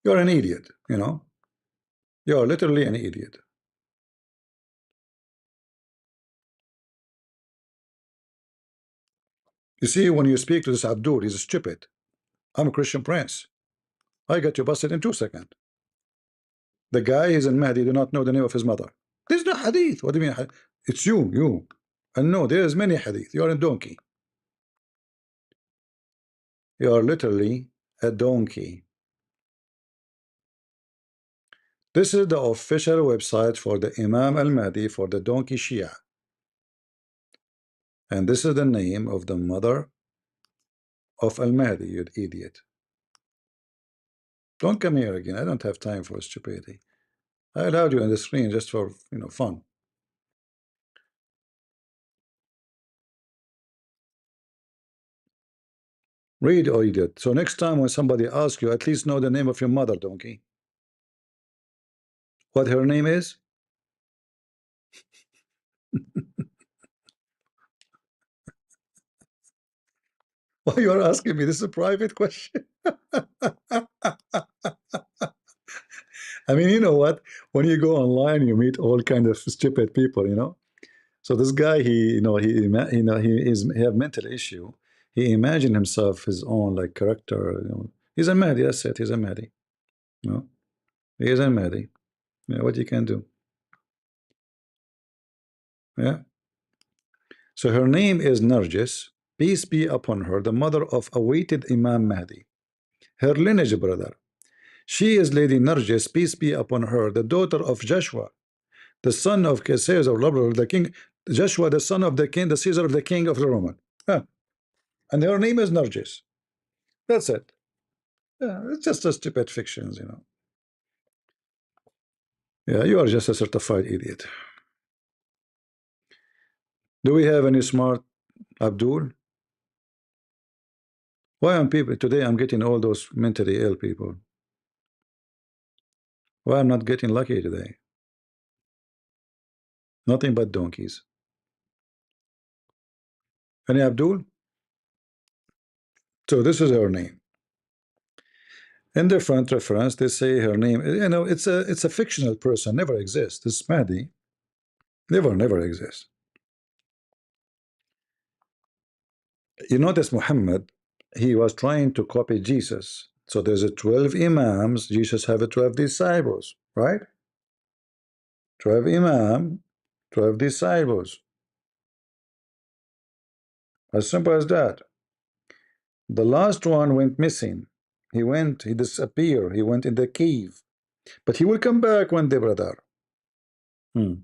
You're an idiot, you know? You're literally an idiot. You see, when you speak to this Abdul, he's stupid. I'm a Christian prince. I got you busted in 2 seconds. The guy is in Mahdi, do not know the name of his mother. There's no hadith. What do you mean? It's you. And no, there is many hadith. You are a donkey. You are literally a donkey. This is the official website for the Imam al-Mahdi for the donkey Shia. And this is the name of the mother of al-Mahdi, you idiot. Don't come here again. I don't have time for stupidity. I allowed you on the screen just for fun. Read, or idiot. So next time when somebody asks you, at least know the name of your mother, donkey. What her name is? Why you are asking me? This is a private question. I mean, you know what? When you go online, you meet all kind of stupid people. So this guy, he have mental issue. He imagined himself his own like character. He's a Mahdi. That's it. He's a Mahdi. He is a Mahdi. Yeah, what you can do? Yeah. So her name is Narjis. Peace be upon her, the mother of awaited Imam Mahdi. Her lineage, brother. She is Lady Narjis, peace be upon her, the daughter of Joshua, the son of Caesar, the king. Joshua, the son of the king, the Caesar of the king of the Roman. Huh. And her name is Narjis. That's it. Yeah, it's just a stupid fictions. Yeah, you are just a certified idiot. Do we have any smart Abdul? Why am people today? I'm getting all those mentally ill people. Why I'm not getting lucky today? Nothing but donkeys. Any Abdul? So this is her name. In the front reference, they say her name. You know, it's a fictional person, never exists. This Mahdi never exists. You notice Muhammad, he was trying to copy Jesus. So there's a 12 imams. Jesus have a 12 disciples, right? 12 imam, 12 disciples. As simple as that. The last one went missing. He disappeared. He went in the cave. But he will come back one day, brother. Yeah.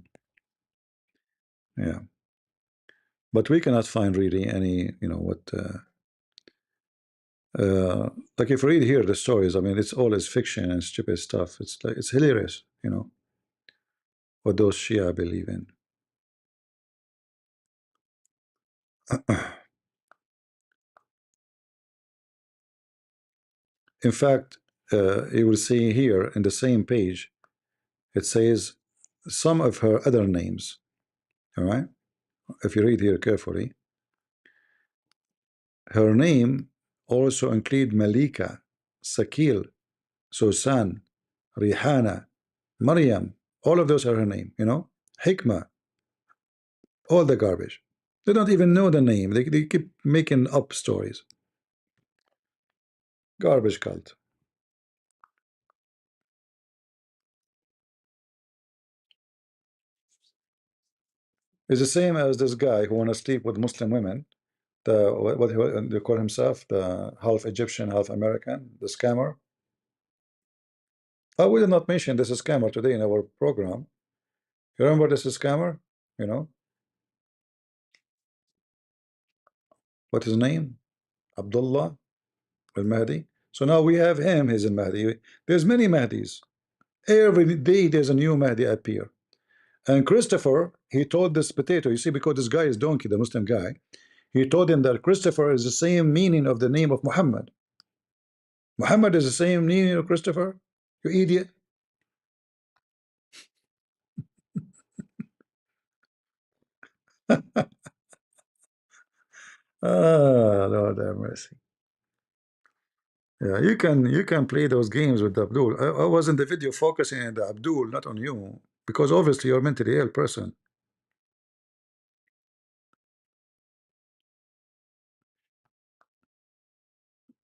But we cannot find really any, you know, what like if you read here the stories, I mean, it's all is fiction and stupid stuff. It's like it's hilarious, you know, what those Shia believe in. In fact, you will see here in the same page, it says some of her other names. All right, if you read here carefully, her name also include Malika, Sakil, Susan, Rihana, Maryam. All of those are her name. You know, Hikmah, all the garbage. They don't even know the name. They keep making up stories. Garbage cult. It's the same as this guy who want to sleep with Muslim women. What they call himself, the half Egyptian, half American, the scammer. Oh, we did not mention this is scammer today in our program. You remember this is scammer? You know what his name? Abdullah al-Mahdi. So now we have him. He's al-Mahdi. There's many Mahdis. Every day there's a new Mahdi appear. And Christopher, he told this potato, you see, because this guy is donkey, the Muslim guy, he told him that Christopher is the same meaning of the name of Muhammad. Muhammad is the same meaning of Christopher? You idiot. Ah, Lord have mercy. Yeah, you can play those games with Abdul. I was in the video focusing on the Abdul, not on you, because obviously you're a mentally ill person.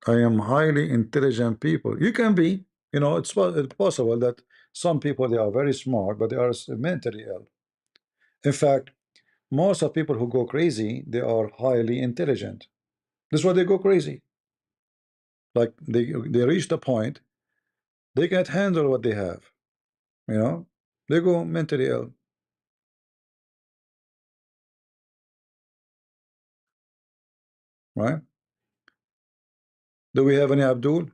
I am highly intelligent people. You can be, you know, it's possible that some people they are very smart, but they are mentally ill. In fact, most of people who go crazy, they are highly intelligent. That's why they go crazy. Like they reach the point they can't handle what they have. You know, they go mentally ill. Right? Do we have any Abdul?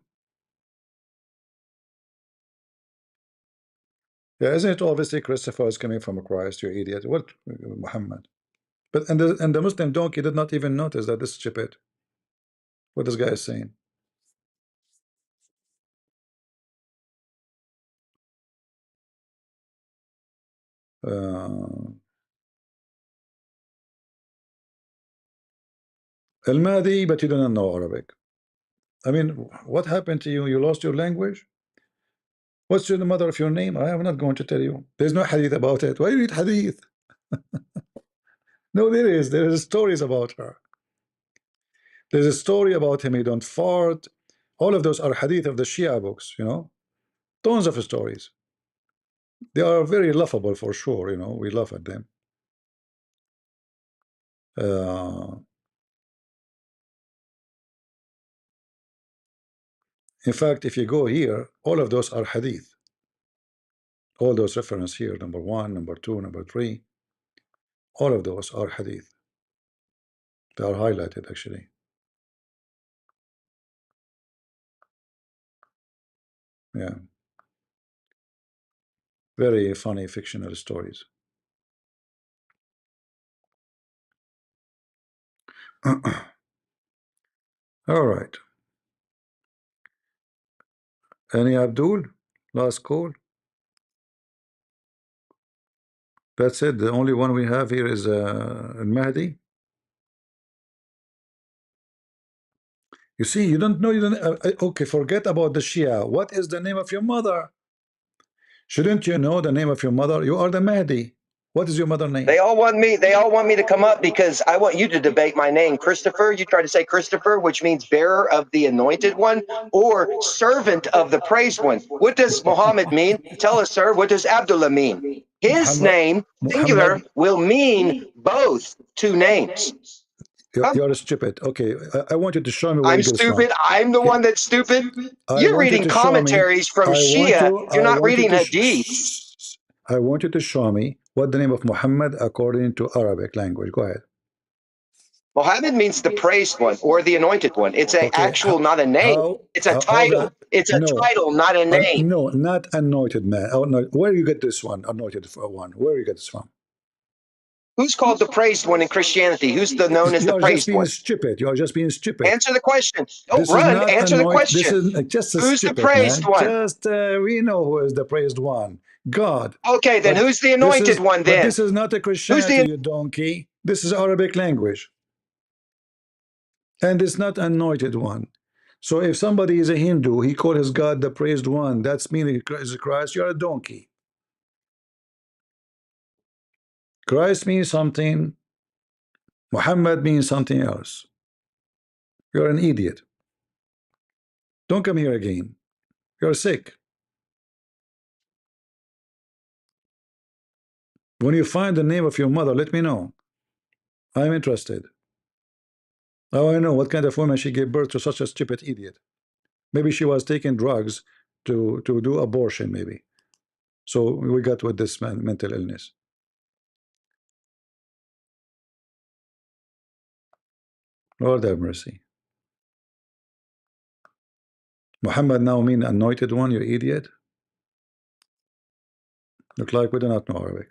Yeah, isn't it obviously Christopher is coming from Christ, you idiot? What Muhammad? But and the Muslim donkey did not even notice that this is stupid. What this guy is saying. Al-Mahdi, but you do not know Arabic. I mean, what happened to you? You lost your language? What's the mother of your name? I am not going to tell you. There's no hadith about it. Why you read hadith? No, there is. There is stories about her. There's a story about him. He don't fart. All of those are hadith of the Shia books. You know, tons of stories. They are very laughable for sure. You know, we laugh at them. In fact, if you go here, all of those are hadith. All those reference here, number 1, number 2, number 3, all of those are hadith. They are highlighted actually. Yeah. Very funny fictional stories. All right. Any Abdul? Last call? That's it. The only one we have here is Al-Mahdi. You see, you don't know. You don't. Okay, forget about the Shia. What is the name of your mother? Shouldn't you know the name of your mother? You are the Mahdi. What is your mother name? They all want me to come up because I want you to debate my name, Christopher. You try to say Christopher, which means bearer of the anointed one or servant of the praised one. What does Muhammad mean? Tell us, sir. What does Abdullah mean? His name, singular, will mean both two names. You're stupid. Okay, I want you to show me where I'm you get this from. stupid. I'm the one that's stupid. I You're want you reading to show me. commentaries from Shia. You're not reading hadiths. I want you to show me what the name of Muhammad according to Arabic language. Go ahead. Muhammad means the praised one or the anointed one. It's an actual, not a name. It's a title. It's a title, not a name. No, not anointed man. Oh, no. Where you get this one? Anointed one. Where you get this from? Who's called the praised one in Christianity? Who's known as the praised one? You're just being stupid. You're just being stupid. Answer the question. Don't run. Answer the question. This is just a who's stupid, the praised man. one? Just we know who is the praised one. God. Okay, then who's the anointed one then? But this is not a Christianity, you donkey. This is Arabic language. And it's not anointed one. So if somebody is a Hindu, he called his God the praised one. That's meaning is Christ. You're a donkey. Christ means something. Muhammad means something else. You're an idiot. Don't come here again. You're sick. When you find the name of your mother, let me know. I'm interested. Oh, I know what kind of woman she gave birth to such a stupid idiot. Maybe she was taking drugs to do abortion, maybe. So we got with this mental illness. Lord have mercy. Muhammad now mean anointed one, you idiot. Look like we do not know Arabic.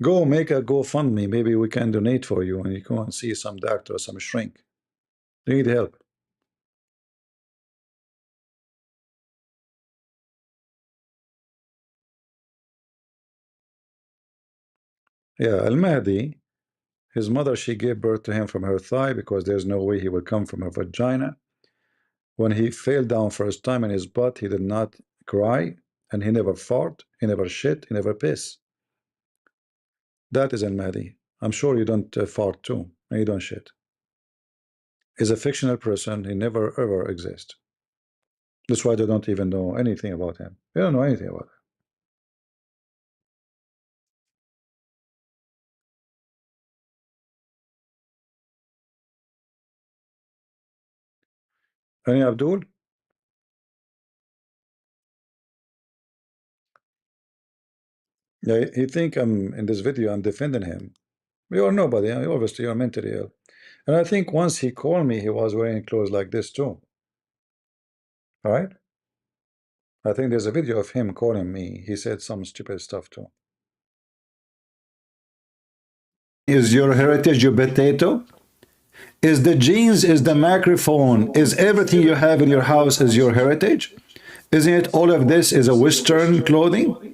Go make a GoFundMe. Maybe we can donate for you and you go and see some doctor or some shrink. You need help. Yeah, Al-Mahdi, his mother, she gave birth to him from her thigh because there's no way he would come from her vagina. When he fell down first time in his butt, he did not cry, and he never fart, he never shit, he never piss. That is Al-Mahdi. I'm sure you don't fart too, and you don't shit. He's a fictional person. He never ever exists. That's why they don't even know anything about him. They don't know anything about him. Any Abdul? Yeah, he think I'm in this video, I'm defending him. You are nobody. Obviously, you're mentally ill. And I think once he called me, he was wearing clothes like this too. All right? I think there's a video of him calling me. He said some stupid stuff too. Is your heritage your potato? Is the jeans, is the microphone, is everything you have in your house is your heritage? Isn't it all of this is a Western clothing?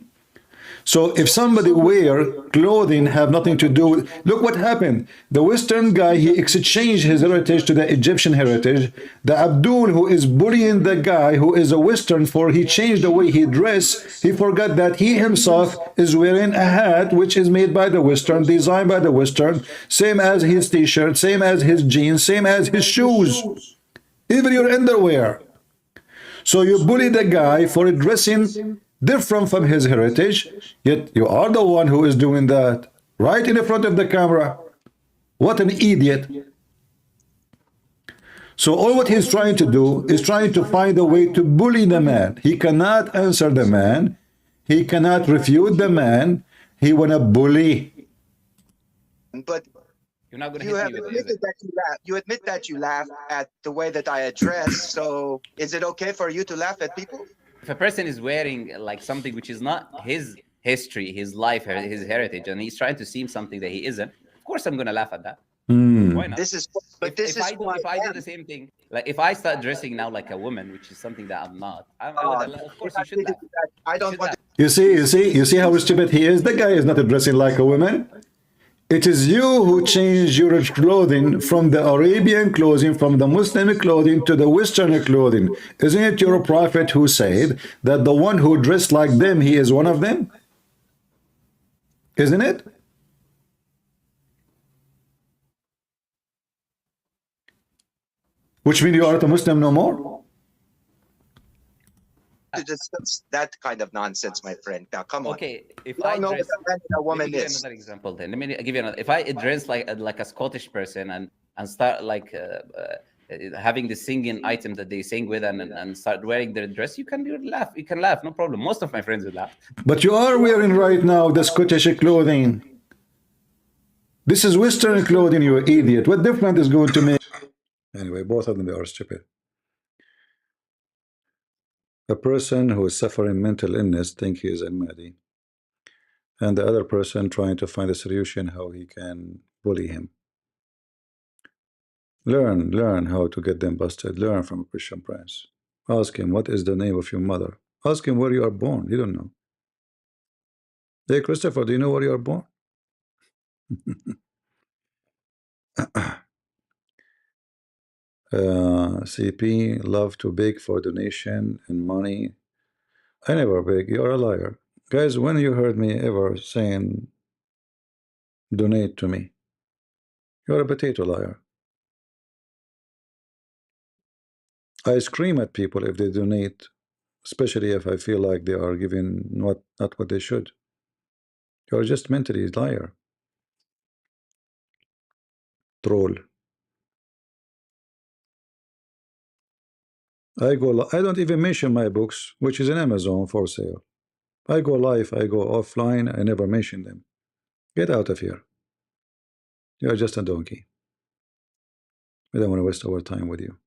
So if somebody wear clothing have nothing to do with, look what happened. The Western guy, he exchanged his heritage to the Egyptian heritage. The Abdul who is bullying the guy who is a Western for he changed the way he dressed. He forgot that he himself is wearing a hat which is made by the Western, designed by the Western, same as his t-shirt, same as his jeans, same as his shoes, even your underwear. So you bully the guy for dressing different from his heritage, yet you are the one who is doing that right in the front of the camera. What an idiot. So all what he's trying to do is trying to find a way to bully the man. He cannot answer the man. He cannot refute the man. He wanna bully. But you're not going to you hit have me with admitted it. that you laugh. You admit that you laugh at the way that I address. So is it okay for you to laugh at people? If a person is wearing like something which is not his history, his life, his heritage, and he's trying to seem something that he isn't, of course I'm going to laugh at that. Why not? This is, but this is if I do the same thing, like if I start dressing now like a woman, which is something that I'm not, of course you should laugh. I don't want. You see how stupid he is. The guy is not dressing like a woman. It is you who changed your clothing from the Arabian clothing, from the Muslim clothing to the Western clothing. Isn't it your prophet who said that the one who dressed like them, he is one of them? Isn't it? Which means you aren't a Muslim no more? To discuss that kind of nonsense, my friend. Now, come on. Okay, if We I all know dress, what a man and a let me woman give you is. another example. Then let me give you another. If I dress like a Scottish person and start like having the singing item that they sing with and start wearing their dress, you can laugh. You can laugh, no problem. Most of my friends would laugh. But you are wearing right now the Scottish clothing. This is Western clothing, you idiot. What difference is going to make? Anyway, both of them, they are stupid. A person who is suffering mental illness think he is al-Mahdi, and the other person trying to find a solution how he can bully him. Learn how to get them busted. Learn from a Christian prince. Ask him, what is the name of your mother? Ask him where you are born. You don't know. Hey, Christopher, do you know where you are born? CP, love to beg for donation and money. I never beg. You're a liar. Guys, when you heard me ever saying donate to me? You're a potato liar. I scream at people if they donate, especially if I feel like they are giving not what they should. You're just mentally a liar. Troll. I don't even mention my books, which is in Amazon for sale. I go live, I go offline, I never mention them. Get out of here. You're just a donkey. We don't want to waste our time with you.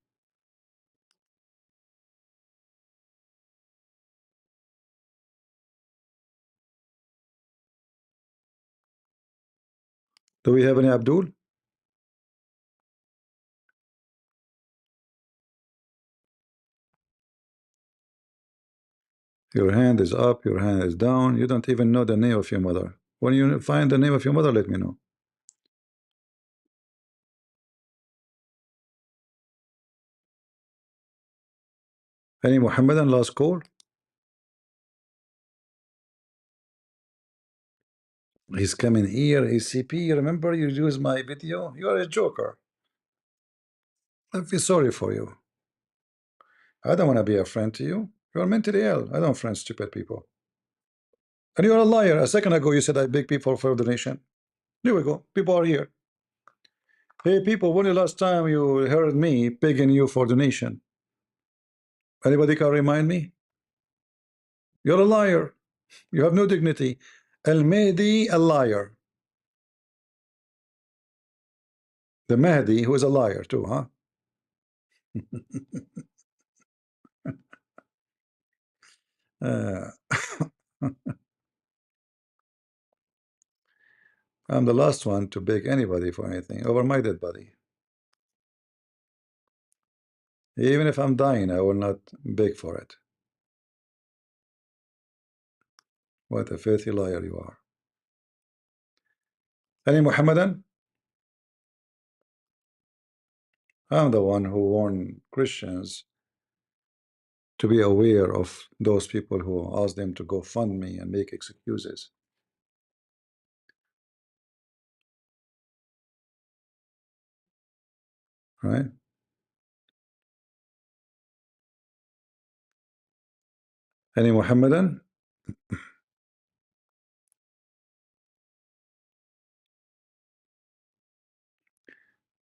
Do we have any Abdul? Your hand is up, your hand is down. You don't even know the name of your mother. When you find the name of your mother, let me know. Any Muhammadan last call? He's coming here, he's CP. Remember you use my video? You are a joker. I feel sorry for you. I don't want to be a friend to you. You're mentally ill. I don't friend stupid people. And you're a liar. A second ago you said I beg people for donation. Here we go. People are here. Hey people, when the last time you heard me begging you for donation? Anybody can remind me? You're a liar. You have no dignity. Al-Mahdi, a liar. The Mahdi, who is a liar too, huh? uh, I'm the last one to beg anybody for anything over my dead body. Even if I'm dying, I will not beg for it. What a filthy liar you are. Any Muhammadan? I'm the one who warned Christians to be aware of those people who ask them to go fund me and make excuses. Right? Any Muhammadan?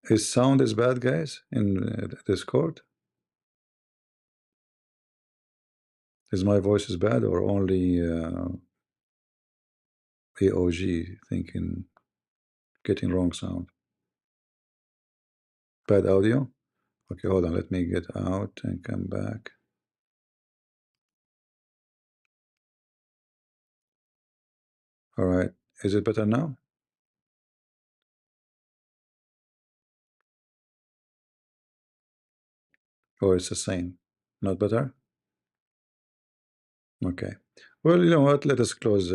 His sound is bad, guys, in Discord. Is my voice is bad or only AOG thinking getting wrong sound? Bad audio? Okay, hold on. Let me get out and come back. All right. Is it better now? Or it's the same? Not better? Okay. Well, you know what? Let us close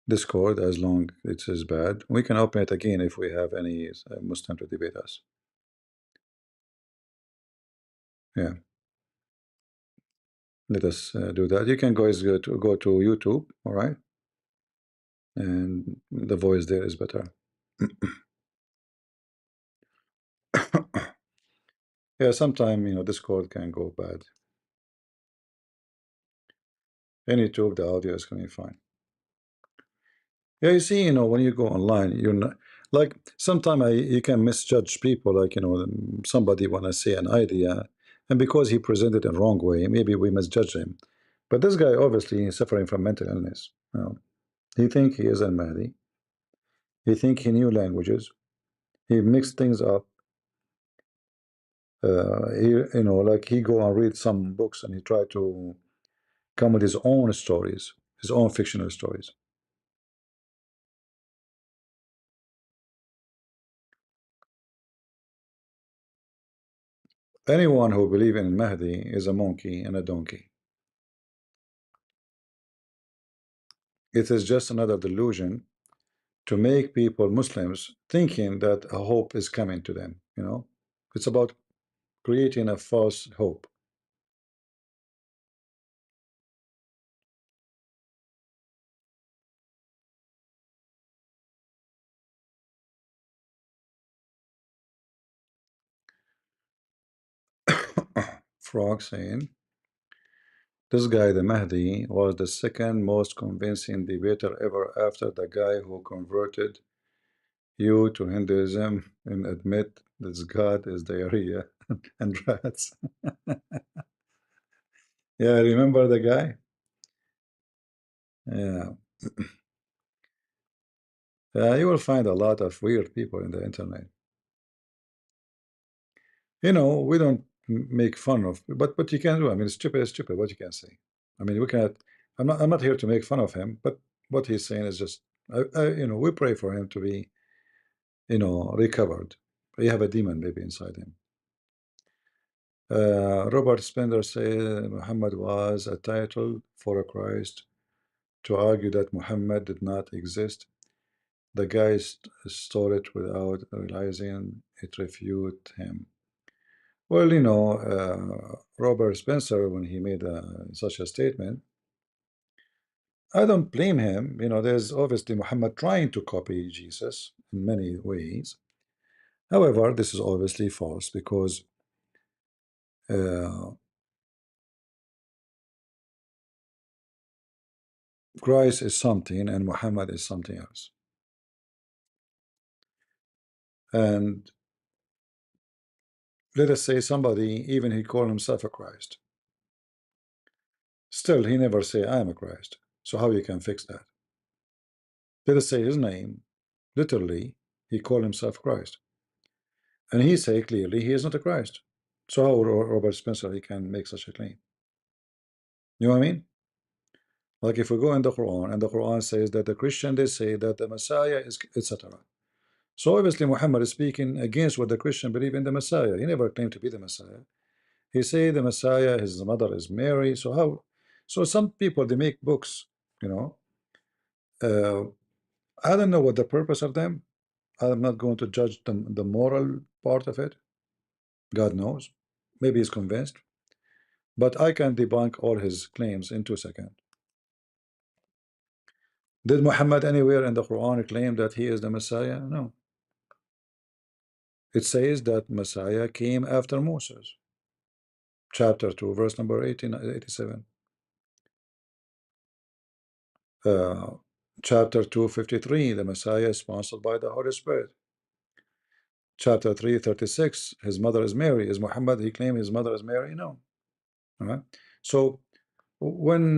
Discord, as long it is bad. We can open it again if we have any Muslim to debate us. Yeah, let us do that. You can guys go to YouTube, all right? And the voice there is better. Yeah, sometime Discord can go bad. In YouTube, the audio is coming fine. Yeah, you see, when you go online, you're not like sometimes you can misjudge people. Like somebody wanna say an idea, and because he presented it the wrong way, maybe we misjudge him. But this guy obviously is suffering from mental illness. He think he is al-Mahdi. He think he knew languages. He mixed things up. He like he go and read some books and he try to come with his own stories, his own fictional stories. Anyone who believes in Mahdi is a monkey and a donkey. It is just another delusion to make people Muslims thinking that a hope is coming to them. It's about creating a false hope. Frog saying, this guy, the Mahdi, was the second most convincing debater ever after the guy who converted you to Hinduism and admit that God is diarrhea and rats. Yeah, remember the guy? Yeah. You will find a lot of weird people in the internet. We don't make fun of, but you can do. I mean, stupid is stupid. What you can say. I mean, we cannot. I'm not here to make fun of him, but what he's saying is just. We pray for him to be, recovered. He have a demon maybe inside him. Robert Spender said Muhammad was a title for a Christ to argue that Muhammad did not exist. The guy stole it without realizing it refute him. Well, Robert Spencer, when he made such a statement, I don't blame him. There's obviously Muhammad trying to copy Jesus in many ways. However, this is obviously false because Christ is something and Muhammad is something else. And let us say somebody, even he called himself a Christ. Still, he never say, I am a Christ. So how you can fix that? Let us say his name, literally, he called himself Christ. And he say clearly he is not a Christ. So how Robert Spencer he can make such a claim? You know what I mean? Like if we go in the Quran and the Quran says that the Christian they say that the Messiah is etc. So obviously Muhammad is speaking against what the Christian believe in the Messiah. He never claimed to be the Messiah. He say the Messiah, his mother is Mary. So how? So some people they make books, you know. I don't know what the purpose of them. I'm not going to judge the moral part of it. God knows. Maybe he's convinced. But I can debunk all his claims in 2 seconds. Did Muhammad anywhere in the Quran claim that he is the Messiah? No. It says that Messiah came after Moses. Chapter 2, verse number 87. Uh, chapter 253, the Messiah is sponsored by the Holy Spirit. Chapter 336, his mother is Mary. Is Muhammad, he claimed his mother is Mary? No. All right. So when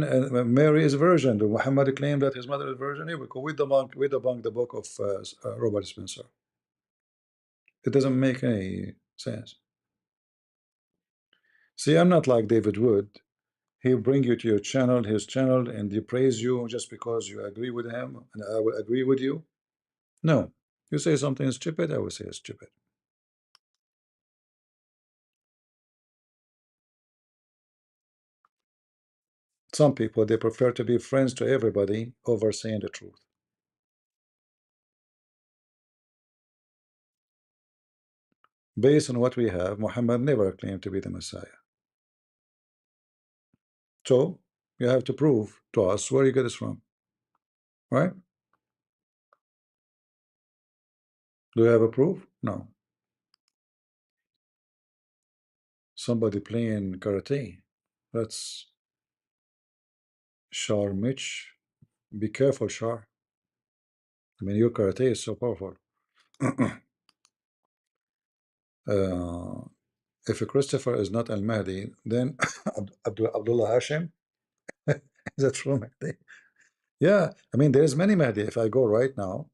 Mary is virgin, do Muhammad claim that his mother is virgin? Here we go. We debunk the book of Robert Spencer. It doesn't make any sense. See, I'm not like David Wood. He'll bring you to your channel, his channel, and he praise you just because you agree with him, and I will agree with you. No. You say something is stupid, I will say it's stupid. Some people, they prefer to be friends to everybody over saying the truth. Based on what we have, Muhammad never claimed to be the Messiah. So you have to prove to us where you get this from, right? Do you have a proof? No. Somebody playing karate. That's Shar Mitch. Be careful, Shar. I mean, your karate is so powerful. If Christopher is not Al Mahdi, then Abdullah Hashim is a true Mahdi. Yeah, I mean, there's many Mahdi. If I go right now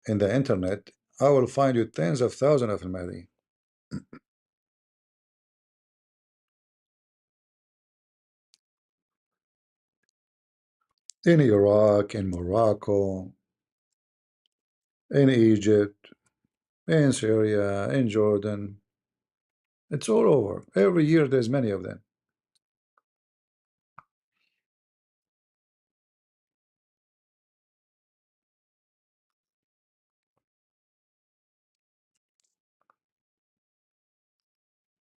in the internet, I will find you tens of thousands of Al Mahdi. In Iraq, in Morocco, in Egypt, in Syria, in Jordan. It's all over. Every year there's many of them.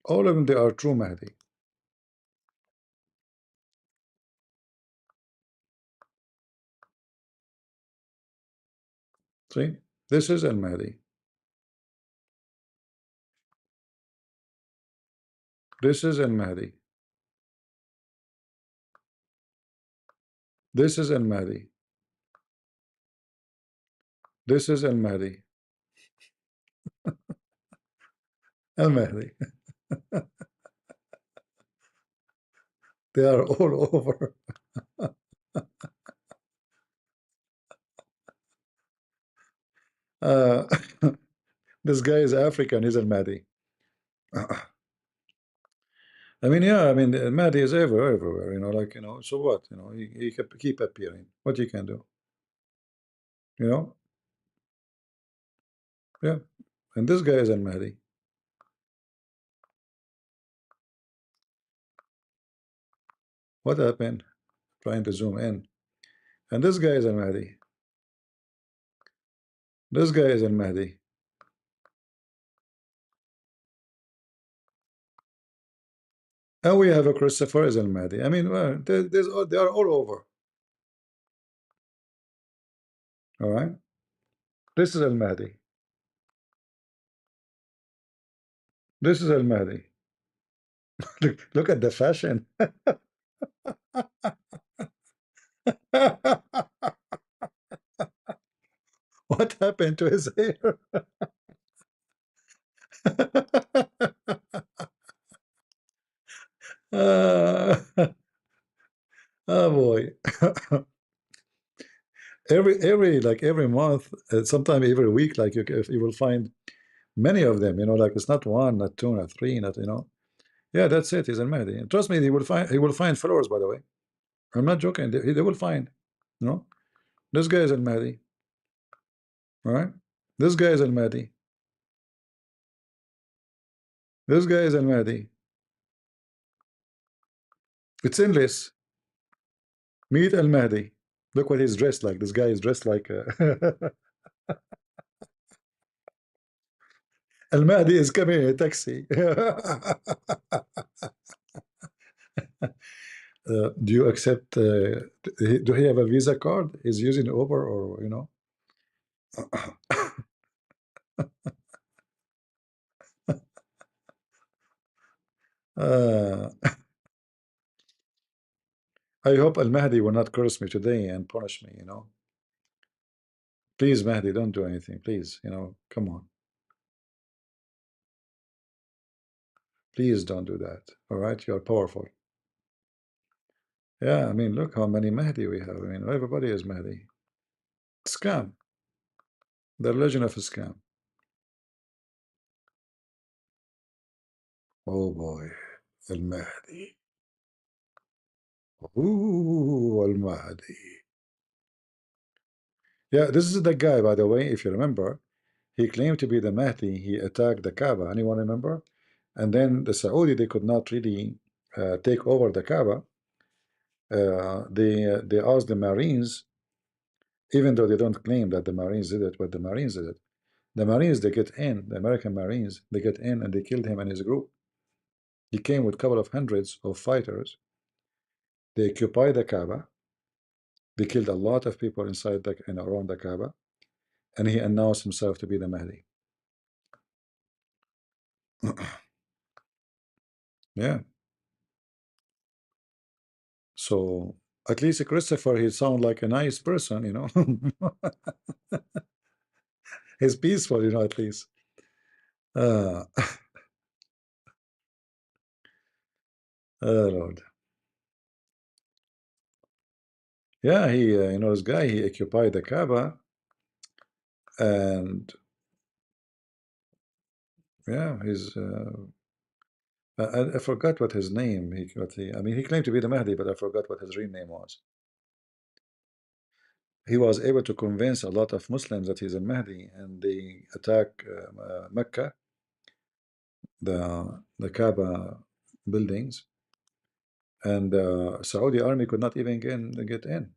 All of them, they are true Mahdi. See, this is Al Mahdi. This is Al Mahdi. This is Al Mahdi. This is Al Mahdi. Al Mahdi. They are all over. uh, this guy is African. He's Al Mahdi. I mean, yeah, I mean, the Mahdi is everywhere, you know, like, you know, so what, you know, he keep appearing. What you can do, you know? Yeah. And this guy is Al Mahdi. What happened? Trying to zoom in. And this guy is Al Mahdi. This guy is Al Mahdi. And we have a Christopher is Al Mahdi. I mean, well, they are all over. All right. This is Al Mahdi. This is Al Mahdi. Look at the fashion. What happened to his hair? uh, oh boy. every month, sometime every week, like you will find many of them, you know, like it's not one, not two, not three, not, you know. Yeah, that's it. He's Al Mahdi. And trust me, he will find followers, by the way. I'm not joking. They will find, you know, this guy is Al Mahdi. All right. This guy is Al Mahdi. This guy is Al Mahdi. It's endless. Meet Al Mahdi. Look what he's dressed like. This guy is dressed like Al Mahdi is coming in a taxi. Do you accept? Do he have a Visa card? Is using Uber, or you know? uh, I hope Al Mahdi will not curse me today and punish me. You know, please, Mahdi, don't do anything. Please, you know, come on. Please don't do that. All right, you are powerful. Yeah, I mean, look how many Mahdi we have. I mean, everybody is Mahdi. Scam. The religion of a scam. Oh boy, Al Mahdi. Ooh, Al Mahdi. Yeah, this is the guy, by the way, if you remember. He claimed to be the Mahdi. He attacked the Kaaba. Anyone remember? And then the Saudi, they could not really take over the Kaaba. They asked the Marines, even though they don't claim that the Marines did it, but the Marines did it. The Marines, they get in, the American Marines, they get in and they killed him and his group. He came with a couple of hundreds of fighters. They occupied the Kaaba. They killed a lot of people inside and around the Kaaba. And he announced himself to be the Mahdi. Yeah. So at least Christopher, he sounds like a nice person, you know. He's peaceful, you know, at least. Uh, oh Lord. Yeah, he, you know, this guy, he occupied the Kaaba, and yeah, he's. I forgot what his name. I mean, he claimed to be the Mahdi, but I forgot what his real name was. He was able to convince a lot of Muslims that he's a Mahdi, and they attack Mecca, the Kaaba buildings, and the Saudi army could not even get in.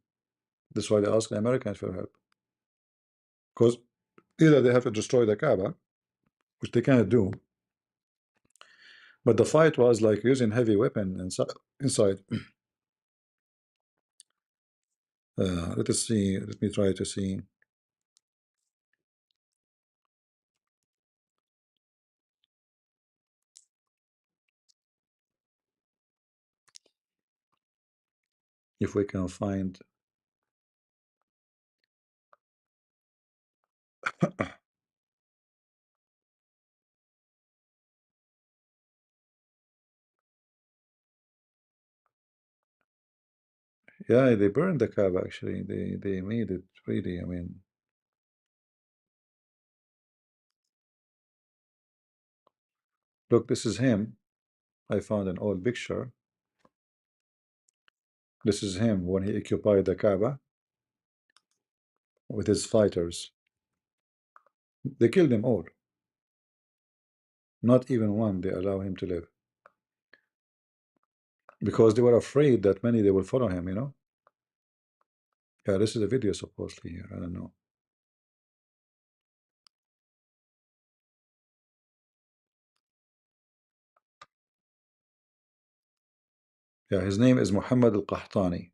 That's why they asked the Americans for help, because either they have to destroy the Kaaba, which they cannot do, but the fight was like using heavy weapon inside. Let us see. Let me try to see if we can find. Yeah, they burned the Kaaba actually. They made it really. I mean, look, this is him. I found an old picture. This is him when he occupied the Kaaba with his fighters. They killed them all. Not even one they allow him to live, because they were afraid that many they will follow him. You know. Yeah, this is a video supposedly here. I don't know. Yeah, his name is Muhammad al-Qahtani.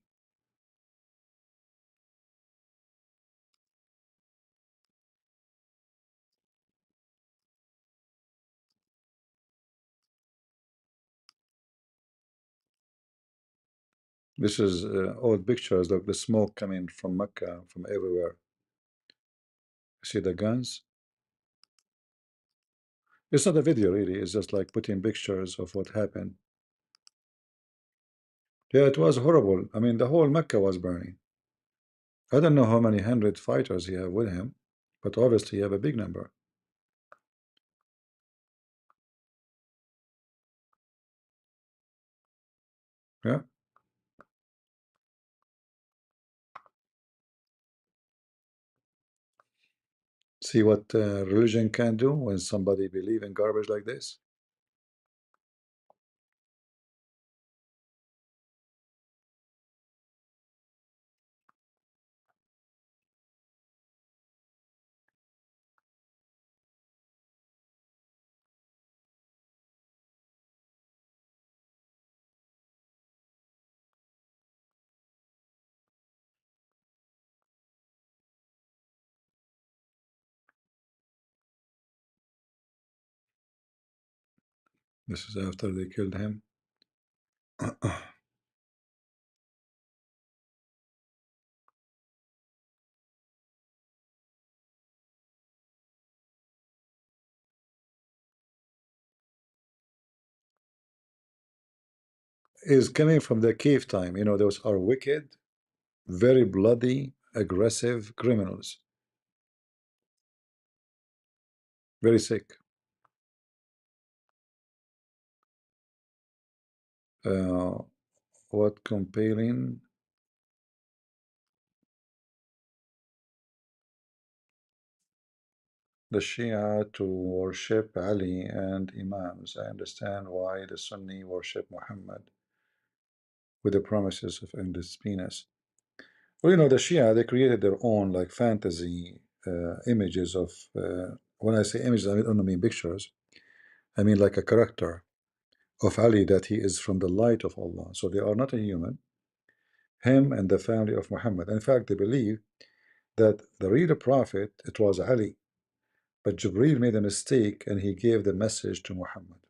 This is old pictures. Look, the smoke coming from Mecca, from everywhere. See the guns? It's not a video really. It's just like putting pictures of what happened. Yeah, it was horrible. I mean, the whole Mecca was burning. I don't know how many hundred fighters he have with him, but obviously he have a big number. Yeah. See what religion can do when somebody believe in garbage like this. This is after they killed him. Is coming from the cave time. You know, those are wicked, very bloody, aggressive criminals. Very sick. What compelling the Shia to worship Ali and Imams? I understand why the Sunni worship Muhammad with the promises of endless penis. Well, you know, the Shia, they created their own like fantasy images of when I say images, I don't mean pictures. I mean like a character of Ali, that he is from the light of Allah. So they are not a human, him and the family of Muhammad. In fact, they believe that the real prophet, it was Ali, but Jibreel made a mistake and he gave the message to Muhammad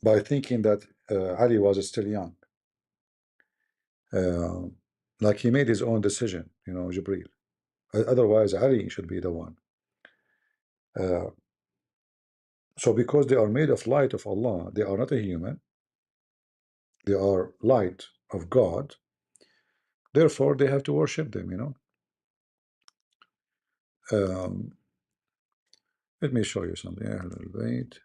by thinking that Ali was still young. Uh, like he made his own decision, Jibreel. Otherwise, Ali should be the one. So because they are made of light of Allah, they are not a human. They are light of God. Therefore, they have to worship them. Let me show you something. Wait.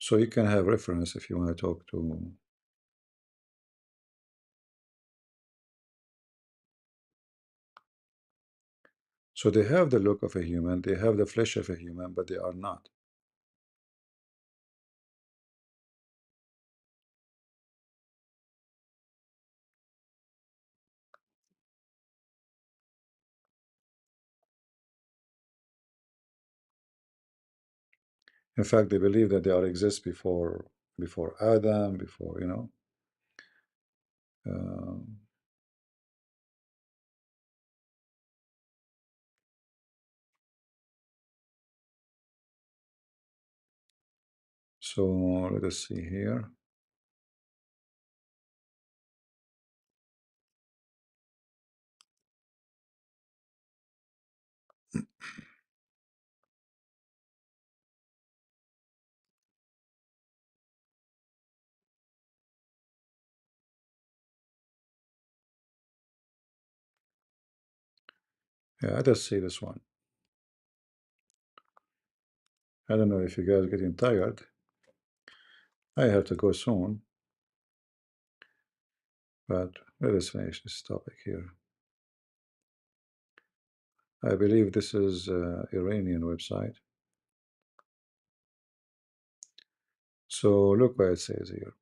So you can have reference if you want to talk to. So they have the look of a human, they have the flesh of a human, but they are not. In fact, they believe that they are exist before Adam, before. So let us see here. Yeah, let us see this one. I don't know if you guys are getting tired. I have to go soon, but let us finish this topic here. I believe this is Iranian website. So look what it says here.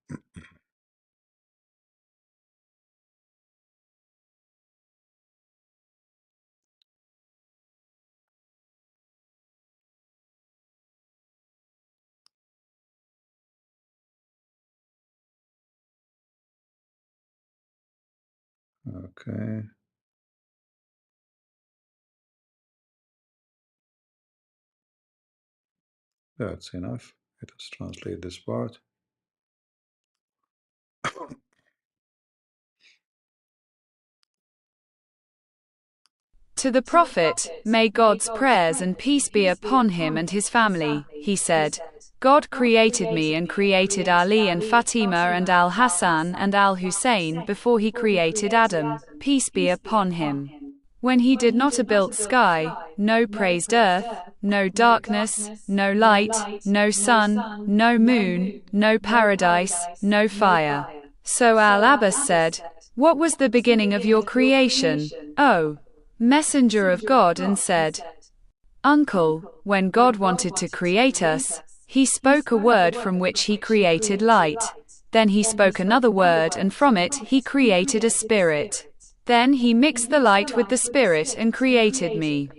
Okay. That's enough. Let us translate this part. To the Prophet, may God's prayers and peace be upon him and his family, he said, God created me and created Ali and Fatima and Al-Hassan and Al-Hussein before he created Adam, peace be upon him. When he did not a built sky, no praised earth, no darkness, no light, no sun, no moon, no paradise, no fire. So Al-Abbas said, what was the beginning of your creation, O Messenger of God, and said, Uncle, when God wanted to create us, he spoke a word from which he created light. Then he spoke another word and from it he created a spirit. Then he mixed the light with the spirit and created me.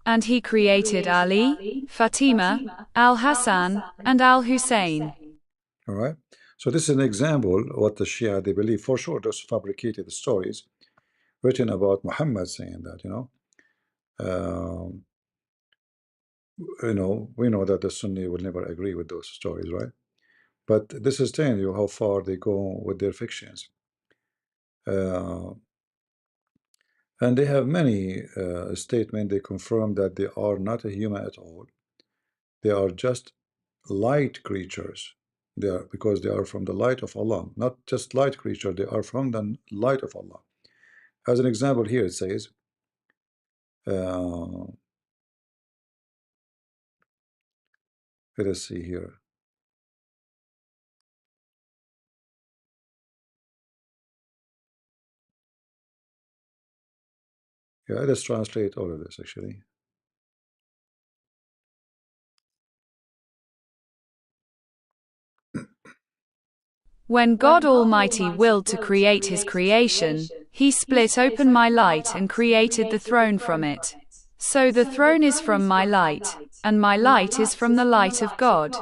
And he created Ali, Fatima, Al-Hassan, and Al-Hussein. All right. So this is an example of what the Shia, they believe. For sure, those fabricated stories written about Muhammad saying that. We know that the Sunni will never agree with those stories, right? But this is telling you how far they go with their fictions. And they have many statements. They confirm that they are not a human at all. They are just light creatures. They are, because they are from the light of Allah, not just light creature. They are from the light of Allah. As an example, here it says, let us see here. Yeah, let's translate all of this actually. When God Almighty willed to create his creation, he split open my light and created the throne from it. So the throne is from my light, and my light is from the light of God.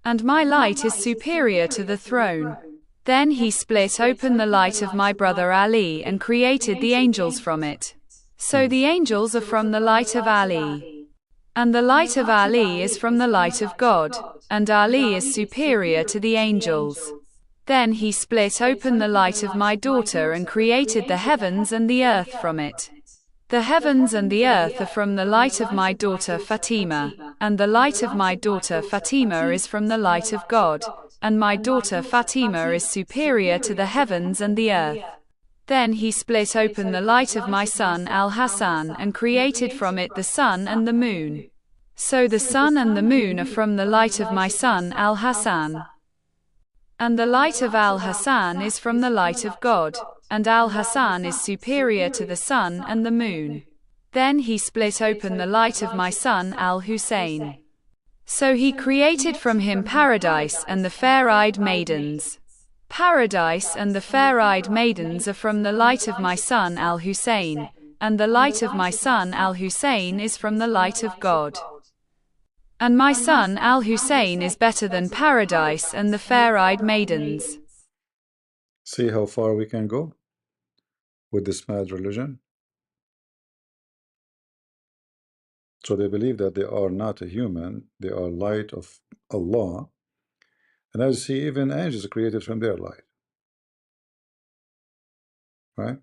And my light is superior to the throne. Then he split open the light of my brother Ali and created the angels from it. So the angels are from the light of Ali. And the light of Ali is from the light of God, and Ali is superior to the angels. Then he split open the light of my daughter and created the heavens and the earth from it. The heavens and the earth are from the light of my daughter Fatima, and the light of my daughter Fatima is from the light of God, and my daughter Fatima is superior to the heavens and the earth. Then he split open the light of my son Al-Hassan and created from it the sun and the moon. So the sun and the moon are from the light of my son Al-Hassan. And the light of Al-Hassan is from the light of God, and Al-Hassan is superior to the sun and the moon. Then he split open the light of my son Al-Hussein. So he created from him paradise and the fair-eyed maidens. Paradise and the fair-eyed maidens are from the light of my son Al-Hussein, and the light of my son Al-Hussein is from the light of God. And my son Al-Hussein is better than paradise and the fair-eyed maidens. See how far we can go with this mad religion? So they believe that they are not a human, they are light of Allah. And as you see, even angels are created from their light. Right?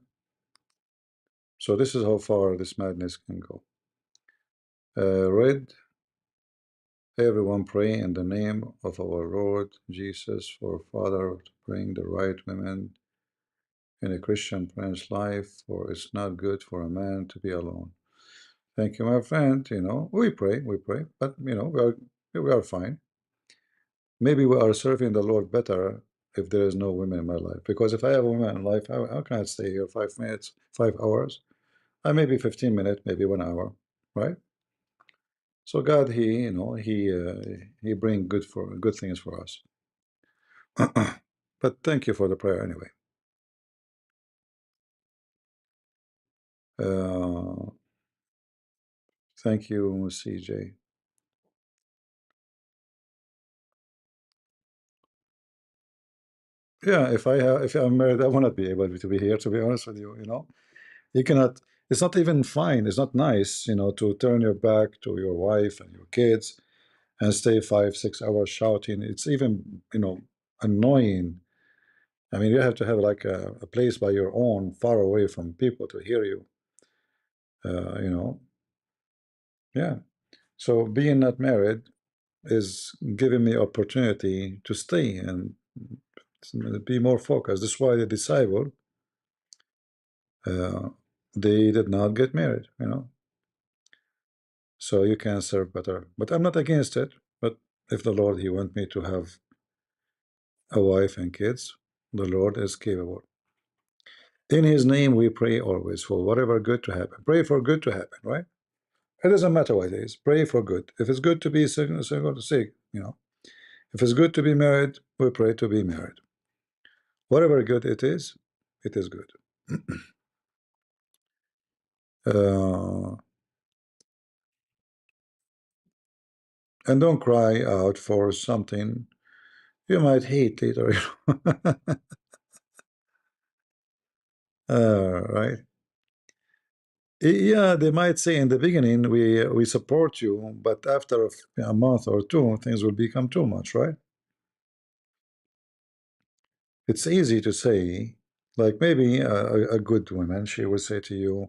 So this is how far this madness can go. Read, everyone pray in the name of our Lord Jesus for Father to bring the right women in a Christian prince's life, for it's not good for a man to be alone. Thank you, my friend. You know, we pray, but you know, we are fine. Maybe we are serving the Lord better if there is no women in my life. Because if I have a woman in life, how can I stay here 5 minutes, 5 hours? Maybe 15 minutes, maybe 1 hour, right? So God, He, you know, He bring good things for us. But thank you for the prayer anyway. Thank you, CJ. Yeah, if I'm married, I will not be able to be here. To be honest with you, you know, you cannot. It's not even fine. It's not nice, you know, to turn your back to your wife and your kids and stay 5, 6 hours shouting. It's even, you know, annoying. I mean, you have to have like a place by your own, far away from people to hear you. You know, yeah. So being not married is giving me opportunity to stay and be more focused. That's why the disciple, uh, they did not get married, you know. So you can serve better. But I'm not against it. But if the Lord, He want me to have a wife and kids, the Lord is capable. In His name we pray always for whatever good to happen. Pray for good to happen, right? It doesn't matter what it is. Pray for good. If it's good to be single, sick, you know. If it's good to be married, we pray to be married. Whatever good it is good. And don't cry out for something you might hate later. Right? Yeah, they might say in the beginning we support you, but after a month or two, things will become too much, right? It's easy to say, like maybe a good woman, she will say to you,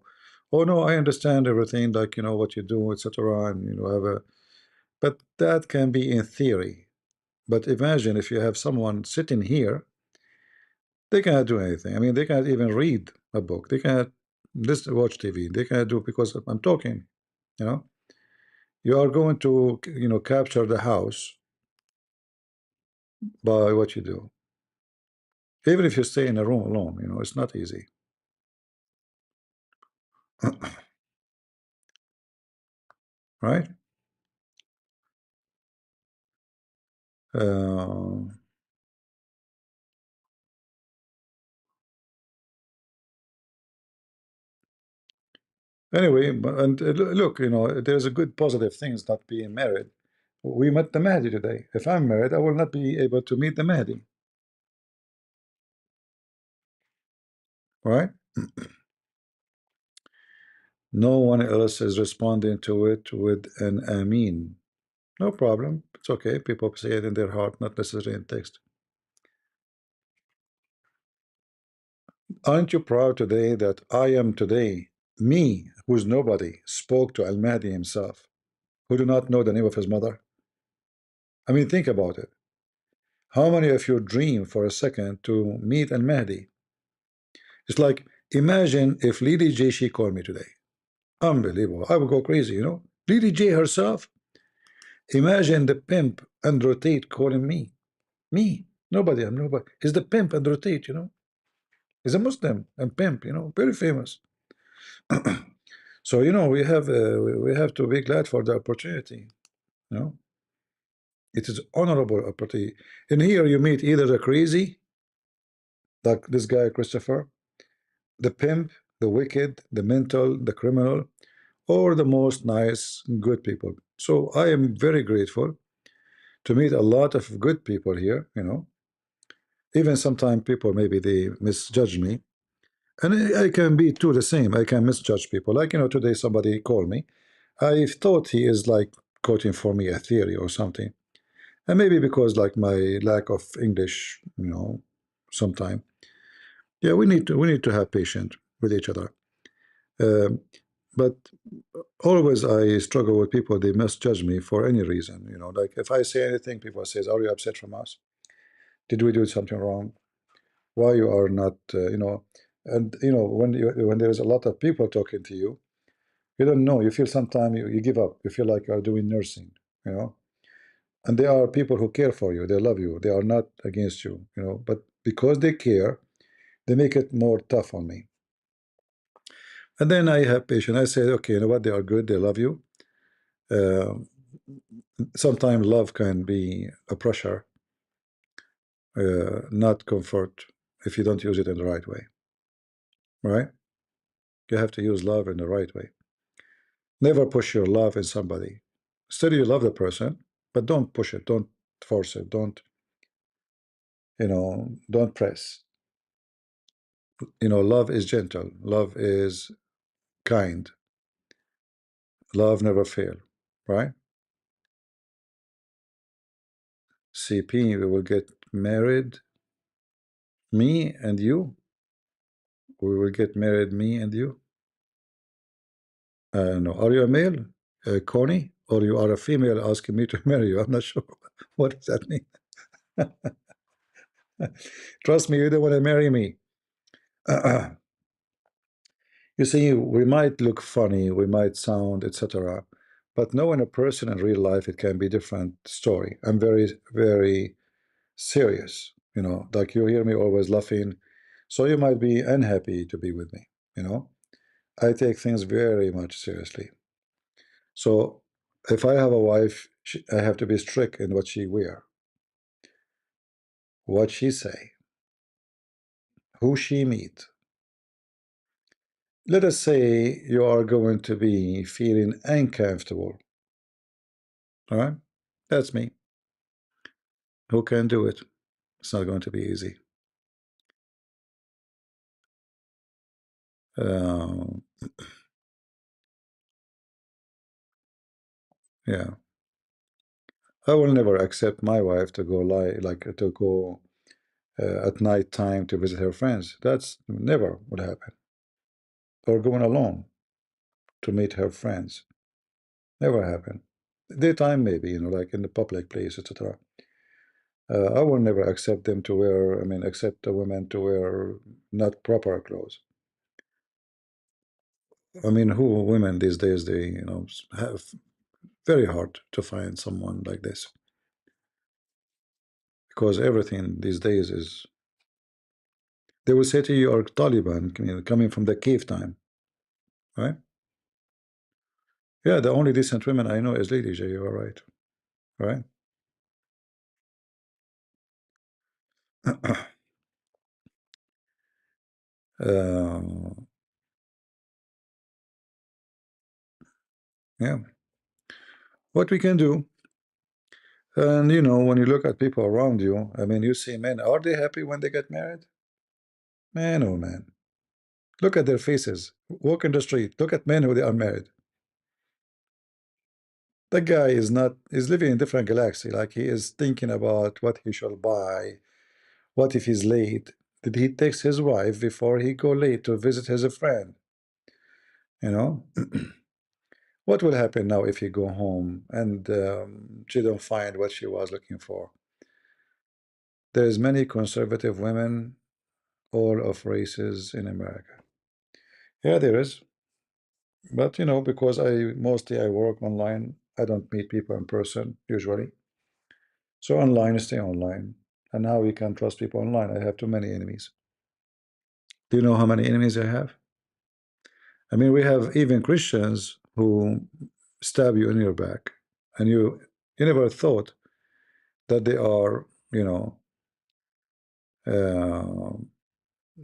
"Oh no, I understand everything, like you know what you do, etc." And you know, but that can be in theory. But imagine if you have someone sitting here, they cannot do anything. I mean, they cannot even read a book. They cannot watch TV. They cannot do because I'm talking. You know, you are going to capture the house by what you do. Even if you stay in a room alone, you know, it's not easy. Right? Anyway, and look, there's a good positive things not being married. We met the Mahdi today. If I'm married, I will not be able to meet the Mahdi. Right? No one else is responding to it with an Amin. No problem. It's okay. People say it in their heart, not necessarily in text. Aren't you proud today that I am today, me, who's nobody, spoke to Al Mahdi himself, who do not know the name of his mother? I mean, think about it. How many of you dream for a second to meet Al Mahdi? It's like, imagine if Lady J, she called me today. Unbelievable. I would go crazy. Lady J herself. Imagine the pimp Andrew Tate calling me. Me. Nobody. I'm nobody. He's the pimp Andrew Tate. He's a Muslim and pimp, very famous. So, we have to be glad for the opportunity. It is honorable opportunity. And here you meet either the crazy, like this guy Christopher, the pimp, the wicked, the mental, the criminal, or the most nice, good people. So I am very grateful to meet a lot of good people here. Even sometimes people maybe they misjudge me, and I can be too the same. I can misjudge people. Like today somebody called me. I thought he is like quoting for me a theory or something, and maybe because like my lack of English, sometime. Yeah, we need to have patience with each other. Um, but always I struggle with people. They misjudge me for any reason. Like if I say anything, people says, "Are you upset from us? Did we do something wrong? Why you are not?" And when there is a lot of people talking to you, you don't know. You feel sometimes you give up. You feel like you are doing nursing. You know, and there are people who care for you. They love you. They are not against you. But because they care, they make it more tough on me. And then I have patience. I say, okay, you know what? They are good. They love you. Uh, Sometimes love can be a pressure, not comfort, if you don't use it in the right way. Right? You have to use love in the right way. Never push your love in somebody. Still, you love the person, but don't push it. Don't force it. Don't press. Love is gentle. Love is kind. Love never fail. Right? CP, we will get married. Me and you. We will get married, me and you. No. Are you a male, Connie? Or you are a female asking me to marry you? I'm not sure. What does that mean? Trust me, you don't want to marry me. You see, we might look funny, we might sound, etc. But knowing a person in real life, it can be different story. I'm very, very serious. Like you hear me always laughing. So you might be unhappy to be with me. I take things very much seriously. So if I have a wife, I have to be strict in what she wear, what she say, who she meet. Let us say you are going to be feeling uncomfortable. All right? That's me. Who can do it? It's not going to be easy. Yeah. I will never accept my wife to go at night time to visit her friends. That's never would happen. Or going alone to meet her friends. Never happen. Daytime maybe, like in the public place, etc. I will never accept them to wear, accept a woman to wear not proper clothes. Who women these days, they, have very hard to find someone like this. Because everything these days is, they will say to you, you're Taliban, coming from the cave time, right? Yeah, the only decent women I know is Lady J, you are right, right? uh, Yeah. What we can do, and you know, when you look at people around you, I mean, you see men, are they happy when they get married? Man, oh man. Look at their faces. Walk in the street. Look at men who they are married. That guy is not, is living in a different galaxy. Like he is thinking about what he shall buy. What if he's late? Did he text his wife before he go late to visit his friend? You know? What will happen now if he go home and she don't find what she was looking for? There's many conservative women, all of races in America. Yeah, there is. But you know, because I work online, I don't meet people in person usually. So online, stay online. And how we can trust people online? I have too many enemies. Do you know how many enemies I have? I mean, we have even Christians who stab you in your back, and you never thought that they are, you know, uh,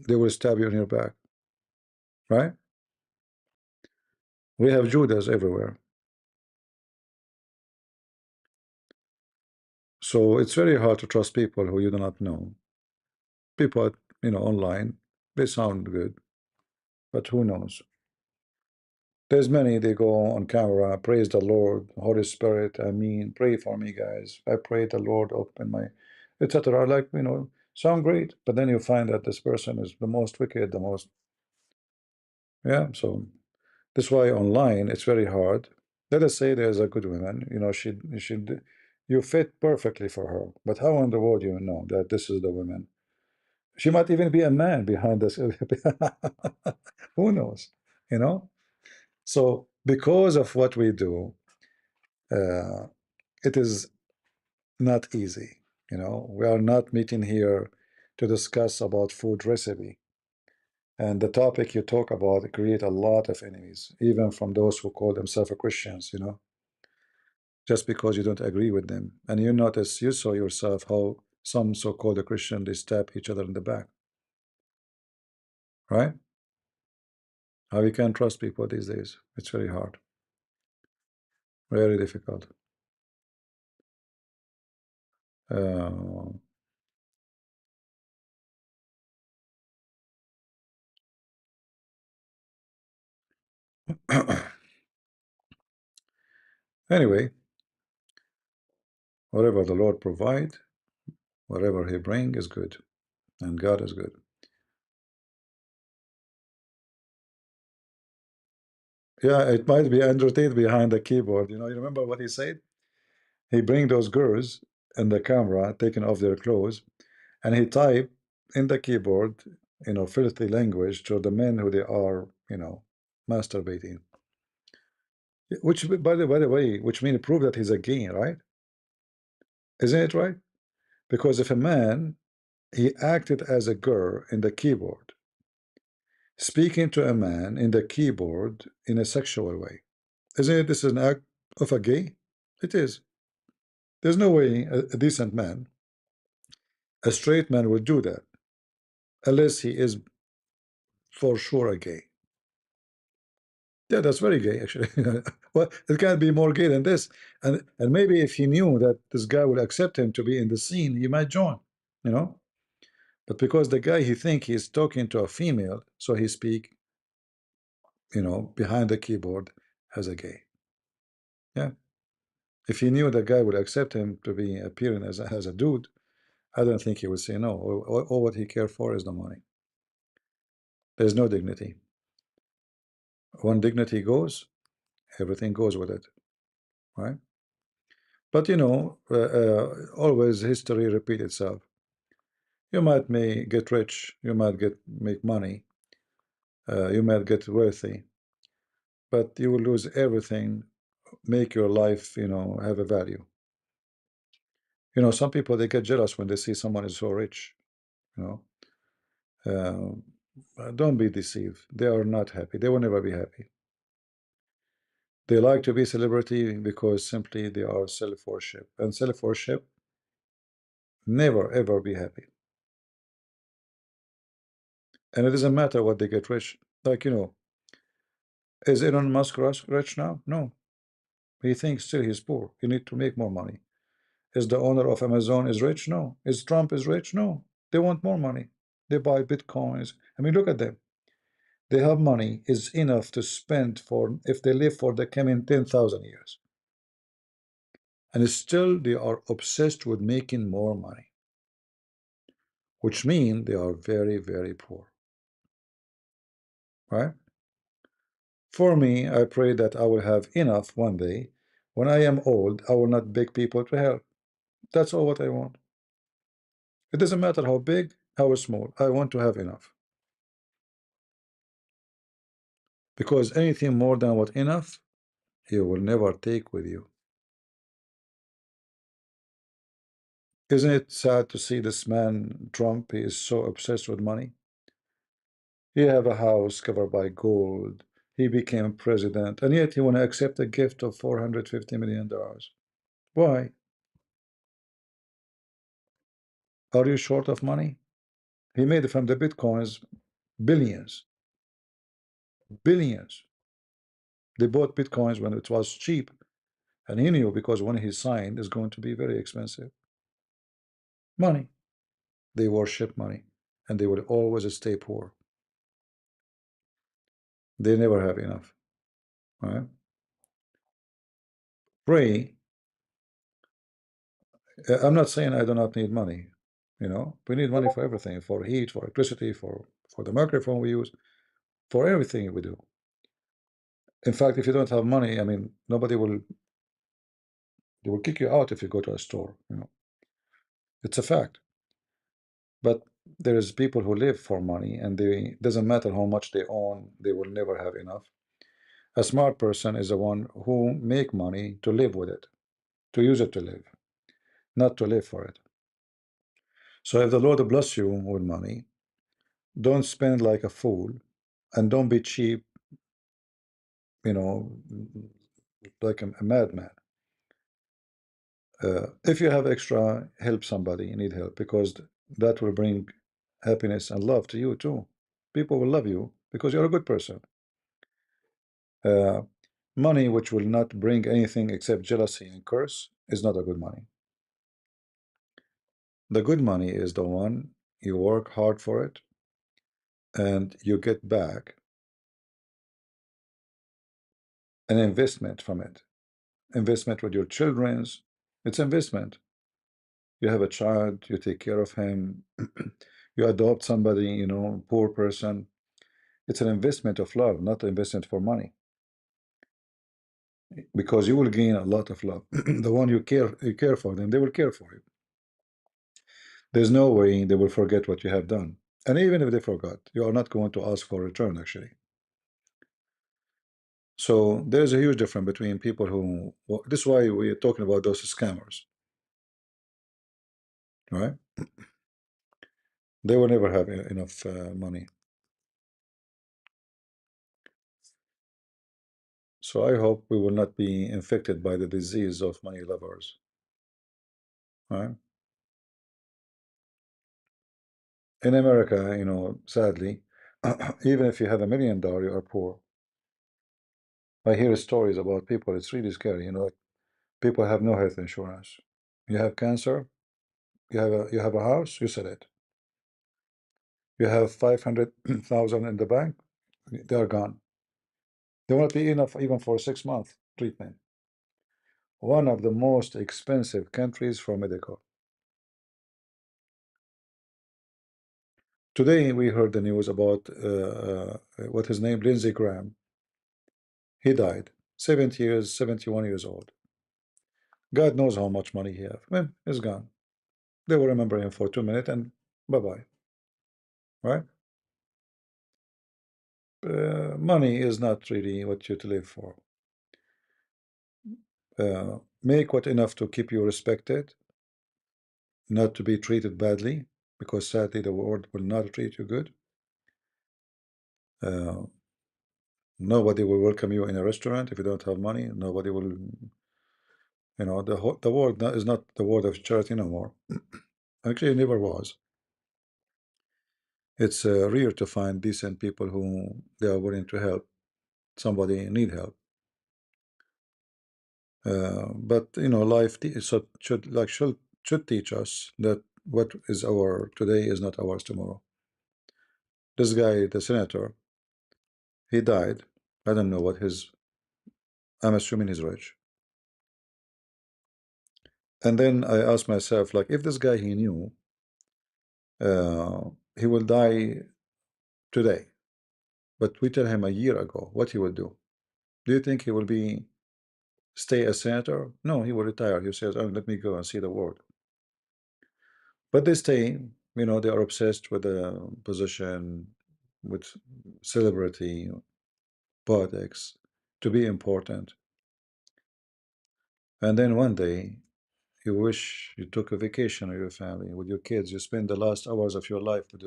they will stab you in your back, right? We have Judas everywhere. So it's very hard to trust people who you do not know. People, you know, online, they sound good, but who knows? There's many, they go on camera, praise the Lord, Holy Spirit, I mean, pray for me, guys. I pray the Lord open my, etc. Like, you know, sound great, but then you find that this person is the most wicked, the most, yeah. So this is why online it's very hard. Let us say there's a good woman, you know, you fit perfectly for her, but how in the world you know that this is the woman? She might even be a man behind this. Who knows, you know? So because of what we do, uh, it is not easy. You know, we are not meeting here to discuss about food recipe. And the topic you talk about create a lot of enemies, even from those who call themselves Christians, you know, just because you don't agree with them. And you notice, you saw yourself how some so-called Christian, they stab each other in the back, right? How we can trust people these days. It's very hard, very difficult. Uh, anyway, whatever the Lord provide, whatever he bring is good, and God is good. Yeah, it might be Andrew Tate behind the keyboard. You know, you remember what he said? He bring those girls in the camera, taking off their clothes, and he type in the keyboard, you know, filthy language to the men who they are, you know, masturbating. Which, by the way, which means prove that he's a gay, right? Isn't it right? Because if a man, he acted as a girl in the keyboard, speaking to a man in the keyboard in a sexual way, isn't it this is an act of a gay? It is. There's no way a decent man, a straight man, would do that unless he is for sure a gay. Yeah, that's very gay, actually. Well, it can't be more gay than this. And maybe if he knew that this guy would accept him to be in the scene, he might join, you know. But because the guy he think he's talking to a female, so he speak, you know, behind the keyboard as a gay. Yeah. If he knew the guy would accept him to be appearing as a dude, I don't think he would say no. All what he cared for is the money. There's no dignity. When dignity goes, everything goes with it, right? But you know, always history repeat itself. You might may get rich, you might make money, you might get wealthy, but you will lose everything. Make your life, you know, have a value. You know, some people they get jealous when they see someone is so rich. You know, don't be deceived. They are not happy. They will never be happy. They like to be celebrity because simply they are self-worship, and self-worship never ever be happy. And it doesn't matter what they get rich. Like, you know, is Elon Musk rich now? No. He thinks still he's poor. You need to make more money. Is the owner of Amazon is rich? No. Is Trump is rich? No. They want more money. They buy bitcoins. I mean, look at them. They have money is enough to spend for if they live for the coming 10,000 years. And still they are obsessed with making more money, which means they are very, very poor. Right? For me, I pray that I will have enough one day. When I am old, I will not beg people to help. That's all what I want. It doesn't matter how big, how small. I want to have enough. Because anything more than what enough, you will never take with you. Isn't it sad to see this man, Trump? He is so obsessed with money. He have a house covered by gold. He became president, and yet he want to accept a gift of $450 million. Why? Are you short of money? He made from the bitcoins billions. Billions. They bought bitcoins when it was cheap, and he knew because when he signed, it's going to be very expensive. Money. They worship money, and they will always stay poor. They never have enough. Right? Pray. I'm not saying I do not need money. You know, we need money for everything, for heat, for electricity, for the microphone we use, for everything we do. In fact, if you don't have money, I mean, nobody will. They will kick you out if you go to a store. You know, it's a fact. But there is people who live for money, and they doesn't matter how much they own, they will never have enough. A smart person is the one who make money to live with it, to use it to live, not to live for it. So if the Lord bless you with money, don't spend like a fool, and don't be cheap, you know, like a madman. If you have extra, help somebody, you need help, because that will bring happiness and love to you too. People will love you because you're a good person. Money which will not bring anything except jealousy and curse is not a good money. The good money is the one you work hard for it and you get back an investment from it. Investment with your children's, it's investment. You have a child, you take care of him, you adopt somebody, you know, poor person. It's an investment of love, not an investment for money. Because you will gain a lot of love. The one you care for them, they will care for you. There's no way they will forget what you have done. And even if they forgot, you are not going to ask for return, actually. So there's a huge difference between people who, well, this is why we're talking about those scammers, right? They will never have enough money. So I hope we will not be infected by the disease of money lovers, right? In America, you know, sadly, even if you have $1 million, you are poor. I hear stories about people, it's really scary, you know, like people have no health insurance. You have cancer, you have a house, you sell it. You have 500,000 in the bank, they are gone. They won't be enough even for 6 month treatment. One of the most expensive countries for medical. Today we heard the news about what his name, Lindsey Graham. He died, 70 years, 71 years old. God knows how much money he have. Well, he's gone. They will remember him for 2 minutes and bye-bye. Right? Money is not really what you to live for. Make what enough to keep you respected, not to be treated badly, because sadly the world will not treat you good. Nobody will welcome you in a restaurant if you don't have money. Nobody will, you know, the world is not the world of charity no more. Actually, it never was. It's rare to find decent people who they are willing to help somebody need help. But life should teach us that what is our today is not ours tomorrow. This guy, the senator, he died. I don't know what his. I'm assuming he's rich. And then I asked myself, like, if this guy he knew he will die today, but we tell him a year ago what he will do. Do you think he will stay a senator? No, he will retire. He says, "Oh, let me go and see the world." But they stay. They are obsessed with the position, with celebrity, politics, to be important. And then one day, you wish you took a vacation with your family, with your kids. You spend the last hours of your life with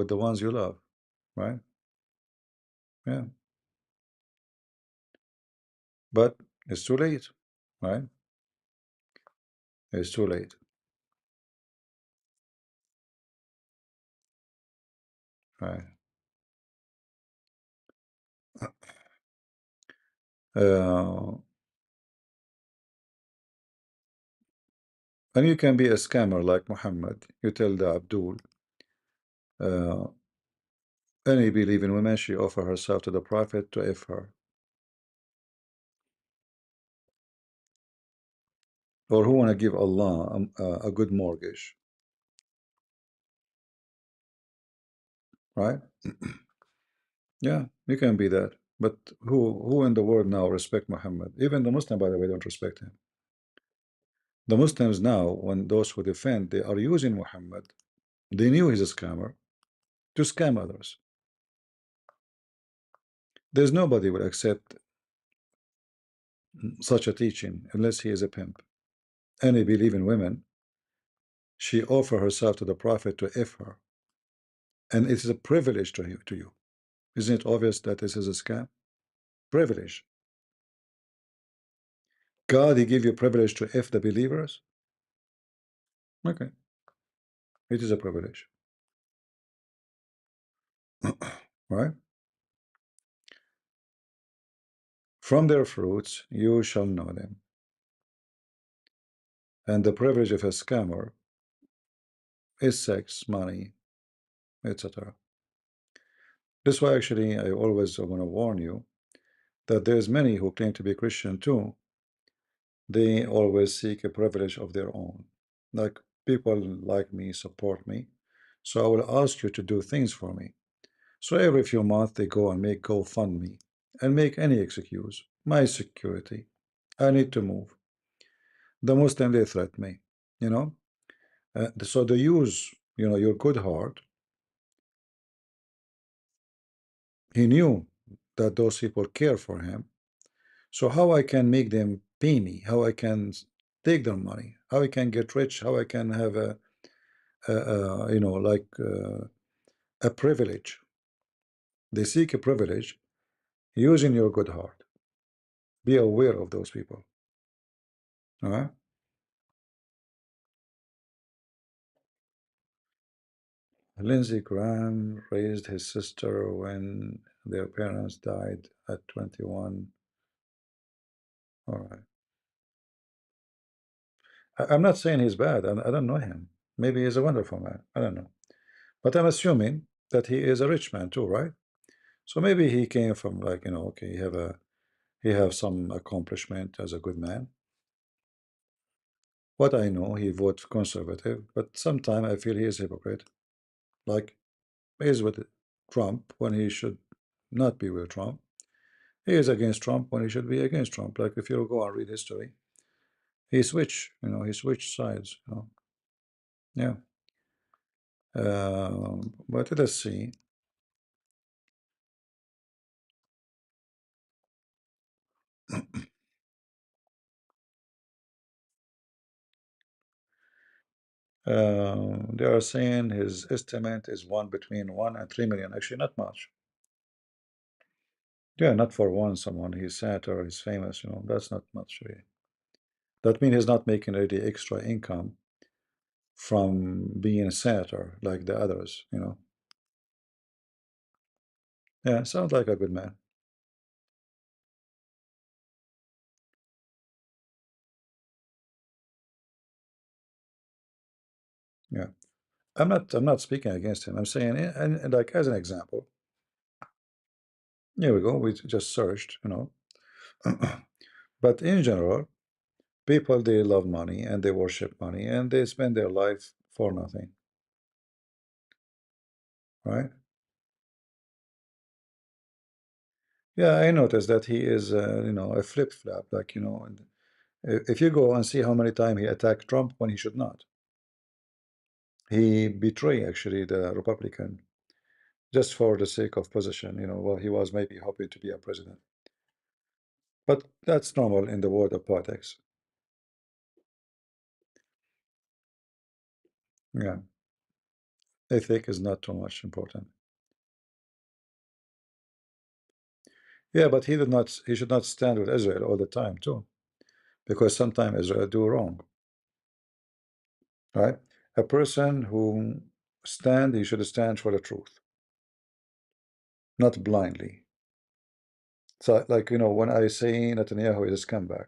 the ones you love, right? Yeah. But it's too late, right? It's too late. Right. Uh, and you can be a scammer like Muhammad. You tell the Abdul, uh, any believing woman, she offer herself to the Prophet to if her. Or who want to give Allah a good mortgage, right? Yeah, you can be that. But who in the world now respect Muhammad? Even the Muslim, by the way, don't respect him. The Muslims now, when those who defend, they are using Muhammad. They knew he's a scammer to scam others. There's nobody will accept such a teaching unless he is a pimp. Any believing women, she offer herself to the Prophet to if her. And it is a privilege to you. Isn't it obvious that this is a scam? Privilege. God, he give you privilege to if the believers? Okay. It is a privilege. Right? From their fruits you shall know them. And the privilege of a scammer is sex, money, etc. This is why actually I always want to warn you that there's many who claim to be Christian too. They always seek a privilege of their own. Like, people like me support me, so I will ask you to do things for me. So every few months they go and make GoFundMe and make any excuse. My security. I need to move. The Muslim, they threat me. You know? So they use, your good heart. He knew that those people care for him. So how I can make them pay me? How I can take their money? How I can get rich? How I can have a privilege? They seek a privilege using your good heart. Be aware of those people. All right? Lindsey Graham raised his sister when their parents died at 21. All right. I'm not saying he's bad. I don't know him. Maybe he's a wonderful man. I don't know. But I'm assuming that he is a rich man too, right? So maybe he came from, like, okay, he have some accomplishment as a good man. What I know, he votes conservative, but sometimes I feel he is a hypocrite. Like, he is with Trump when he should not be with Trump. He is against Trump when he should be against Trump. Like, if you go and read history, he switched sides. Yeah. But let's see. They are saying his estimate is between 1 and 3 million. Actually, not much. Yeah, not for someone. He's senator, he's famous. That's not much really. That means he's not making any extra income from being a senator like the others. Yeah, sounds like a good man. Yeah, I'm not speaking against him. I'm saying, and like as an example, here we go. We just searched, but in general, people they love money and they worship money and they spend their life for nothing, right? Yeah, I noticed that he is, a flip-flop. Like, and if you go and see how many times he attacked Trump when he should not, he betrayed actually the Republican just for the sake of position. Well, he was maybe hoping to be a president, but that's normal in the world of politics. Yeah, ethic is not too much important. Yeah, but he did not. He should not stand with Israel all the time too, because sometimes Israel do wrong, right? A person who he should stand for the truth, not blindly. So, like, when I say Netanyahu is a scumbag,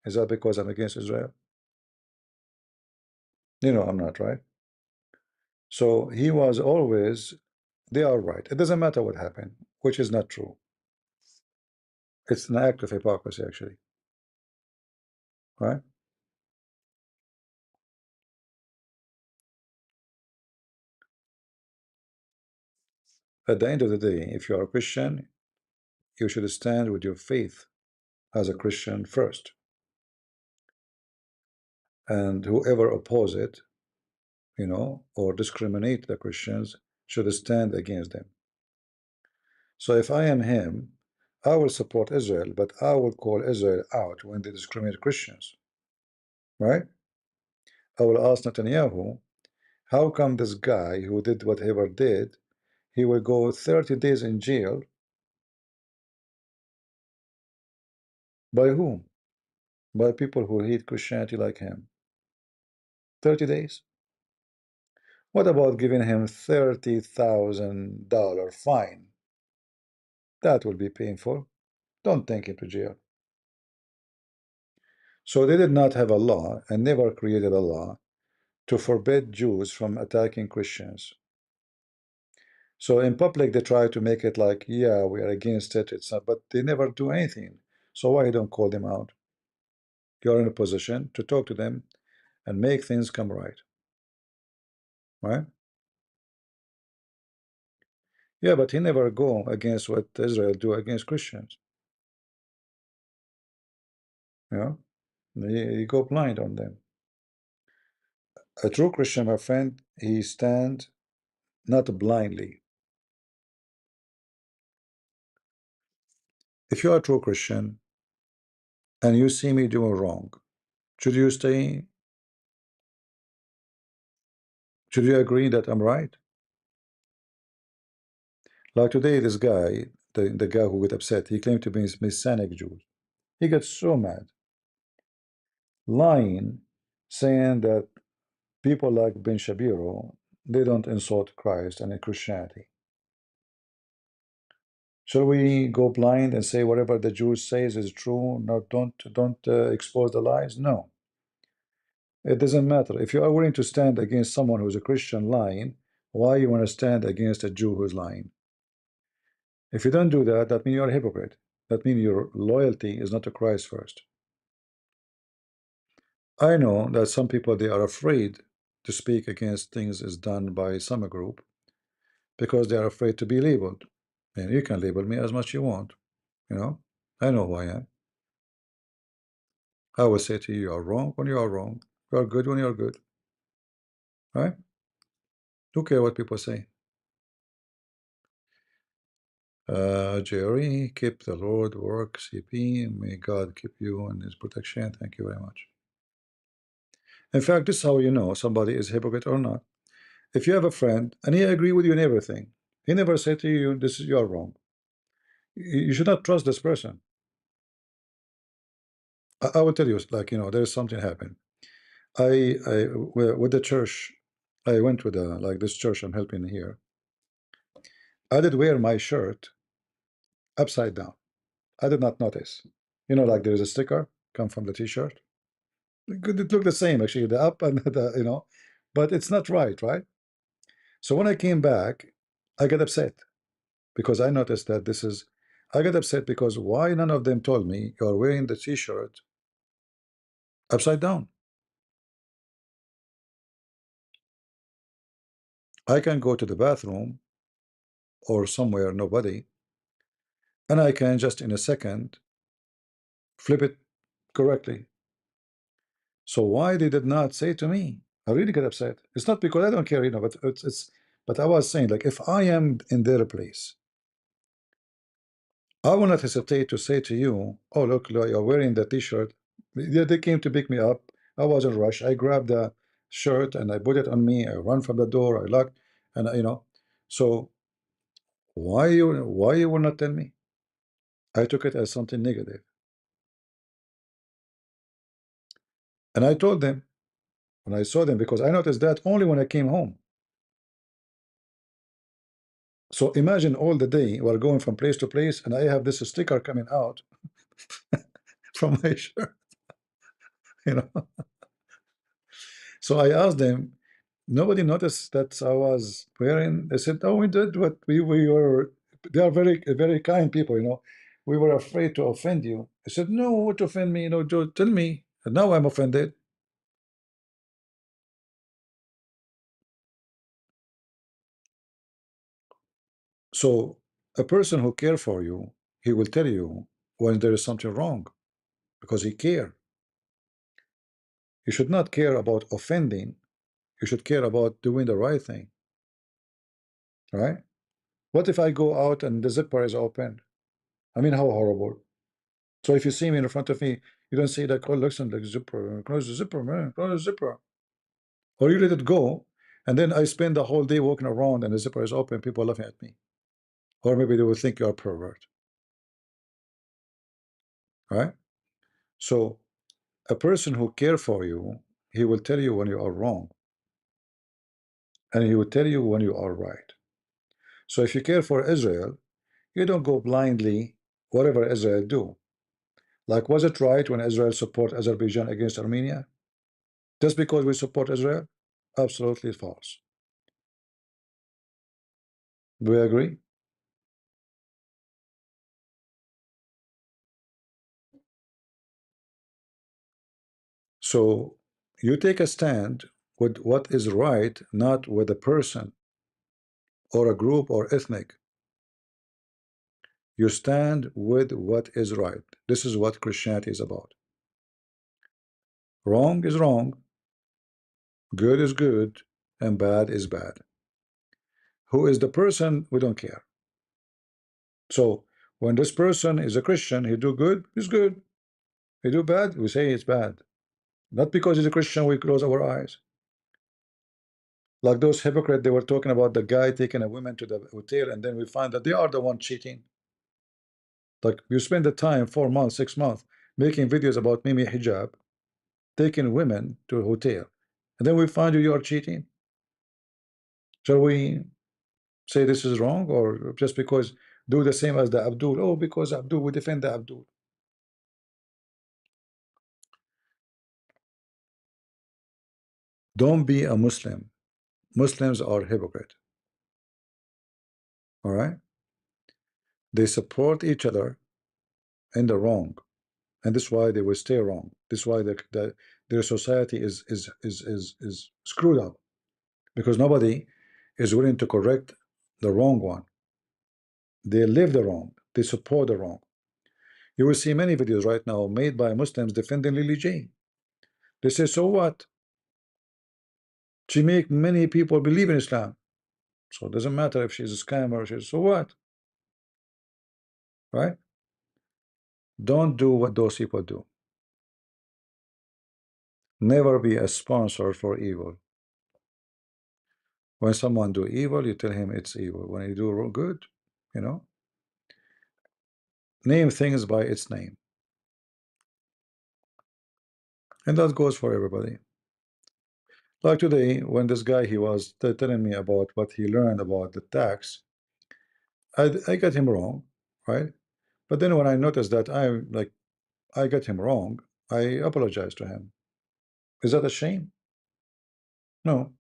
is that because I'm against Israel? I'm not, right? So he was always, they are right. It doesn't matter what happened, which is not true. It's an act of hypocrisy, actually, right? At the end of the day, if you are a Christian, you should stand with your faith as a Christian first. And whoever oppose it, or discriminate the Christians should stand against them. So if I am him, I will support Israel, but I will call Israel out when they discriminate Christians, right? I will ask Netanyahu, how come this guy who did whatever did, he will go 30 days in jail? By whom? By people who hate Christianity like him. 30 days? What about giving him $30,000 fine? That will be painful. Don't take him to jail. So they did not have a law and never created a law to forbid Jews from attacking Christians. So in public they try to make it like, yeah, we are against it, it's not, but they never do anything. So why don't call them out? You're in a position to talk to them and make things come right. Right? Yeah, but he never go against what Israel do against Christians. Yeah, he go blind on them. A true Christian, my friend, he stand not blindly. If you are a true Christian and you see me doing wrong, should you stay? Should you agree that I'm right? Like today, this guy, the guy who got upset, he claimed to be Messianic Jews. He got so mad, lying, saying that people like Ben Shapiro, they don't insult Christ and Christianity. Shall we go blind and say whatever the Jews says is true? No, don't expose the lies. No, it doesn't matter. If you are willing to stand against someone who's a Christian lying, why you want to stand against a Jew who's lying? If you don't do that, that means you're a hypocrite. That means your loyalty is not to Christ first. I know that some people, they are afraid to speak against things is done by some group because they are afraid to be labeled. And you can label me as much you want. I know who I am. I will say to you, you are wrong when you are wrong. You are good when you are good. Right? Who care what people say? Jerry, keep the Lord work, CP. May God keep you in his protection. Thank you very much. In fact, this is how you know somebody is a hypocrite or not. If you have a friend and he agree with you in everything, he never said to you, this is you're wrong. You should not trust this person. I will tell you, like, there's something happened. With the church, I went with like this church I'm helping here. I did wear my shirt upside down. I did not notice. Like there's a sticker come from the t-shirt. It looked the same actually, the up and the But it's not right, right? So when I came back, I got upset because I noticed that this is. I got upset because why none of them told me you're wearing the T-shirt upside down? I can go to the bathroom or somewhere nobody, and I can just in a second flip it correctly. So why they did not say to me? I really get upset. It's not because I don't care, you know, but it's but I was saying, like, if I am in their place, I will not hesitate to say to you, oh look, you're wearing the T-shirt. Yeah, they came to pick me up. I was in a rush. I grabbed the shirt and I put it on me. I run from the door. I locked, and you know, so why you will not tell me? I took it as something negative, and I told them when I saw them because I noticed that only when I came home. So imagine all the day we're going from place to place, and I have this sticker coming out from my shirt, you know. So I asked them, nobody noticed that I was wearing. They said, "Oh, we did what we were." They are very kind people, you know. We were afraid to offend you. I said, "No, what offend me? You know, Joe, tell me." And now I'm offended. So a person who cares for you, he will tell you when there is something wrong because he care. You should not care about offending. You should care about doing the right thing, right? What if I go out and the zipper is open? I mean, how horrible. So if you see me in front of me, you don't say that, oh, listen, like zipper, close the zipper, man, close the zipper. Or you let it go, and then I spend the whole day walking around and the zipper is open, people laughing at me. Or maybe they will think you're a pervert, right? So a person who cares for you, he will tell you when you are wrong, and he will tell you when you are right. So if you care for Israel, you don't go blindly whatever Israel do. Like, was it right when Israel support Azerbaijan against Armenia? Just because we support Israel? Absolutely false. Do we agree? So you take a stand with what is right, not with a person or a group or ethnic. You stand with what is right. This is what Christianity is about. Wrong is wrong, good is good, and bad is bad. Who is the person? We don't care. So when this person is a Christian, he do good, he's good. He do bad, we say it's bad. Not because he's a Christian, we close our eyes. Like those hypocrites, they were talking about the guy taking a woman to the hotel, and then we find that they are the one cheating. Like, you spend the time 4 months, 6 months making videos about Mimi hijab, taking women to a hotel, and then we find you are cheating. Shall we say this is wrong, or just because do the same as the Abdul? Oh, because Abdul, we defend the Abdul. Don't be a Muslim. Muslims are hypocrite. All right, they support each other in the wrong, and this is why they will stay wrong. This is why their society is screwed up, because nobody is willing to correct the wrong one. They live the wrong, they support the wrong. You will see many videos right now made by Muslims defending Lily Jane. They say, so what? She make many people believe in Islam, so it doesn't matter if she's a scammer. So what? Right? Don't do what those people do. Never be a sponsor for evil. When someone do evil, you tell him it's evil. When you do good, you know, name things by its name. And that goes for everybody. Like today, when this guy, he was telling me about what he learned about the tax, I got him wrong, right? But then when I noticed that I got him wrong, I apologized to him. Is that a shame? No.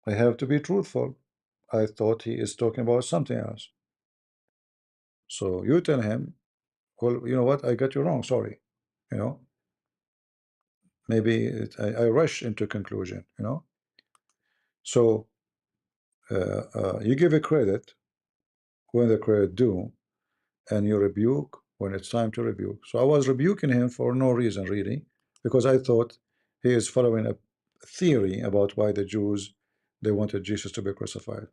I have to be truthful. I thought he is talking about something else. So you tell him, well, you know what? I got you wrong. Sorry. You know, maybe I rush into conclusion. You know, so you give a credit when the credit due, and you rebuke when it's time to rebuke. So I was rebuking him for no reason, really, because I thought he is following a theory about why the Jews they wanted Jesus to be crucified.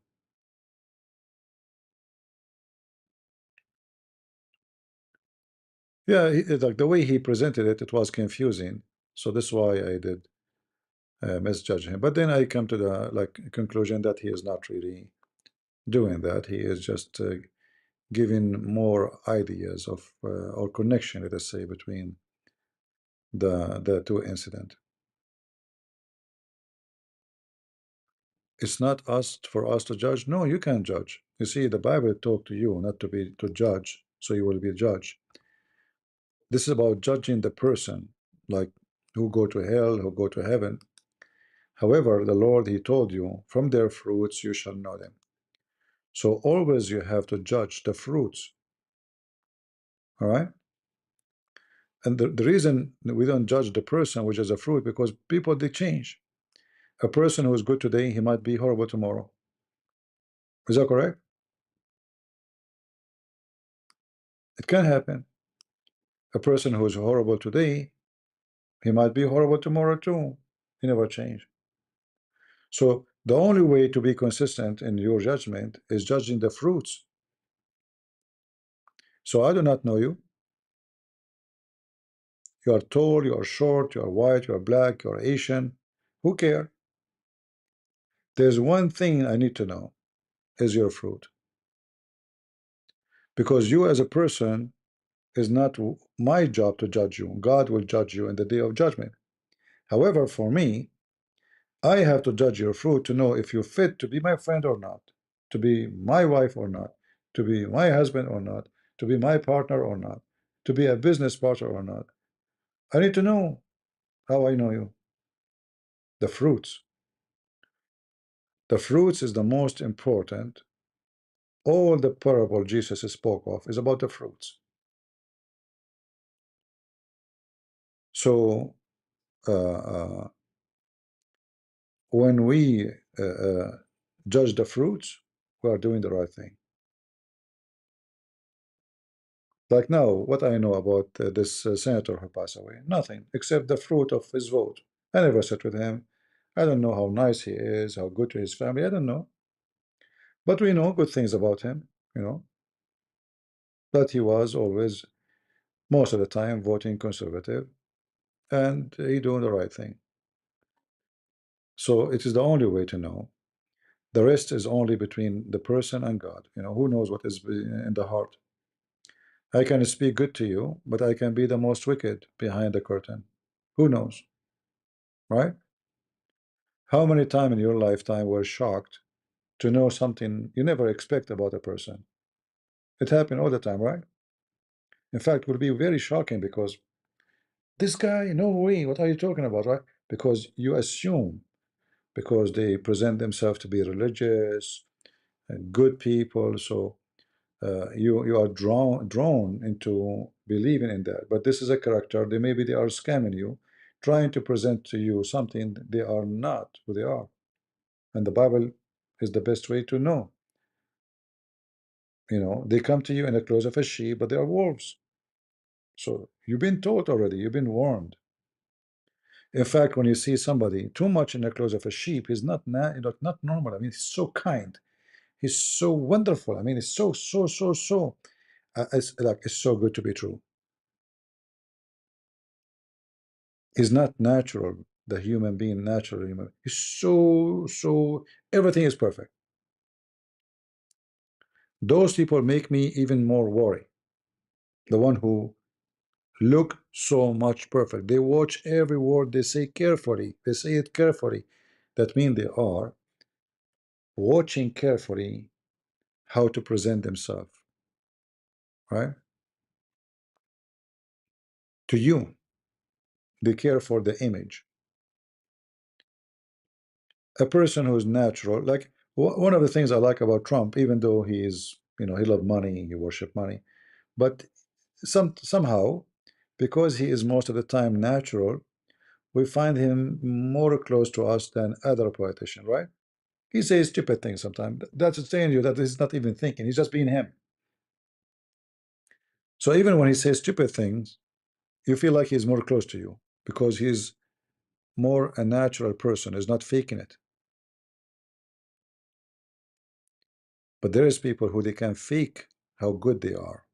Yeah, like the way he presented it, it was confusing. So that's why I did misjudge him. But then I come to the conclusion that he is not really doing that. He is just giving more ideas of or connection, let us say, between the two incidents. It's not us for us to judge. No, you can't judge. You see, the Bible talk to you, not to be to judge, so you will be judged. This is about judging the person, like who go to hell, who go to heaven. However, the Lord, He told you, from their fruits you shall know them. So always you have to judge the fruits. All right? And the reason we don't judge the person, which is a fruit, because people, they change. A person who is good today, he might be horrible tomorrow. Is that correct? It can happen. A person who is horrible today, he might be horrible tomorrow too. He never change. So the only way to be consistent in your judgment is judging the fruits. So I do not know you. You are tall, you are short, you are white, you are black, you are Asian. Who cares? There's one thing I need to know is your fruit. Because you as a person is not my job to judge you. God will judge you in the day of judgment. However, for me, I have to judge your fruit to know if you fit to be my friend or not, to be my wife or not, to be my husband or not, to be my partner or not, to be a business partner or not. I need to know how I know you. The fruits. The fruits is the most important. All the parable Jesus spoke of is about the fruits. So when we judge the fruits, we are doing the right thing. Like now, what I know about this senator who passed away, nothing except the fruit of his vote. I never sat with him. I don't know how nice he is, how good to his family. I don't know. But we know good things about him, you know. That he was always, most of the time, voting conservative, and he doing the right thing. So it is the only way to know. The rest is only between the person and God. You know, who knows what is in the heart? I can speak good to you, but I can be the most wicked behind the curtain. Who knows? Right? How many times in your lifetime were shocked to know something you never expect about a person? It happened all the time, right? In fact, it would be very shocking because this guy, no way, what are you talking about, right? Because you assume, because they present themselves to be religious and good people, so you are drawn into believing in that. But this is a character. Maybe they are scamming you, trying to present to you something they are not who they are. And the Bible is the best way to know. You know, they come to you in the clothes of a sheep, but they are wolves. So you've been taught already. You've been warned. In fact, when you see somebody too much in the clothes of a sheep, he's not normal. I mean, he's so kind. He's so wonderful. I mean, it's so. It's so good to be true. Is not natural, the human being, natural human. He's so, everything is perfect. Those people make me even more worry. The one who look so much perfect. They watch every word they say carefully. They say it carefully. That means they are watching carefully how to present themselves, right? To you, they care for the image. a person who's natural, like one of the things I like about Trump, even though he is, he loves money, he worship money, but somehow, because he is most of the time natural, we find him more close to us than other politicians, right? He says stupid things sometimes. That's saying you that he's not even thinking, he's just being him. So even when he says stupid things, you feel like he's more close to you because he's more a natural person, is not faking it. But there is people who they can fake how good they are.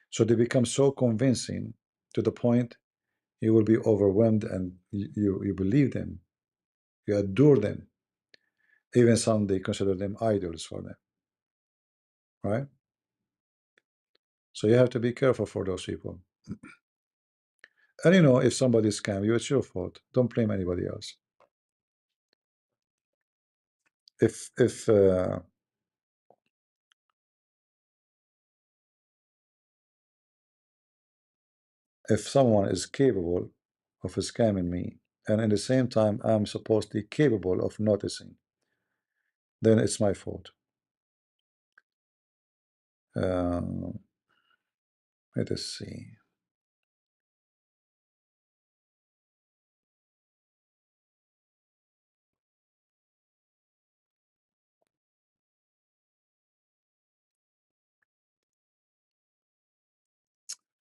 So they become so convincing to the point you will be overwhelmed and you believe them, you adore them. Even some they consider them idols for them, right? So you have to be careful for those people. And if somebody scam you, it's your fault. Don't blame anybody else. If someone is capable of scamming me, and at the same time I'm supposedly capable of noticing, then it's my fault. Let us see.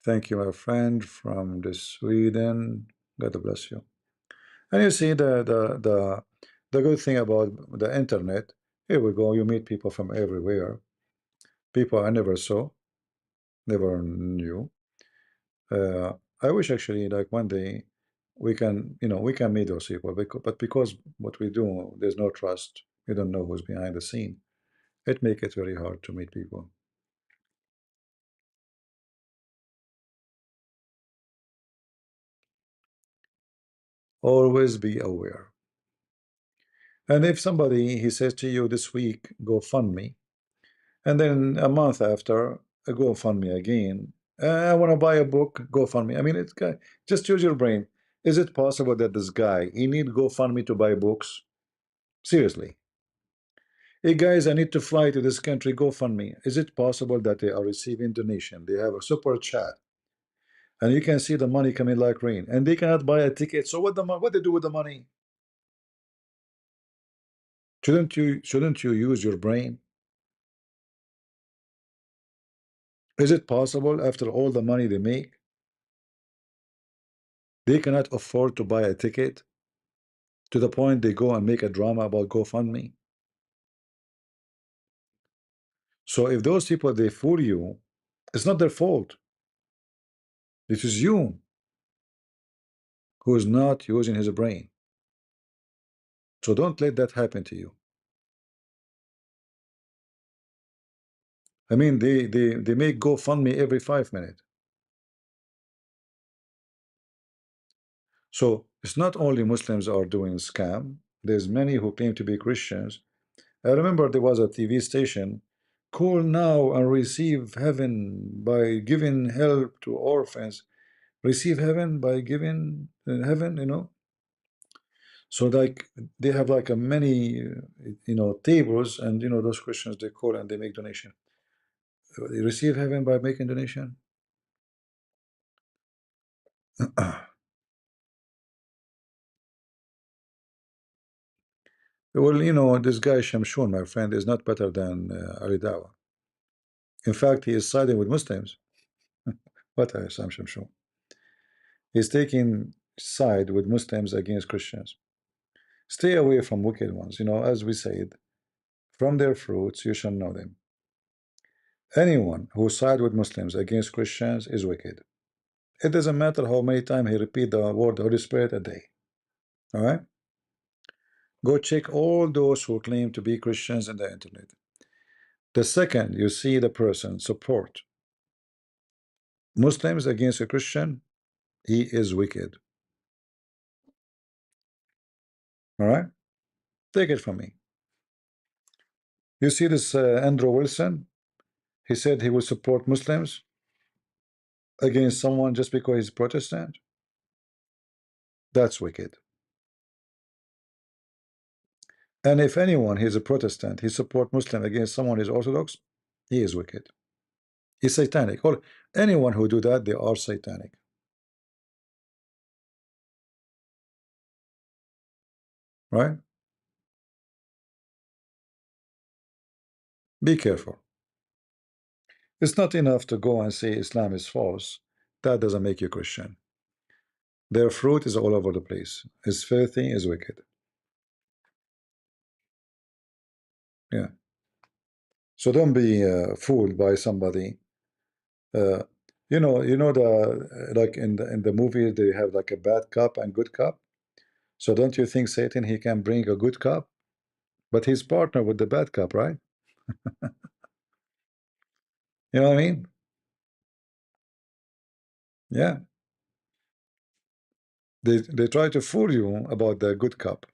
Thank you, my friend from the Sweden. God bless you. And you see the good thing about the internet. Here we go. You meet people from everywhere. People I never saw, never knew. I wish actually like one day we can meet those people, but because what we do, there's no trust. You don't know who's behind the scene. It makes it very hard to meet people. Always be aware. And if somebody he says to you this week, go fund me, and then a month after, go fund me again. I want to buy a book, go fund me. I mean, just use your brain. Is it possible that this guy he need GoFundMe to buy books? Seriously. Hey guys, I need to fly to this country, go fund me. Is it possible that they are receiving donation? They have a super chat, and you can see the money coming like rain, and they cannot buy a ticket. So what they do with the money? Shouldn't you use your brain? Is it possible after all the money they make, they cannot afford to buy a ticket to the point they go and make a drama about GoFundMe? So if those people they fool you, it's not their fault. It is you who is not using his brain. So don't let that happen to you. I mean, they make GoFundMe every 5 minutes. So it's not only Muslims are doing scam. There's many who claim to be Christians. I remember there was a TV station, call now and receive heaven by giving help to orphans. Receive heaven by giving heaven. So like they have like a many tables, and those Christians they call and they make donation. They receive heaven by making donation. Well, this guy Shamshun, my friend, is not better than Ali Dawa. In fact, he is siding with Muslims. What I Sam Shamshun? He's taking side with Muslims against Christians. Stay away from wicked ones. As we said, from their fruits you shall know them. Anyone who side with Muslims against Christians is wicked. It doesn't matter how many times he repeat the word Holy Spirit a day. All right? Go check all those who claim to be Christians on the internet. The second you see the person support Muslims against a Christian, he is wicked. All right? Take it from me. You see this Andrew Wilson? He said he will support Muslims against someone just because he's Protestant. That's wicked. And if anyone, he's a Protestant, he support Muslim against someone who's Orthodox, he is wicked. He's satanic. Or anyone who do that, they are satanic. Right? Be careful. It's not enough to go and say Islam is false. That doesn't make you Christian. Their fruit is all over the place. It's filthy, it's wicked. Yeah. So don't be fooled by somebody. Uh, you know the like in the movie they have like a bad cop and good cop. So don't you think Satan he can bring a good cop, but he's partner with the bad cop, right? You know what I mean? Yeah. They try to fool you about the good cop,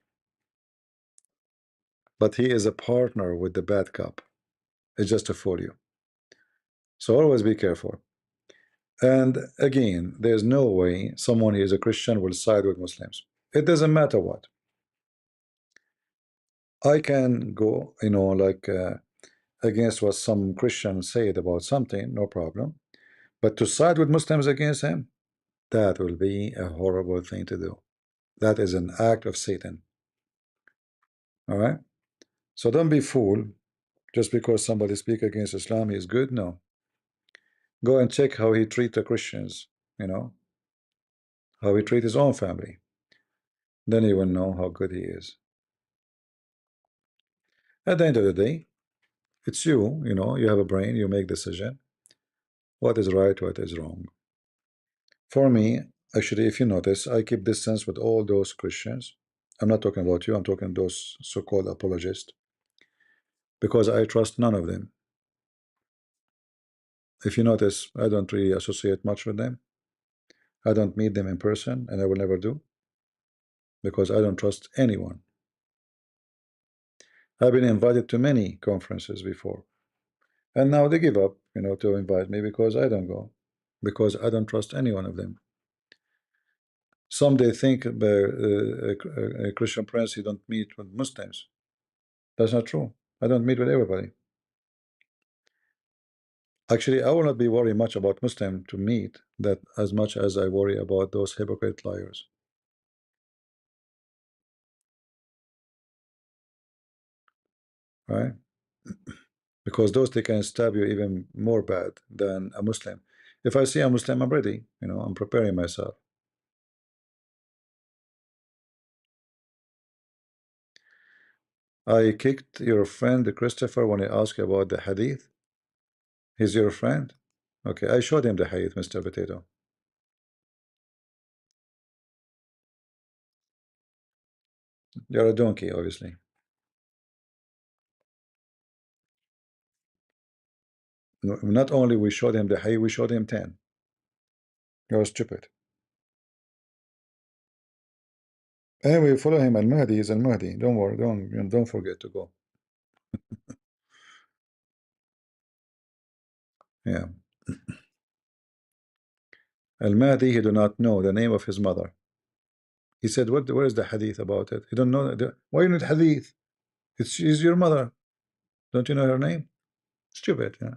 but he is a partner with the bad cop. It's just to fool you. So always be careful. And again, there's no way someone who is a Christian will side with Muslims. It doesn't matter what. I can go, like against what some Christians said about something, no problem. But to side with Muslims against him, that will be a horrible thing to do. That is an act of Satan. All right? So don't be fooled just because somebody speak against Islam, he is good. No. Go and check how he treat the Christians, how he treat his own family. Then you will know how good he is. At the end of the day, it's you, you have a brain, you make decision. What is right, what is wrong. For me, actually, if you notice, I keep distance with all those Christians. I'm not talking about you, I'm talking those so-called apologists, because I trust none of them. If you notice, I don't really associate much with them. I don't meet them in person, and I will never do, because I don't trust anyone. I've been invited to many conferences before, and now they give up, to invite me because I don't go, because I don't trust any one of them. Some they think a Christian prince, you don't meet with Muslims. That's not true. I don't meet with everybody. Actually, I will not be worried much about Muslim to meet that as much as I worry about those hypocrite liars. Right? Because those they can stab you even more bad than a Muslim. If I see a Muslim, I'm ready. I'm preparing myself. I kicked your friend Christopher when I asked about the hadith. He's your friend? Okay, I showed him the hadith, Mr. Potato. You're a donkey, obviously. Not only we showed him the hadith, we showed him 10. You're stupid. Anyway, follow him. Al-Mahdi is Al-Mahdi. Don't worry, don't forget to go. Yeah. Al-Mahdi, he do not know the name of his mother. He said, where is the hadith about it? You don't know why you need hadith? She's your mother. Don't you know her name? Stupid, yeah.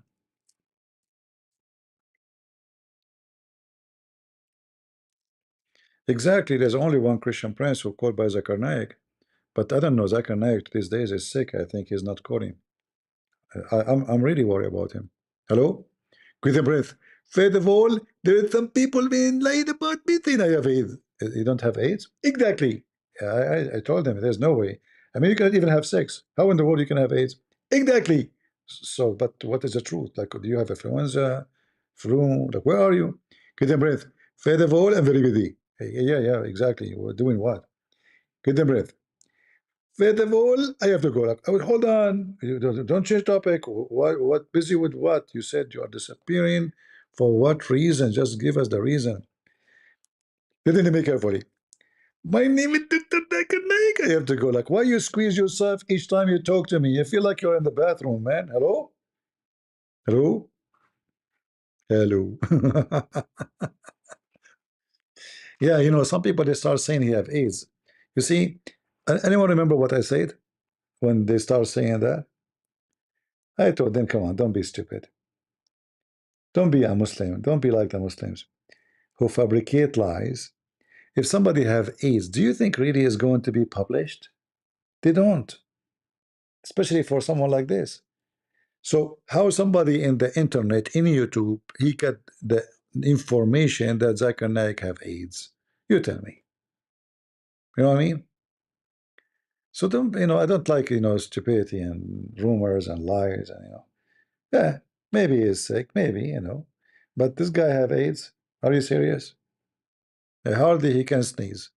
Exactly, there's only one Christian prince who called by Zakir Naik. But I don't know, Zakir Naik these days is sick. I think he's not calling. I'm really worried about him. Hello? With a breath. First of all, there are some people being lied about me saying I have AIDS. You don't have AIDS? Exactly. I told them there's no way. I mean, you cannot even have sex. How in the world you can have AIDS? Exactly. So, but what is the truth? Like, do you have influenza, flu? Like, where are you? Get a breath. First of all, I'm very busy. Yeah, exactly. We're doing what? Get a breath. First of all, I have to go. Like, oh, hold on. You don't change topic. What? Busy with what? You said you are disappearing. For what reason? Just give us the reason. Listen to me carefully. My name is Dr. Naik. I have to go. Like, why you squeeze yourself each time you talk to me? You feel like you're in the bathroom, man. Hello? Hello? Hello. Yeah, some people they start saying he have AIDS. You see, anyone remember what I said? when they start saying that, I told them, come on, don't be stupid. Don't be a Muslim. Don't be like the Muslims who fabricate lies. If somebody have AIDS, do you think really is going to be published? They don't, especially for someone like this. So how somebody in the internet, in YouTube, he got the information that Zakir Naik have AIDS? You tell me. You know what I mean? So don't, I don't like, stupidity and rumors and lies and, yeah, maybe he's sick, maybe, but this guy have AIDS. Are you serious? Hardly he can sneeze.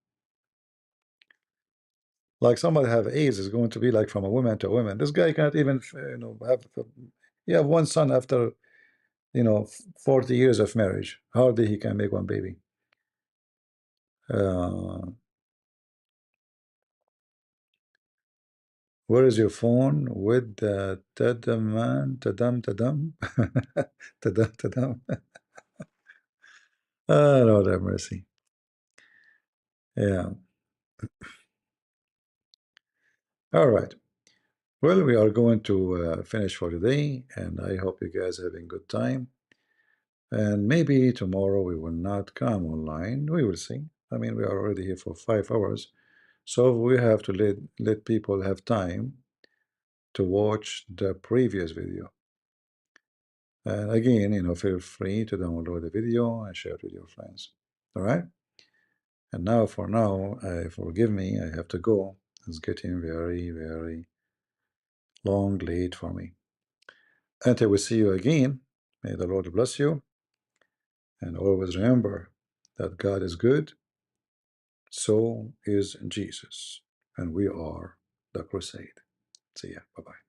Like somebody have AIDS is going to be like from a woman to a woman. This guy can't even, have. You have one son after, 40 years of marriage. Hardly he can make one baby. Where is your phone with the tadam tadam tadam tadam? Oh, Lord have mercy. Yeah. All right. Well, we are going to finish for today, and I hope you guys are having good time. And maybe tomorrow we will not come online. We will see. I mean, we are already here for 5 hours, so we have to let people have time to watch the previous video. And again, feel free to download the video and share it with your friends. All right. And now, for now, forgive me. I have to go. It's getting very, very long, late for me. Until we see you again, may the Lord bless you. And always remember that God is good, so is Jesus. And we are the crusade. See ya. Bye-bye.